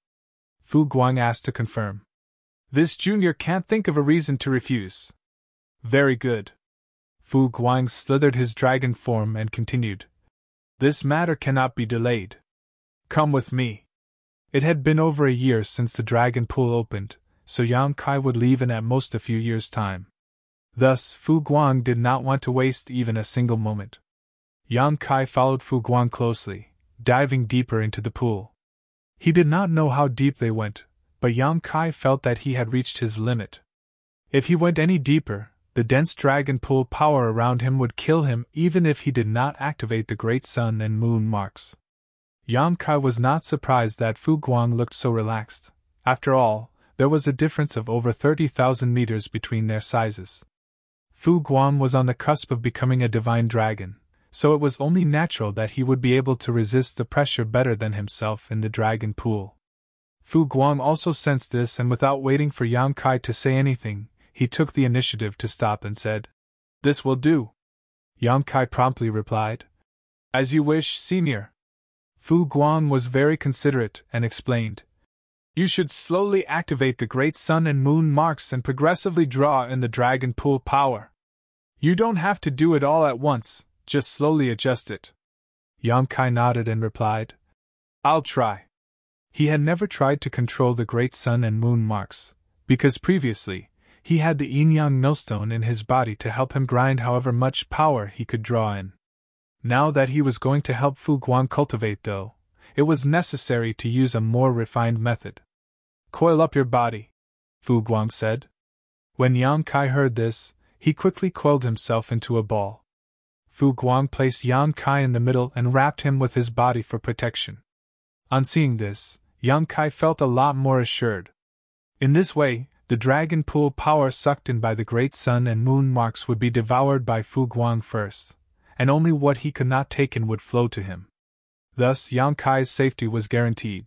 Fu Guang asked to confirm. "This junior can't think of a reason to refuse." "Very good." Fu Guang slithered his dragon form and continued, "This matter cannot be delayed. Come with me." It had been over a year since the dragon pool opened, so Yang Kai would leave in at most a few years' time. Thus, Fu Guang did not want to waste even a single moment. Yang Kai followed Fu Guang closely, diving deeper into the pool. He did not know how deep they went, but Yang Kai felt that he had reached his limit. If he went any deeper, the dense dragon pool power around him would kill him even if he did not activate the great sun and moon marks. Yang Kai was not surprised that Fu Guang looked so relaxed. After all, there was a difference of over 30,000 meters between their sizes. Fu Guang was on the cusp of becoming a divine dragon, so it was only natural that he would be able to resist the pressure better than himself in the dragon pool. Fu Guang also sensed this, and without waiting for Yang Kai to say anything, he took the initiative to stop and said, "This will do." Yang Kai promptly replied, "As you wish, senior." Fu Guang was very considerate and explained, "You should slowly activate the great sun and moon marks and progressively draw in the dragon pool power. You don't have to do it all at once, just slowly adjust it." Yang Kai nodded and replied, "I'll try." He had never tried to control the great sun and moon marks, because previously, he had the yin-yang millstone in his body to help him grind however much power he could draw in. Now that he was going to help Fu Guang cultivate, though, it was necessary to use a more refined method. "Coil up your body," Fu Guang said. When Yang Kai heard this, he quickly coiled himself into a ball. Fu Guang placed Yang Kai in the middle and wrapped him with his body for protection. On seeing this, Yang Kai felt a lot more assured. In this way, the dragon pool power sucked in by the great sun and moon marks would be devoured by Fu Guang first, and only what he could not take in would flow to him. Thus, Yang Kai's safety was guaranteed.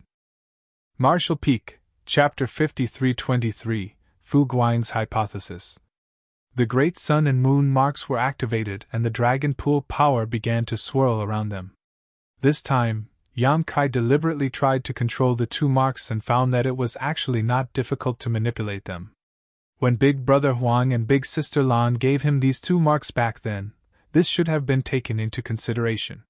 Martial Peak, Chapter 53-23, Fu Guang's Hypothesis. The great sun and moon marks were activated and the dragon pool power began to swirl around them. This time, Yang Kai deliberately tried to control the two marks and found that it was actually not difficult to manipulate them. When Big Brother Huang and Big Sister Lan gave him these two marks back then, this should have been taken into consideration.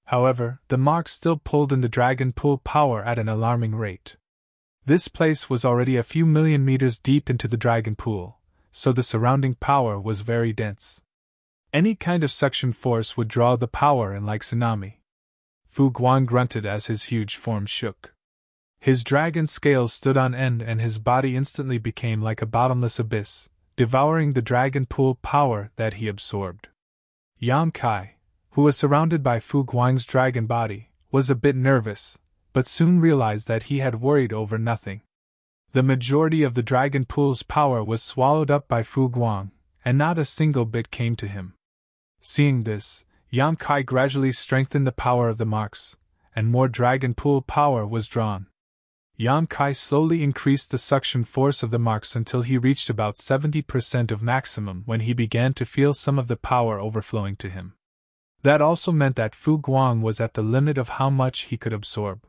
However, the marks still pulled in the dragon pool power at an alarming rate. This place was already a few million meters deep into the dragon pool, so the surrounding power was very dense. Any kind of suction force would draw the power in like tsunami. Fu Guang grunted as his huge form shook. His dragon scales stood on end and his body instantly became like a bottomless abyss, devouring the dragon pool power that he absorbed. Yang Kai, who was surrounded by Fu Guang's dragon body, was a bit nervous, but soon realized that he had worried over nothing. The majority of the dragon pool's power was swallowed up by Fu Guang, and not a single bit came to him. Seeing this, Yang Kai gradually strengthened the power of the marks, and more dragon pool power was drawn. Yang Kai slowly increased the suction force of the marks until he reached about 70% of maximum when he began to feel some of the power overflowing to him. That also meant that Fu Guang was at the limit of how much he could absorb.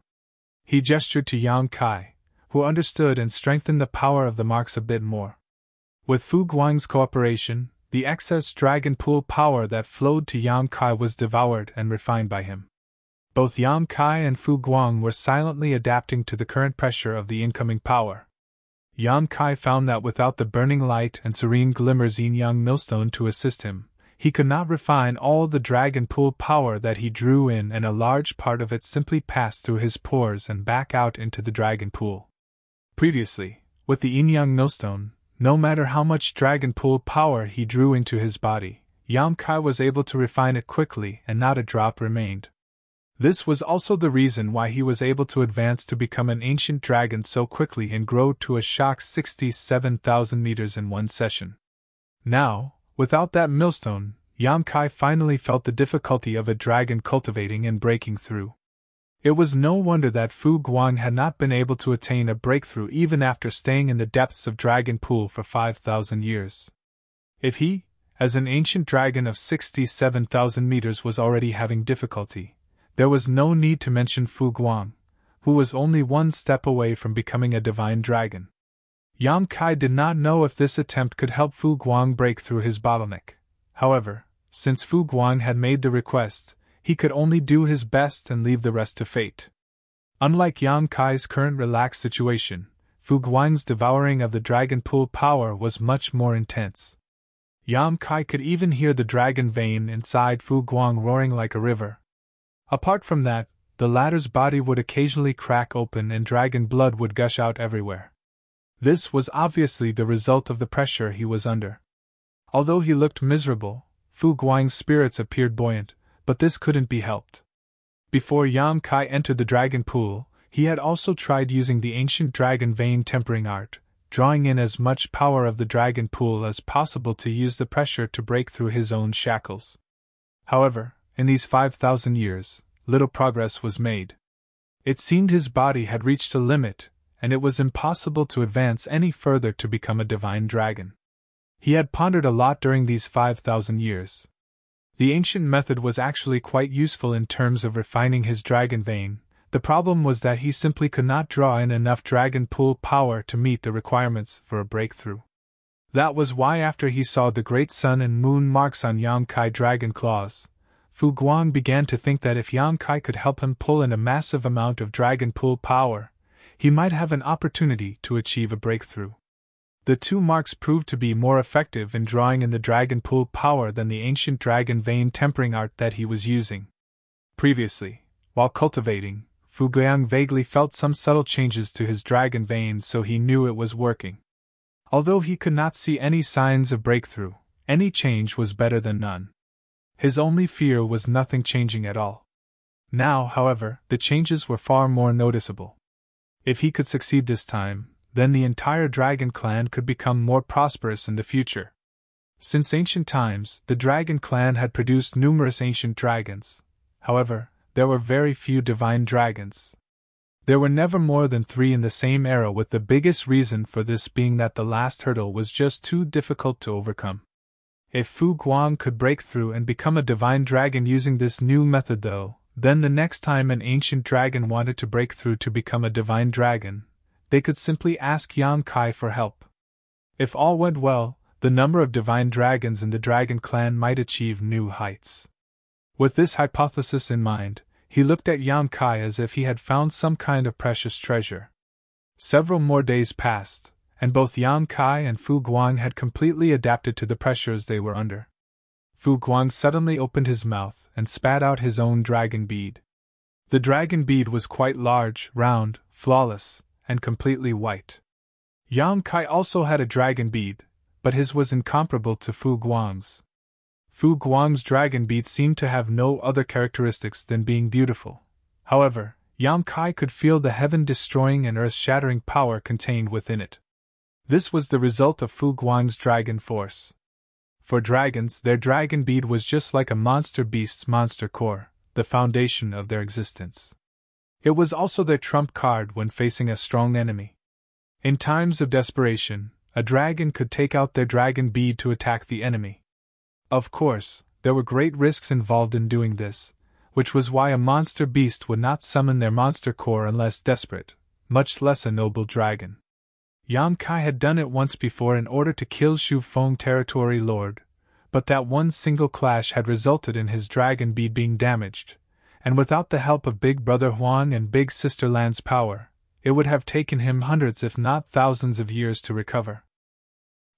He gestured to Yang Kai, who understood and strengthened the power of the marks a bit more. With Fu Guang's cooperation, the excess dragon pool power that flowed to Yang Kai was devoured and refined by him. Both Yang Kai and Fu Guang were silently adapting to the current pressure of the incoming power. Yang Kai found that without the burning light and serene glimmers yin-yang millstone to assist him, he could not refine all the dragon pool power that he drew in, and a large part of it simply passed through his pores and back out into the dragon pool. Previously, with the yin-yang millstone, no matter how much dragon pool power he drew into his body, Yang Kai was able to refine it quickly and not a drop remained. This was also the reason why he was able to advance to become an ancient dragon so quickly and grow to a shock 67,000 meters in one session. Now, without that millstone, Yang Kai finally felt the difficulty of a dragon cultivating and breaking through. It was no wonder that Fu Guang had not been able to attain a breakthrough even after staying in the depths of Dragon Pool for 5,000 years. If he, as an ancient dragon of 67,000 meters, was already having difficulty, there was no need to mention Fu Guang, who was only one step away from becoming a divine dragon. Yang Kai did not know if this attempt could help Fu Guang break through his bottleneck. However, since Fu Guang had made the request, he could only do his best and leave the rest to fate. Unlike Yang Kai's current relaxed situation, Fu Guang's devouring of the dragon pool power was much more intense. Yang Kai could even hear the dragon vein inside Fu Guang roaring like a river. Apart from that, the latter's body would occasionally crack open and dragon blood would gush out everywhere. This was obviously the result of the pressure he was under. Although he looked miserable, Fu Guang's spirits appeared buoyant, but this couldn't be helped. Before Yang Kai entered the dragon pool, he had also tried using the ancient dragon vein tempering art, drawing in as much power of the dragon pool as possible to use the pressure to break through his own shackles. However, in these 5,000 years, little progress was made. It seemed his body had reached a limit, and it was impossible to advance any further to become a divine dragon. He had pondered a lot during these 5,000 years. The ancient method was actually quite useful in terms of refining his dragon vein. The problem was that he simply could not draw in enough dragon pool power to meet the requirements for a breakthrough. That was why after he saw the great sun and moon marks on Yang Kai dragon claws, Fu Guang began to think that if Yang Kai could help him pull in a massive amount of dragon pool power, he might have an opportunity to achieve a breakthrough. The two marks proved to be more effective in drawing in the dragon pool power than the ancient dragon vein tempering art that he was using. Previously, while cultivating, Fu Guang vaguely felt some subtle changes to his dragon vein, so he knew it was working. Although he could not see any signs of breakthrough, any change was better than none. His only fear was nothing changing at all. Now, however, the changes were far more noticeable. If he could succeed this time, then the entire dragon clan could become more prosperous in the future. Since ancient times, the dragon clan had produced numerous ancient dragons. However, there were very few divine dragons. There were never more than 3 in the same era, with the biggest reason for this being that the last hurdle was just too difficult to overcome. If Fu Guang could break through and become a divine dragon using this new method though, then the next time an ancient dragon wanted to break through to become a divine dragon, they could simply ask Yang Kai for help. If all went well, the number of divine dragons in the dragon clan might achieve new heights. With this hypothesis in mind, he looked at Yang Kai as if he had found some kind of precious treasure. Several more days passed, and both Yang Kai and Fu Guang had completely adapted to the pressures they were under. Fu Guang suddenly opened his mouth and spat out his own dragon bead. The dragon bead was quite large, round, flawless, and completely white. Yang Kai also had a dragon bead, but his was incomparable to Fu Guang's. Fu Guang's dragon bead seemed to have no other characteristics than being beautiful. However, Yang Kai could feel the heaven-destroying and earth-shattering power contained within it. This was the result of Fu Guang's dragon force. For dragons, their dragon bead was just like a monster beast's monster core, the foundation of their existence. It was also their trump card when facing a strong enemy. In times of desperation, a dragon could take out their dragon bead to attack the enemy. Of course, there were great risks involved in doing this, which was why a monster beast would not summon their monster core unless desperate, much less a noble dragon. Yang Kai had done it once before in order to kill Shu Feng territory lord, but that one single clash had resulted in his dragon bead being damaged, and without the help of Big Brother Huang and Big Sister Lan's power, it would have taken him hundreds if not thousands of years to recover.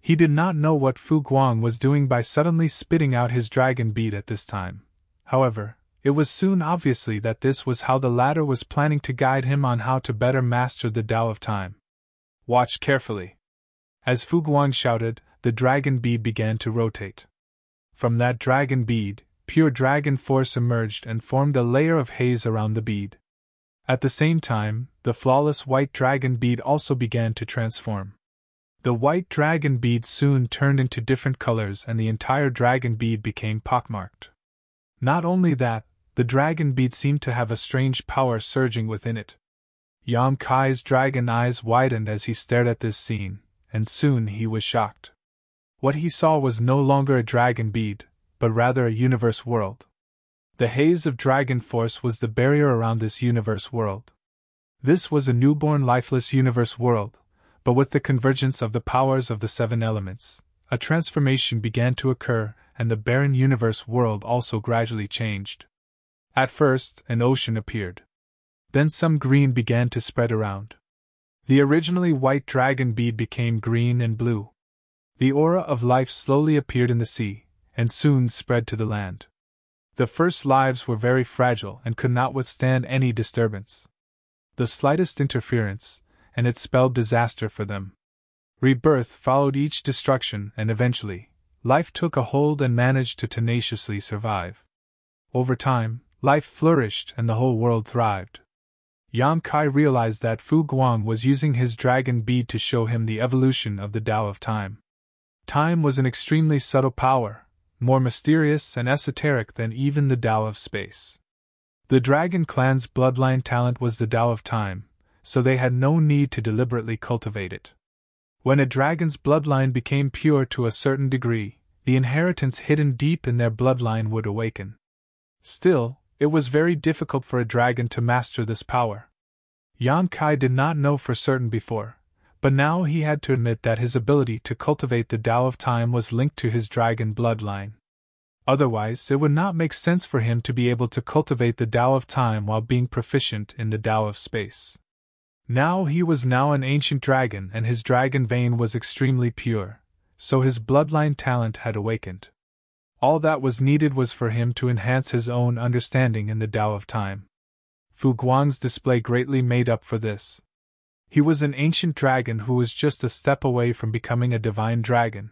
He did not know what Fu Guang was doing by suddenly spitting out his dragon bead at this time. However, it was soon obviously that this was how the latter was planning to guide him on how to better master the Tao of Time. Watch carefully. As Fu Guang shouted, the dragon bead began to rotate. From that dragon bead, pure dragon force emerged and formed a layer of haze around the bead. At the same time, the flawless white dragon bead also began to transform. The white dragon bead soon turned into different colors and the entire dragon bead became pockmarked. Not only that, the dragon bead seemed to have a strange power surging within it. Yang Kai's dragon eyes widened as he stared at this scene, and soon he was shocked. What he saw was no longer a dragon bead, but rather a universe world. The haze of dragon force was the barrier around this universe world. This was a newborn lifeless universe world, but with the convergence of the powers of the seven elements, a transformation began to occur, and the barren universe world also gradually changed. At first, an ocean appeared. Then some green began to spread around. The originally white dragon bead became green and blue. The aura of life slowly appeared in the sea, and soon spread to the land. The first lives were very fragile and could not withstand any disturbance. The slightest interference, and it spelled disaster for them. Rebirth followed each destruction, and eventually, life took a hold and managed to tenaciously survive. Over time, life flourished and the whole world thrived. Yang Kai realized that Fu Guang was using his dragon bead to show him the evolution of the Tao of Time. Time was an extremely subtle power, more mysterious and esoteric than even the Tao of Space. The Dragon Clan's bloodline talent was the Tao of Time, so they had no need to deliberately cultivate it. When a dragon's bloodline became pure to a certain degree, the inheritance hidden deep in their bloodline would awaken. Still, it was very difficult for a dragon to master this power. Yang Kai did not know for certain before, but now he had to admit that his ability to cultivate the Tao of Time was linked to his dragon bloodline. Otherwise, it would not make sense for him to be able to cultivate the Tao of Time while being proficient in the Tao of Space. He was now an ancient dragon and his dragon vein was extremely pure, so his bloodline talent had awakened. All that was needed was for him to enhance his own understanding in the Tao of Time. Fu Guang's display greatly made up for this. He was an ancient dragon who was just a step away from becoming a divine dragon.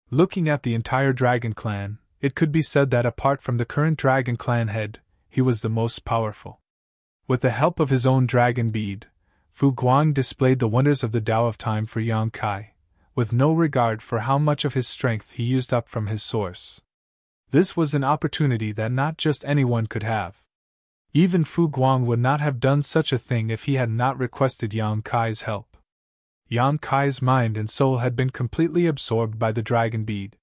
Looking at the entire dragon clan, it could be said that apart from the current dragon clan head, he was the most powerful. With the help of his own dragon bead, Fu Guang displayed the wonders of the Tao of Time for Yang Kai, with no regard for how much of his strength he used up from his source. This was an opportunity that not just anyone could have. Even Fu Guang would not have done such a thing if he had not requested Yang Kai's help. Yang Kai's mind and soul had been completely absorbed by the dragon bead.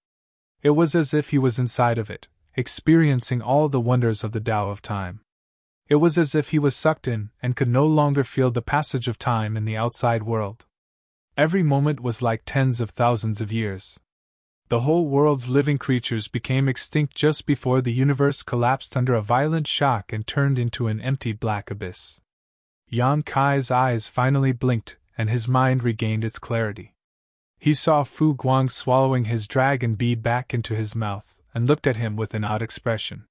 It was as if he was inside of it, experiencing all the wonders of the Tao of Time. It was as if he was sucked in and could no longer feel the passage of time in the outside world. Every moment was like tens of thousands of years. The whole world's living creatures became extinct just before the universe collapsed under a violent shock and turned into an empty black abyss. Yang Kai's eyes finally blinked, and his mind regained its clarity. He saw Fu Guang swallowing his dragon bead back into his mouth, and looked at him with an odd expression.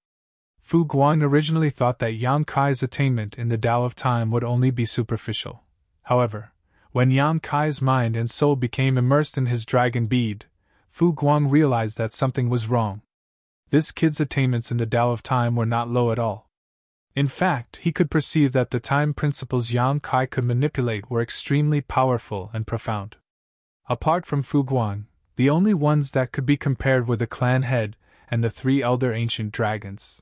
Fu Guang originally thought that Yang Kai's attainment in the Tao of Time would only be superficial. However, when Yang Kai's mind and soul became immersed in his dragon bead, Fu Guang realized that something was wrong. This kid's attainments in the Tao of Time were not low at all. In fact, he could perceive that the time principles Yang Kai could manipulate were extremely powerful and profound. Apart from Fu Guang, the only ones that could be compared were the clan head and the 3 elder ancient dragons.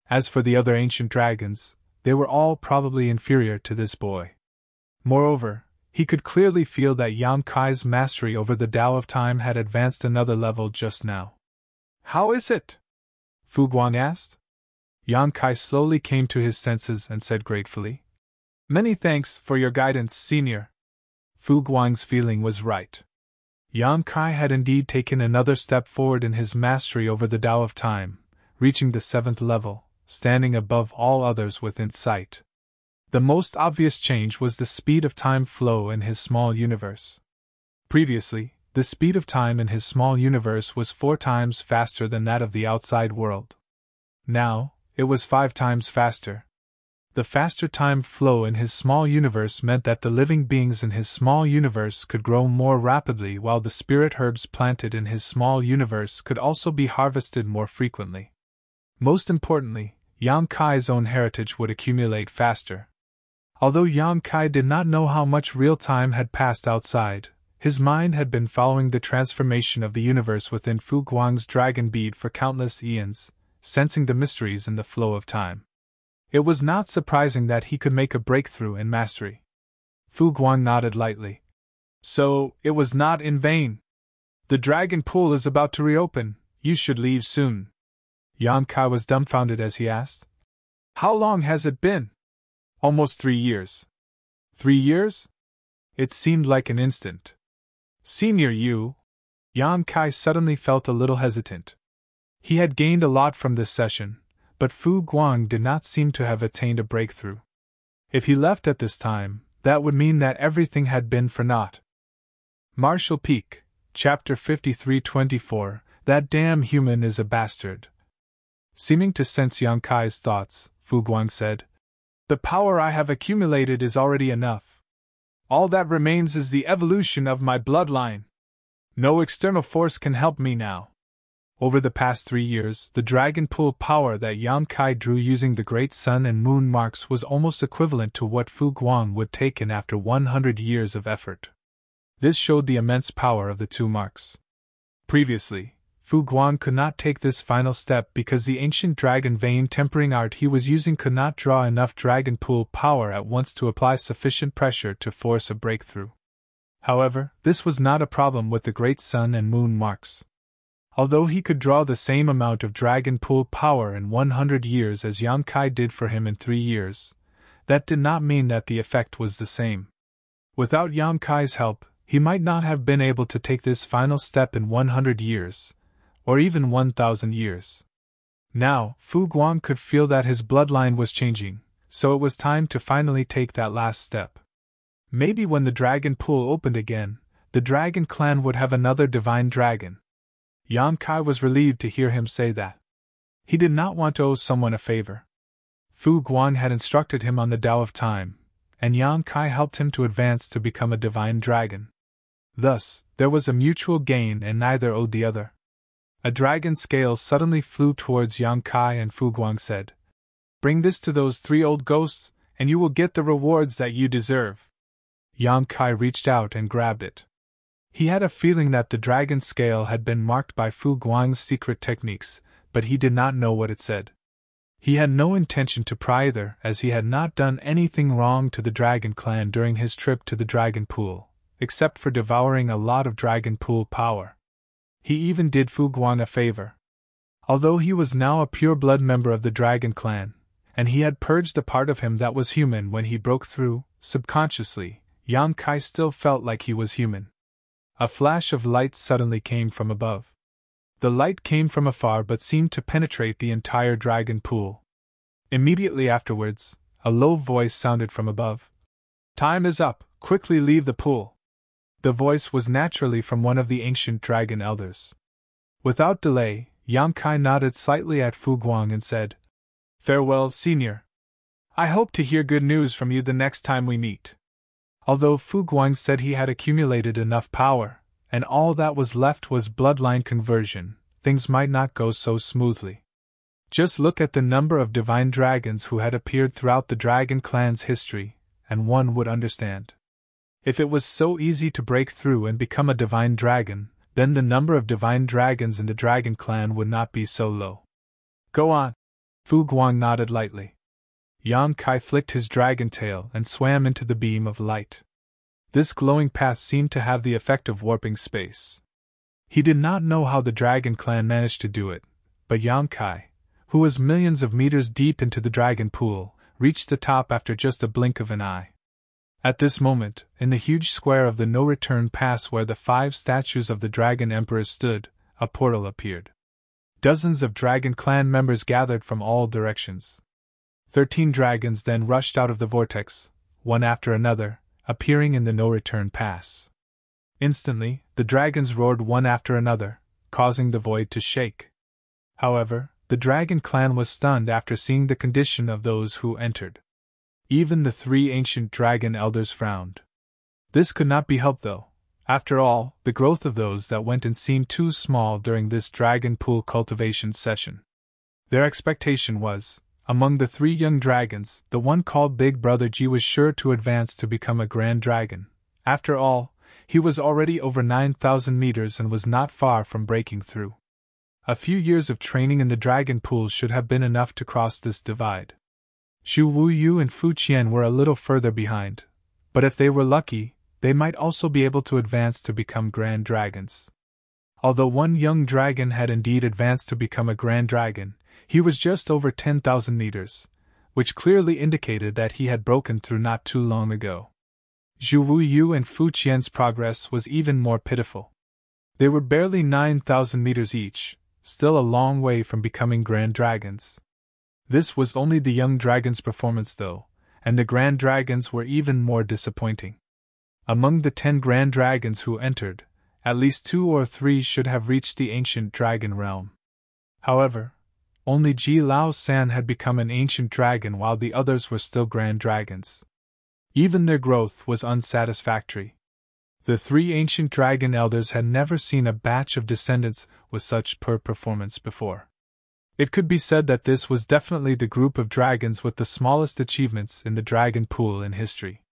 As for the other ancient dragons, they were all probably inferior to this boy. Moreover, he could clearly feel that Yang Kai's mastery over the Tao of Time had advanced another level just now. "How is it?" Fu Guang asked. Yang Kai slowly came to his senses and said gratefully, "Many thanks for your guidance, senior." Fu Guang's feeling was right. Yang Kai had indeed taken another step forward in his mastery over the Tao of Time, reaching the 7th level, standing above all others within sight. The most obvious change was the speed of time flow in his small universe. Previously, the speed of time in his small universe was 4 times faster than that of the outside world. Now, it was 5 times faster. The faster time flow in his small universe meant that the living beings in his small universe could grow more rapidly, while the spirit herbs planted in his small universe could also be harvested more frequently. Most importantly, Yang Kai's own heritage would accumulate faster. Although Yang Kai did not know how much real time had passed outside, his mind had been following the transformation of the universe within Fu Guang's dragon bead for countless eons, sensing the mysteries in the flow of time. It was not surprising that he could make a breakthrough in mastery. Fu Guang nodded lightly. So, it was not in vain. The dragon pool is about to reopen, you should leave soon. Yang Kai was dumbfounded as he asked. How long has it been? Almost 3 years. 3 years? It seemed like an instant. Senior Yu. Yang Kai suddenly felt a little hesitant. He had gained a lot from this session, but Fu Guang did not seem to have attained a breakthrough. If he left at this time, that would mean that everything had been for naught. Marshall Peak, Chapter 53-24, That damn human is a bastard. Seeming to sense Yang Kai's thoughts, Fu Guang said, The power I have accumulated is already enough. All that remains is the evolution of my bloodline. No external force can help me now. Over the past 3 years, the dragon pool power that Yang Kai drew using the great sun and moon marks was almost equivalent to what Fu Guang would take in after 100 years of effort. This showed the immense power of the 2 marks. Previously, Fu Guang could not take this final step because the ancient dragon vein tempering art he was using could not draw enough dragon pool power at once to apply sufficient pressure to force a breakthrough. However, this was not a problem with the great sun and moon marks. Although he could draw the same amount of dragon pool power in 100 years as Yang Kai did for him in 3 years, that did not mean that the effect was the same. Without Yang Kai's help, he might not have been able to take this final step in 100 years, or even 1,000 years. Now, Fu Guang could feel that his bloodline was changing, so it was time to finally take that last step. Maybe when the dragon pool opened again, the dragon clan would have another divine dragon. Yang Kai was relieved to hear him say that. He did not want to owe someone a favor. Fu Guang had instructed him on the Tao of Time, and Yang Kai helped him to advance to become a divine dragon. Thus, there was a mutual gain and neither owed the other. A dragon scale suddenly flew towards Yang Kai and Fu Guang said, Bring this to those 3 old ghosts, and you will get the rewards that you deserve. Yang Kai reached out and grabbed it. He had a feeling that the dragon scale had been marked by Fu Guang's secret techniques, but he did not know what it said. He had no intention to pry either, as he had not done anything wrong to the dragon clan during his trip to the dragon pool, except for devouring a lot of dragon pool power. He even did Fu Guang a favor. Although he was now a pure-blood member of the dragon clan, and he had purged the part of him that was human when he broke through, subconsciously, Yang Kai still felt like he was human. A flash of light suddenly came from above. The light came from afar but seemed to penetrate the entire dragon pool. Immediately afterwards, a low voice sounded from above. Time is up, quickly leave the pool. The voice was naturally from one of the ancient dragon elders. Without delay, Yang Kai nodded slightly at Fu Guang and said, Farewell, senior. I hope to hear good news from you the next time we meet. Although Fu Guang said he had accumulated enough power, and all that was left was bloodline conversion, things might not go so smoothly. Just look at the number of divine dragons who had appeared throughout the dragon clan's history, and one would understand. If it was so easy to break through and become a divine dragon, then the number of divine dragons in the dragon clan would not be so low. Go on. Fu Guang nodded lightly. Yang Kai flicked his dragon tail and swam into the beam of light. This glowing path seemed to have the effect of warping space. He did not know how the dragon clan managed to do it, but Yang Kai, who was millions of meters deep into the dragon pool, reached the top after just a blink of an eye. At this moment, in the huge square of the no-return pass where the 5 statues of the dragon emperors stood, a portal appeared. Dozens of dragon clan members gathered from all directions. 13 dragons then rushed out of the vortex, one after another, appearing in the no-return pass. Instantly, the dragons roared one after another, causing the void to shake. However, the dragon clan was stunned after seeing the condition of those who entered. Even the 3 ancient dragon elders frowned. This could not be helped though. After all, the growth of those that went in seemed too small during this dragon pool cultivation session. Their expectation was, among the 3 young dragons, the one called Big Brother G was sure to advance to become a grand dragon. After all, he was already over 9,000 meters and was not far from breaking through. A few years of training in the dragon pool should have been enough to cross this divide. Xu Wuyu and Fu Qian were a little further behind, but if they were lucky, they might also be able to advance to become grand dragons. Although one young dragon had indeed advanced to become a grand dragon, he was just over 10,000 meters, which clearly indicated that he had broken through not too long ago. Zhu Wuyu and Fu Qian's progress was even more pitiful. They were barely 9,000 meters each, still a long way from becoming grand dragons. This was only the young dragon's performance though, and the grand dragons were even more disappointing. Among the 10 grand dragons who entered, at least 2 or 3 should have reached the ancient dragon realm. However, only Ji Lao San had become an ancient dragon while the others were still grand dragons. Even their growth was unsatisfactory. The 3 ancient dragon elders had never seen a batch of descendants with such poor performance before. It could be said that this was definitely the group of dragons with the smallest achievements in the dragon pool in history.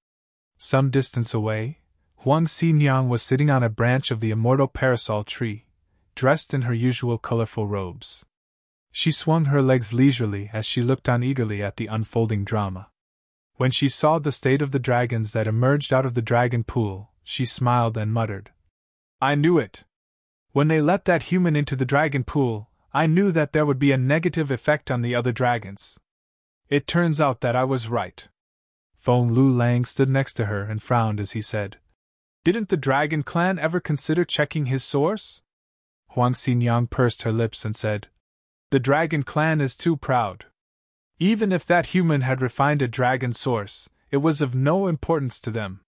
Some distance away, Huang Xinyang was sitting on a branch of the immortal parasol tree, dressed in her usual colorful robes. She swung her legs leisurely as she looked on eagerly at the unfolding drama. When she saw the state of the dragons that emerged out of the dragon pool, she smiled and muttered, "I knew it! When they let that human into the dragon pool, I knew that there would be a negative effect on the other dragons. It turns out that I was right." Feng Lu Lang stood next to her and frowned as he said, "Didn't the dragon clan ever consider checking his source?" Huang Xinyang pursed her lips and said, "The dragon clan is too proud. Even if that human had refined a dragon source, it was of no importance to them.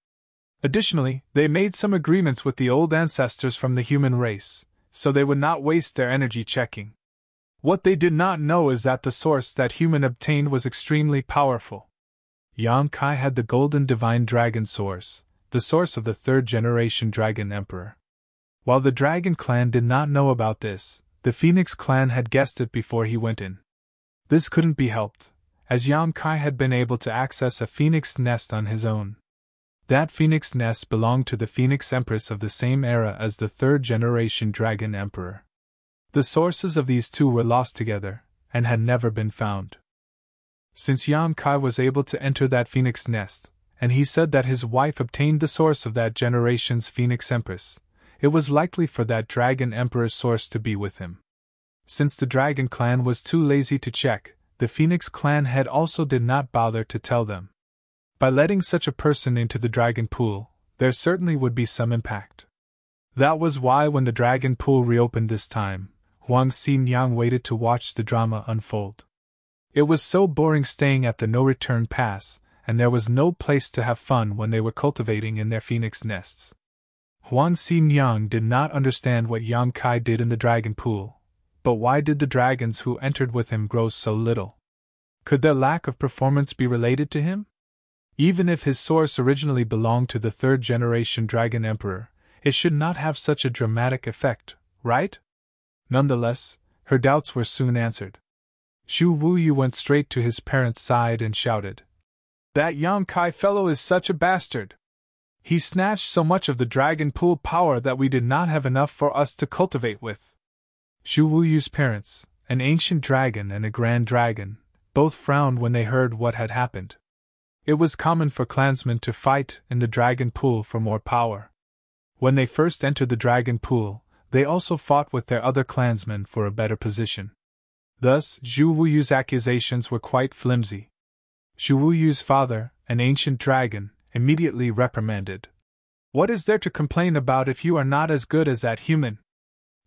Additionally, they made some agreements with the old ancestors from the human race, so they would not waste their energy checking. What they did not know is that the source that human obtained was extremely powerful. Yang Kai had the golden divine dragon source, the source of the 3rd-generation dragon emperor. While the dragon clan did not know about this, the Phoenix clan had guessed it before he went in. This couldn't be helped, as Yang Kai had been able to access a phoenix nest on his own. That phoenix nest belonged to the Phoenix Empress of the same era as the 3rd-generation dragon emperor. The sources of these two were lost together, and had never been found. Since Yang Kai was able to enter that phoenix nest, and he said that his wife obtained the source of that generation's Phoenix Empress, it was likely for that dragon emperor's source to be with him. Since the dragon clan was too lazy to check, the Phoenix clan head also did not bother to tell them. By letting such a person into the dragon pool, there certainly would be some impact. That was why when the dragon pool reopened this time, Huang Xinyang waited to watch the drama unfold. It was so boring staying at the no-return pass, and there was no place to have fun when they were cultivating in their phoenix nests. Huang Xinyang did not understand what Yang Kai did in the dragon pool, but why did the dragons who entered with him grow so little? Could their lack of performance be related to him? Even if his source originally belonged to the 3rd-generation dragon emperor, it should not have such a dramatic effect, right? Nonetheless, her doubts were soon answered. Xu Wuyu went straight to his parents' side and shouted, "That Yang Kai fellow is such a bastard! He snatched so much of the dragon pool power that we did not have enough for us to cultivate with." Xu Wuyu's parents, an ancient dragon and a grand dragon, both frowned when they heard what had happened. It was common for clansmen to fight in the dragon pool for more power. When they first entered the dragon pool, they also fought with their other clansmen for a better position. Thus, Xu Wuyu's accusations were quite flimsy. Xu Wuyu's father, an ancient dragon, immediately reprimanded. "What is there to complain about if you are not as good as that human?"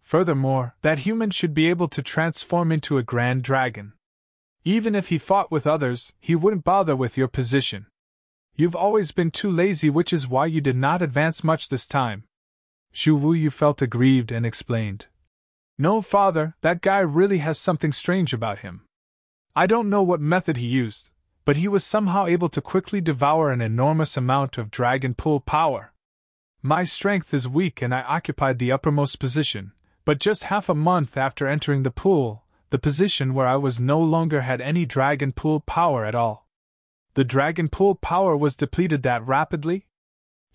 Furthermore, that human should be able to transform into a grand dragon. Even if he fought with others, he wouldn't bother with your position. You've always been too lazy, which is why you did not advance much this time. Zhu Wuyu felt aggrieved and explained. No, father, that guy really has something strange about him. I don't know what method he used, but he was somehow able to quickly devour an enormous amount of dragon pool power. My strength is weak and I occupied the uppermost position, but just half a month after entering the pool, the position where I was no longer had any dragon pool power at all. The dragon pool power was depleted that rapidly?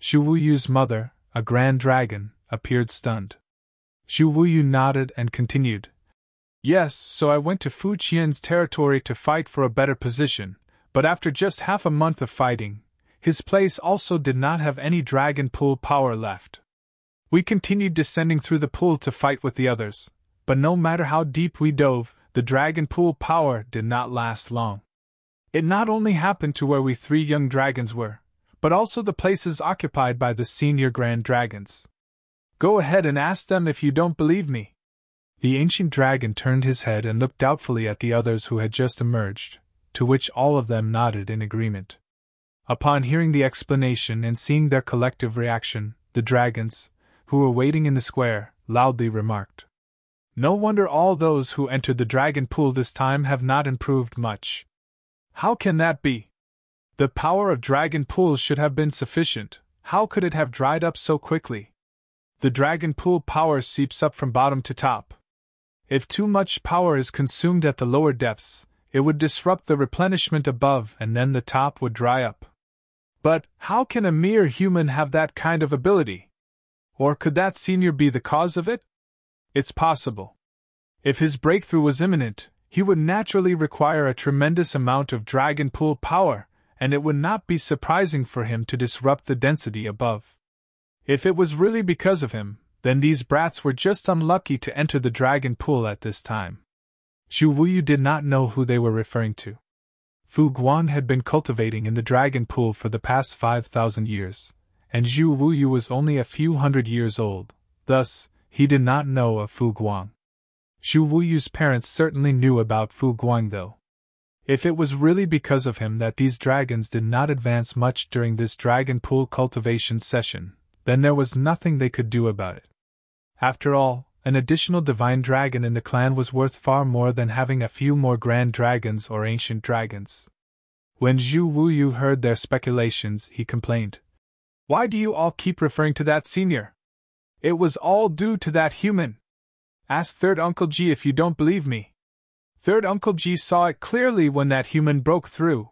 Zhu Wuyu's mother, a grand dragon, appeared stunned. Zhu Wuyu nodded and continued. Yes, so I went to Fu Qian's territory to fight for a better position, but after just half a month of fighting, his place also did not have any dragon pool power left. We continued descending through the pool to fight with the others, but no matter how deep we dove, the dragon pool power did not last long. It not only happened to where we three young dragons were, but also the places occupied by the senior grand dragons. Go ahead and ask them if you don't believe me. The ancient dragon turned his head and looked doubtfully at the others who had just emerged, to which all of them nodded in agreement. Upon hearing the explanation and seeing their collective reaction, the dragons, who were waiting in the square, loudly remarked. No wonder all those who entered the dragon pool this time have not improved much. How can that be? The power of dragon pools should have been sufficient. How could it have dried up so quickly? The dragon pool power seeps up from bottom to top. If too much power is consumed at the lower depths, it would disrupt the replenishment above and then the top would dry up. But how can a mere human have that kind of ability? Or could that senior be the cause of it? It's possible. If his breakthrough was imminent, he would naturally require a tremendous amount of dragon pool power, and it would not be surprising for him to disrupt the density above. If it was really because of him, then these brats were just unlucky to enter the dragon pool at this time. Zhu Wuyu did not know who they were referring to. Fu Guan had been cultivating in the dragon pool for the past 5,000 years, and Zhu Wuyu was only a few hundred years old, thus, he did not know of Fu Guang. Zhu Wuyu's parents certainly knew about Fu Guang though. If it was really because of him that these dragons did not advance much during this dragon pool cultivation session, then there was nothing they could do about it. After all, an additional divine dragon in the clan was worth far more than having a few more grand dragons or ancient dragons. When Zhu Wuyu heard their speculations, he complained. Why do you all keep referring to that senior? It was all due to that human. Ask Third Uncle G if you don't believe me. Third Uncle G saw it clearly when that human broke through.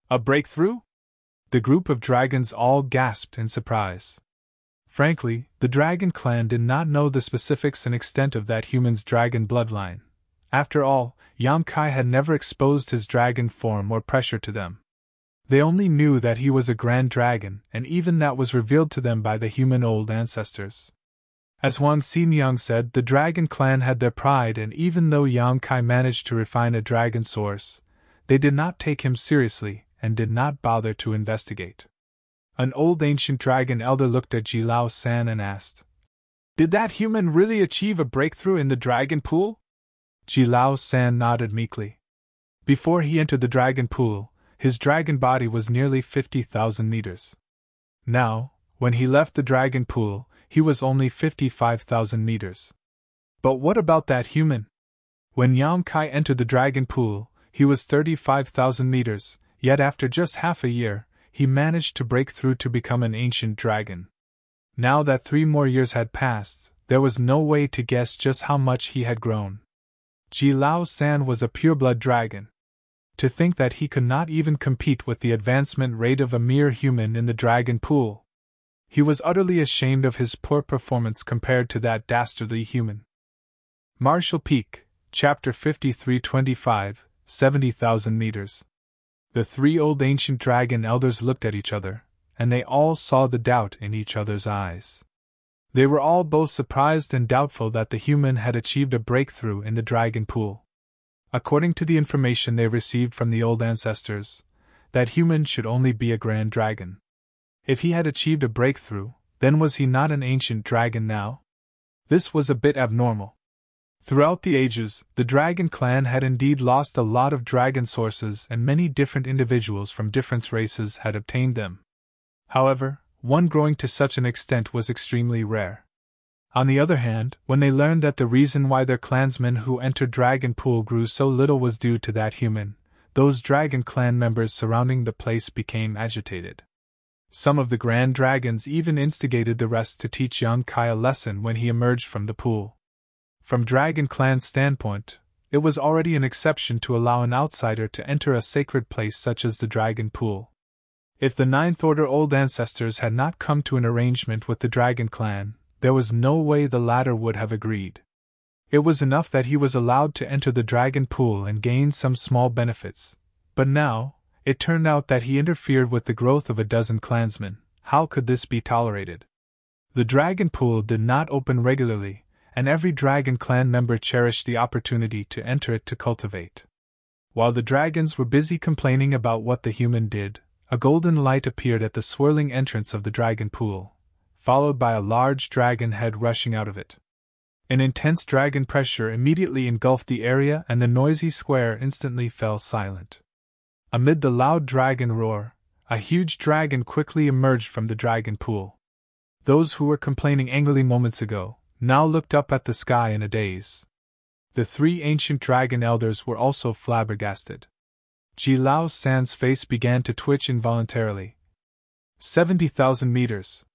A breakthrough? The group of dragons all gasped in surprise. Frankly, the dragon clan did not know the specifics and extent of that human's dragon bloodline. After all, Yang Kai had never exposed his dragon form or pressure to them. They only knew that he was a grand dragon, and even that was revealed to them by the human old ancestors. As Wang Xinyang said, the dragon clan had their pride, and even though Yang Kai managed to refine a dragon source, they did not take him seriously and did not bother to investigate. An old ancient dragon elder looked at Jilao San and asked, Did that human really achieve a breakthrough in the dragon pool? Jilao San nodded meekly. Before he entered the dragon pool, his dragon body was nearly 50,000 meters. Now, when he left the dragon pool, he was only 55,000 meters. But what about that human? When Yang Kai entered the dragon pool, he was 35,000 meters, yet after just half a year, he managed to break through to become an ancient dragon. Now that 3 more years had passed, there was no way to guess just how much he had grown. Jilao San was a pureblood dragon. To think that he could not even compete with the advancement rate of a mere human in the dragon pool. He was utterly ashamed of his poor performance compared to that dastardly human. Marshall Peak, Chapter 5325, 70,000 meters. The 3 old ancient dragon elders looked at each other, and they all saw the doubt in each other's eyes. They were all both surprised and doubtful that the human had achieved a breakthrough in the dragon pool. According to the information they received from the old ancestors, that human should only be a grand dragon. If he had achieved a breakthrough, then was he not an ancient dragon now? This was a bit abnormal. Throughout the ages, the Dragon Clan had indeed lost a lot of dragon sources, and many different individuals from different races had obtained them. However, one growing to such an extent was extremely rare. On the other hand, when they learned that the reason why their clansmen who entered Dragon Pool grew so little was due to that human, those Dragon Clan members surrounding the place became agitated. Some of the Grand Dragons even instigated the rest to teach young Kai a lesson when he emerged from the pool. From Dragon Clan's standpoint, it was already an exception to allow an outsider to enter a sacred place such as the Dragon Pool. If the Ninth Order old ancestors had not come to an arrangement with the Dragon Clan, there was no way the latter would have agreed. It was enough that he was allowed to enter the Dragon Pool and gain some small benefits, but now, it turned out that he interfered with the growth of a dozen clansmen. How could this be tolerated? The Dragon Pool did not open regularly, and every Dragon Clan member cherished the opportunity to enter it to cultivate. While the dragons were busy complaining about what the human did, a golden light appeared at the swirling entrance of the Dragon Pool, followed by a large dragon head rushing out of it. An intense dragon pressure immediately engulfed the area, and the noisy square instantly fell silent. Amid the loud dragon roar, a huge dragon quickly emerged from the Dragon Pool. Those who were complaining angrily moments ago now looked up at the sky in a daze. The three ancient dragon elders were also flabbergasted. Ji Lao San's face began to twitch involuntarily. 70,000 meters.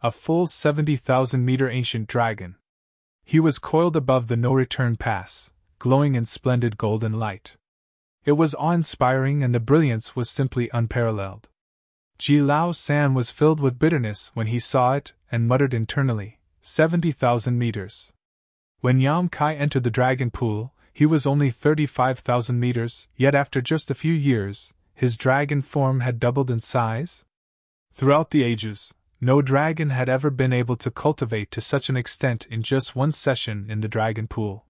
A full 70,000-meter ancient dragon. He was coiled above the no-return pass, glowing in splendid golden light. It was awe-inspiring, and the brilliance was simply unparalleled. Ji Lao San was filled with bitterness when he saw it, and muttered internally, 70,000 meters. When Yam Kai entered the Dragon Pool, he was only 35,000 meters, yet after just a few years, his dragon form had doubled in size? Throughout the ages, no dragon had ever been able to cultivate to such an extent in just one session in the Dragon Pool.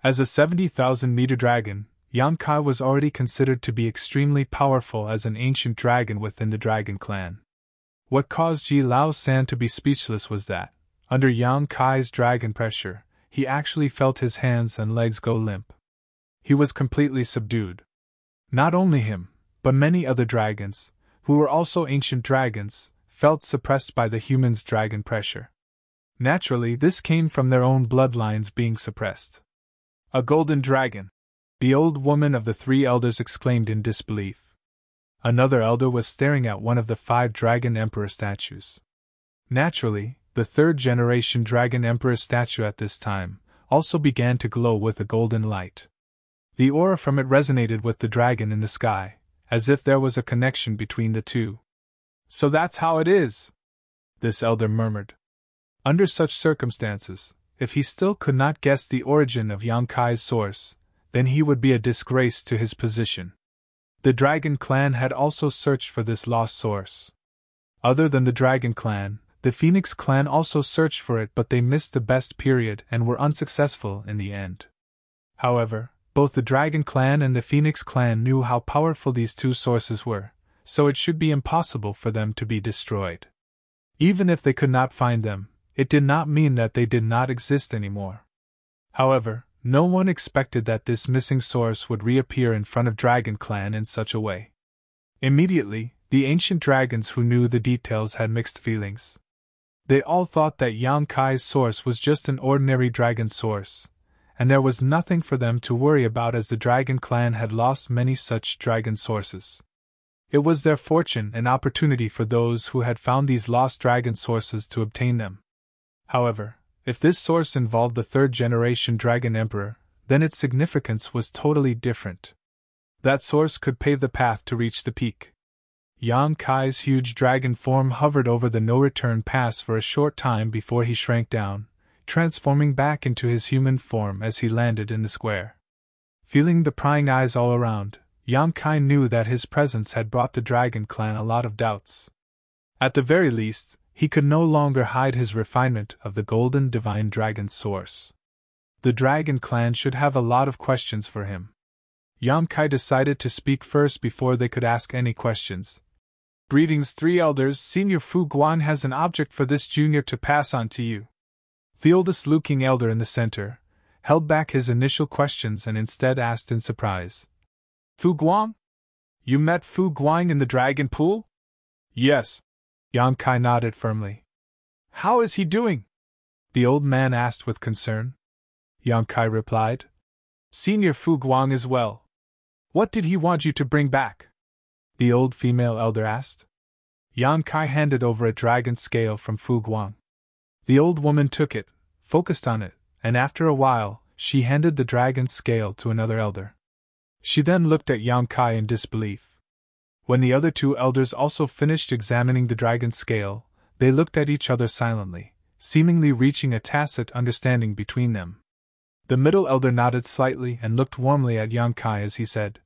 As a 70,000-meter dragon, Yam Kai was already considered to be extremely powerful as an ancient dragon within the Dragon Clan. What caused Ji Lao San to be speechless was that, under Yam Kai's dragon pressure, he actually felt his hands and legs go limp. He was completely subdued. Not only him, but many other dragons, who were also ancient dragons, felt suppressed by the human's dragon pressure. Naturally, this came from their own bloodlines being suppressed. A golden dragon! The old woman of the three elders exclaimed in disbelief. Another elder was staring at one of the 5 Dragon Emperor statues. Naturally, the third-generation Dragon Emperor statue at this time also began to glow with a golden light. The aura from it resonated with the dragon in the sky, as if there was a connection between the two. "So that's how it is," this elder murmured. Under such circumstances, if he still could not guess the origin of Yam Kai's source, then he would be a disgrace to his position. The Dragon Clan had also searched for this lost source. Other than the Dragon Clan, the Phoenix Clan also searched for it, but they missed the best period and were unsuccessful in the end. However, both the Dragon Clan and the Phoenix Clan knew how powerful these two sources were, so it should be impossible for them to be destroyed. Even if they could not find them, it did not mean that they did not exist anymore. However, no one expected that this missing source would reappear in front of Dragon Clan in such a way. Immediately, the ancient dragons who knew the details had mixed feelings. They all thought that Yam Kai's source was just an ordinary dragon source, and there was nothing for them to worry about as the Dragon Clan had lost many such dragon sources. It was their fortune and opportunity for those who had found these lost dragon sources to obtain them. However, if this source involved the third-generation Dragon Emperor, then its significance was totally different. That source could pave the path to reach the peak. Yam Kai's huge dragon form hovered over the no-return pass for a short time before he shrank down, transforming back into his human form as he landed in the square. Feeling the prying eyes all around, Yam Kai knew that his presence had brought the Dragon Clan a lot of doubts. At the very least, he could no longer hide his refinement of the golden divine dragon source. The Dragon Clan should have a lot of questions for him. Yam Kai decided to speak first before they could ask any questions. "Greetings, three elders. Senior Fu Guan has an object for this junior to pass on to you." The oldest-looking elder in the center held back his initial questions and instead asked in surprise, Fu Guang? You met Fu Guang in the dragon pool? Yes. Yang Kai nodded firmly. How is he doing? The old man asked with concern. Yang Kai replied, Senior Fu Guang is well. What did he want you to bring back? The old female elder asked. Yang Kai handed over a dragon scale from Fu Guang. The old woman took it, focused on it, and after a while, she handed the dragon scale to another elder. She then looked at Yang Kai in disbelief. When the other two elders also finished examining the dragon scale, they looked at each other silently, seemingly reaching a tacit understanding between them. The middle elder nodded slightly and looked warmly at Yang Kai as he said,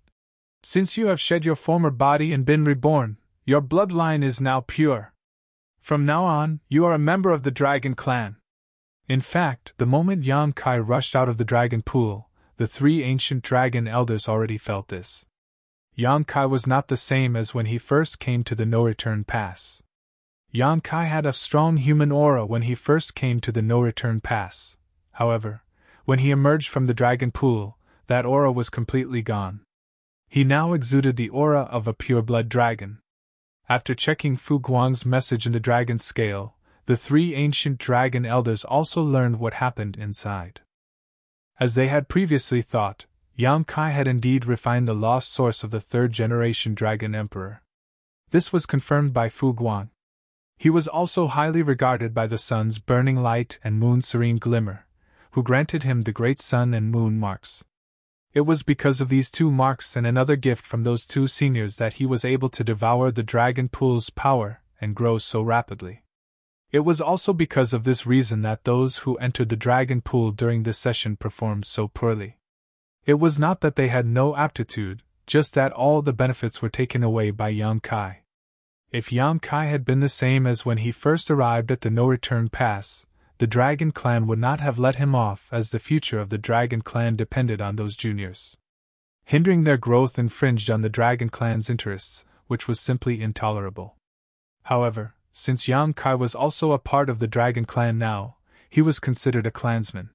Since you have shed your former body and been reborn, your bloodline is now pure. From now on, you are a member of the dragon clan. In fact, the moment Yang Kai rushed out of the dragon pool, the three ancient dragon elders already felt this. Yang Kai was not the same as when he first came to the no-return pass. Yang Kai had a strong human aura when he first came to the no-return pass. However, when he emerged from the dragon pool, that aura was completely gone. He now exuded the aura of a pure-blood dragon. After checking Fu Guang's message in the dragon scale, the three ancient dragon elders also learned what happened inside. As they had previously thought, Yang Kai had indeed refined the lost source of the third-generation dragon emperor. This was confirmed by Fu Guang. He was also highly regarded by the sun's burning light and moon's serene glimmer, who granted him the great sun and moon marks. It was because of these two marks and another gift from those two seniors that he was able to devour the dragon pool's power and grow so rapidly. It was also because of this reason that those who entered the dragon pool during this session performed so poorly. It was not that they had no aptitude, just that all the benefits were taken away by Yang Kai. If Yang Kai had been the same as when he first arrived at the no-return pass, the Dragon Clan would not have let him off, as the future of the Dragon Clan depended on those juniors. Hindering their growth infringed on the Dragon Clan's interests, which was simply intolerable. However, since Yang Kai was also a part of the Dragon Clan now, he was considered a clansman.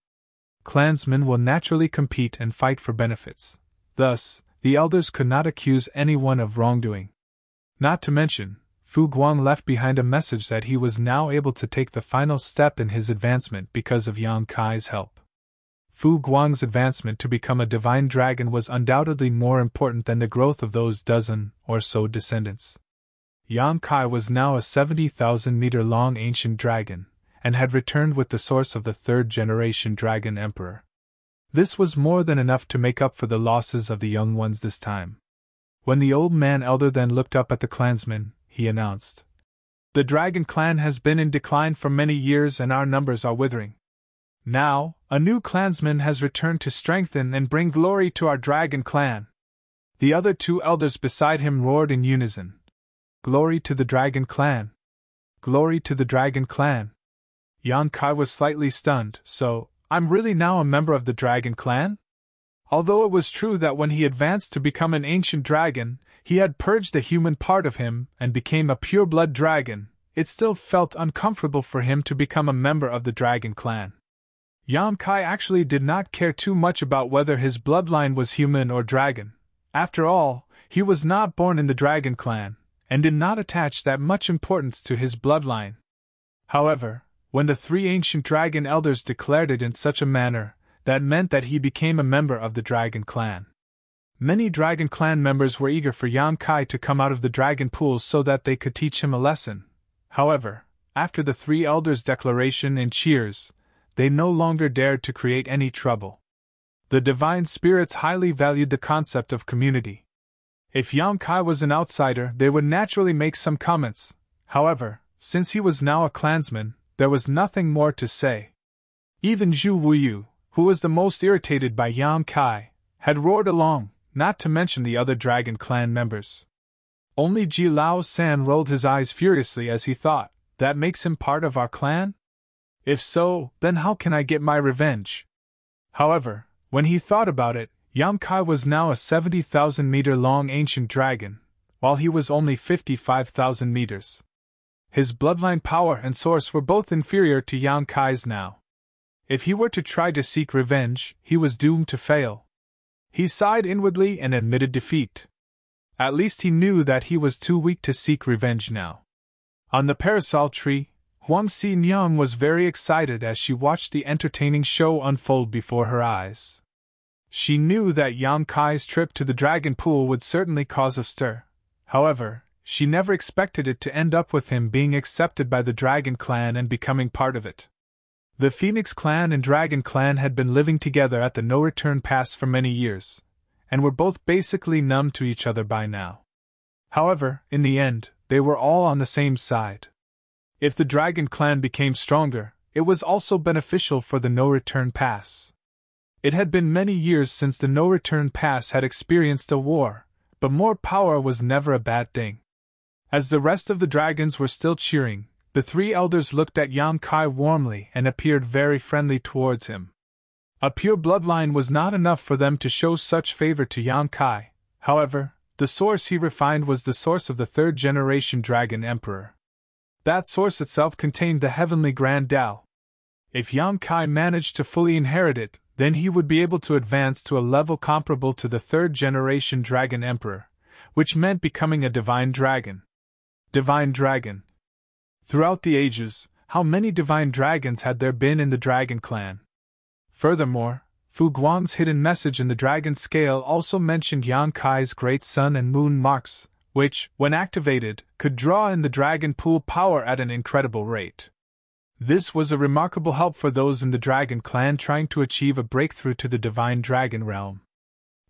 Clansmen will naturally compete and fight for benefits. Thus, the elders could not accuse anyone of wrongdoing. Not to mention, Fu Guang left behind a message that he was now able to take the final step in his advancement because of Yang Kai's help. Fu Guang's advancement to become a divine dragon was undoubtedly more important than the growth of those dozen or so descendants. Yang Kai was now a 70,000-meter-long ancient dragon, and had returned with the source of the third-generation dragon emperor. This was more than enough to make up for the losses of the young ones this time. When the old man elder then looked up at the clansmen, he announced, "The Dragon Clan has been in decline for many years and our numbers are withering. Now, a new clansman has returned to strengthen and bring glory to our Dragon Clan." The other two elders beside him roared in unison, "Glory to the Dragon Clan! Glory to the Dragon Clan!" Yang Kai was slightly stunned. So, I'm really now a member of the Dragon Clan? Although it was true that when he advanced to become an ancient dragon, he had purged the human part of him and became a pure-blood dragon, it still felt uncomfortable for him to become a member of the Dragon Clan. Yang Kai actually did not care too much about whether his bloodline was human or dragon. After all, he was not born in the Dragon Clan, and did not attach that much importance to his bloodline. However, when the three ancient dragon elders declared it in such a manner, that meant that he became a member of the Dragon Clan. Many Dragon Clan members were eager for Yang Kai to come out of the dragon pool so that they could teach him a lesson. However, after the three elders' declaration and cheers, they no longer dared to create any trouble. The divine spirits highly valued the concept of community. If Yang Kai was an outsider, they would naturally make some comments. However, since he was now a clansman, there was nothing more to say. Even Zhu Wuyu, who was the most irritated by Yang Kai, had roared along, not to mention the other Dragon Clan members. Only Ji Lao San rolled his eyes furiously as he thought, "That makes him part of our clan? If so, then how can I get my revenge?" However, when he thought about it, Yang Kai was now a 70,000-meter-long ancient dragon, while he was only 55,000 meters. His bloodline power and source were both inferior to Yang Kai's now. If he were to try to seek revenge, he was doomed to fail. He sighed inwardly and admitted defeat. At least he knew that he was too weak to seek revenge now. On the parasol tree, Huang Xi-nyang was very excited as she watched the entertaining show unfold before her eyes. She knew that Yang Kai's trip to the dragon pool would certainly cause a stir. However, she never expected it to end up with him being accepted by the Dragon Clan and becoming part of it. The Phoenix Clan and Dragon Clan had been living together at the no-return pass for many years, and were both basically numb to each other by now. However, in the end, they were all on the same side. If the Dragon Clan became stronger, it was also beneficial for the no-return pass. It had been many years since the no-return pass had experienced a war, but more power was never a bad thing. As the rest of the dragons were still cheering, the three elders looked at Yang Kai warmly and appeared very friendly towards him. A pure bloodline was not enough for them to show such favor to Yang Kai. However, the source he refined was the source of the third-generation Dragon Emperor. That source itself contained the heavenly Grand Tao. If Yang Kai managed to fully inherit it, then he would be able to advance to a level comparable to the third-generation Dragon Emperor, which meant becoming a divine dragon. Divine dragon. Throughout the ages, how many divine dragons had there been in the Dragon Clan? Furthermore, Fu Guang's hidden message in the Dragon Scale also mentioned Yang Kai's great sun and moon marks, which, when activated, could draw in the dragon pool power at an incredible rate. This was a remarkable help for those in the Dragon Clan trying to achieve a breakthrough to the Divine Dragon realm.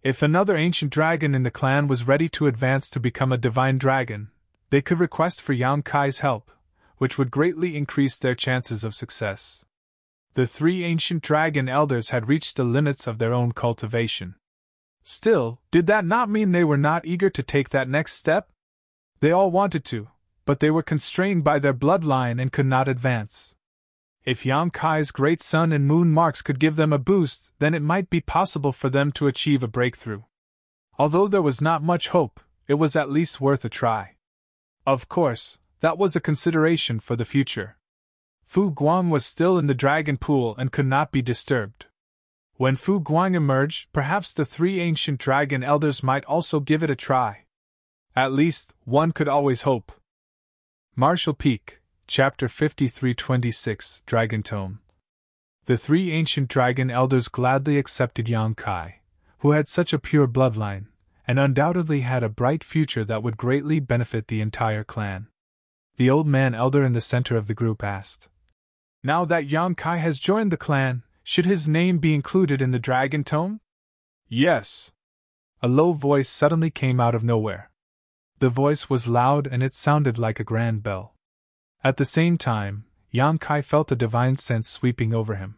If another ancient dragon in the clan was ready to advance to become a divine dragon, they could request for Yang Kai's help, which would greatly increase their chances of success. The three ancient dragon elders had reached the limits of their own cultivation. Still, did that not mean they were not eager to take that next step? They all wanted to, but they were constrained by their bloodline and could not advance. If Yang Kai's great sun and moon marks could give them a boost, then it might be possible for them to achieve a breakthrough. Although there was not much hope, it was at least worth a try. Of course, that was a consideration for the future. Fu Guang was still in the dragon pool and could not be disturbed. When Fu Guang emerged, perhaps the three ancient dragon elders might also give it a try. At least, one could always hope. Martial Peak, Chapter 5326, Dragon Tome. The three ancient dragon elders gladly accepted Yang Kai, who had such a pure bloodline, and undoubtedly had a bright future that would greatly benefit the entire clan. The old man elder in the center of the group asked, "Now that Yang Kai has joined the clan, should his name be included in the Dragon Tome?" "Yes." A low voice suddenly came out of nowhere. The voice was loud and it sounded like a grand bell. At the same time, Yang Kai felt a divine sense sweeping over him.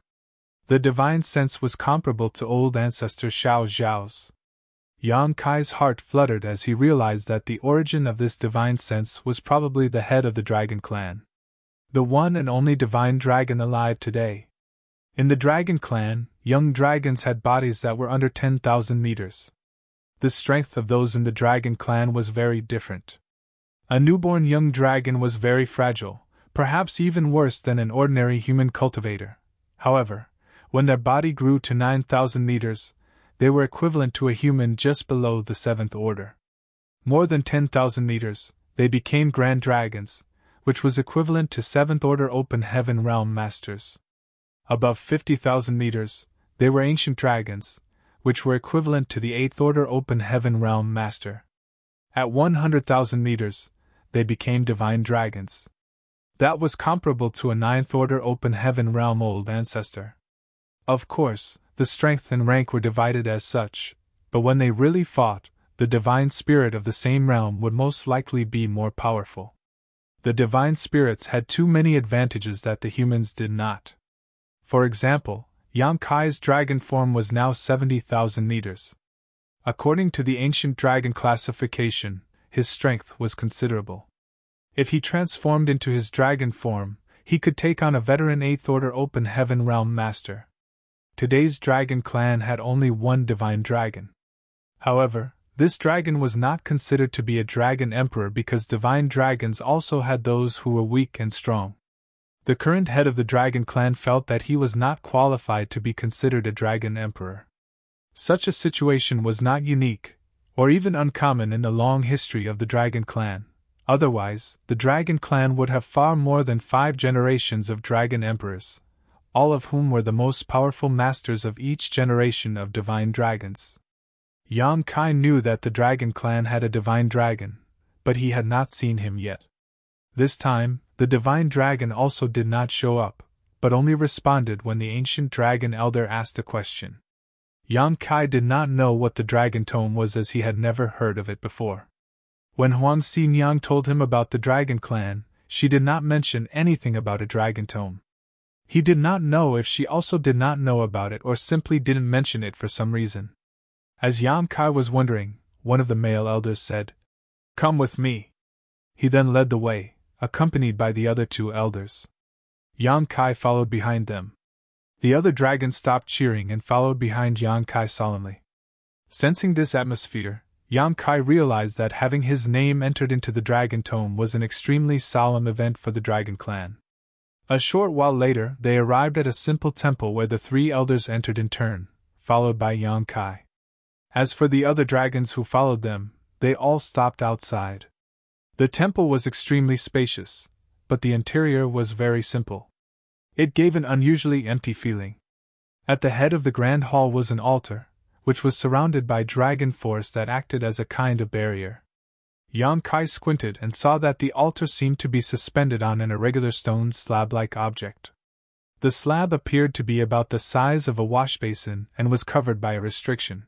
The divine sense was comparable to old ancestor Xiao Zhao's. Yang Kai's heart fluttered as he realized that the origin of this divine sense was probably the head of the Dragon Clan. The one and only divine dragon alive today. In the Dragon Clan, young dragons had bodies that were under 10,000 meters. The strength of those in the Dragon Clan was very different. A newborn young dragon was very fragile, perhaps even worse than an ordinary human cultivator. However, when their body grew to 9,000 meters, they were equivalent to a human just below the 7th order. More than 10,000 meters, they became grand dragons, which was equivalent to 7th order open heaven realm masters. Above 50,000 meters, they were ancient dragons, which were equivalent to the 8th order open heaven realm master. At 100,000 meters, they became divine dragons. That was comparable to a 9th order open heaven realm old ancestor. Of course, the strength and rank were divided as such, but when they really fought, the divine spirit of the same realm would most likely be more powerful. The divine spirits had too many advantages that the humans did not. For example, Yang Kai's dragon form was now 70,000 meters. According to the ancient dragon classification, his strength was considerable. If he transformed into his dragon form, he could take on a veteran 8th order open heaven realm master. Today's Dragon Clan had only one divine dragon. However, this dragon was not considered to be a dragon emperor because divine dragons also had those who were weak and strong. The current head of the dragon clan felt that he was not qualified to be considered a dragon emperor. Such a situation was not unique, or even uncommon in the long history of the dragon clan. Otherwise, the dragon clan would have far more than 5 generations of dragon emperors, all of whom were the most powerful masters of each generation of divine dragons. Yang Kai knew that the dragon clan had a divine dragon, but he had not seen him yet. This time, the divine dragon also did not show up, but only responded when the ancient dragon elder asked a question. Yang Kai did not know what the dragon tome was, as he had never heard of it before. When Huang Xinyang told him about the dragon clan, she did not mention anything about a dragon tome. He did not know if she also did not know about it or simply didn't mention it for some reason. As Yang Kai was wondering, one of the male elders said, "Come with me." He then led the way, accompanied by the other 2 elders. Yang Kai followed behind them. The other dragons stopped cheering and followed behind Yang Kai solemnly. Sensing this atmosphere, Yang Kai realized that having his name entered into the dragon tome was an extremely solemn event for the dragon clan. A short while later, they arrived at a simple temple where the 3 elders entered in turn, followed by Yang Kai. As for the other dragons who followed them, they all stopped outside. The temple was extremely spacious, but the interior was very simple. It gave an unusually empty feeling. At the head of the grand hall was an altar, which was surrounded by dragon force that acted as a kind of barrier. Yang Kai squinted and saw that the altar seemed to be suspended on an irregular stone slab-like object. The slab appeared to be about the size of a washbasin and was covered by a restriction.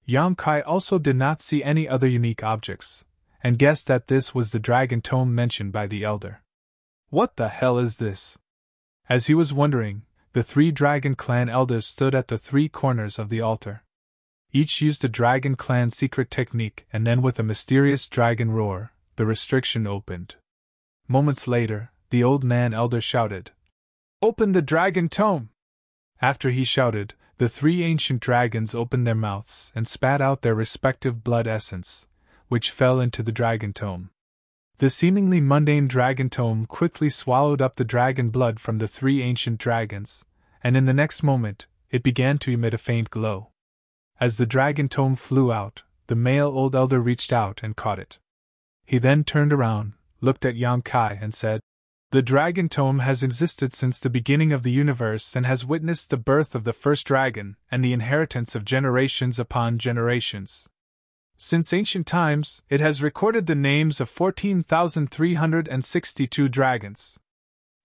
Yang Kai also did not see any other unique objects, and guessed that this was the dragon tome mentioned by the elder. What the hell is this? As he was wondering, the 3 dragon clan elders stood at the 3 corners of the altar. Each used a dragon clan secret technique, and then with a mysterious dragon roar, the restriction opened. Moments later, the old man elder shouted, "Open the dragon tome!" After he shouted, the 3 ancient dragons opened their mouths and spat out their respective blood essence, which fell into the dragon tome. The seemingly mundane dragon tome quickly swallowed up the dragon blood from the 3 ancient dragons, and in the next moment, it began to emit a faint glow. As the dragon tome flew out, the male old elder reached out and caught it. He then turned around, looked at Yang Kai and said, "The dragon tome has existed since the beginning of the universe and has witnessed the birth of the first dragon and the inheritance of generations upon generations. Since ancient times, it has recorded the names of 14,362 dragons.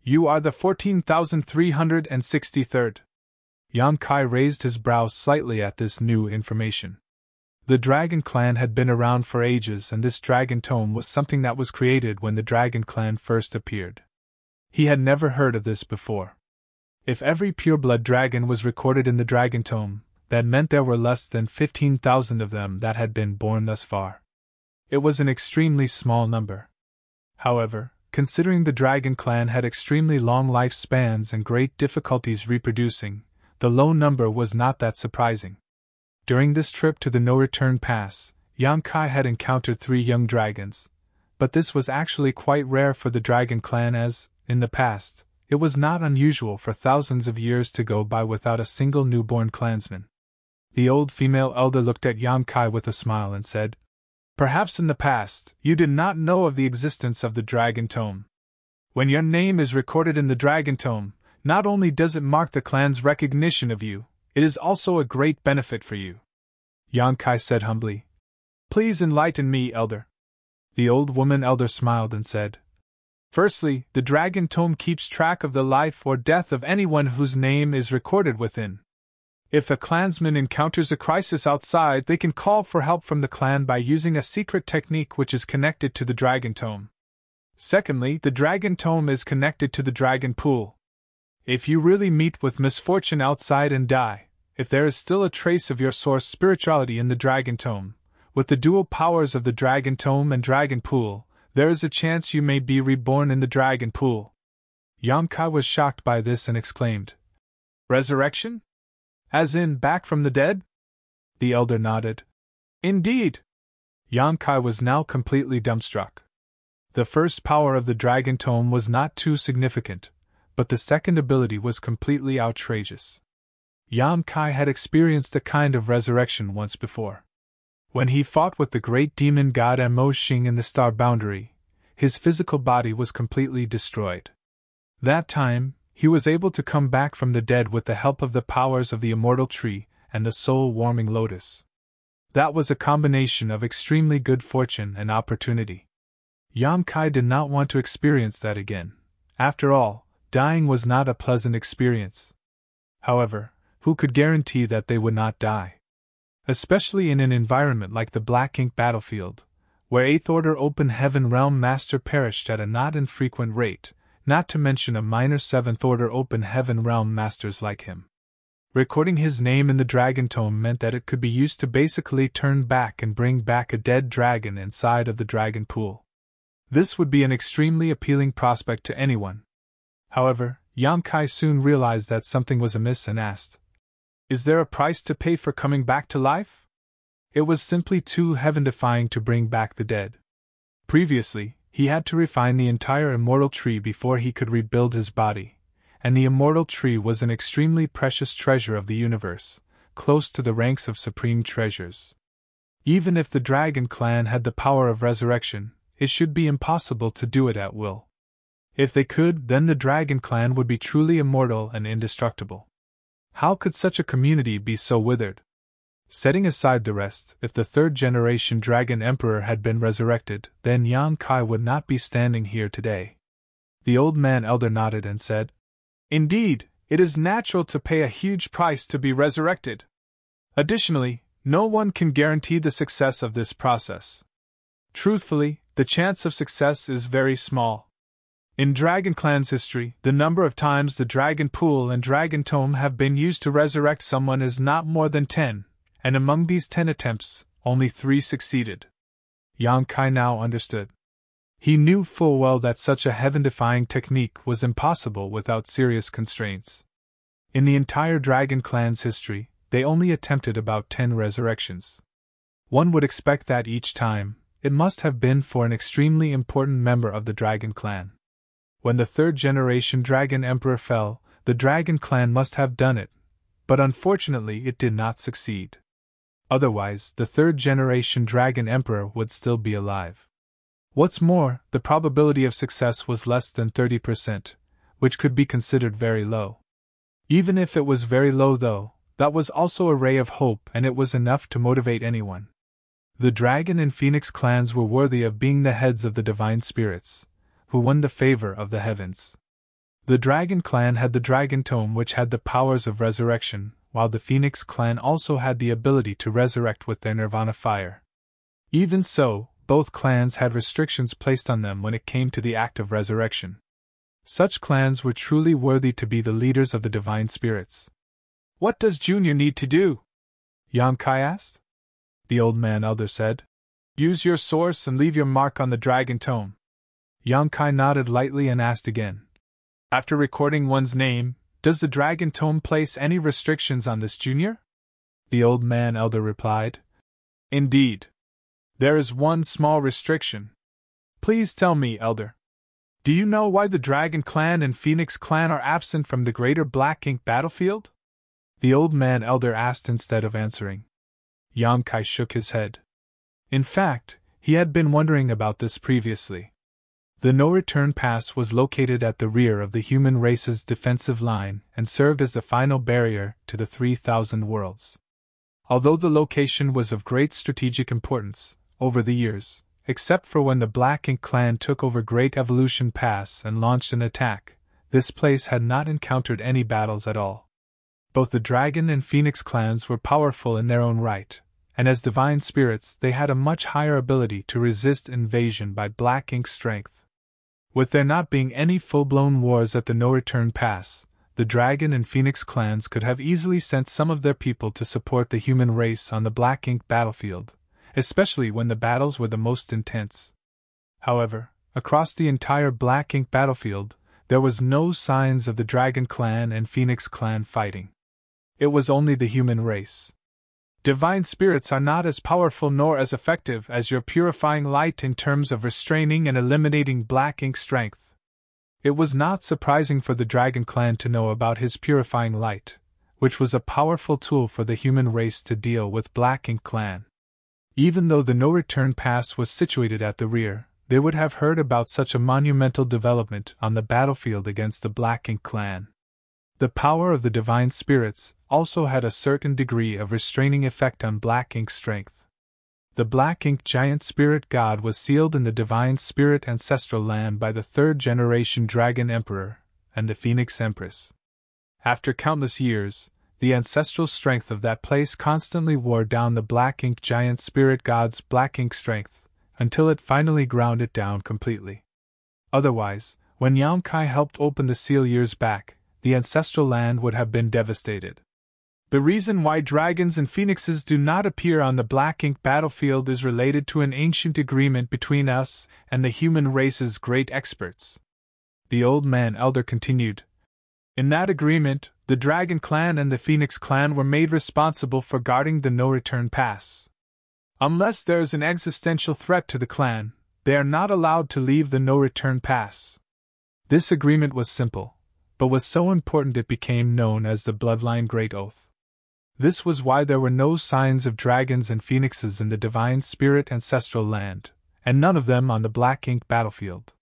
You are the 14,363rd. Yang Kai raised his brows slightly at this new information. The dragon clan had been around for ages, and this dragon tome was something that was created when the dragon clan first appeared. He had never heard of this before. If every pureblood dragon was recorded in the dragon tome, that meant there were less than 15,000 of them that had been born thus far. It was an extremely small number. However, considering the dragon clan had extremely long lifespans and great difficulties reproducing, the low number was not that surprising. During this trip to the no-return pass, Yang Kai had encountered 3 young dragons, but this was actually quite rare for the dragon clan as, in the past, it was not unusual for thousands of years to go by without a single newborn clansman. The old female elder looked at Yang Kai with a smile and said, "Perhaps in the past, you did not know of the existence of the dragon tome. When your name is recorded in the dragon tome, not only does it mark the clan's recognition of you, it is also a great benefit for you." Yang Kai said humbly, "Please enlighten me, elder." The old woman elder smiled and said, "Firstly, the dragon tome keeps track of the life or death of anyone whose name is recorded within. If a clansman encounters a crisis outside, they can call for help from the clan by using a secret technique which is connected to the dragon tome. Secondly, the dragon tome is connected to the dragon pool. If you really meet with misfortune outside and die, if there is still a trace of your source spirituality in the dragon tome, with the dual powers of the dragon tome and dragon pool, there is a chance you may be reborn in the dragon pool." Yang Kai was shocked by this and exclaimed, "Resurrection? As in, back from the dead?" The elder nodded. "Indeed." Yang Kai was now completely dumbstruck. The first power of the dragon tome was not too significant, but the second ability was completely outrageous. Yan Kai had experienced a kind of resurrection once before. When he fought with the great demon god Mo Xing in the star boundary, his physical body was completely destroyed. That time, he was able to come back from the dead with the help of the powers of the immortal tree and the soul-warming lotus. That was a combination of extremely good fortune and opportunity. Yan Kai did not want to experience that again. After all, dying was not a pleasant experience. However, who could guarantee that they would not die? Especially in an environment like the Black Ink battlefield, where 8th Order Open Heaven Realm Master perished at a not infrequent rate, not to mention a minor 7th Order Open Heaven Realm Masters like him. Recording his name in the Dragon Tome meant that it could be used to basically turn back and bring back a dead dragon inside of the dragon pool. This would be an extremely appealing prospect to anyone. However, Yan Kai soon realized that something was amiss and asked, "Is there a price to pay for coming back to life?" It was simply too heaven-defying to bring back the dead. Previously, he had to refine the entire immortal tree before he could rebuild his body, and the immortal tree was an extremely precious treasure of the universe, close to the ranks of supreme treasures. Even if the Dragon Clan had the power of resurrection, it should be impossible to do it at will. If they could, then the Dragon Clan would be truly immortal and indestructible. How could such a community be so withered? Setting aside the rest, if the third-generation Dragon Emperor had been resurrected, then Yan Kai would not be standing here today. The old man elder nodded and said, "Indeed, it is natural to pay a huge price to be resurrected. Additionally, no one can guarantee the success of this process. Truthfully, the chance of success is very small. In Dragon Clan's history, the number of times the Dragon Pool and Dragon Tome have been used to resurrect someone is not more than 10, and among these 10 attempts, only 3 succeeded." Yan Kai now understood. He knew full well that such a heaven-defying technique was impossible without serious constraints. In the entire Dragon Clan's history, they only attempted about 10 resurrections. One would expect that each time, it must have been for an extremely important member of the Dragon Clan. When the third-generation Dragon Emperor fell, the Dragon Clan must have done it, but unfortunately it did not succeed. Otherwise, the third-generation Dragon Emperor would still be alive. What's more, the probability of success was less than 30%, which could be considered very low. Even if it was very low though, that was also a ray of hope and it was enough to motivate anyone. The Dragon and Phoenix clans were worthy of being the heads of the divine spirits, who won the favor of the heavens. The Dragon Clan had the Dragon Tome which had the powers of resurrection, while the Phoenix Clan also had the ability to resurrect with their Nirvana fire. Even so, both clans had restrictions placed on them when it came to the act of resurrection. Such clans were truly worthy to be the leaders of the divine spirits. "What does Junior need to do?" Yan Kai asked. The old man elder said, "Use your source and leave your mark on the Dragon Tome." Yan Kai nodded lightly and asked again, "After recording one's name, does the Dragon Tome place any restrictions on this, Junior?" The old man elder replied, "Indeed. There is one small restriction. Please tell me, Elder. Do you know why the Dragon Clan and Phoenix Clan are absent from the greater Black Ink battlefield?" The old man elder asked instead of answering. Yan Kai shook his head. In fact, he had been wondering about this previously. The no-return pass was located at the rear of the human race's defensive line and served as the final barrier to the 3,000 worlds. Although the location was of great strategic importance, over the years, except for when the Black Ink clan took over Great Evolution Pass and launched an attack, this place had not encountered any battles at all. Both the Dragon and Phoenix clans were powerful in their own right, and as divine spirits they had a much higher ability to resist invasion by Black Ink's strength. With there not being any full-blown wars at the No-Return Pass, the Dragon and Phoenix clans could have easily sent some of their people to support the human race on the Black Ink battlefield, especially when the battles were the most intense. However, across the entire Black Ink battlefield, there was no signs of the Dragon Clan and Phoenix Clan fighting. It was only the human race. Divine spirits are not as powerful nor as effective as your purifying light in terms of restraining and eliminating Black Ink strength. It was not surprising for the Dragon Clan to know about his purifying light, which was a powerful tool for the human race to deal with Black Ink Clan. Even though the no-return pass was situated at the rear, they would have heard about such a monumental development on the battlefield against the Black Ink Clan. The power of the divine spirits also had a certain degree of restraining effect on Black Ink's strength. The Black Ink giant spirit god was sealed in the divine spirit ancestral land by the third-generation Dragon Emperor and the Phoenix Empress. After countless years, the ancestral strength of that place constantly wore down the Black Ink giant spirit god's Black Ink strength, until it finally ground it down completely. Otherwise, when Yamkai helped open the seal years back, the ancestral land would have been devastated. The reason why dragons and phoenixes do not appear on the Black Ink battlefield is related to an ancient agreement between us and the human race's great experts. The old man elder continued. In that agreement, the Dragon Clan and the Phoenix Clan were made responsible for guarding the no-return pass. Unless there is an existential threat to the clan, they are not allowed to leave the no-return pass. This agreement was simple, but was so important it became known as the Bloodline Great Oath. This was why there were no signs of dragons and phoenixes in the divine spirit ancestral land, and none of them on the Black Ink battlefield.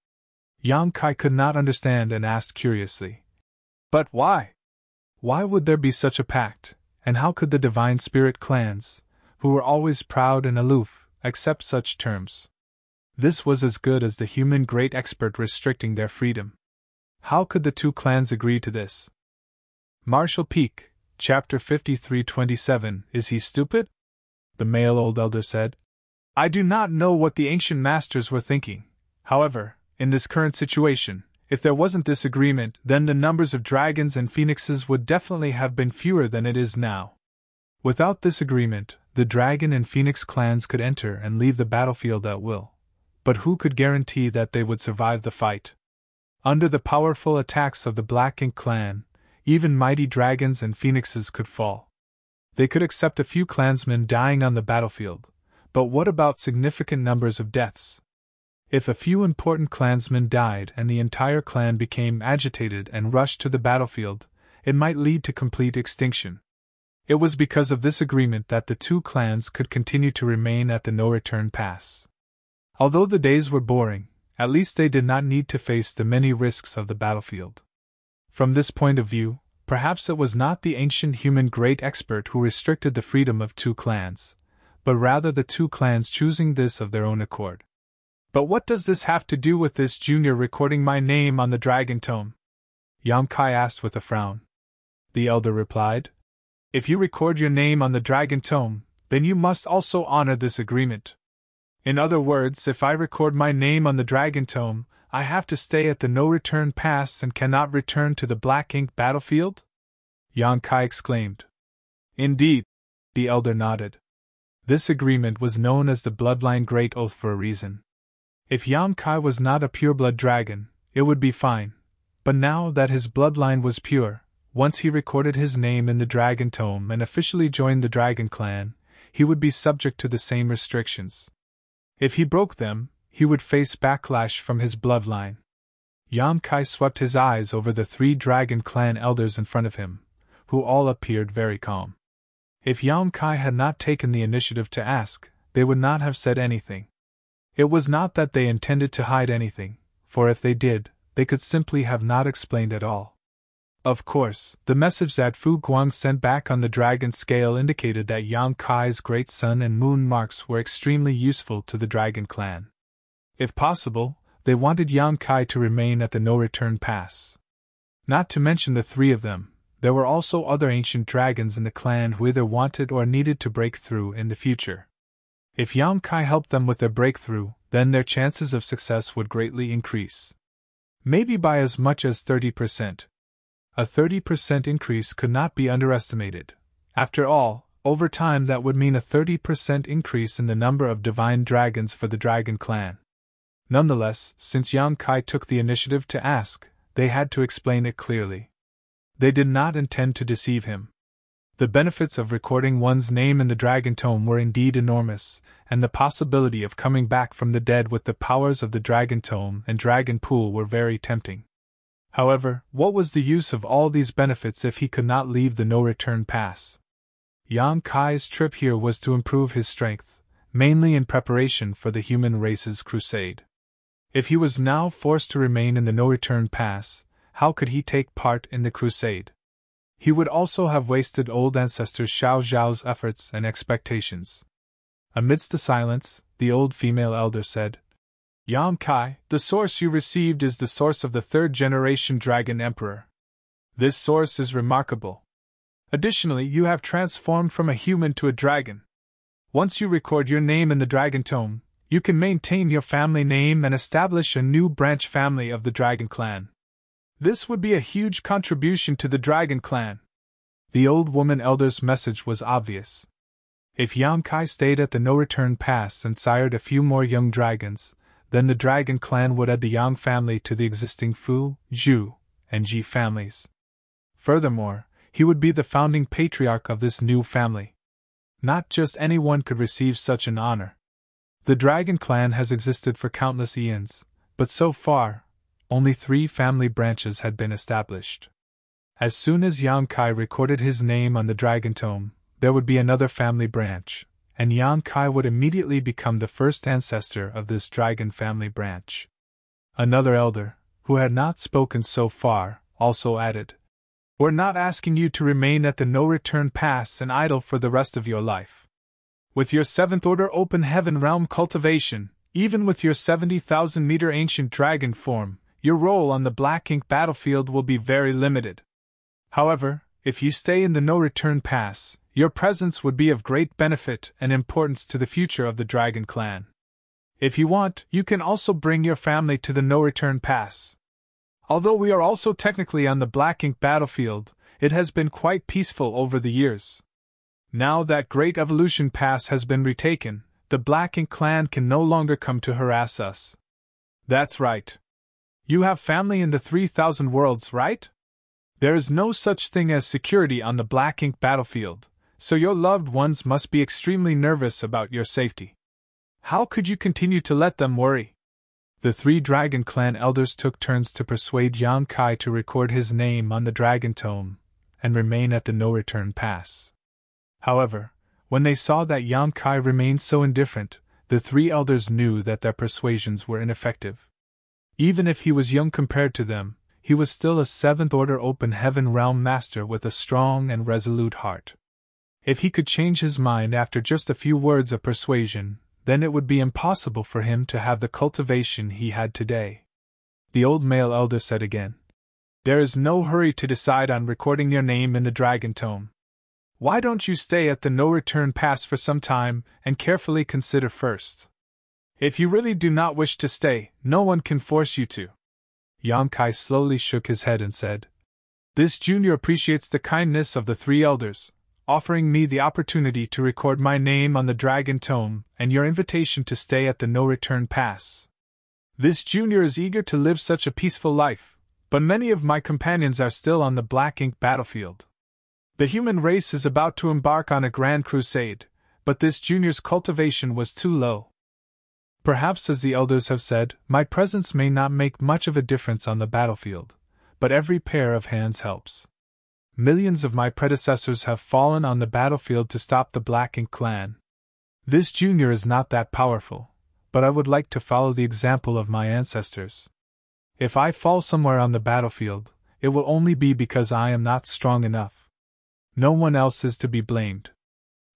Yamkai could not understand and asked curiously. But why? Why would there be such a pact, and how could the divine spirit clans, who were always proud and aloof, accept such terms? This was as good as the human great expert restricting their freedom. How could the two clans agree to this? Marshall Peak, Chapter 53:27. Is he stupid? The male old elder said. I do not know what the ancient masters were thinking. However, in this current situation, if there wasn't this agreement, then the numbers of dragons and phoenixes would definitely have been fewer than it is now. Without this agreement, the dragon and phoenix clans could enter and leave the battlefield at will. But who could guarantee that they would survive the fight? Under the powerful attacks of the Black Ink Clan, even mighty dragons and phoenixes could fall. They could accept a few clansmen dying on the battlefield, but what about significant numbers of deaths? If a few important clansmen died and the entire clan became agitated and rushed to the battlefield, it might lead to complete extinction. It was because of this agreement that the two clans could continue to remain at the no-return pass. Although the days were boring, at least they did not need to face the many risks of the battlefield. From this point of view, perhaps it was not the ancient human great expert who restricted the freedom of two clans, but rather the two clans choosing this of their own accord. But what does this have to do with this junior recording my name on the Dragon Tome? Yamkai asked with a frown. The elder replied, If you record your name on the Dragon Tome, then you must also honor this agreement. In other words, if I record my name on the Dragon Tome, I have to stay at the no-return pass and cannot return to the Black Ink battlefield? Yamkai exclaimed. Indeed, the elder nodded. This agreement was known as the Bloodline Great Oath for a reason. If Yamkai was not a pure-blood dragon, it would be fine, but now that his bloodline was pure, once he recorded his name in the Dragon Tome and officially joined the Dragon Clan, he would be subject to the same restrictions. If he broke them, he would face backlash from his bloodline. Yamkai swept his eyes over the three Dragon Clan elders in front of him, who all appeared very calm. If Yamkai had not taken the initiative to ask, they would not have said anything. It was not that they intended to hide anything, for if they did, they could simply have not explained at all. Of course, the message that Fu Guang sent back on the dragon scale indicated that Yamkai's great sun and moon marks were extremely useful to the Dragon Clan. If possible, they wanted Yamkai to remain at the no-return pass. Not to mention the three of them, there were also other ancient dragons in the clan who either wanted or needed to break through in the future. If Yamkai helped them with their breakthrough, then their chances of success would greatly increase. Maybe by as much as 30%. A 30% increase could not be underestimated. After all, over time that would mean a 30% increase in the number of divine dragons for the Dragon Clan. Nonetheless, since Yamkai took the initiative to ask, they had to explain it clearly. They did not intend to deceive him. The benefits of recording one's name in the Dragon Tome were indeed enormous, and the possibility of coming back from the dead with the powers of the Dragon Tome and Dragon Pool were very tempting. However, what was the use of all these benefits if he could not leave the no-return pass? Yang Kai's trip here was to improve his strength, mainly in preparation for the human race's crusade. If he was now forced to remain in the no-return pass, how could he take part in the crusade? He would also have wasted old ancestor Xiao Zhao's efforts and expectations. Amidst the silence, the old female elder said, Yang Kai, the source you received is the source of the third-generation Dragon Emperor. This source is remarkable. Additionally, you have transformed from a human to a dragon. Once you record your name in the Dragon Tome, you can maintain your family name and establish a new branch family of the Dragon Clan. This would be a huge contribution to the Dragon Clan. The old woman elder's message was obvious. If Yang Kai stayed at the no-return pass and sired a few more young dragons, then the Dragon Clan would add the Yang family to the existing Fu, Zhu, and Ji families. Furthermore, he would be the founding patriarch of this new family. Not just anyone could receive such an honor. The Dragon Clan has existed for countless eons, but so far, only 3 family branches had been established. As soon as Yang Kai recorded his name on the Dragon Tome, there would be another family branch, and Yang Kai would immediately become the first ancestor of this dragon family branch. Another elder, who had not spoken so far, also added, We're not asking you to remain at the no-return pass and idle for the rest of your life. With your 7th Order Open Heaven Realm cultivation, even with your 70,000-meter ancient dragon form, your role on the Black Ink battlefield will be very limited. However, if you stay in the no-return pass, your presence would be of great benefit and importance to the future of the Dragon Clan. If you want, you can also bring your family to the no-return pass. Although we are also technically on the Black Ink battlefield, it has been quite peaceful over the years. Now that Great Evolution Pass has been retaken, the Black Ink clan can no longer come to harass us. That's right. You have family in the 3,000 worlds, right? There is no such thing as security on the Black Ink battlefield, so your loved ones must be extremely nervous about your safety. How could you continue to let them worry? The 3 Dragon Clan elders took turns to persuade Yang Kai to record his name on the Dragon Tome and remain at the no-return pass. However, when they saw that Yang Kai remained so indifferent, the 3 elders knew that their persuasions were ineffective. Even if he was young compared to them, he was still a 7th Order Open Heaven Realm Master with a strong and resolute heart. If he could change his mind after just a few words of persuasion, then it would be impossible for him to have the cultivation he had today. The old male elder said again, There is no hurry to decide on recording your name in the Dragon Tome. Why don't you stay at the no-return pass for some time and carefully consider first? If you really do not wish to stay, no one can force you to. Yang Kai slowly shook his head and said, This junior appreciates the kindness of the 3 elders, offering me the opportunity to record my name on the Dragon Tome and your invitation to stay at the no-return pass. This junior is eager to live such a peaceful life, but many of my companions are still on the Black Ink battlefield. The human race is about to embark on a grand crusade, but this junior's cultivation was too low. Perhaps, as the elders have said, my presence may not make much of a difference on the battlefield, but every pair of hands helps. Millions of my predecessors have fallen on the battlefield to stop the Black Ink clan. This junior is not that powerful, but I would like to follow the example of my ancestors. If I fall somewhere on the battlefield, it will only be because I am not strong enough. No one else is to be blamed.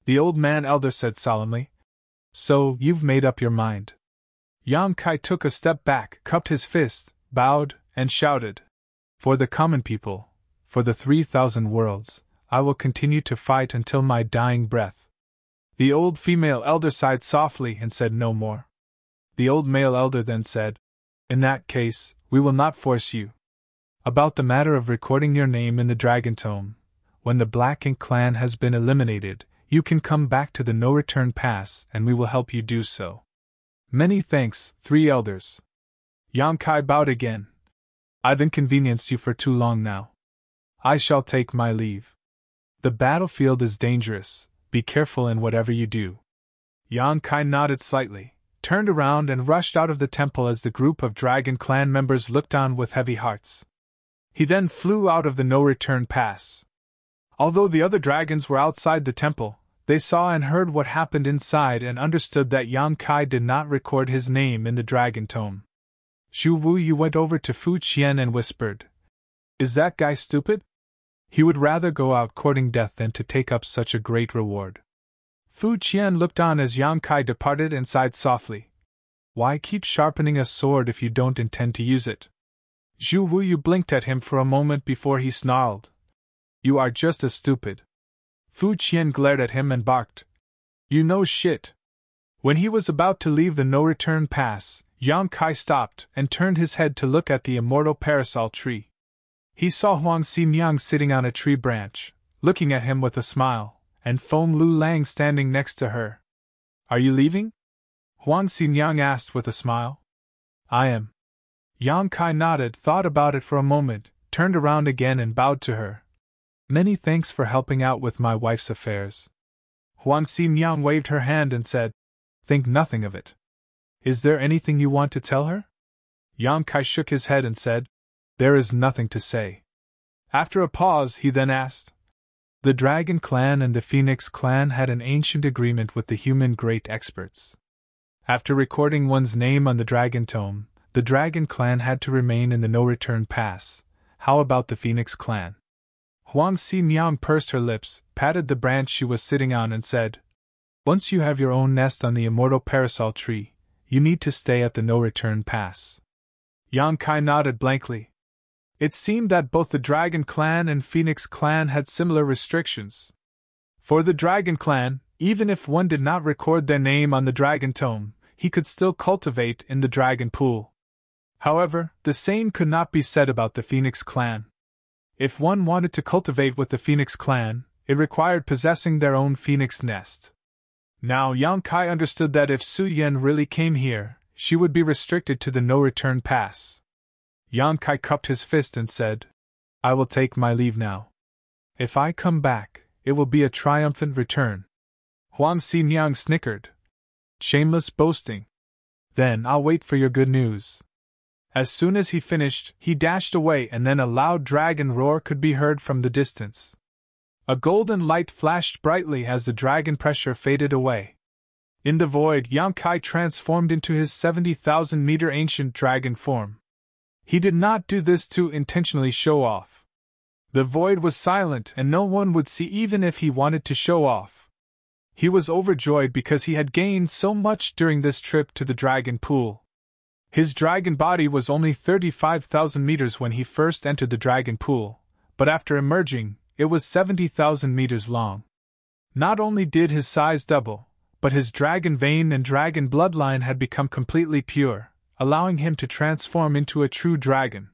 The old man elder said solemnly, So, you've made up your mind. Yang Kai took a step back, cupped his fist, bowed, and shouted, For the common people, for the 3,000 worlds, I will continue to fight until my dying breath. The old female elder sighed softly and said no more. The old male elder then said, In that case, we will not force you. About the matter of recording your name in the Dragon Tome, when the Black Ink clan has been eliminated, you can come back to the no-return pass and we will help you do so. Many thanks, 3 elders. Yang Kai bowed again. I've inconvenienced you for too long now. I shall take my leave. The battlefield is dangerous, be careful in whatever you do. Yang Kai nodded slightly, turned around and rushed out of the temple as the group of Dragon Clan members looked on with heavy hearts. He then flew out of the no-return pass. Although the other dragons were outside the temple, they saw and heard what happened inside and understood that Yang Kai did not record his name in the dragon tome. Zhu Wuyu went over to Fu Qian and whispered, "Is that guy stupid? He would rather go out courting death than to take up such a great reward." Fu Qian looked on as Yang Kai departed and sighed softly. "Why keep sharpening a sword if you don't intend to use it?" Zhu Wuyu blinked at him for a moment before he snarled, "You are just as stupid." Fu Qian glared at him and barked, "You know shit." When he was about to leave the no-return pass, Yang Kai stopped and turned his head to look at the immortal parasol tree. He saw Huang Xinjiang sitting on a tree branch, looking at him with a smile, and Feng Lu Lang standing next to her. "Are you leaving?" Huang Xinjiang asked with a smile. "I am." Yang Kai nodded, thought about it for a moment, turned around again and bowed to her. "Many thanks for helping out with my wife's affairs." Huang Xinjiang waved her hand and said, "Think nothing of it. Is there anything you want to tell her?" Yang Kai shook his head and said, "There is nothing to say." After a pause, he then asked, "The Dragon Clan and the Phoenix Clan had an ancient agreement with the human great experts. After recording one's name on the Dragon Tome, the Dragon Clan had to remain in the no-return pass. How about the Phoenix Clan?" Huang Xinjiang pursed her lips, patted the branch she was sitting on and said, "Once you have your own nest on the immortal parasol tree, you need to stay at the no-return pass." Yang Kai nodded blankly. It seemed that both the Dragon Clan and Phoenix Clan had similar restrictions. For the Dragon Clan, even if one did not record their name on the Dragon Tome, he could still cultivate in the Dragon Pool. However, the same could not be said about the Phoenix Clan. If one wanted to cultivate with the Phoenix Clan, it required possessing their own phoenix nest. Now Yang Kai understood that if Su Yan really came here, she would be restricted to the no-return pass. Yang Kai cupped his fist and said, "I will take my leave now. If I come back, it will be a triumphant return." Huang Xinjiang snickered. "Shameless boasting. Then I'll wait for your good news." As soon as he finished, he dashed away and then a loud dragon roar could be heard from the distance. A golden light flashed brightly as the dragon pressure faded away. In the void, Yang Kai transformed into his 70,000-meter ancient dragon form. He did not do this to intentionally show off. The void was silent and no one would see even if he wanted to show off. He was overjoyed because he had gained so much during this trip to the dragon pool. His dragon body was only 35,000 meters when he first entered the dragon pool, but after emerging, it was 70,000 meters long. Not only did his size double, but his dragon vein and dragon bloodline had become completely pure, allowing him to transform into a true dragon.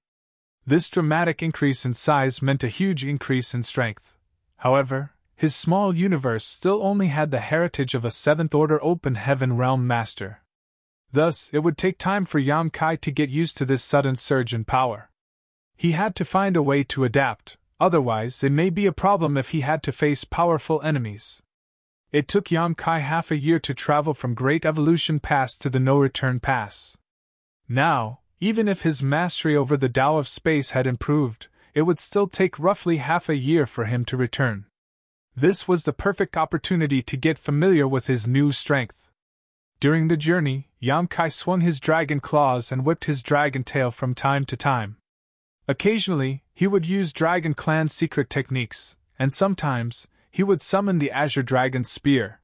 This dramatic increase in size meant a huge increase in strength. However, his small universe still only had the heritage of a 7th-order open heaven realm master. Thus, it would take time for Yang Kai to get used to this sudden surge in power. He had to find a way to adapt, otherwise it may be a problem if he had to face powerful enemies. It took Yang Kai half a year to travel from Great Evolution Pass to the No-Return Pass. Now, even if his mastery over the Tao of Space had improved, it would still take roughly half a year for him to return. This was the perfect opportunity to get familiar with his new strength. During the journey, Yang Kai swung his dragon claws and whipped his dragon tail from time to time. Occasionally, he would use Dragon Clan secret techniques, and sometimes, he would summon the Azure Dragon's spear.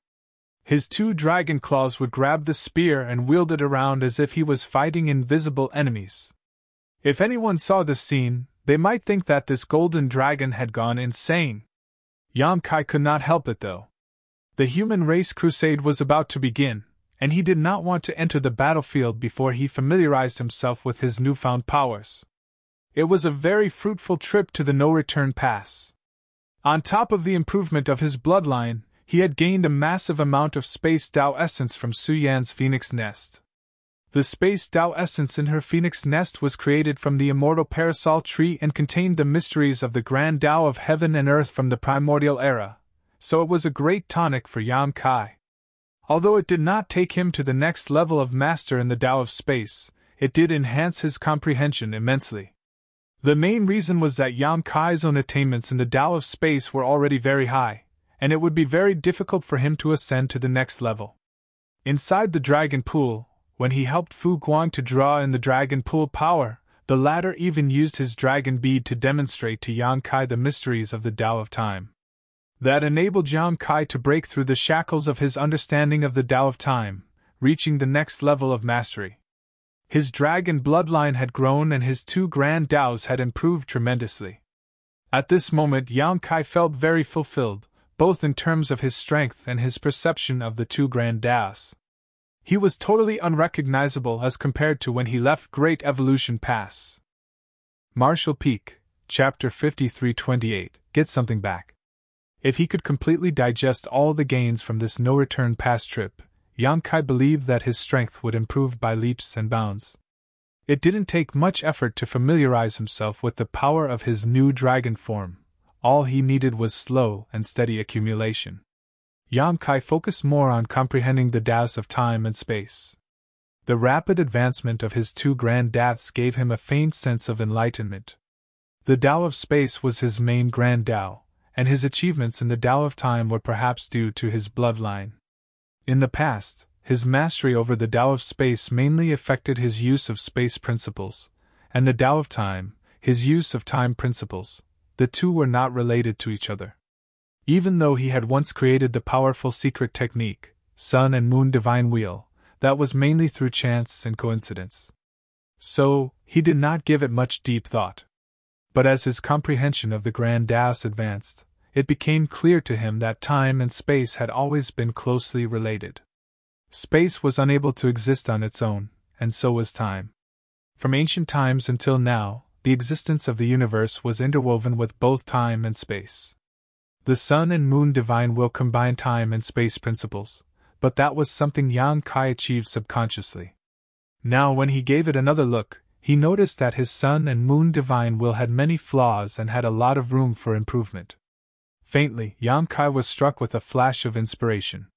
His 2 dragon claws would grab the spear and wield it around as if he was fighting invisible enemies. If anyone saw this scene, they might think that this golden dragon had gone insane. Yang Kai could not help it though. The human race crusade was about to begin, and he did not want to enter the battlefield before he familiarized himself with his newfound powers. It was a very fruitful trip to the No-Return Pass. On top of the improvement of his bloodline, he had gained a massive amount of Space Tao Essence from Su Yan's Phoenix Nest. The Space Tao Essence in her Phoenix Nest was created from the immortal Parasol Tree and contained the mysteries of the Grand Tao of Heaven and Earth from the Primordial Era, so it was a great tonic for Yang Kai. Although it did not take him to the next level of master in the Tao of Space, it did enhance his comprehension immensely. The main reason was that Yang Kai's own attainments in the Tao of space were already very high, and it would be very difficult for him to ascend to the next level. Inside the dragon pool, when he helped Fu Guang to draw in the dragon pool power, the latter even used his dragon bead to demonstrate to Yang Kai the mysteries of the Tao of time. That enabled Yang Kai to break through the shackles of his understanding of the Tao of time, reaching the next level of mastery. His dragon bloodline had grown and his 2 grand Taos had improved tremendously. At this moment Yang Kai felt very fulfilled, both in terms of his strength and his perception of the 2 grand Taos. He was totally unrecognizable as compared to when he left Great Evolution Pass. Marshall Peak, Chapter 5328, Get Something Back. If he could completely digest all the gains from this no-return pass trip, Yang Kai believed that his strength would improve by leaps and bounds. It didn't take much effort to familiarize himself with the power of his new dragon form. All he needed was slow and steady accumulation. Yang Kai focused more on comprehending the Taos of time and space. The rapid advancement of his 2 grand Taos gave him a faint sense of enlightenment. The Tao of space was his main grand Tao, and his achievements in the Tao of time were perhaps due to his bloodline. In the past, his mastery over the Tao of space mainly affected his use of space principles, and the Tao of time, his use of time principles. The two were not related to each other. Even though he had once created the powerful secret technique, Sun and Moon Divine Wheel, that was mainly through chance and coincidence. So, he did not give it much deep thought. But as his comprehension of the Grand Taos advanced, it became clear to him that time and space had always been closely related. Space was unable to exist on its own, and so was time. From ancient times until now, the existence of the universe was interwoven with both time and space. The Sun and Moon Divine Will combine time and space principles, but that was something Yang Kai achieved subconsciously. Now when he gave it another look, he noticed that his Sun and Moon Divine Will had many flaws and had a lot of room for improvement. Faintly, Yang Kai was struck with a flash of inspiration.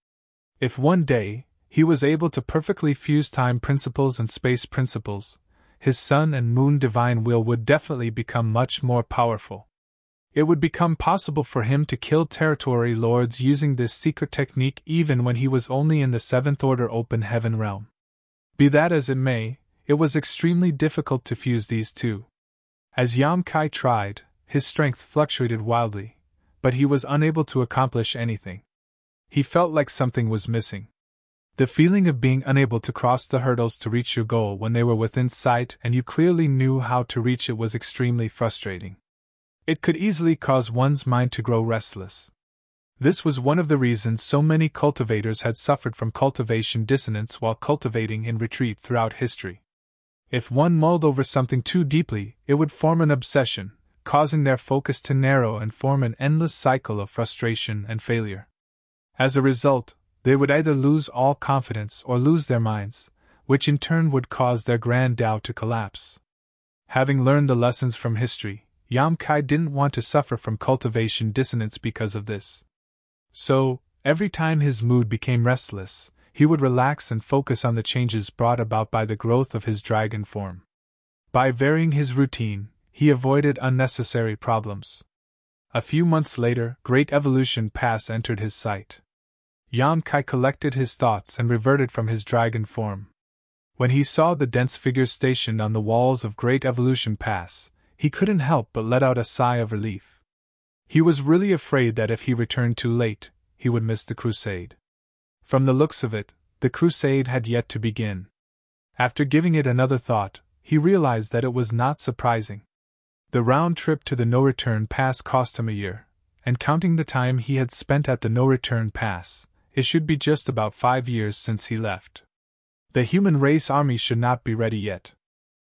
If one day, he was able to perfectly fuse time principles and space principles, his Sun and Moon Divine Will would definitely become much more powerful. It would become possible for him to kill territory lords using this secret technique even when he was only in the 7th Order Open Heaven realm. Be that as it may, it was extremely difficult to fuse these two. As Yang Kai tried, his strength fluctuated wildly, but he was unable to accomplish anything. He felt like something was missing. The feeling of being unable to cross the hurdles to reach your goal when they were within sight and you clearly knew how to reach it was extremely frustrating. It could easily cause one's mind to grow restless. This was one of the reasons so many cultivators had suffered from cultivation dissonance while cultivating in retreat throughout history. If one mulled over something too deeply, it would form an obsession, causing their focus to narrow and form an endless cycle of frustration and failure. As a result, they would either lose all confidence or lose their minds, which in turn would cause their grand Tao to collapse. Having learned the lessons from history, Yang Kai didn't want to suffer from cultivation dissonance because of this. So, every time his mood became restless, he would relax and focus on the changes brought about by the growth of his dragon form. By varying his routine, he avoided unnecessary problems. A few months later, Great Evolution Pass entered his sight. Yang Kai collected his thoughts and reverted from his dragon form. When he saw the dense figures stationed on the walls of Great Evolution Pass, he couldn't help but let out a sigh of relief. He was really afraid that if he returned too late, he would miss the crusade. From the looks of it, the crusade had yet to begin. After giving it another thought, he realized that it was not surprising. The round trip to the no-return pass cost him a year, and counting the time he had spent at the no-return pass, it should be just about 5 years since he left. The human race army should not be ready yet.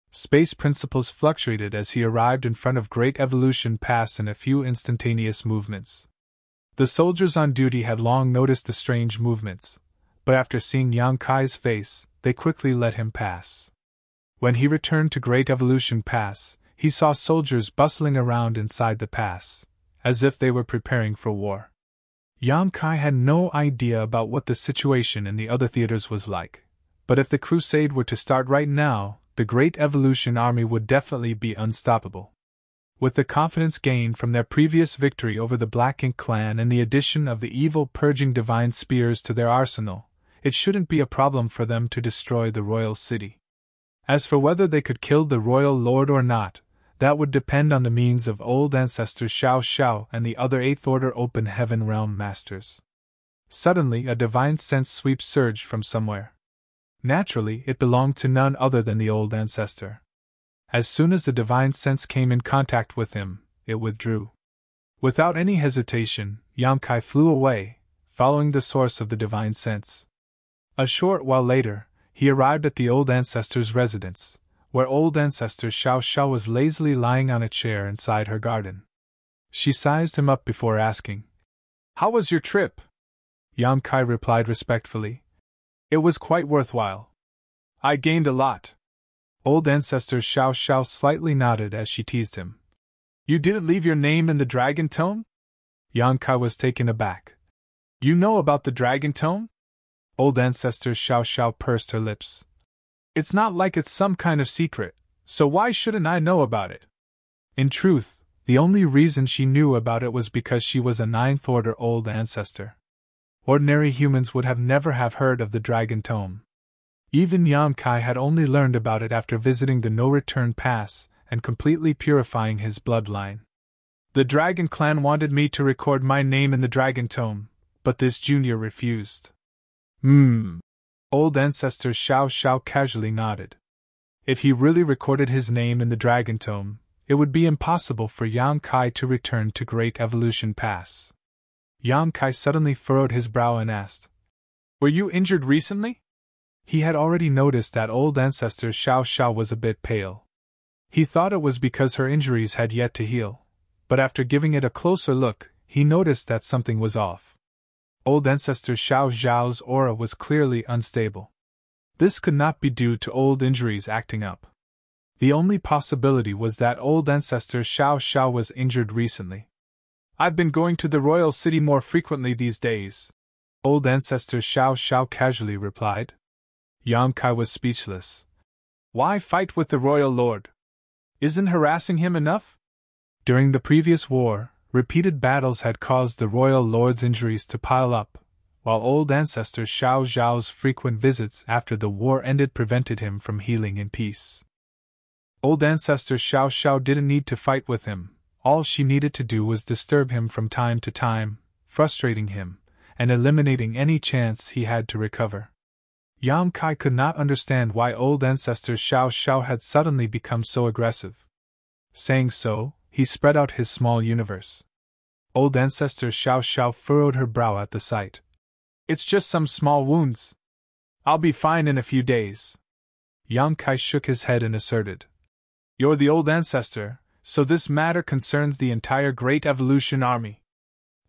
Space principles fluctuated as he arrived in front of Great Evolution Pass in a few instantaneous movements. The soldiers on duty had long noticed the strange movements, but after seeing Yang Kai's face, they quickly let him pass. When he returned to Great Evolution Pass, he saw soldiers bustling around inside the pass, as if they were preparing for war. Yang Kai had no idea about what the situation in the other theaters was like, but if the crusade were to start right now, the Great Evolution Army would definitely be unstoppable. With the confidence gained from their previous victory over the Black Ink clan and the addition of the evil-purging divine spears to their arsenal, it shouldn't be a problem for them to destroy the royal city. As for whether they could kill the royal lord or not, that would depend on the means of old ancestors Xiao Xiao and the other 8th Order Open Heaven Realm Masters. Suddenly, a divine sense sweep surged from somewhere. Naturally, it belonged to none other than the old ancestor. As soon as the divine sense came in contact with him, it withdrew. Without any hesitation, Yang Kai flew away, following the source of the divine sense. A short while later, he arrived at the old ancestor's residence, where old ancestor Xiao Xiao was lazily lying on a chair inside her garden. She sized him up before asking, "How was your trip?" Yang Kai replied respectfully, "It was quite worthwhile. I gained a lot." Old ancestor Xiao Xiao slightly nodded as she teased him. "You didn't leave your name in the dragon tome?" Yang Kai was taken aback. "You know about the dragon tome?" Old ancestor Xiao Xiao pursed her lips. "It's not like it's some kind of secret, so why shouldn't I know about it?" In truth, the only reason she knew about it was because she was a 9th Order old ancestor. Ordinary humans would never have heard of the Dragon Tome. Even Yang Kai had only learned about it after visiting the no-return pass and completely purifying his bloodline. "The Dragon Clan wanted me to record my name in the Dragon Tome, but this junior refused." Old ancestor Xiao Xiao casually nodded. If he really recorded his name in the Dragon Tome, it would be impossible for Yang Kai to return to Great Evolution Pass. Yang Kai suddenly furrowed his brow and asked, "Were you injured recently?" He had already noticed that old ancestor Xiao Xiao was a bit pale. He thought it was because her injuries had yet to heal, but after giving it a closer look, he noticed that something was off. Old ancestor Xiao Xiao's aura was clearly unstable. This could not be due to old injuries acting up. The only possibility was that old ancestor Xiao Xiao was injured recently. "I've been going to the royal city more frequently these days," old ancestor Xiao Xiao casually replied. Yang Kai was speechless. Why fight with the royal lord? Isn't harassing him enough? During the previous war, repeated battles had caused the royal lord's injuries to pile up, while old ancestor Xiao Zhao's frequent visits after the war ended prevented him from healing in peace. Old ancestor Xiao Xiao didn't need to fight with him. All she needed to do was disturb him from time to time, frustrating him, and eliminating any chance he had to recover. Yang Kai could not understand why old ancestor Xiao Xiao had suddenly become so aggressive. Saying so, he spread out his small universe. Old ancestor Xiao Xiao furrowed her brow at the sight. "It's just some small wounds. I'll be fine in a few days." Yang Kai shook his head and asserted, "You're the old ancestor, so this matter concerns the entire Great Evolution Army.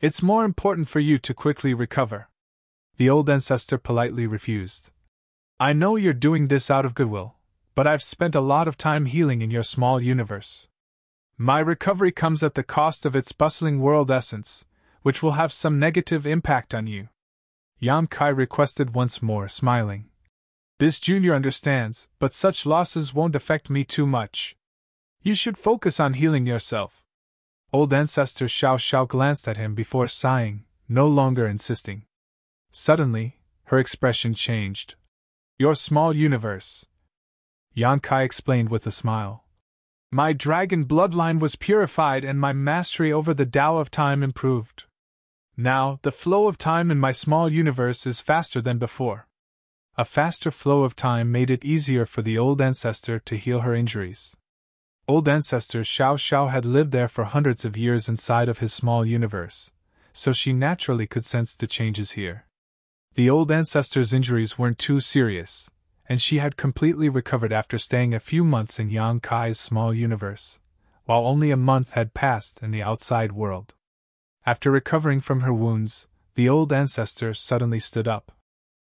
It's more important for you to quickly recover." The old ancestor politely refused. "I know you're doing this out of goodwill, but I've spent a lot of time healing in your small universe. My recovery comes at the cost of its bustling world essence, which will have some negative impact on you." Yang Kai requested once more, smiling. "This junior understands, but such losses won't affect me too much. You should focus on healing yourself." Old ancestor Xiao Xiao glanced at him before sighing, no longer insisting. Suddenly, her expression changed. "Your small universe," Yang Kai explained with a smile. "My dragon bloodline was purified and my mastery over the Tao of Time improved. Now, the flow of time in my small universe is faster than before." A faster flow of time made it easier for the old ancestor to heal her injuries. Old ancestor Xiao Xiao had lived there for hundreds of years inside of his small universe, so she naturally could sense the changes here. The old ancestor's injuries weren't too serious, and she had completely recovered after staying a few months in Yang Kai's small universe, while only a month had passed in the outside world. After recovering from her wounds, the old ancestor suddenly stood up.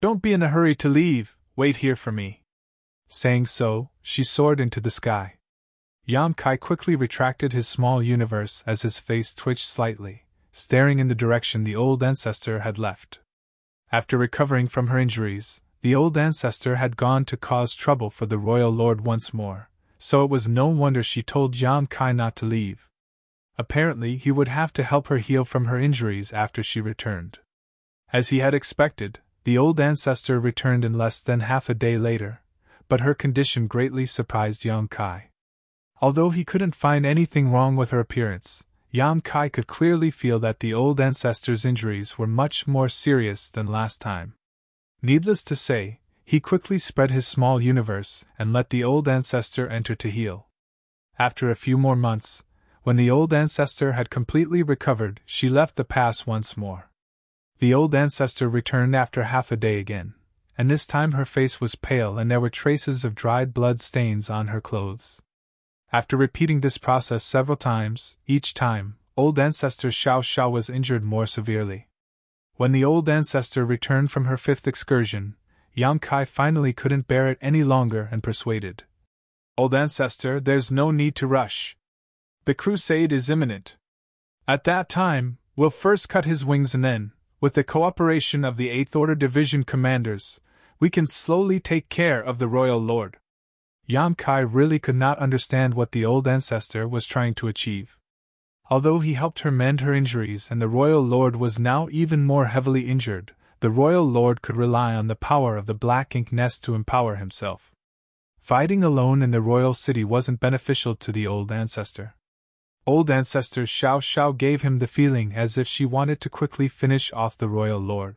"Don't be in a hurry to leave, wait here for me." Saying so, she soared into the sky. Yang Kai quickly retracted his small universe as his face twitched slightly, staring in the direction the old ancestor had left. After recovering from her injuries, the old ancestor had gone to cause trouble for the royal lord once more, so it was no wonder she told Yang Kai not to leave. Apparently, he would have to help her heal from her injuries after she returned. As he had expected, the old ancestor returned in less than half a day later, but her condition greatly surprised Yang Kai. Although he couldn't find anything wrong with her appearance, Yang Kai could clearly feel that the old ancestor's injuries were much more serious than last time. Needless to say, he quickly spread his small universe and let the old ancestor enter to heal. After a few more months, when the old ancestor had completely recovered, she left the pass once more. The old ancestor returned after half a day again, and this time her face was pale and there were traces of dried blood stains on her clothes. After repeating this process several times, each time, old ancestor Xiao Xiao was injured more severely. When the old ancestor returned from her fifth excursion, Yang Kai finally couldn't bear it any longer and persuaded. Old ancestor, there's no need to rush. The crusade is imminent. At that time, we'll first cut his wings and then, with the cooperation of the 8th Order Division commanders, we can slowly take care of the Royal Lord. Yang Kai really could not understand what the old ancestor was trying to achieve. Although he helped her mend her injuries and the Royal Lord was now even more heavily injured, the Royal Lord could rely on the power of the Black Ink Nest to empower himself. Fighting alone in the royal city wasn't beneficial to the old ancestor. Old ancestor Xiao Xiao gave him the feeling as if she wanted to quickly finish off the Royal Lord.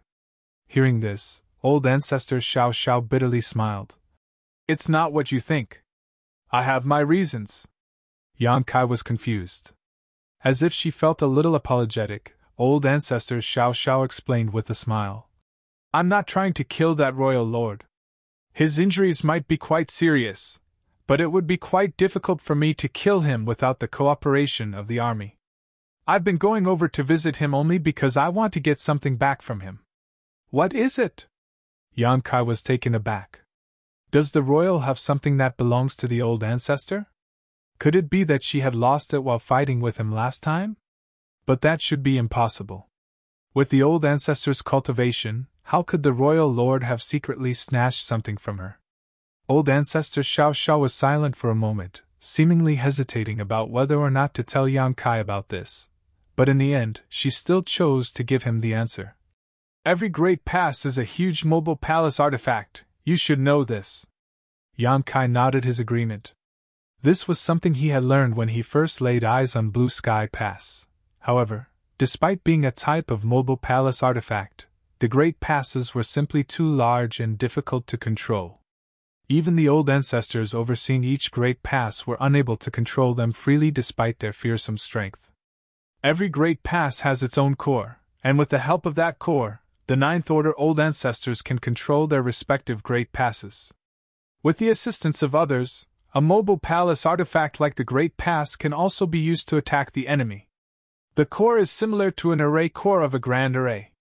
Hearing this, old ancestor Xiao Xiao bitterly smiled. It's not what you think. I have my reasons. Yang Kai was confused. As if she felt a little apologetic, old ancestor Xiao Xiao explained with a smile. I'm not trying to kill that royal lord. His injuries might be quite serious, but it would be quite difficult for me to kill him without the cooperation of the army. I've been going over to visit him only because I want to get something back from him. What is it? Yang Kai was taken aback. Does the royal have something that belongs to the old ancestor? Could it be that she had lost it while fighting with him last time? But that should be impossible. With the old ancestor's cultivation, how could the royal lord have secretly snatched something from her? Old ancestor Xiao Xiao was silent for a moment, seemingly hesitating about whether or not to tell Yang Kai about this. But in the end, she still chose to give him the answer. Every great pass is a huge mobile palace artifact. You should know this. Yang Kai nodded his agreement. This was something he had learned when he first laid eyes on Blue Sky Pass. However, despite being a type of mobile palace artifact, the great passes were simply too large and difficult to control. Even the old ancestors overseeing each great pass were unable to control them freely despite their fearsome strength. Every great pass has its own core, and with the help of that core, the Ninth Order old ancestors can control their respective great passes. With the assistance of others, a mobile palace artifact like the Great Pass can also be used to attack the enemy. The core is similar to an array core of a grand array.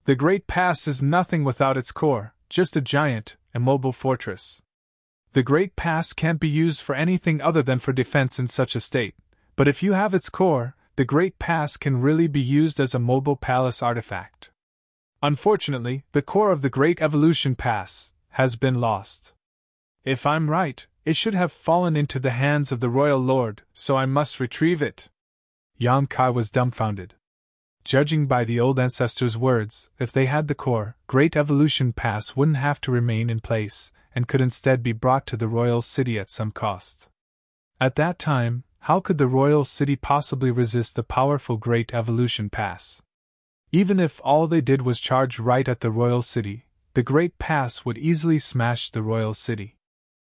The Great Pass is nothing without its core, just a giant, immobile fortress. The Great Pass can't be used for anything other than for defense in such a state, but if you have its core, the Great Pass can really be used as a mobile palace artifact. Unfortunately, the core of the Great Evolution Pass has been lost. If I'm right, it should have fallen into the hands of the Royal Lord, so I must retrieve it. Yang Kai was dumbfounded. Judging by the old ancestors' words, if they had the core, Great Evolution Pass wouldn't have to remain in place, and could instead be brought to the royal city at some cost. At that time, how could the royal city possibly resist the powerful Great Evolution Pass? Even if all they did was charge right at the royal city, the Great Pass would easily smash the royal city.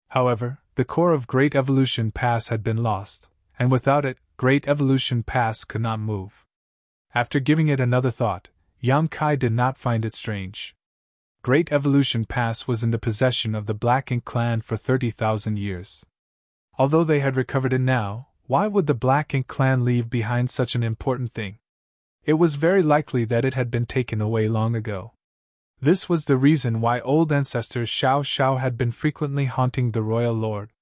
However, the core of Great Evolution Pass had been lost, and without it, Great Evolution Pass could not move. After giving it another thought, Yang Kai did not find it strange. Great Evolution Pass was in the possession of the Black Ink clan for 30,000 years. Although they had recovered it now, why would the Black Ink clan leave behind such an important thing? It was very likely that it had been taken away long ago. This was the reason why old ancestor Xiao Xiao had been frequently haunting the royal lord.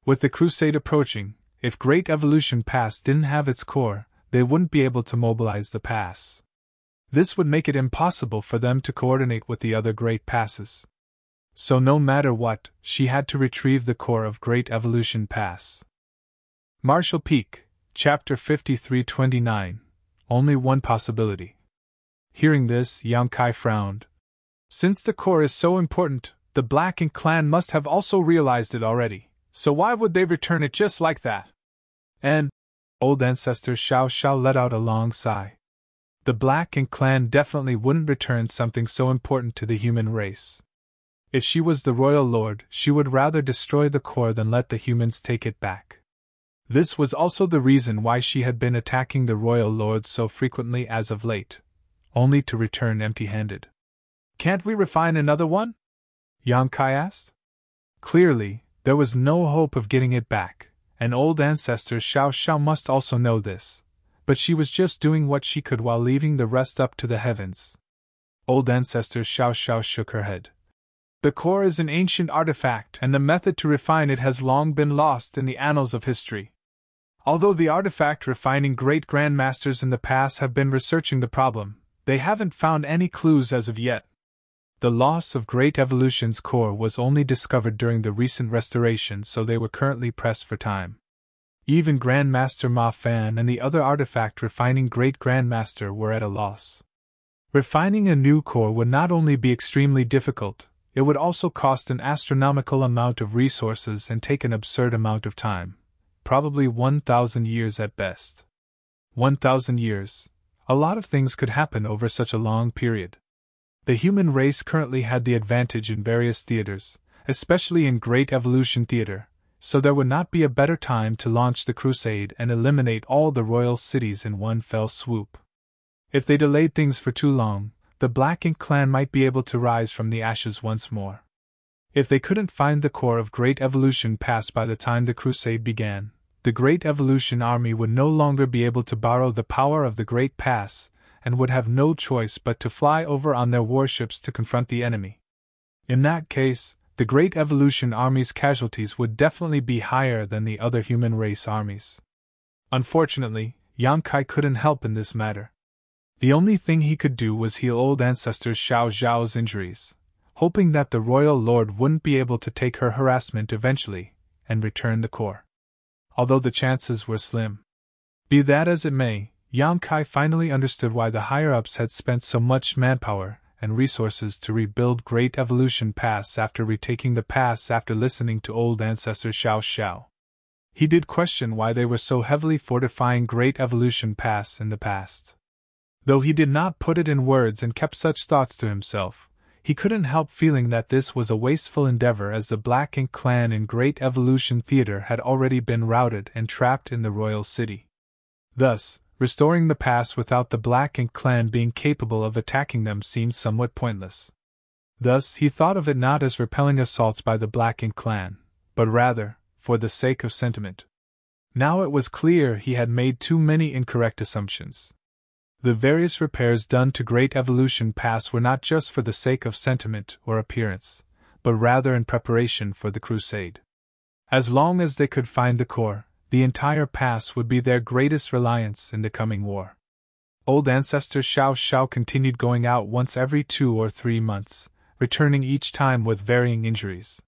With the crusade approaching, if Great Evolution Pass didn't have its core, they wouldn't be able to mobilize the pass. This would make it impossible for them to coordinate with the other Great Passes. So no matter what, she had to retrieve the core of Great Evolution Pass. Marshall Peak, Chapter 53:29. Only one possibility. Hearing this, Yang Kai frowned. Since the core is so important, the Black Ink clan must have also realized it already, so why would they return it just like that? And old ancestor Xiao Xiao let out a long sigh. The Black Ink clan definitely wouldn't return something so important to the human race. If she was the royal lord, she would rather destroy the core than let the humans take it back. This was also the reason why she had been attacking the royal lords so frequently as of late, only to return empty-handed. Can't we refine another one? Yang Kai asked. Clearly, there was no hope of getting it back, and old ancestor Xiao Xiao must also know this, but she was just doing what she could while leaving the rest up to the heavens. Old ancestor Xiao Xiao shook her head. The core is an ancient artifact, and the method to refine it has long been lost in the annals of history. Although the artifact refining great grandmasters in the past have been researching the problem, they haven't found any clues as of yet. The loss of Great Evolution's core was only discovered during the recent restoration, so they were currently pressed for time. Even Grandmaster Ma Fan and the other artifact refining Great Grandmaster were at a loss. Refining a new core would not only be extremely difficult, it would also cost an astronomical amount of resources and take an absurd amount of time. Probably 1,000 years at best. 1,000 years. A lot of things could happen over such a long period. The human race currently had the advantage in various theaters, especially in Great Evolution Theater, so there would not be a better time to launch the crusade and eliminate all the royal cities in one fell swoop. If they delayed things for too long, the Black Ink clan might be able to rise from the ashes once more. If they couldn't find the core of Great Evolution past by the time the crusade began, the Great Evolution army would no longer be able to borrow the power of the Great Pass, and would have no choice but to fly over on their warships to confront the enemy. In that case, the Great Evolution army's casualties would definitely be higher than the other human race armies. Unfortunately, Yang Kai couldn't help in this matter. The only thing he could do was heal old ancestor Xiao Zhao's injuries, hoping that the royal lord wouldn't be able to take her harassment eventually, and return the core. Although the chances were slim. Be that as it may, Yang Kai finally understood why the higher-ups had spent so much manpower and resources to rebuild Great Evolution Pass after retaking the pass after listening to old ancestor Xiao Xiao. He did question why they were so heavily fortifying Great Evolution Pass in the past. Though he did not put it in words and kept such thoughts to himself, he couldn't help feeling that this was a wasteful endeavor, as the Black Ink clan in Great Evolution Theater had already been routed and trapped in the royal city. Thus, restoring the pass without the Black Ink clan being capable of attacking them seemed somewhat pointless. Thus, he thought of it not as repelling assaults by the Black Ink clan, but rather, for the sake of sentiment. Now it was clear he had made too many incorrect assumptions. The various repairs done to Great Evolution Pass were not just for the sake of sentiment or appearance, but rather in preparation for the crusade. As long as they could find the core, the entire pass would be their greatest reliance in the coming war. Old ancestor Xiao Xiao continued going out once every 2 or 3 months, returning each time with varying injuries.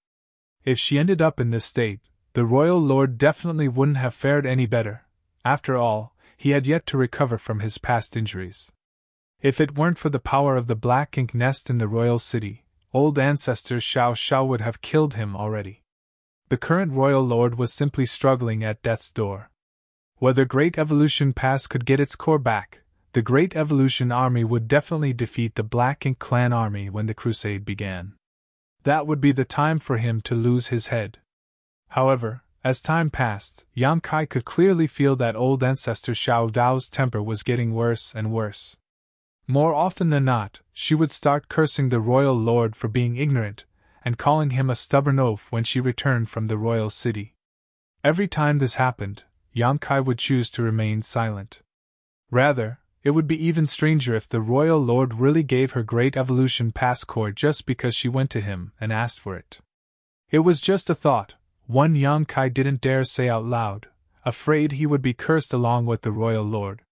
If she ended up in this state, the royal lord definitely wouldn't have fared any better. After all, he had yet to recover from his past injuries. If it weren't for the power of the Black Ink nest in the royal city, old ancestor Xiao Xiao would have killed him already. The current royal lord was simply struggling at death's door. Whether Great Evolution Pass could get its core back, the Great Evolution army would definitely defeat the Black Ink clan army when the crusade began. That would be the time for him to lose his head. However, as time passed, Yang Kai could clearly feel that old ancestor Xiao Dao's temper was getting worse and worse. More often than not, she would start cursing the royal lord for being ignorant, and calling him a stubborn oaf when she returned from the royal city. Every time this happened, Yang Kai would choose to remain silent. Rather, it would be even stranger if the royal lord really gave her Great Evolution Pass core just because she went to him and asked for it. It was just a thought, one Yang Kai didn't dare say out loud, afraid he would be cursed along with the royal lord.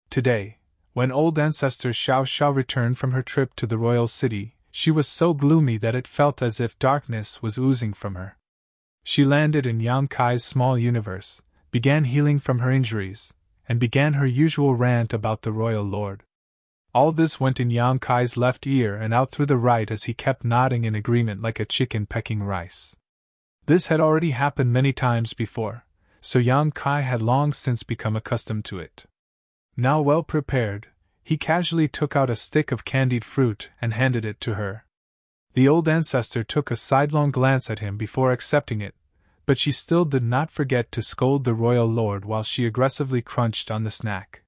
Today, when old ancestor Xiao Xiao returned from her trip to the royal city, she was so gloomy that it felt as if darkness was oozing from her. She landed in Yang Kai's small universe, began healing from her injuries, and began her usual rant about the royal lord. All this went in Yang Kai's left ear and out through the right as he kept nodding in agreement like a chicken pecking rice. This had already happened many times before, so Yang Kai had long since become accustomed to it. Now well prepared, he casually took out a stick of candied fruit and handed it to her. The old ancestor took a sidelong glance at him before accepting it, but she still did not forget to scold the royal lord while she aggressively crunched on the snack.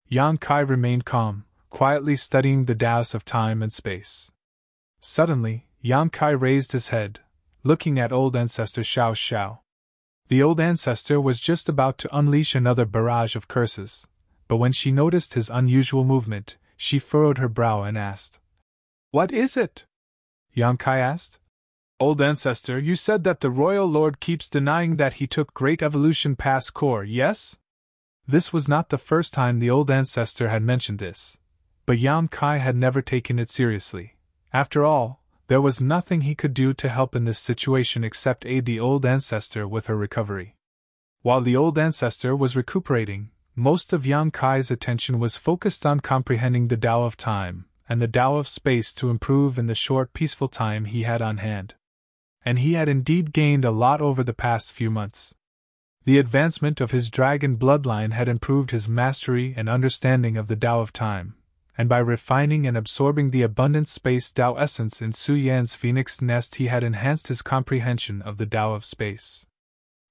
Yang Kai remained calm, quietly studying the Taoist of time and space. Suddenly, Yang Kai raised his head, looking at old ancestor Xiao Xiao. The old ancestor was just about to unleash another barrage of curses, but when she noticed his unusual movement, she furrowed her brow and asked, "What is it?" Yang Kai asked. "Old ancestor, you said that the royal lord keeps denying that he took Great Evolution Pass Core, yes?" This was not the first time the old ancestor had mentioned this, but Yang Kai had never taken it seriously. After all, there was nothing he could do to help in this situation except aid the old ancestor with her recovery. While the old ancestor was recuperating, most of Yang Kai's attention was focused on comprehending the Tao of time and the Tao of space to improve in the short peaceful time he had on hand. And he had indeed gained a lot over the past few months. The advancement of his dragon bloodline had improved his mastery and understanding of the Tao of time, and by refining and absorbing the abundant space Tao essence in Su Yan's phoenix nest he had enhanced his comprehension of the Tao of space.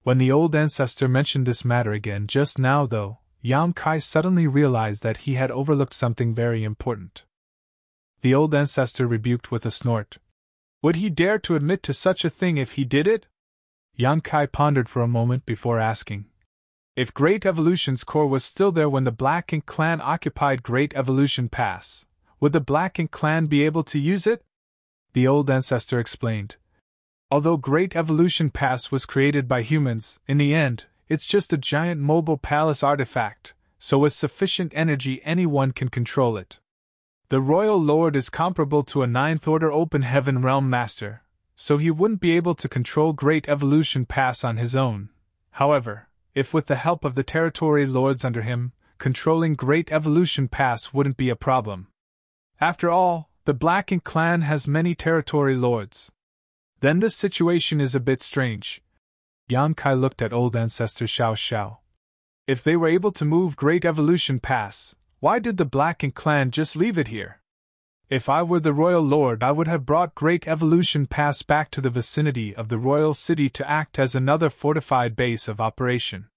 When the old ancestor mentioned this matter again just now though, Yang Kai suddenly realized that he had overlooked something very important. The old ancestor rebuked with a snort. Would he dare to admit to such a thing if he did it? Yang Kai pondered for a moment before asking. If Great Evolution's core was still there when the Black Ink clan occupied Great Evolution Pass, would the Black Ink clan be able to use it? The old ancestor explained. Although Great Evolution Pass was created by humans, in the end, it's just a giant mobile palace artifact, so with sufficient energy anyone can control it. The Royal Lord is comparable to a Ninth Order Open Heaven Realm Master, so he wouldn't be able to control Great Evolution Pass on his own. However, if with the help of the territory lords under him, controlling Great Evolution Pass wouldn't be a problem. After all, the Black Ink clan has many territory lords. Then this situation is a bit strange. Yang Kai looked at old ancestor Xiao Xiao. If they were able to move Great Evolution Pass, why did the Black Ink clan just leave it here? If I were the royal lord, I would have brought Great Evolution Pass back to the vicinity of the royal city to act as another fortified base of operation.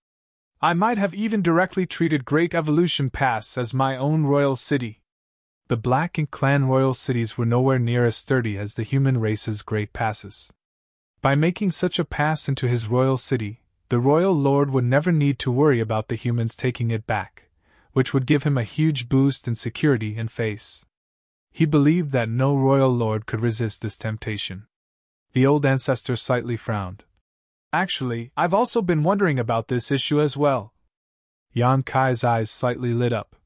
I might have even directly treated Great Evolution Pass as my own royal city. The Black Ink clan royal cities were nowhere near as sturdy as the human race's great passes. By making such a pass into his royal city, the royal lord would never need to worry about the humans taking it back, which would give him a huge boost in security and face. He believed that no royal lord could resist this temptation. The old ancestor slightly frowned. Actually, I've also been wondering about this issue as well. Yang Kai's eyes slightly lit up.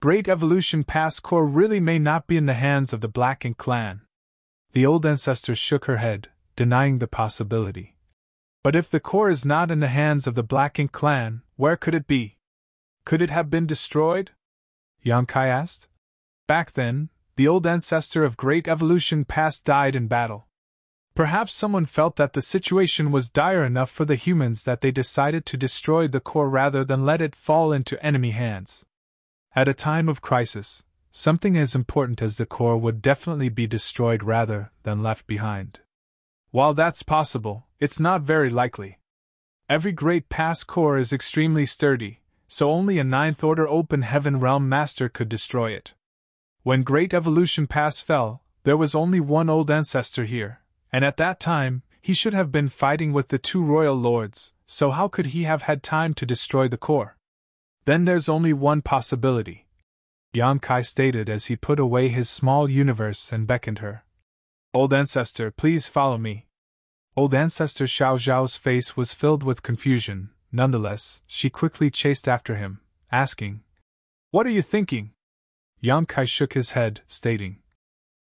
Great Evolution Pass core really may not be in the hands of the Black Ink clan. The old ancestor shook her head, denying the possibility. But if the core is not in the hands of the Black Ink clan, where could it be? Could it have been destroyed? Yang Kai asked. Back then, the old ancestor of Great Evolution Pass died in battle. Perhaps someone felt that the situation was dire enough for the humans that they decided to destroy the core rather than let it fall into enemy hands. At a time of crisis, something as important as the core would definitely be destroyed rather than left behind. While that's possible, it's not very likely. Every Great Pass core is extremely sturdy, so only a Ninth Order Open Heaven Realm Master could destroy it. When Great Evolution Pass fell, there was only one old ancestor here, and at that time, he should have been fighting with the two royal lords, so how could he have had time to destroy the core? Then there's only one possibility, Yang Kai stated as he put away his small universe and beckoned her. Old ancestor, please follow me. Old ancestor Xiao Zhao's face was filled with confusion. Nonetheless, she quickly chased after him, asking, What are you thinking? Yang Kai shook his head, stating,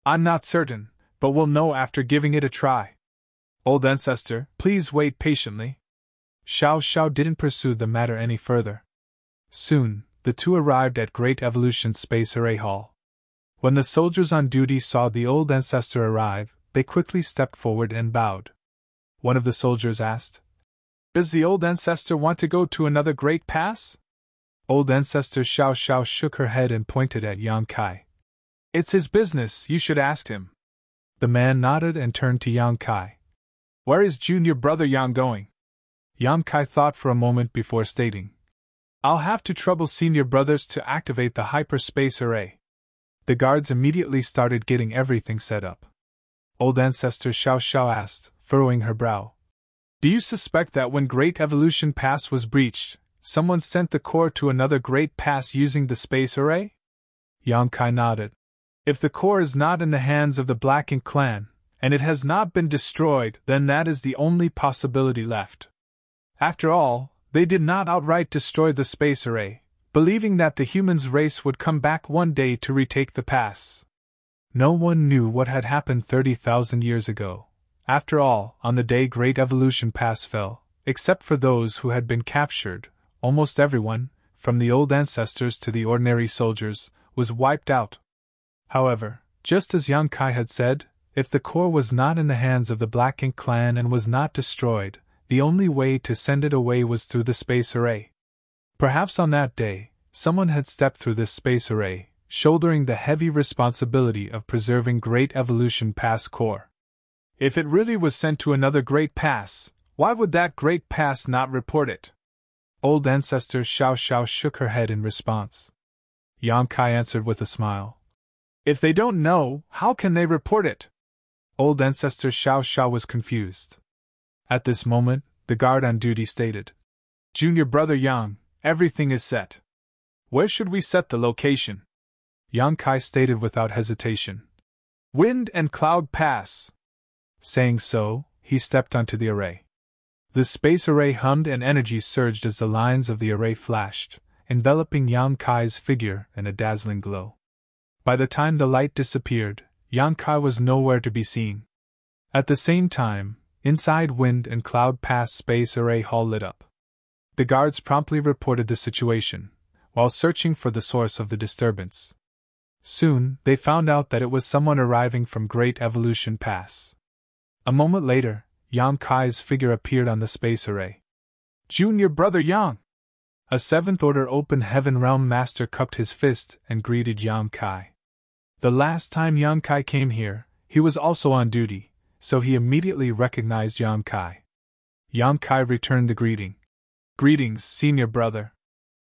I'm not certain, but we'll know after giving it a try. Old ancestor, please wait patiently. Xiao Xiao didn't pursue the matter any further. Soon, the two arrived at Great Evolution Space Array Hall. When the soldiers on duty saw the old ancestor arrive, they quickly stepped forward and bowed. One of the soldiers asked, "Does the old ancestor want to go to another great pass?" Old ancestor Xiao Xiao shook her head and pointed at Yang Kai. "It's his business, you should ask him." The man nodded and turned to Yang Kai. "Where is junior brother Yang going?" Yang Kai thought for a moment before stating, "I'll have to trouble senior brothers to activate the hyperspace array." The guards immediately started getting everything set up. Old ancestor Xiao Xiao asked, furrowing her brow, "Do you suspect that when Great Evolution Pass was breached, someone sent the core to another Great Pass using the space array?" Yang Kai nodded. "If the core is not in the hands of the Black Ink clan, and it has not been destroyed, then that is the only possibility left. After all, they did not outright destroy the space array, believing that the humans' race would come back one day to retake the pass. No one knew what had happened 30,000 years ago. After all, on the day Great Evolution Pass fell, except for those who had been captured, almost everyone, from the old ancestors to the ordinary soldiers, was wiped out. However, just as Yang Kai had said, if the core was not in the hands of the Black Ink clan and was not destroyed, the only way to send it away was through the space array. Perhaps on that day, someone had stepped through this space array, shouldering the heavy responsibility of preserving Great Evolution Pass core. If it really was sent to another Great Pass, why would that Great Pass not report it? Old ancestor Xiao Xiao shook her head in response. Yang Kai answered with a smile. "If they don't know, how can they report it?" Old ancestor Xiao Xiao was confused. At this moment, the guard on duty stated, "Junior brother Yang, everything is set. Where should we set the location?" Yang Kai stated without hesitation, "Wind and Cloud Pass." Saying so, he stepped onto the array. The space array hummed and energy surged as the lines of the array flashed, enveloping Yang Kai's figure in a dazzling glow. By the time the light disappeared, Yang Kai was nowhere to be seen. At the same time, inside Wind and Cloud Pass Space Array Hall lit up. The guards promptly reported the situation, while searching for the source of the disturbance. Soon, they found out that it was someone arriving from Great Evolution Pass. A moment later, Yang Kai's figure appeared on the space array. "Junior brother Yang!" A Seventh Order Open Heaven Realm Master cupped his fist and greeted Yang Kai. The last time Yang Kai came here, he was also on duty, so he immediately recognized Yang Kai. Yang Kai returned the greeting. "Greetings, senior brother."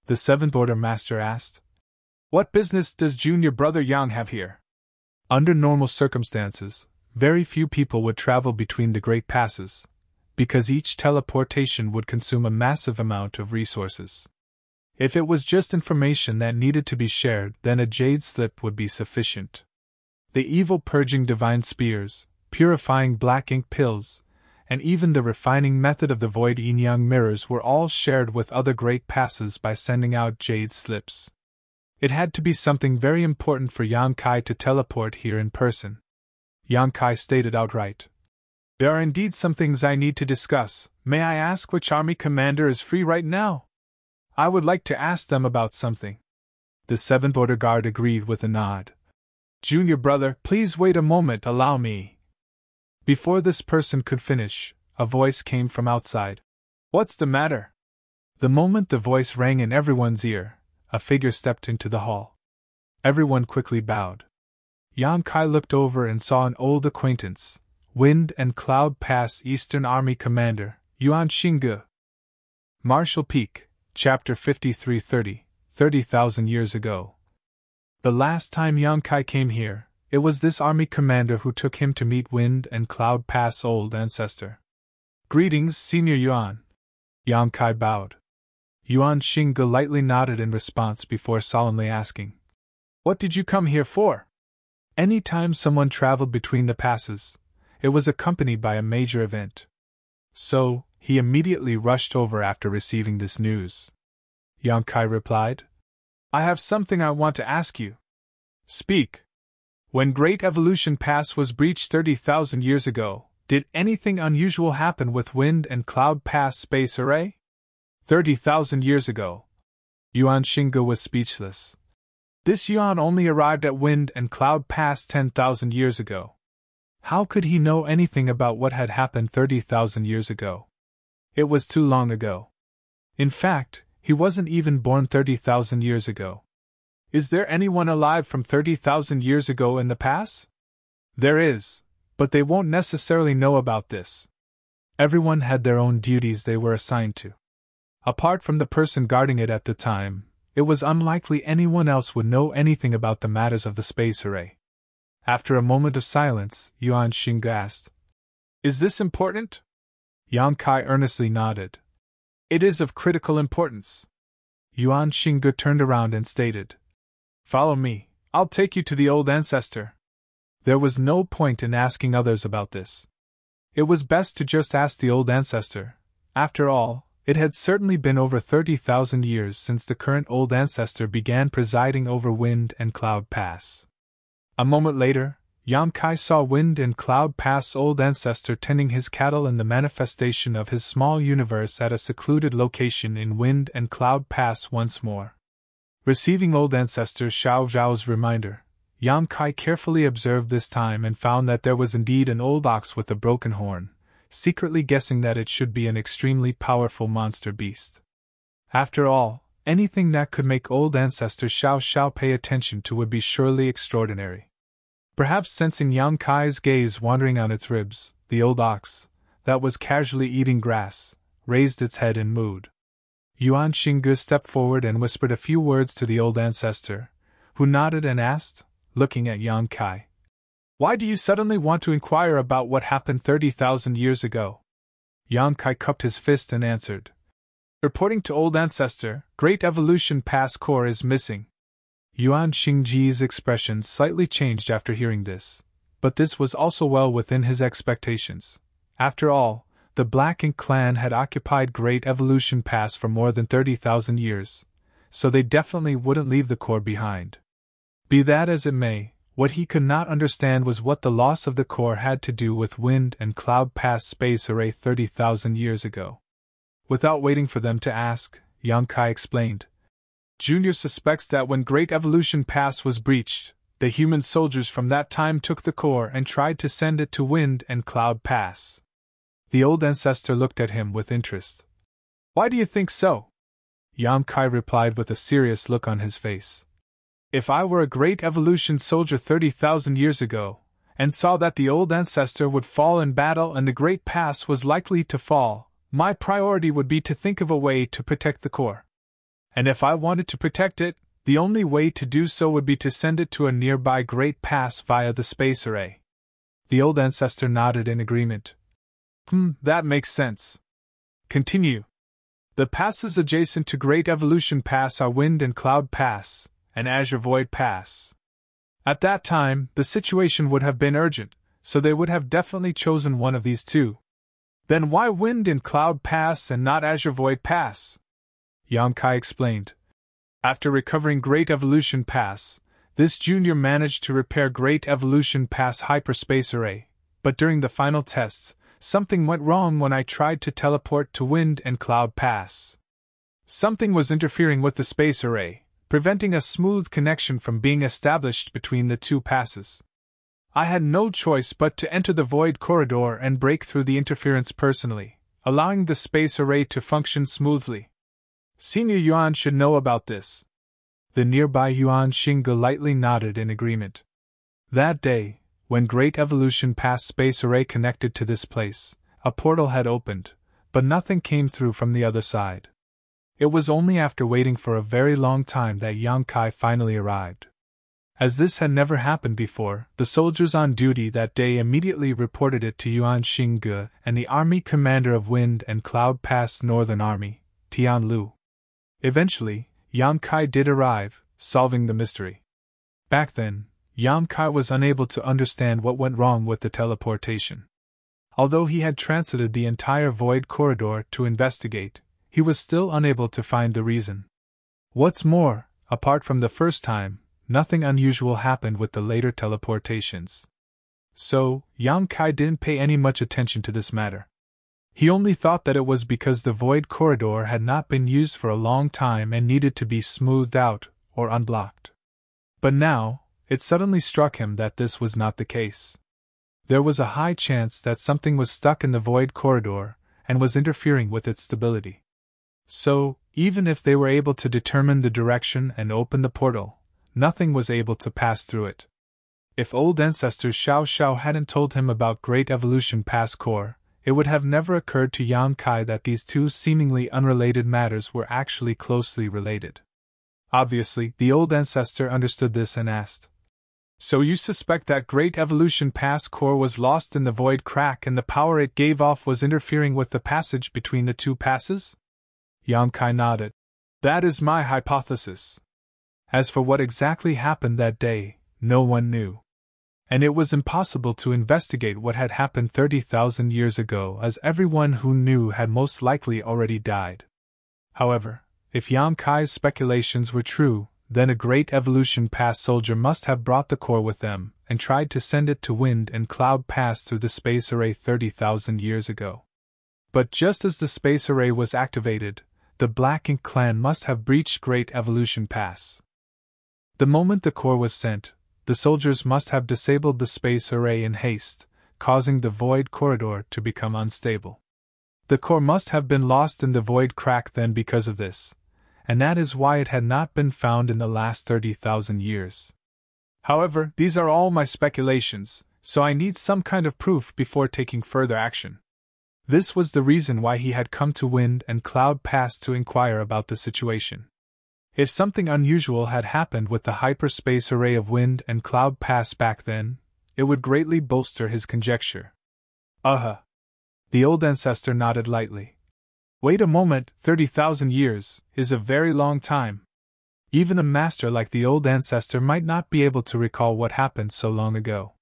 The Seventh Order Master asked, "What business does junior brother Yang have here?" Under normal circumstances, very few people would travel between the Great Passes, because each teleportation would consume a massive amount of resources. If it was just information that needed to be shared, then a jade slip would be sufficient. The evil purging divine spears, purifying black ink pills, and even the refining method of the void yin-yang mirrors were all shared with other Great Passes by sending out jade slips. It had to be something very important for Yang Kai to teleport here in person. Yang Kai stated outright, "There are indeed some things I need to discuss. May I ask which army commander is free right now? I would like to ask them about something." The Seventh Order Guard agreed with a nod. "Junior brother, please wait a moment, allow me." Before this person could finish, a voice came from outside. "What's the matter?" The moment the voice rang in everyone's ear, a figure stepped into the hall. Everyone quickly bowed. Yang Kai looked over and saw an old acquaintance, Wind and Cloud Pass Eastern Army Commander, Yuan Xingge. Marshall Peak, Chapter 5330, 30,000 years ago. The last time Yang Kai came here, it was this army commander who took him to meet Wind and Cloud Pass old ancestor. "Greetings, Senior Yuan." Yang Kai bowed. Yuan Xingge lightly nodded in response before solemnly asking, "What did you come here for?" Any time someone traveled between the passes, it was accompanied by a major event. So, he immediately rushed over after receiving this news. Yang Kai replied, "I have something I want to ask you." "Speak." "When Great Evolution Pass was breached 30,000 years ago, Did anything unusual happen with Wind and Cloud Pass Space Array? 30,000 years ago. Yuan Xingge was speechless. This Yuan only arrived at Wind and Cloud Pass 10,000 years ago. How could he know anything about what had happened 30,000 years ago? It was too long ago. In fact, he wasn't even born 30,000 years ago. Is there anyone alive from 30,000 years ago in the past? There is, but they won't necessarily know about this. Everyone had their own duties they were assigned to. Apart from the person guarding it at the time, it was unlikely anyone else would know anything about the matters of the space array. After a moment of silence, Yuan Xingge asked, "Is this important?" Yang Kai earnestly nodded. "It is of critical importance." Yuan Xingge turned around and stated, "Follow me, I'll take you to the old ancestor." There was no point in asking others about this. It was best to just ask the old ancestor. After all, it had certainly been over 30,000 years since the current old ancestor began presiding over Wind and Cloud Pass. A moment later, Yang Kai saw Wind and Cloud Pass' old ancestor tending his cattle in the manifestation of his small universe at a secluded location in Wind and Cloud Pass once more. Receiving old ancestor Xiao Zhao's reminder, Yang Kai carefully observed this time and found that there was indeed an old ox with a broken horn, secretly guessing that it should be an extremely powerful monster beast. After all, anything that could make old ancestor Xiao Xiao pay attention to would be surely extraordinary. Perhaps sensing Yang Kai's gaze wandering on its ribs, the old ox, that was casually eating grass, raised its head and mooed. Yuan Xingge stepped forward and whispered a few words to the old ancestor, who nodded and asked, looking at Yang Kai, "Why do you suddenly want to inquire about what happened 30,000 years ago?" Yang Kai cupped his fist and answered, "Reporting to old ancestor, Great Evolution Pass core is missing." Yuan Xingji's expression slightly changed after hearing this, but this was also well within his expectations. After all, the Black Ink clan had occupied Great Evolution Pass for more than 30,000 years, so they definitely wouldn't leave the core behind. Be that as it may, what he could not understand was what the loss of the core had to do with Wind and Cloud Pass Space Array 30,000 years ago. Without waiting for them to ask, Yang Kai explained, "Junior suspects that when Great Evolution Pass was breached, the human soldiers from that time took the core and tried to send it to Wind and Cloud Pass." The old ancestor looked at him with interest. "Why do you think so?" Yang Kai replied with a serious look on his face. "If I were a Great Evolution soldier 30,000 years ago, and saw that the old ancestor would fall in battle and the Great Pass was likely to fall, my priority would be to think of a way to protect the core. And if I wanted to protect it, the only way to do so would be to send it to a nearby Great Pass via the space array." The old ancestor nodded in agreement. That makes sense. Continue. "The passes adjacent to Great Evolution Pass are Wind and Cloud Pass, and Azure Void Pass. At that time, the situation would have been urgent, so they would have definitely chosen one of these two. Then why Wind and Cloud Pass and not Azure Void Pass?" Yang Kai explained. "After recovering Great Evolution Pass, this junior managed to repair Great Evolution Pass Hyperspace Array, but during the final tests, something went wrong when I tried to teleport to Wind and Cloud Pass. Something was interfering with the space array, preventing a smooth connection from being established between the two passes. I had no choice but to enter the Void Corridor and break through the interference personally, allowing the space array to function smoothly. Senior Yuan should know about this." The nearby Yuan Xingge lightly nodded in agreement. That day, when Great Evolution Pass Space Array connected to this place, a portal had opened, but nothing came through from the other side. It was only after waiting for a very long time that Yang Kai finally arrived. As this had never happened before, the soldiers on duty that day immediately reported it to Yuan Xingge and the army commander of Wind and Cloud Pass Northern Army, Tian Lu. Eventually, Yang Kai did arrive, solving the mystery. Back then, Yang Kai was unable to understand what went wrong with the teleportation. Although he had transited the entire Void Corridor to investigate, he was still unable to find the reason. What's more, apart from the first time, nothing unusual happened with the later teleportations. So, Yang Kai didn't pay any much attention to this matter. He only thought that it was because the void corridor had not been used for a long time and needed to be smoothed out or unblocked. But now, it suddenly struck him that this was not the case. There was a high chance that something was stuck in the void corridor and was interfering with its stability. So, even if they were able to determine the direction and open the portal, nothing was able to pass through it. If old ancestor Xiao Xiao hadn't told him about Great Evolution Pass Core, it would have never occurred to Yang Kai that these two seemingly unrelated matters were actually closely related. Obviously, the old ancestor understood this and asked, "So you suspect that Great Evolution Pass Core was lost in the void crack and the power it gave off was interfering with the passage between the two passes?" Yang Kai nodded. "That is my hypothesis." As for what exactly happened that day, no one knew. And it was impossible to investigate what had happened 30,000 years ago, as everyone who knew had most likely already died. However, if Yang Kai's speculations were true, then a Great Evolution Pass soldier must have brought the core with them and tried to send it to Wind and Cloud Pass through the space array 30,000 years ago. But just as the space array was activated, the Black Ink clan must have breached Great Evolution Pass. The moment the core was sent, the soldiers must have disabled the space array in haste, causing the void corridor to become unstable. The core must have been lost in the void crack then because of this, and that is why it had not been found in the last 30,000 years. However, these are all my speculations, so I need some kind of proof before taking further action. This was the reason why he had come to Wind and Cloud Pass to inquire about the situation. If something unusual had happened with the hyperspace array of Wind and Cloud Pass back then, it would greatly bolster his conjecture. The old ancestor nodded lightly. Wait a moment, 30,000 years is a very long time. Even a master like the old ancestor might not be able to recall what happened so long ago.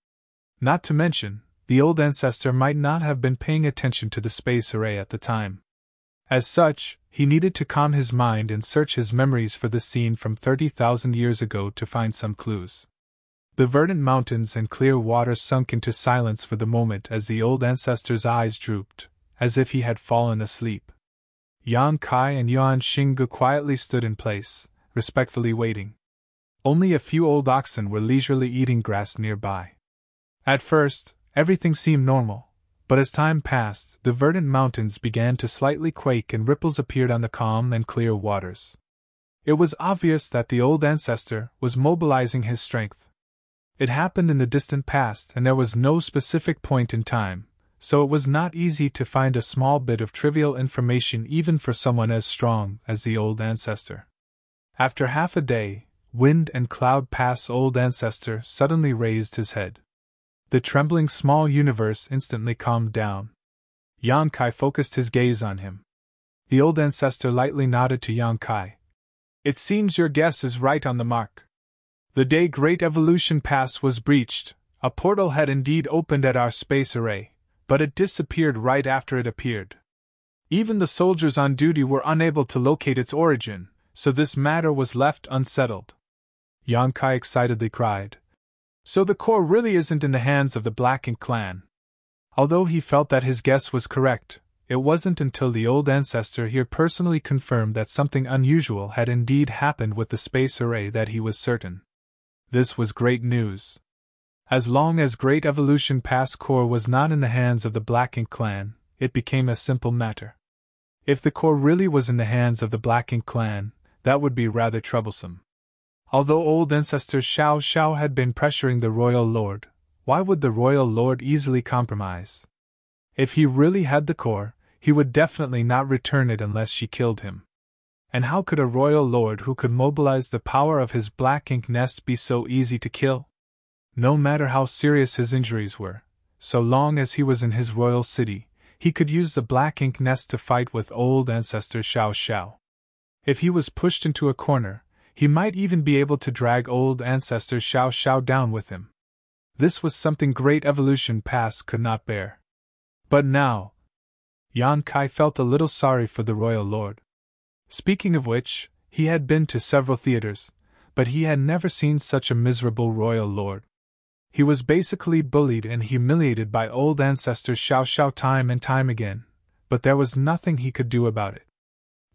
Not to mention, the old ancestor might not have been paying attention to the space array at the time. As such, he needed to calm his mind and search his memories for the scene from 30,000 years ago to find some clues. The verdant mountains and clear water sunk into silence for the moment as the old ancestor's eyes drooped, as if he had fallen asleep. Yang Kai and Yuan Xingge quietly stood in place, respectfully waiting. Only a few old oxen were leisurely eating grass nearby. At first, everything seemed normal. But as time passed, the verdant mountains began to slightly quake and ripples appeared on the calm and clear waters. It was obvious that the old ancestor was mobilizing his strength. It happened in the distant past and there was no specific point in time, so it was not easy to find a small bit of trivial information even for someone as strong as the old ancestor. After half a day, Wind and Cloud Pass old ancestor suddenly raised his head. The trembling small universe instantly calmed down. Yang Kai focused his gaze on him. The old ancestor lightly nodded to Yang Kai. "It seems your guess is right on the mark. The day Great Evolution Pass was breached, a portal had indeed opened at our space array, but it disappeared right after it appeared. Even the soldiers on duty were unable to locate its origin, so this matter was left unsettled." Yang Kai excitedly cried. "So the core really isn't in the hands of the Black Ink clan." Although he felt that his guess was correct, it wasn't until the old ancestor here personally confirmed that something unusual had indeed happened with the space array that he was certain. This was great news. As long as Great Evolution Pass core was not in the hands of the Black Ink clan, it became a simple matter. If the core really was in the hands of the Black Ink clan, that would be rather troublesome. Although old ancestor Xiao Xiao had been pressuring the royal lord, why would the royal lord easily compromise? If he really had the core, he would definitely not return it unless she killed him. And how could a royal lord who could mobilize the power of his Black Ink nest be so easy to kill? No matter how serious his injuries were, so long as he was in his royal city, he could use the Black Ink nest to fight with old ancestor Xiao Xiao. If he was pushed into a corner, he might even be able to drag old ancestor Xiao Xiao down with him. This was something Great Evolution Pass could not bear. But now, Yan Kai felt a little sorry for the royal lord. Speaking of which, he had been to several theaters, but he had never seen such a miserable royal lord. He was basically bullied and humiliated by old ancestor Xiao Xiao time and time again, but there was nothing he could do about it.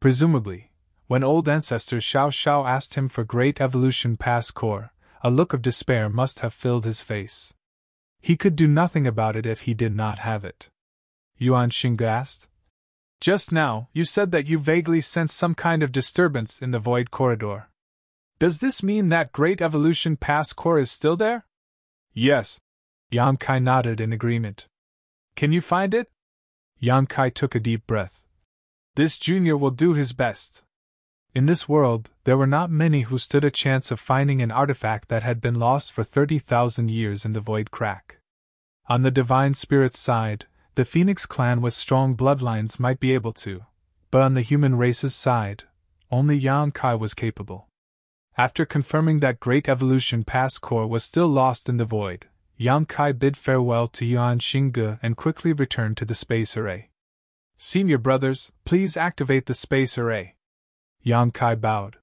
Presumably, when old ancestor Xiao Xiao asked him for Great Evolution Pass core, a look of despair must have filled his face. He could do nothing about it if he did not have it. Yuan Xingge asked. Just now, you said that you vaguely sensed some kind of disturbance in the void corridor. Does this mean that Great Evolution Pass core is still there? Yes. Yang Kai nodded in agreement. Can you find it? Yang Kai took a deep breath. This junior will do his best. In this world, there were not many who stood a chance of finding an artifact that had been lost for 30,000 years in the void crack. On the divine spirit's side, the Phoenix clan with strong bloodlines might be able to, but on the human race's side, only Yang Kai was capable. After confirming that Great Evolution Pass core was still lost in the void, Yang Kai bid farewell to Yuan Xingge and quickly returned to the space array. Senior brothers, please activate the space array. Yang Kai bowed.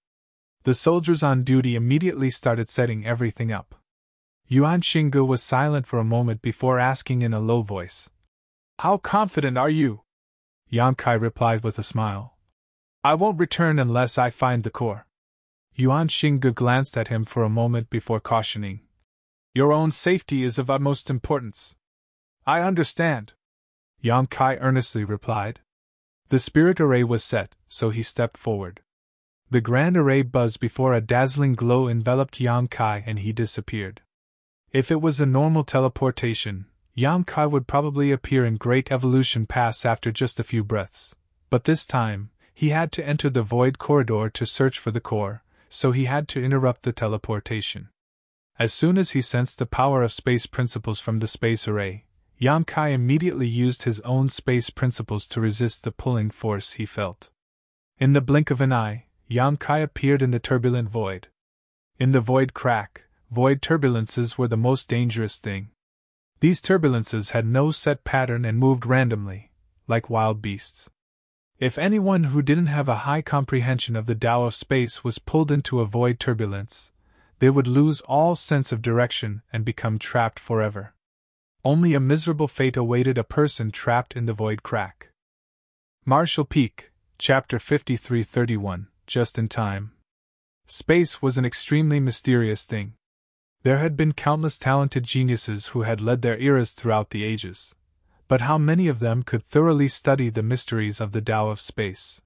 The soldiers on duty immediately started setting everything up. Yuan Xingge was silent for a moment before asking in a low voice. How confident are you? Yang Kai replied with a smile. I won't return unless I find the core. Yuan Xingge glanced at him for a moment before cautioning. Your own safety is of utmost importance. I understand. Yang Kai earnestly replied. The spirit array was set, so he stepped forward. The grand array buzzed before a dazzling glow enveloped Yang Kai and he disappeared. If it was a normal teleportation, Yang Kai would probably appear in Great Evolution Pass after just a few breaths. But this time, he had to enter the void corridor to search for the core, so he had to interrupt the teleportation. As soon as he sensed the power of space principles from the space array, Yang Kai immediately used his own space principles to resist the pulling force he felt. In the blink of an eye, Yang Kai appeared in the turbulent void. In the void crack, void turbulences were the most dangerous thing. These turbulences had no set pattern and moved randomly, like wild beasts. If anyone who didn't have a high comprehension of the Tao of space was pulled into a void turbulence, they would lose all sense of direction and become trapped forever. Only a miserable fate awaited a person trapped in the void crack. Marshall Peak, Chapter 5331, just in time. Space was an extremely mysterious thing. There had been countless talented geniuses who had led their eras throughout the ages, but how many of them could thoroughly study the mysteries of the Tao of space?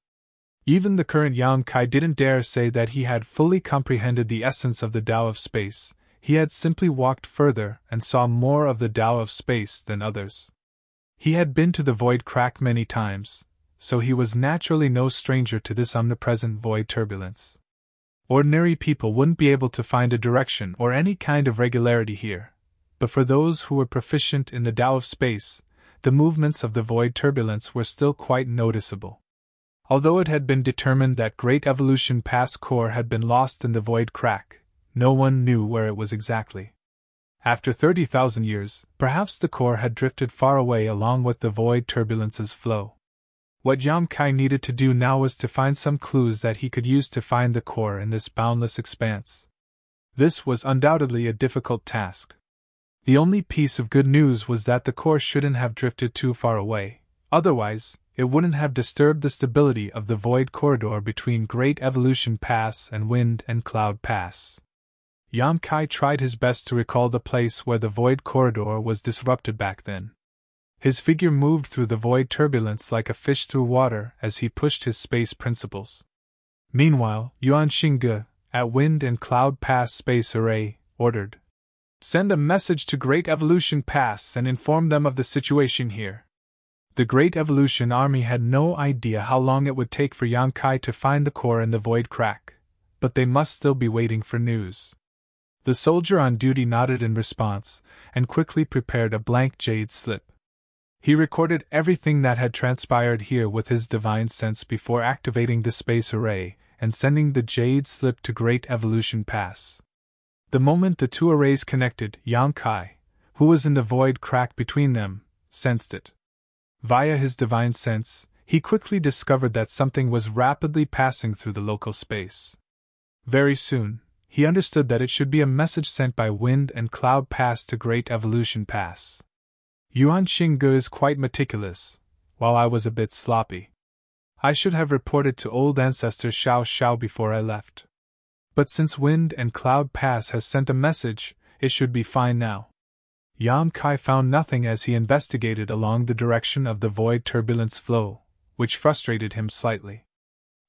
Even the current Yang Kai didn't dare say that he had fully comprehended the essence of the Tao of space. He had simply walked further and saw more of the Tao of space than others. He had been to the void crack many times, so he was naturally no stranger to this omnipresent void turbulence. Ordinary people wouldn't be able to find a direction or any kind of regularity here, but for those who were proficient in the Tao of space, the movements of the void turbulence were still quite noticeable. Although it had been determined that Great Evolution Pass core had been lost in the void crack, no one knew where it was exactly. After 30,000 years, perhaps the core had drifted far away along with the void turbulence's flow. What Yang Kai needed to do now was to find some clues that he could use to find the core in this boundless expanse. This was undoubtedly a difficult task. The only piece of good news was that the core shouldn't have drifted too far away, otherwise, it wouldn't have disturbed the stability of the void corridor between Great Evolution Pass and Wind and Cloud Pass. Yang Kai tried his best to recall the place where the void corridor was disrupted back then. His figure moved through the void turbulence like a fish through water as he pushed his space principles. Meanwhile, Yuan Xingge, at Wind and Cloud Pass Space Array, ordered, "Send a message to Great Evolution Pass and inform them of the situation here." The Great Evolution Army had no idea how long it would take for Yang Kai to find the core in the void crack, but they must still be waiting for news. The soldier on duty nodded in response, and quickly prepared a blank jade slip. He recorded everything that had transpired here with his divine sense before activating the space array and sending the jade slip to Great Evolution Pass. The moment the two arrays connected, Yang Kai, who was in the void crack between them, sensed it. Via his divine sense, he quickly discovered that something was rapidly passing through the local space. Very soon, he understood that it should be a message sent by Wind and Cloud Pass to Great Evolution Pass. Yuan Xingge is quite meticulous, while I was a bit sloppy. I should have reported to old ancestor Xiao Xiao before I left. But since Wind and Cloud Pass has sent a message, it should be fine now. Yang Kai found nothing as he investigated along the direction of the void turbulence flow, which frustrated him slightly.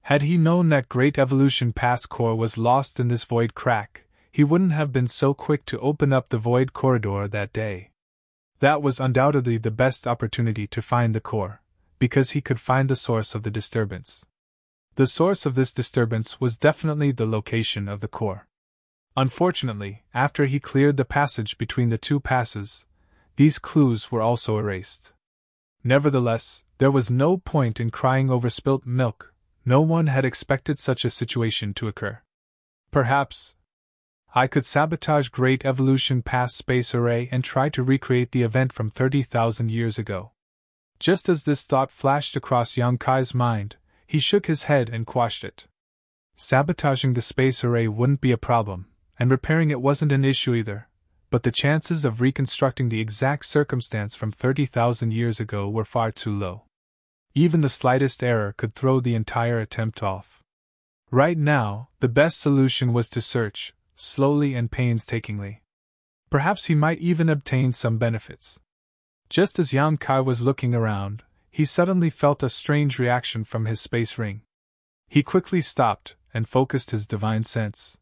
Had he known that Great Evolution Pass core was lost in this void crack, he wouldn't have been so quick to open up the void corridor that day. That was undoubtedly the best opportunity to find the core, because he could find the source of the disturbance. The source of this disturbance was definitely the location of the core. Unfortunately, after he cleared the passage between the two passes, these clues were also erased. Nevertheless, there was no point in crying over spilt milk. No one had expected such a situation to occur. Perhaps I could sabotage Great Evolution Pass Space Array and try to recreate the event from 30,000 years ago. Just as this thought flashed across Yang Kai's mind, he shook his head and quashed it. Sabotaging the space array wouldn't be a problem, and repairing it wasn't an issue either, but the chances of reconstructing the exact circumstance from 30,000 years ago were far too low. Even the slightest error could throw the entire attempt off. Right now, the best solution was to search, slowly and painstakingly. Perhaps he might even obtain some benefits. Just as Yang Kai was looking around, he suddenly felt a strange reaction from his space ring. He quickly stopped and focused his divine sense.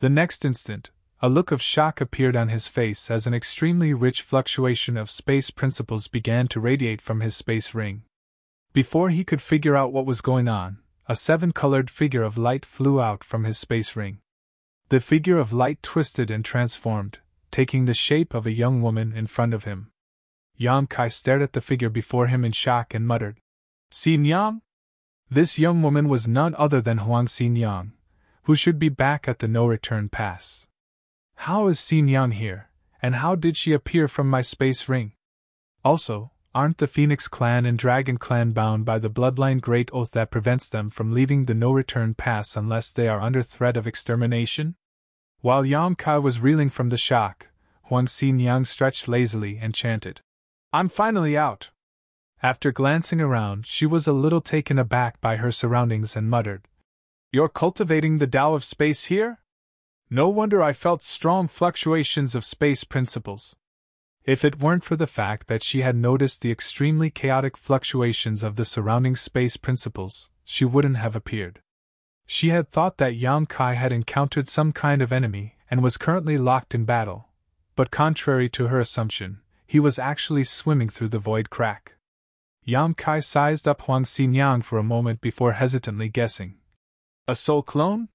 The next instant, a look of shock appeared on his face as an extremely rich fluctuation of space principles began to radiate from his space ring. Before he could figure out what was going on, a 7-colored figure of light flew out from his space ring. The figure of light twisted and transformed, taking the shape of a young woman in front of him. Yang Kai stared at the figure before him in shock and muttered, "Xin Yang?" This young woman was none other than Huang Xin Yang, who should be back at the no-return pass. How is Xin Yang here, and how did she appear from my space ring? Also, aren't the Phoenix Clan and Dragon Clan bound by the bloodline great oath that prevents them from leaving the no-return pass unless they are under threat of extermination? While Yang Kai was reeling from the shock, Huang Xin Yang stretched lazily and chanted, "I'm finally out." After glancing around, she was a little taken aback by her surroundings and muttered, "You're cultivating the Tao of space here? No wonder I felt strong fluctuations of space principles." If it weren't for the fact that she had noticed the extremely chaotic fluctuations of the surrounding space principles, she wouldn't have appeared. She had thought that Yang Kai had encountered some kind of enemy and was currently locked in battle, but contrary to her assumption, he was actually swimming through the void crack. Yang Kai sized up Huang Xin Yang for a moment before hesitantly guessing. A soul clone?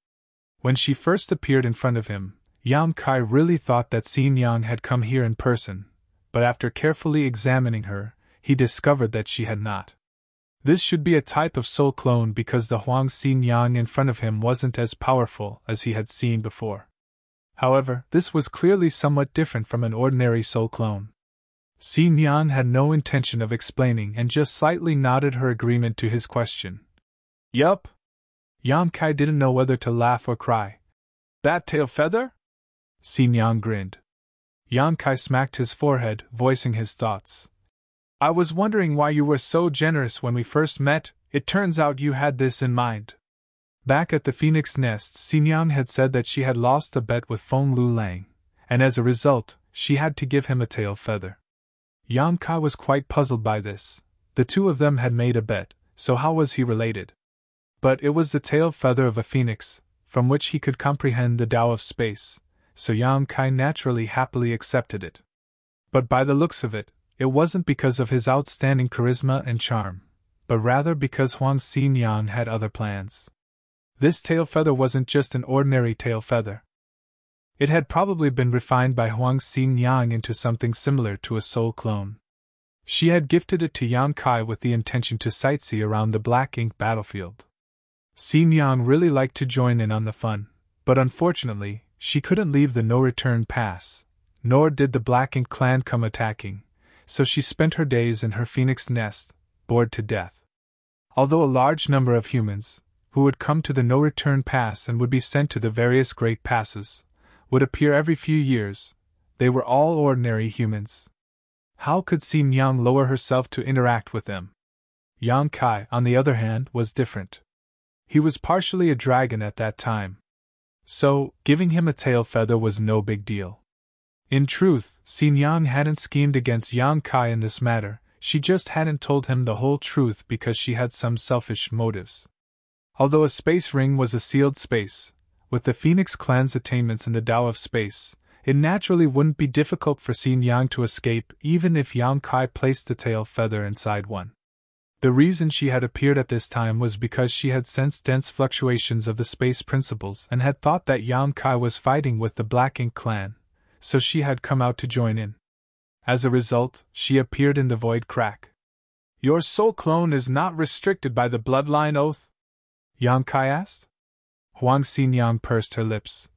When she first appeared in front of him, Yang Kai really thought that Xin Yang had come here in person, but after carefully examining her, he discovered that she had not. This should be a type of soul clone because the Huang Xin Yang in front of him wasn't as powerful as he had seen before. However, this was clearly somewhat different from an ordinary soul clone. Xin Yang had no intention of explaining and just slightly nodded her agreement to his question. "Yup." Yang Kai didn't know whether to laugh or cry. "That tail feather?" Xin Yang grinned. Yang Kai smacked his forehead, voicing his thoughts. "I was wondering why you were so generous when we first met. It turns out you had this in mind." Back at the Phoenix Nest, Xin Yang had said that she had lost a bet with Feng Lu Lang, and as a result, she had to give him a tail feather. Yang Kai was quite puzzled by this. The two of them had made a bet, so how was he related? But it was the tail feather of a phoenix, from which he could comprehend the Tao of space, so Yang Kai naturally happily accepted it. But by the looks of it, it wasn't because of his outstanding charisma and charm, but rather because Huang Xin Yang had other plans. This tail feather wasn't just an ordinary tail feather. It had probably been refined by Huang Xin Yang into something similar to a soul clone. She had gifted it to Yang Kai with the intention to sightsee around the black ink battlefield. Xin Yang really liked to join in on the fun, but unfortunately, she couldn't leave the no-return pass, nor did the Black Ink clan come attacking, so she spent her days in her phoenix nest, bored to death. Although a large number of humans, who would come to the no-return pass and would be sent to the various great passes, would appear every few years. They were all ordinary humans. How could Xin Yang lower herself to interact with them? Yang Kai, on the other hand, was different. He was partially a dragon at that time. So, giving him a tail feather was no big deal. In truth, Xin Yang hadn't schemed against Yang Kai in this matter, she just hadn't told him the whole truth because she had some selfish motives. Although a space ring was a sealed space, with the Phoenix clan's attainments in the Tao of space, it naturally wouldn't be difficult for Xin Yang to escape even if Yang Kai placed the tail feather inside one. The reason she had appeared at this time was because she had sensed dense fluctuations of the space principles and had thought that Yang Kai was fighting with the Black Ink clan, so she had come out to join in. As a result, she appeared in the void crack. "Your soul clone is not restricted by the bloodline oath?" Yang Kai asked. Huang Xinyang pursed her lips.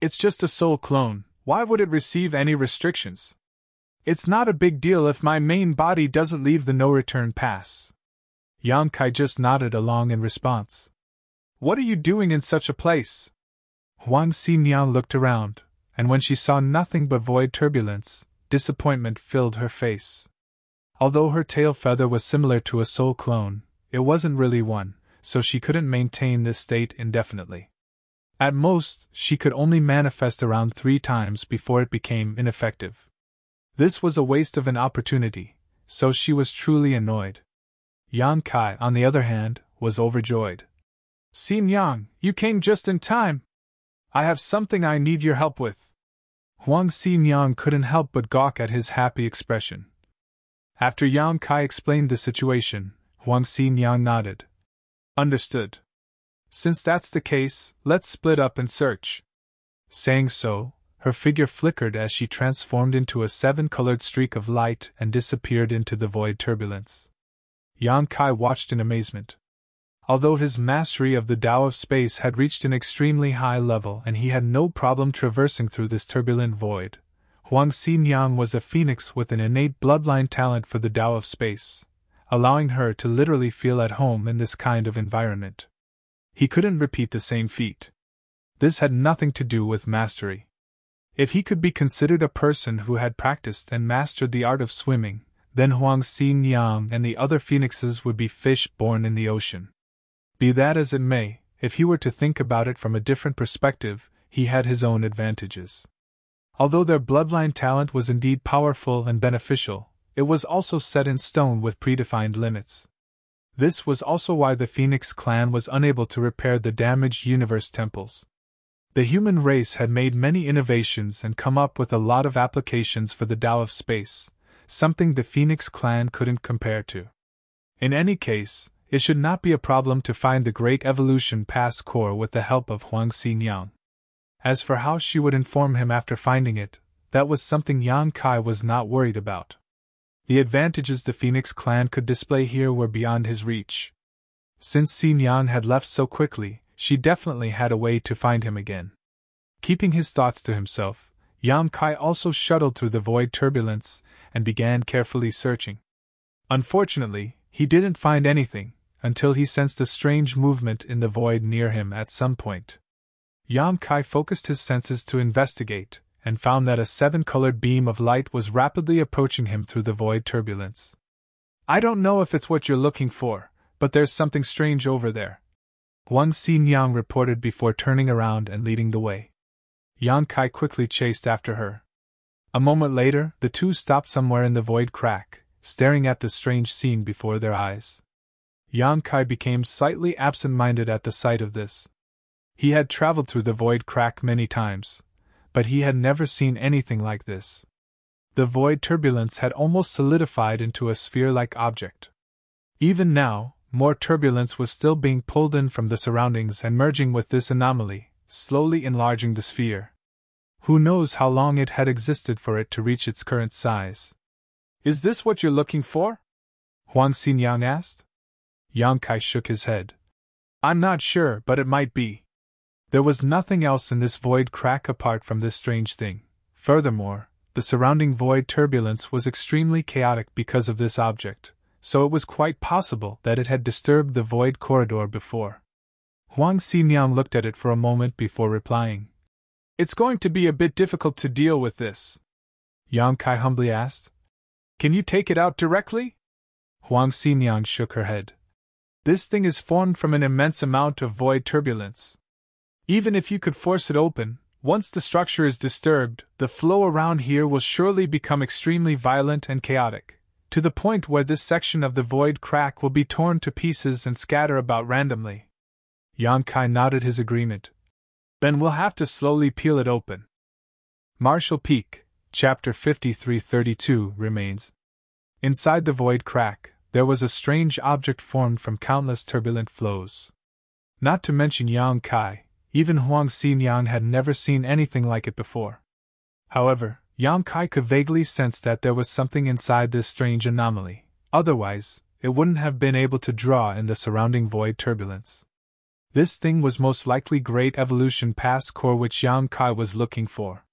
"It's just a soul clone, why would it receive any restrictions? It's not a big deal if my main body doesn't leave the no-return pass." Yang Kai just nodded along in response. "What are you doing in such a place?" Huang Xinyang looked around, and when she saw nothing but void turbulence, disappointment filled her face. Although her tail feather was similar to a soul clone, it wasn't really one, so she couldn't maintain this state indefinitely. At most, she could only manifest around 3 times before it became ineffective. This was a waste of an opportunity, so she was truly annoyed. Yang Kai, on the other hand, was overjoyed. "Xin Yang, you came just in time! I have something I need your help with." Huang Xinyang couldn't help but gawk at his happy expression. After Yang Kai explained the situation, Huang Xinyang nodded. "Understood. Since that's the case, let's split up and search." Saying so, her figure flickered as she transformed into a 7-colored streak of light and disappeared into the void turbulence. Yang Kai watched in amazement. Although his mastery of the Tao of space had reached an extremely high level and he had no problem traversing through this turbulent void, Huang Xinyang was a phoenix with an innate bloodline talent for the Tao of space, allowing her to literally feel at home in this kind of environment. He couldn't repeat the same feat. This had nothing to do with mastery. If he could be considered a person who had practiced and mastered the art of swimming, then Huang Xinyang and the other phoenixes would be fish born in the ocean. Be that as it may, if he were to think about it from a different perspective, he had his own advantages. Although their bloodline talent was indeed powerful and beneficial, it was also set in stone with predefined limits. This was also why the Phoenix clan was unable to repair the damaged universe temples. The human race had made many innovations and come up with a lot of applications for the Tao of space, something the Phoenix clan couldn't compare to. In any case, it should not be a problem to find the Great Evolution Pass core with the help of Huang Xinyang. As for how she would inform him after finding it, that was something Yang Kai was not worried about. The advantages the Phoenix clan could display here were beyond his reach. Since Xinyang had left so quickly, she definitely had a way to find him again. Keeping his thoughts to himself, Yang Kai also shuttled through the void turbulence and began carefully searching. Unfortunately, he didn't find anything, until he sensed a strange movement in the void near him at some point. Yang Kai focused his senses to investigate, and found that a 7-colored beam of light was rapidly approaching him through the void turbulence. "I don't know if it's what you're looking for, but there's something strange over there," Huang Xinyang reported before turning around and leading the way. Yang Kai quickly chased after her. A moment later, the two stopped somewhere in the void crack, staring at the strange scene before their eyes. Yang Kai became slightly absent-minded at the sight of this. He had traveled through the void crack many times, but he had never seen anything like this. The void turbulence had almost solidified into a sphere-like object. Even now, more turbulence was still being pulled in from the surroundings and merging with this anomaly, slowly enlarging the sphere. Who knows how long it had existed for it to reach its current size. "Is this what you're looking for?" Huang Xinyang asked. Yang Kai shook his head. "I'm not sure, but it might be." There was nothing else in this void crack apart from this strange thing. Furthermore, the surrounding void turbulence was extremely chaotic because of this object, so it was quite possible that it had disturbed the void corridor before. Huang Xinjiang looked at it for a moment before replying. It's going to be a bit difficult to deal with this, Yang Kai humbly asked. Can you take it out directly? Huang Xinjiang shook her head. This thing is formed from an immense amount of void turbulence. Even if you could force it open, once the structure is disturbed, the flow around here will surely become extremely violent and chaotic, to the point where this section of the void crack will be torn to pieces and scatter about randomly. Yang Kai nodded his agreement. Then we'll have to slowly peel it open. Marshall Peak, Chapter 5332 remains. Inside the void crack, there was a strange object formed from countless turbulent flows. Not to mention Yang Kai, even Huang Xinjiang had never seen anything like it before. However, Yang Kai could vaguely sense that there was something inside this strange anomaly, otherwise, it wouldn't have been able to draw in the surrounding void turbulence. This thing was most likely great evolution past core which Yang Kai was looking for.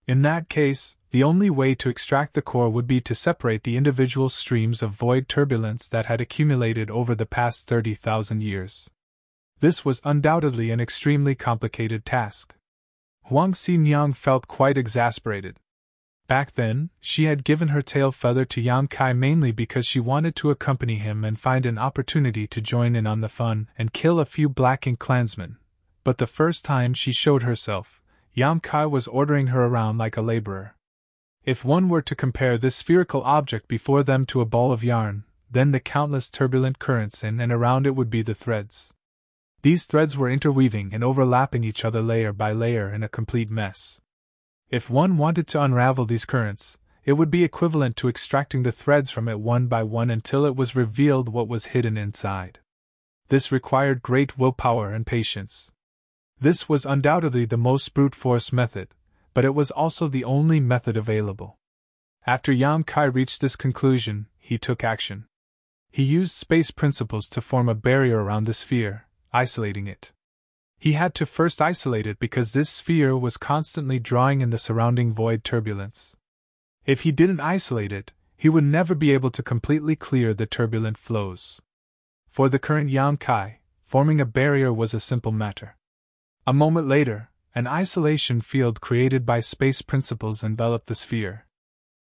In that case, the only way to extract the core would be to separate the individual streams of void turbulence that had accumulated over the past 30,000 years. This was undoubtedly an extremely complicated task. Huang Xinjiang felt quite exasperated. Back then, she had given her tail feather to Yang Kai mainly because she wanted to accompany him and find an opportunity to join in on the fun and kill a few Black Ink clansmen. But the first time she showed herself, Yang Kai was ordering her around like a laborer. If one were to compare this spherical object before them to a ball of yarn, then the countless turbulent currents in and around it would be the threads. These threads were interweaving and overlapping each other layer by layer in a complete mess. If one wanted to unravel these currents, it would be equivalent to extracting the threads from it one by one until it was revealed what was hidden inside. This required great willpower and patience. This was undoubtedly the most brute force method, but it was also the only method available. After Yang Kai reached this conclusion, he took action. He used space principles to form a barrier around the sphere, isolating it. He had to first isolate it because this sphere was constantly drawing in the surrounding void turbulence. If he didn't isolate it, he would never be able to completely clear the turbulent flows. For the current Yang Kai, forming a barrier was a simple matter. A moment later, an isolation field created by space principles enveloped the sphere.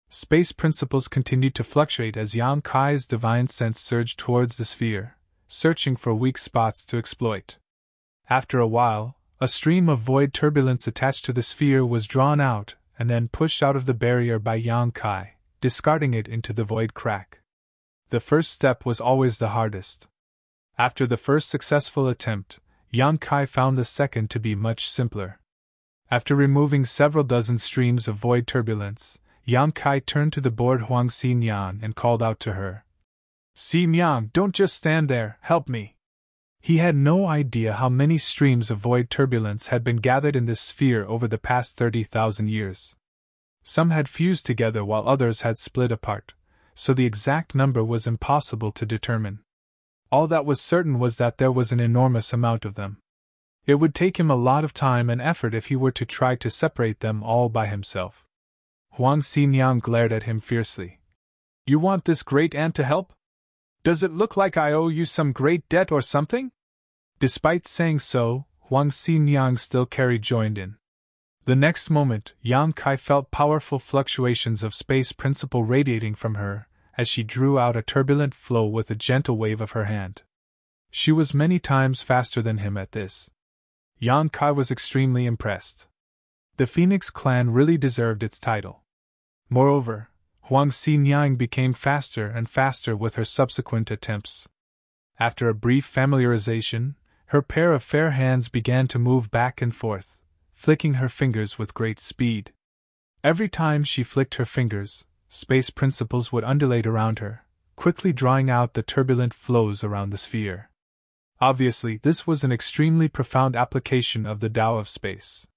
Space principles continued to fluctuate as Yang Kai's divine sense surged towards the sphere, searching for weak spots to exploit. After a while, a stream of void turbulence attached to the sphere was drawn out and then pushed out of the barrier by Yang Kai, discarding it into the void crack. The first step was always the hardest. After the first successful attempt, Yang Kai found the second to be much simpler. After removing several dozen streams of void turbulence, Yang Kai turned to the bored Huang Xinjiang and called out to her. Xinjiang, don't just stand there, help me. He had no idea how many streams of void turbulence had been gathered in this sphere over the past 30,000 years. Some had fused together while others had split apart, so the exact number was impossible to determine. All that was certain was that there was an enormous amount of them. It would take him a lot of time and effort if he were to try to separate them all by himself. Huang Xinjiang glared at him fiercely. You want this great ant to help? Does it look like I owe you some great debt or something? Despite saying so, Huang Xinjiang still joined in. The next moment, Yang Kai felt powerful fluctuations of space principle radiating from her, as she drew out a turbulent flow with a gentle wave of her hand. She was many times faster than him at this. Yang Kai was extremely impressed. The Phoenix clan really deserved its title. Moreover, Huang Xinjiang became faster and faster with her subsequent attempts. After a brief familiarization, her pair of fair hands began to move back and forth, flicking her fingers with great speed. Every time she flicked her fingers, space principles would undulate around her, quickly drawing out the turbulent flows around the sphere. Obviously, this was an extremely profound application of the Tao of space.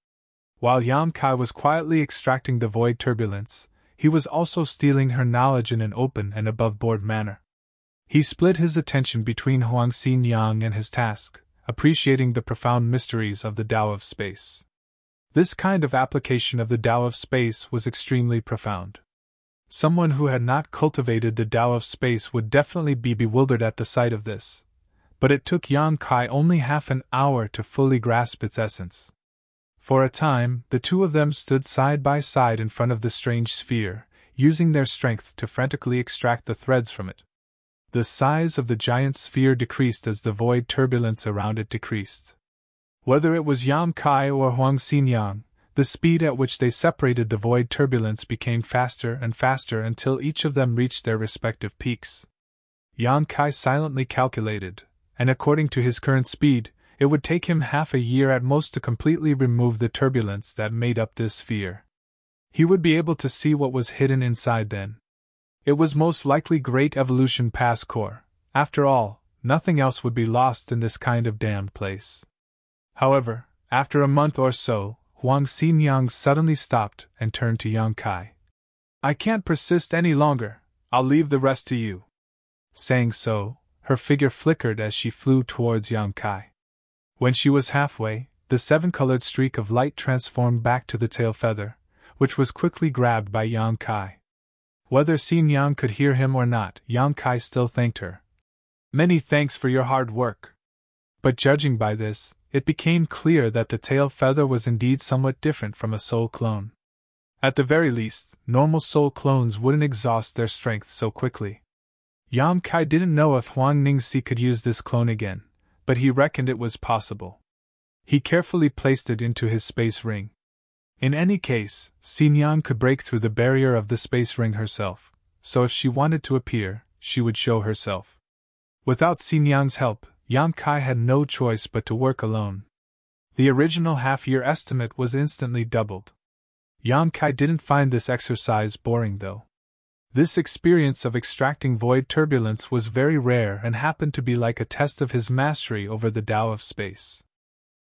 While Yang Kai was quietly extracting the void turbulence, he was also stealing her knowledge in an open and above-board manner. He split his attention between Huang Xinjiang and his task, appreciating the profound mysteries of the Tao of space. This kind of application of the Tao of space was extremely profound. Someone who had not cultivated the Tao of space would definitely be bewildered at the sight of this, but it took Yang Kai only half an hour to fully grasp its essence. For a time, the two of them stood side by side in front of the strange sphere, using their strength to frantically extract the threads from it. The size of the giant sphere decreased as the void turbulence around it decreased. Whether it was Yang Kai or Huang Xinyang, the speed at which they separated the void turbulence became faster and faster until each of them reached their respective peaks. Yang Kai silently calculated, and according to his current speed, it would take him half a year at most to completely remove the turbulence that made up this sphere. He would be able to see what was hidden inside then. It was most likely great evolution past core. After all, nothing else would be lost in this kind of damned place. However, after a month or so, Huang Xinyang suddenly stopped and turned to Yang Kai. "I can't persist any longer, I'll leave the rest to you." Saying so, her figure flickered as she flew towards Yang Kai. When she was halfway, the seven-colored streak of light transformed back to the tail feather, which was quickly grabbed by Yang Kai. Whether Xinyang could hear him or not, Yang Kai still thanked her. "Many thanks for your hard work." But judging by this, it became clear that the tail feather was indeed somewhat different from a soul clone. At the very least, normal soul clones wouldn't exhaust their strength so quickly. Yang Kai didn't know if Huang Ningxi could use this clone again, but he reckoned it was possible. He carefully placed it into his space ring. In any case, Xinyang could break through the barrier of the space ring herself, so if she wanted to appear, she would show herself. Without Xinyang's help, Yang Kai had no choice but to work alone. The original half-year estimate was instantly doubled. Yang Kai didn't find this exercise boring though. This experience of extracting void turbulence was very rare and happened to be like a test of his mastery over the Tao of space.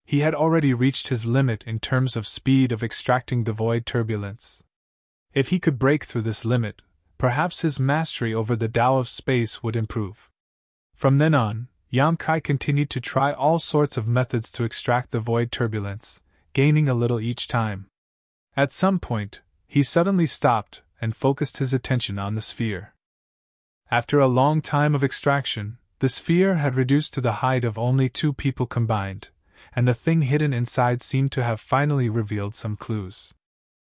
He had already reached his limit in terms of speed of extracting the void turbulence. If he could break through this limit, perhaps his mastery over the Tao of space would improve. From then on, Yang Kai continued to try all sorts of methods to extract the void turbulence, gaining a little each time. At some point, he suddenly stopped and focused his attention on the sphere. After a long time of extraction, the sphere had reduced to the height of only two people combined, and the thing hidden inside seemed to have finally revealed some clues.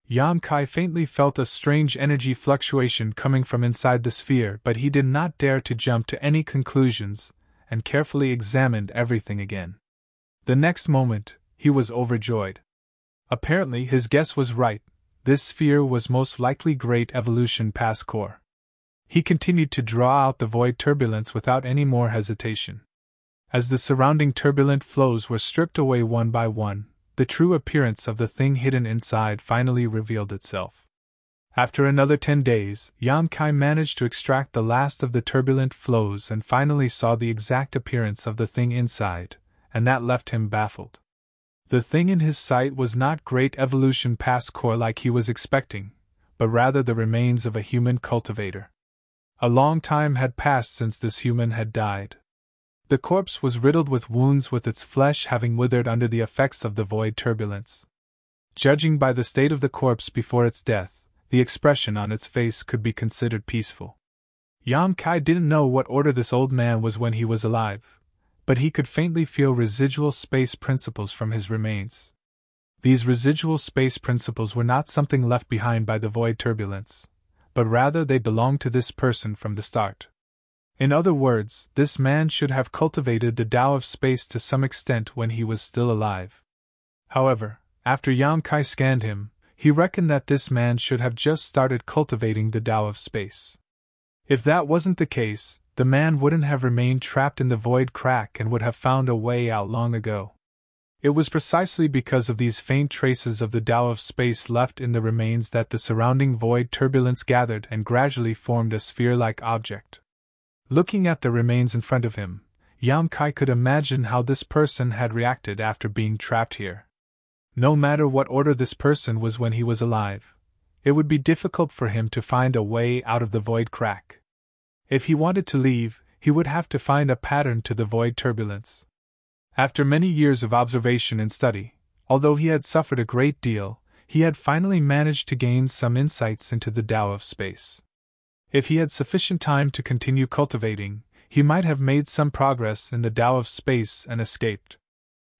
Yang Kai faintly felt a strange energy fluctuation coming from inside the sphere, but he did not dare to jump to any conclusions, and carefully examined everything again. The next moment, he was overjoyed. Apparently his guess was right, this sphere was most likely great evolution past core. He continued to draw out the void turbulence without any more hesitation. As the surrounding turbulent flows were stripped away one by one, the true appearance of the thing hidden inside finally revealed itself. After another 10 days, Yang Kai managed to extract the last of the turbulent flows and finally saw the exact appearance of the thing inside, and that left him baffled. The thing in his sight was not great evolution past core like he was expecting, but rather the remains of a human cultivator. A long time had passed since this human had died. The corpse was riddled with wounds, with its flesh having withered under the effects of the void turbulence. Judging by the state of the corpse before its death, the expression on its face could be considered peaceful. Yang Kai didn't know what order this old man was when he was alive, but he could faintly feel residual space principles from his remains. These residual space principles were not something left behind by the void turbulence, but rather they belonged to this person from the start. In other words, this man should have cultivated the Tao of space to some extent when he was still alive. However, after Yang Kai scanned him, he reckoned that this man should have just started cultivating the Tao of space. If that wasn't the case, the man wouldn't have remained trapped in the void crack and would have found a way out long ago. It was precisely because of these faint traces of the Tao of space left in the remains that the surrounding void turbulence gathered and gradually formed a sphere-like object. Looking at the remains in front of him, Yang Kai could imagine how this person had reacted after being trapped here. No matter what order this person was when he was alive, it would be difficult for him to find a way out of the void crack. If he wanted to leave, he would have to find a pattern to the void turbulence. After many years of observation and study, although he had suffered a great deal, he had finally managed to gain some insights into the Tao of space. If he had sufficient time to continue cultivating, he might have made some progress in the Tao of space and escaped.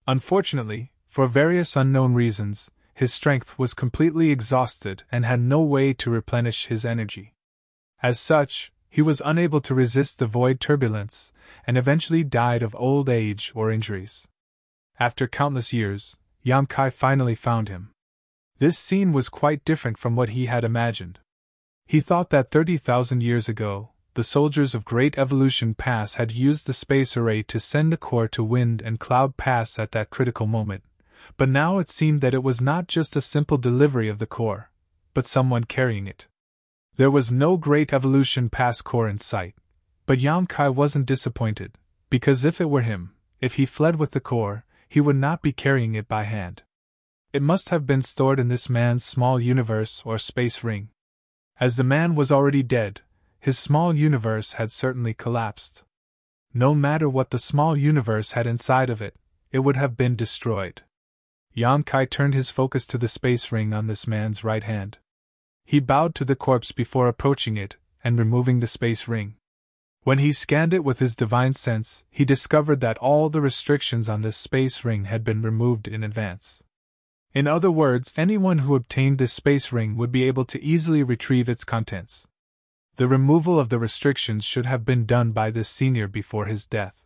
Unfortunately, for various unknown reasons, his strength was completely exhausted and had no way to replenish his energy. As such, he was unable to resist the void turbulence, and eventually died of old age or injuries. After countless years, Yang Kai finally found him. This scene was quite different from what he had imagined. He thought that 30,000 years ago, the soldiers of Great Evolution Pass had used the space array to send the core to Wind and Cloud Pass at that critical moment, but now it seemed that it was not just a simple delivery of the core, but someone carrying it. There was no Great Evolution Pass core in sight, but Yang Kai wasn't disappointed, because if it were him, if he fled with the core, he would not be carrying it by hand. It must have been stored in this man's small universe or space ring. As the man was already dead, his small universe had certainly collapsed. No matter what the small universe had inside of it, it would have been destroyed. Yang Kai turned his focus to the space ring on this man's right hand. He bowed to the corpse before approaching it and removing the space ring. When he scanned it with his divine sense, he discovered that all the restrictions on this space ring had been removed in advance. In other words, anyone who obtained this space ring would be able to easily retrieve its contents. The removal of the restrictions should have been done by this senior before his death.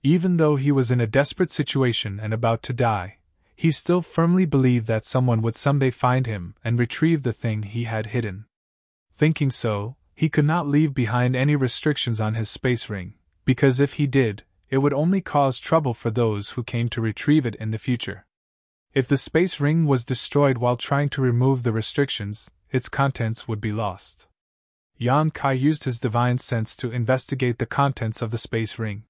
Even though he was in a desperate situation and about to die, he still firmly believed that someone would someday find him and retrieve the thing he had hidden. Thinking so, he could not leave behind any restrictions on his space ring, because if he did, it would only cause trouble for those who came to retrieve it in the future. If the space ring was destroyed while trying to remove the restrictions, its contents would be lost. Yang Kai used his divine sense to investigate the contents of the space ring.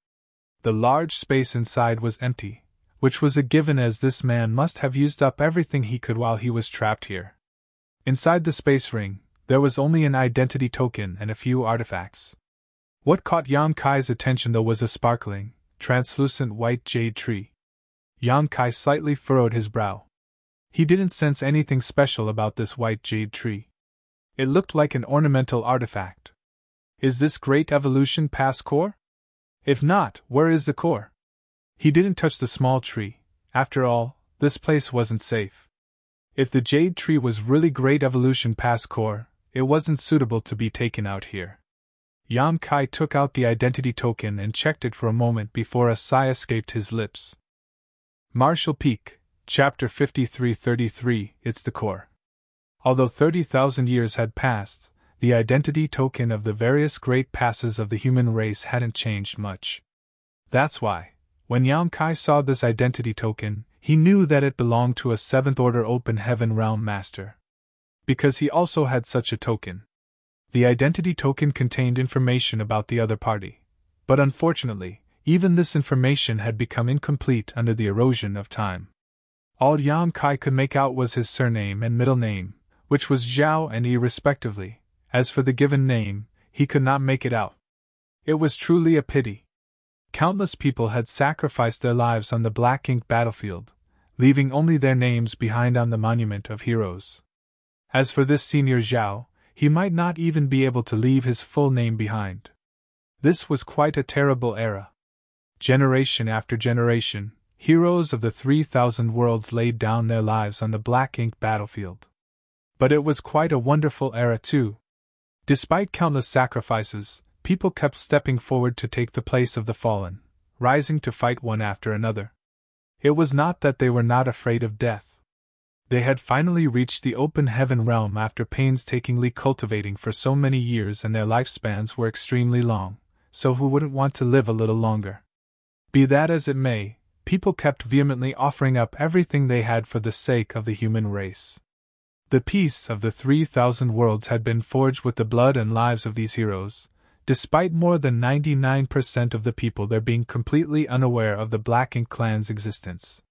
The large space inside was empty, which was a given as this man must have used up everything he could while he was trapped here. Inside the space ring, there was only an identity token and a few artifacts. What caught Yang Kai's attention though was a sparkling, translucent white jade tree. Yang Kai slightly furrowed his brow. He didn't sense anything special about this white jade tree. It looked like an ornamental artifact. Is this Great Evolution Pass core? If not, where is the core? He didn't touch the small tree. After all, this place wasn't safe. If the jade tree was really Great Evolution Pass core, it wasn't suitable to be taken out here. Yang Kai took out the identity token and checked it for a moment before a sigh escaped his lips. Marshall Peak, Chapter 5333, It's the core. Although 30,000 years had passed, the identity token of the various great passes of the human race hadn't changed much. That's why, when Yang Kai saw this identity token, he knew that it belonged to a 7th Order Open Heaven Realm Master. Because he also had such a token. The identity token contained information about the other party, but unfortunately, even this information had become incomplete under the erosion of time. All Yang Kai could make out was his surname and middle name, which was Zhao and Yi respectively. As for the given name, he could not make it out. It was truly a pity. Countless people had sacrificed their lives on the black ink battlefield, leaving only their names behind on the Monument of Heroes. As for this senior Zhao, he might not even be able to leave his full name behind. This was quite a terrible era. Generation after generation, heroes of the 3,000 worlds laid down their lives on the black ink battlefield. But it was quite a wonderful era too. Despite countless sacrifices, people kept stepping forward to take the place of the fallen, rising to fight one after another. It was not that they were not afraid of death. They had finally reached the open heaven realm after painstakingly cultivating for so many years, and their lifespans were extremely long, so who wouldn't want to live a little longer? Be that as it may, people kept vehemently offering up everything they had for the sake of the human race. The peace of the 3,000 worlds had been forged with the blood and lives of these heroes, despite more than 99% of the people there being completely unaware of the Black Ink clan's existence.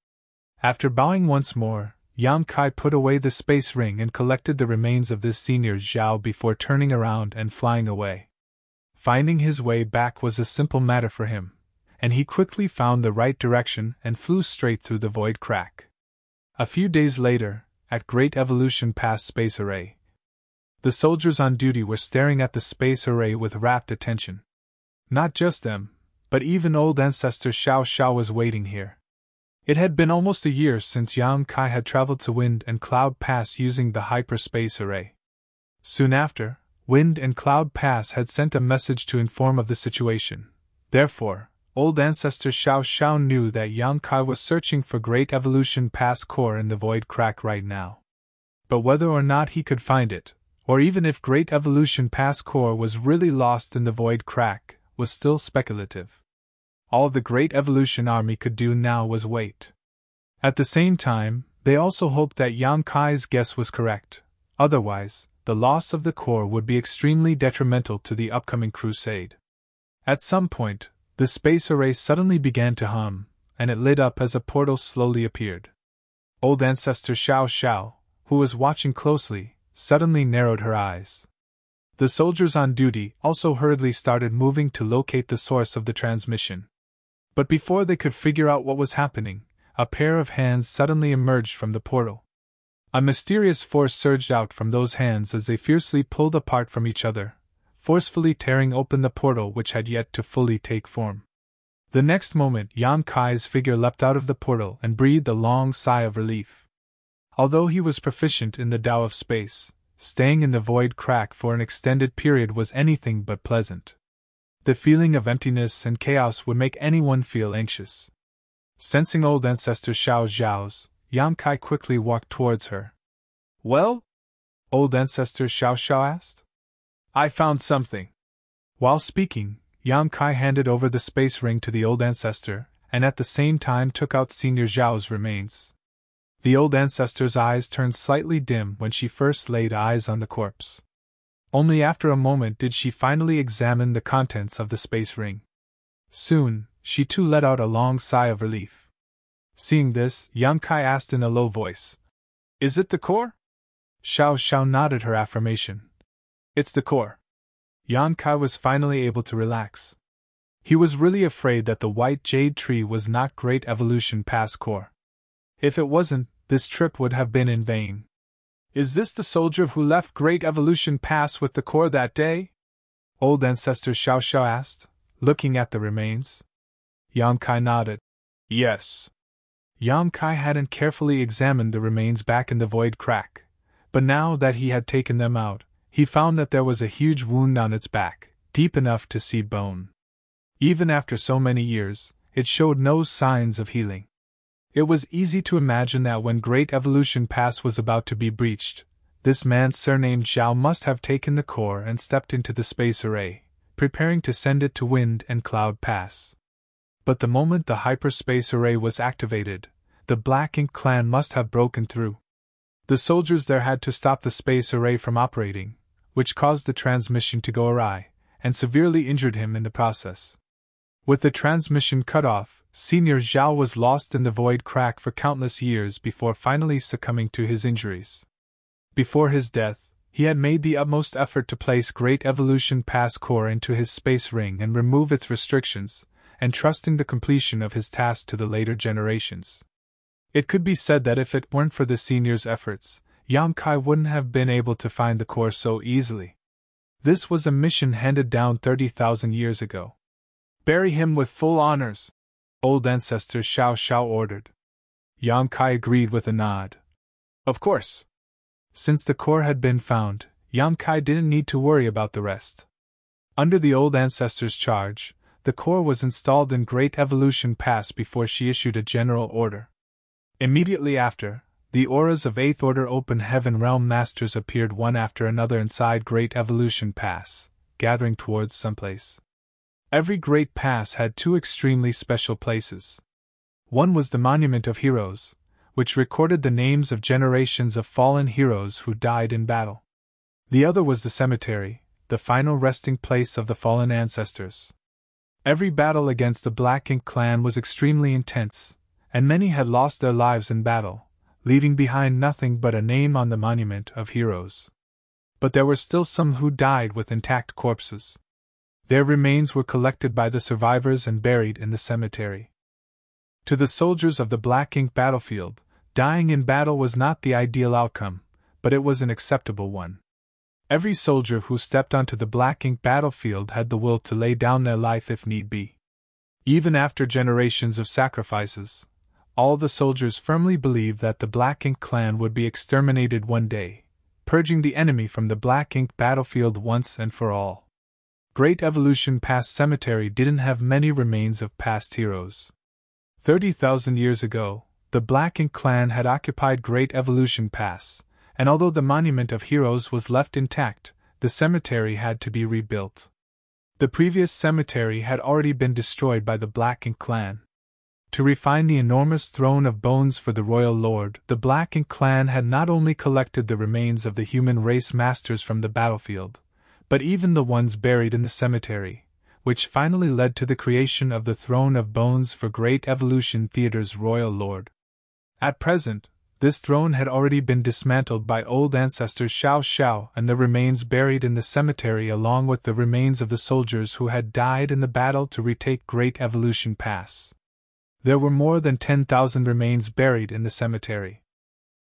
After bowing once more, Yang Kai put away the space ring and collected the remains of this senior Zhao before turning around and flying away. Finding his way back was a simple matter for him, and he quickly found the right direction and flew straight through the void crack. A few days later, at Great Evolution Pass Space Array, the soldiers on duty were staring at the space array with rapt attention. Not just them, but even old ancestor Xiao Xiao was waiting here. It had been almost a year since Yang Kai had traveled to Wind and Cloud Pass using the hyperspace array. Soon after, Wind and Cloud Pass had sent a message to inform of the situation. Therefore, old ancestor Xiao Xiao knew that Yang Kai was searching for Great Evolution Pass core in the Void Crack right now. But whether or not he could find it, or even if Great Evolution Pass core was really lost in the Void Crack, was still speculative. All the Great Evolution Army could do now was wait. At the same time, they also hoped that Yang Kai's guess was correct. Otherwise, the loss of the core would be extremely detrimental to the upcoming crusade. At some point, the space array suddenly began to hum, and it lit up as a portal slowly appeared. Old ancestor Xiao Xiao, who was watching closely, suddenly narrowed her eyes. The soldiers on duty also hurriedly started moving to locate the source of the transmission. But before they could figure out what was happening, a pair of hands suddenly emerged from the portal. A mysterious force surged out from those hands as they fiercely pulled apart from each other, forcefully tearing open the portal which had yet to fully take form. The next moment, Yang Kai's figure leapt out of the portal and breathed a long sigh of relief. Although he was proficient in the Tao of space, staying in the Void Crack for an extended period was anything but pleasant. The feeling of emptiness and chaos would make anyone feel anxious. Sensing old ancestor Xiao Xiao's, Yang Kai quickly walked towards her. "Well?" old ancestor Xiao Xiao asked. "I found something." While speaking, Yang Kai handed over the space ring to the old ancestor, and at the same time took out Senior Zhao's remains. The old ancestor's eyes turned slightly dim when she first laid eyes on the corpse. Only after a moment did she finally examine the contents of the space ring. Soon, she too let out a long sigh of relief. Seeing this, Yang Kai asked in a low voice, "Is it the core?" Xiao Xiao nodded her affirmation. "It's the core." Yang Kai was finally able to relax. He was really afraid that the white jade tree was not Great Evolution Pass core. If it wasn't, this trip would have been in vain. "Is this the soldier who left Great Evolution Pass with the core that day?" old ancestor Xiao Xiao asked, looking at the remains. Yang Kai nodded. "Yes." Yang Kai hadn't carefully examined the remains back in the Void Crack, but now that he had taken them out, he found that there was a huge wound on its back, deep enough to see bone. Even after so many years, it showed no signs of healing. It was easy to imagine that when Great Evolution Pass was about to be breached, this man surnamed Zhao must have taken the core and stepped into the space array, preparing to send it to Wind and Cloud Pass. But the moment the hyperspace array was activated, the Black Ink clan must have broken through. The soldiers there had to stop the space array from operating, which caused the transmission to go awry, and severely injured him in the process. With the transmission cut off, Senior Zhao was lost in the Void Crack for countless years before finally succumbing to his injuries. Before his death, he had made the utmost effort to place Great Evolution Pass core into his space ring and remove its restrictions, entrusting the completion of his task to the later generations. It could be said that if it weren't for the senior's efforts, Yang Kai wouldn't have been able to find the core so easily. This was a mission handed down 30,000 years ago. "Bury him with full honors," old ancestor Xiao Xiao ordered. Yang Kai agreed with a nod. "Of course." Since the core had been found, Yang Kai didn't need to worry about the rest. Under the old ancestor's charge, the core was installed in Great Evolution Pass before she issued a general order. Immediately after, the auras of 8th Order Open Heaven Realm Masters appeared one after another inside Great Evolution Pass, gathering towards someplace. Every Great Pass had two extremely special places. One was the Monument of Heroes, which recorded the names of generations of fallen heroes who died in battle. The other was the cemetery, the final resting place of the fallen ancestors. Every battle against the Black Ink clan was extremely intense, and many had lost their lives in battle, leaving behind nothing but a name on the Monument of Heroes. But there were still some who died with intact corpses. Their remains were collected by the survivors and buried in the cemetery. To the soldiers of the Black Ink battlefield, dying in battle was not the ideal outcome, but it was an acceptable one. Every soldier who stepped onto the black ink battlefield had the will to lay down their life if need be. Even after generations of sacrifices, all the soldiers firmly believed that the Black Ink clan would be exterminated one day, purging the enemy from the Black Ink battlefield once and for all. Great Evolution Pass Cemetery didn't have many remains of past heroes. 30,000 years ago, the Black Ink clan had occupied Great Evolution Pass, and although the monument of heroes was left intact, the cemetery had to be rebuilt. The previous cemetery had already been destroyed by the Black Ink clan. To refine the enormous throne of bones for the royal lord, the Black Ink clan had not only collected the remains of the human race masters from the battlefield, but even the ones buried in the cemetery, which finally led to the creation of the throne of bones for Great Evolution Theater's royal lord. At present, this throne had already been dismantled by old ancestor Xiao Xiao, and the remains buried in the cemetery along with the remains of the soldiers who had died in the battle to retake Great Evolution Pass. There were more than 10,000 remains buried in the cemetery.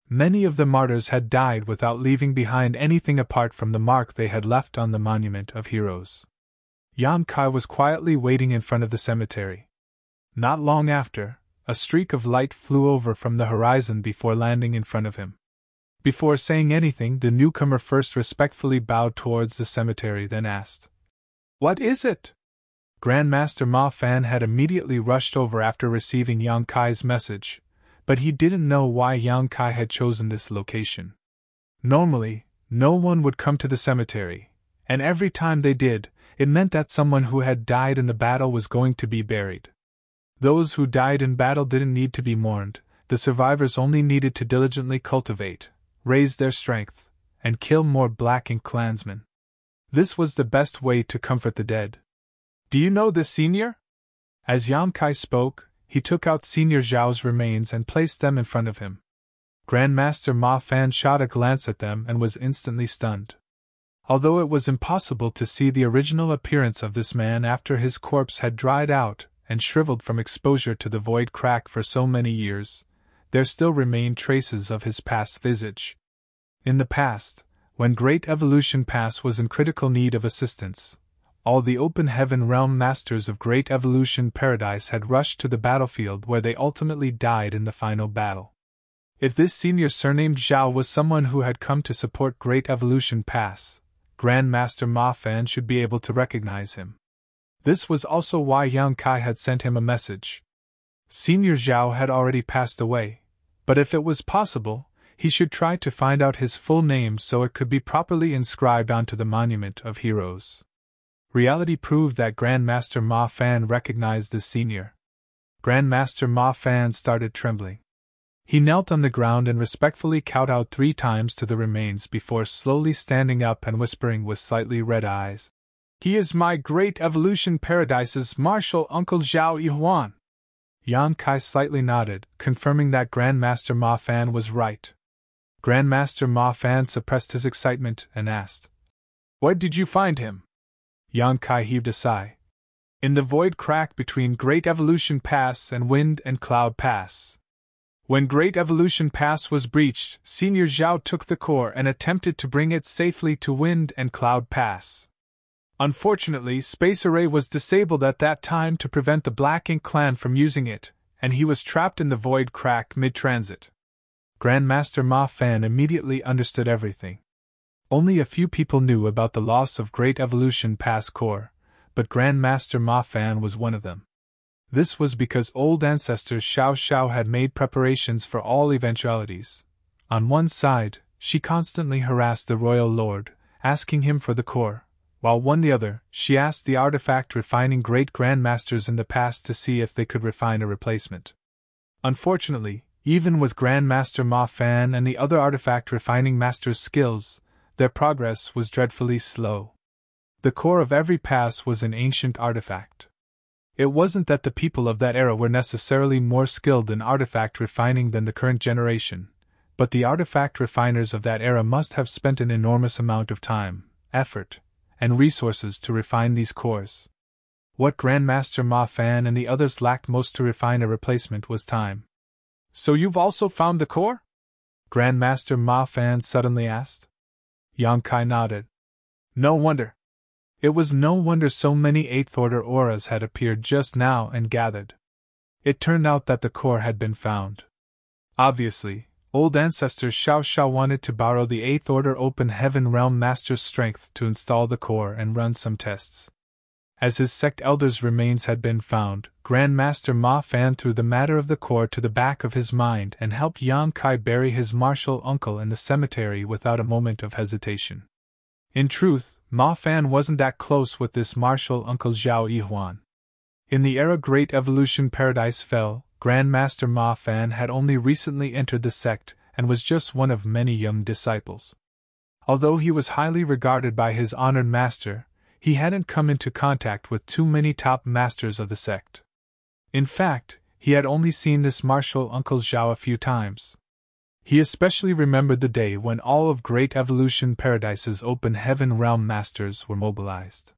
Many of the martyrs had died without leaving behind anything apart from the mark they had left on the Monument of Heroes. Yan Kai was quietly waiting in front of the cemetery. Not long after, a streak of light flew over from the horizon before landing in front of him. Before saying anything, the newcomer first respectfully bowed towards the cemetery, then asked, "What is it?" Grandmaster Ma Fan had immediately rushed over after receiving Yang Kai's message, but he didn't know why Yang Kai had chosen this location. Normally, no one would come to the cemetery, and every time they did, it meant that someone who had died in the battle was going to be buried. Those who died in battle didn't need to be mourned, the survivors only needed to diligently cultivate, raise their strength, and kill more Black Ink clansmen. This was the best way to comfort the dead. "Do you know this senior?" As Yang Kai spoke, he took out Senior Zhao's remains and placed them in front of him. Grandmaster Ma Fan shot a glance at them and was instantly stunned. Although it was impossible to see the original appearance of this man after his corpse had dried out and shriveled from exposure to the void crack for so many years, there still remained traces of his past visage. In the past, when Great Evolution Pass was in critical need of assistance, all the Open Heaven Realm Masters of Great Evolution Paradise had rushed to the battlefield where they ultimately died in the final battle. If this senior surnamed Zhao was someone who had come to support Great Evolution Pass, Grandmaster Ma Fan should be able to recognize him. This was also why Yang Kai had sent him a message. Senior Zhao had already passed away, but if it was possible, he should try to find out his full name so it could be properly inscribed onto the Monument of Heroes. Reality proved that Grandmaster Ma Fan recognized the senior. Grandmaster Ma Fan started trembling. He knelt on the ground and respectfully kowtowed 3 times to the remains before slowly standing up and whispering with slightly red eyes, "He is my Great Evolution Paradise's martial uncle Zhao Yuan." Yang Kai slightly nodded, confirming that Grandmaster Ma Fan was right. Grandmaster Ma Fan suppressed his excitement and asked, "Where did you find him?" Yang Kai heaved a sigh. "In the void crack between Great Evolution Pass and Wind and Cloud Pass. When Great Evolution Pass was breached, Senior Zhao took the core and attempted to bring it safely to Wind and Cloud Pass. Unfortunately, Space Array was disabled at that time to prevent the Black Ink clan from using it, and he was trapped in the void crack mid-transit." Grandmaster Ma Fan immediately understood everything. Only a few people knew about the loss of Great Evolution Pass core, but Grandmaster Ma Fan was one of them. This was because old ancestor Xiao Xiao had made preparations for all eventualities. On one side, she constantly harassed the royal lord, asking him for the core, while on the other, she asked the artifact refining great grandmasters in the past to see if they could refine a replacement. Unfortunately, even with Grandmaster Ma Fan and the other artifact refining masters' skills, their progress was dreadfully slow. The core of every pass was an ancient artifact. It wasn't that the people of that era were necessarily more skilled in artifact refining than the current generation, but the artifact refiners of that era must have spent an enormous amount of time, effort, and resources to refine these cores. What Grandmaster Ma Fan and the others lacked most to refine a replacement was time. "So you've also found the core?" Grandmaster Ma Fan suddenly asked. Yang Kai nodded. No wonder. It was no wonder so many Eighth Order auras had appeared just now and gathered. It turned out that the core had been found. Obviously, old ancestor Xiao Xiao wanted to borrow the Eighth Order Open Heaven Realm Master's strength to install the core and run some tests. As his sect elder's remains had been found, Grand Master Ma Fan threw the matter of the core to the back of his mind and helped Yang Kai bury his martial uncle in the cemetery without a moment of hesitation. In truth, Ma Fan wasn't that close with this martial uncle Zhao Yihuan. In the era Great Evolution Paradise fell, Grand Master Ma Fan had only recently entered the sect and was just one of many young disciples. Although he was highly regarded by his honored master, he hadn't come into contact with too many top masters of the sect. In fact, he had only seen this martial uncle Zhao a few times. He especially remembered the day when all of Great Evolution Paradise's Open Heaven Realm Masters were mobilized.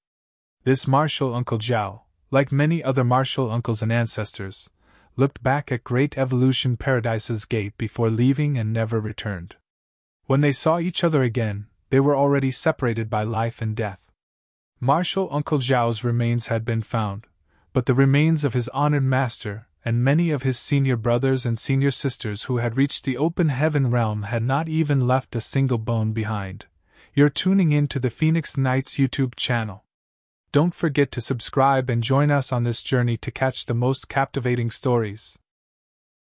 This martial uncle Zhao, like many other martial uncles and ancestors, looked back at Great Evolution Paradise's gate before leaving and never returned. When they saw each other again, they were already separated by life and death. Martial Uncle Zhao's remains had been found, but the remains of his honored master and many of his senior brothers and senior sisters who had reached the Open Heaven realm had not even left a single bone behind. You're tuning in to the Phoenix Knights YouTube channel. Don't forget to subscribe and join us on this journey to catch the most captivating stories.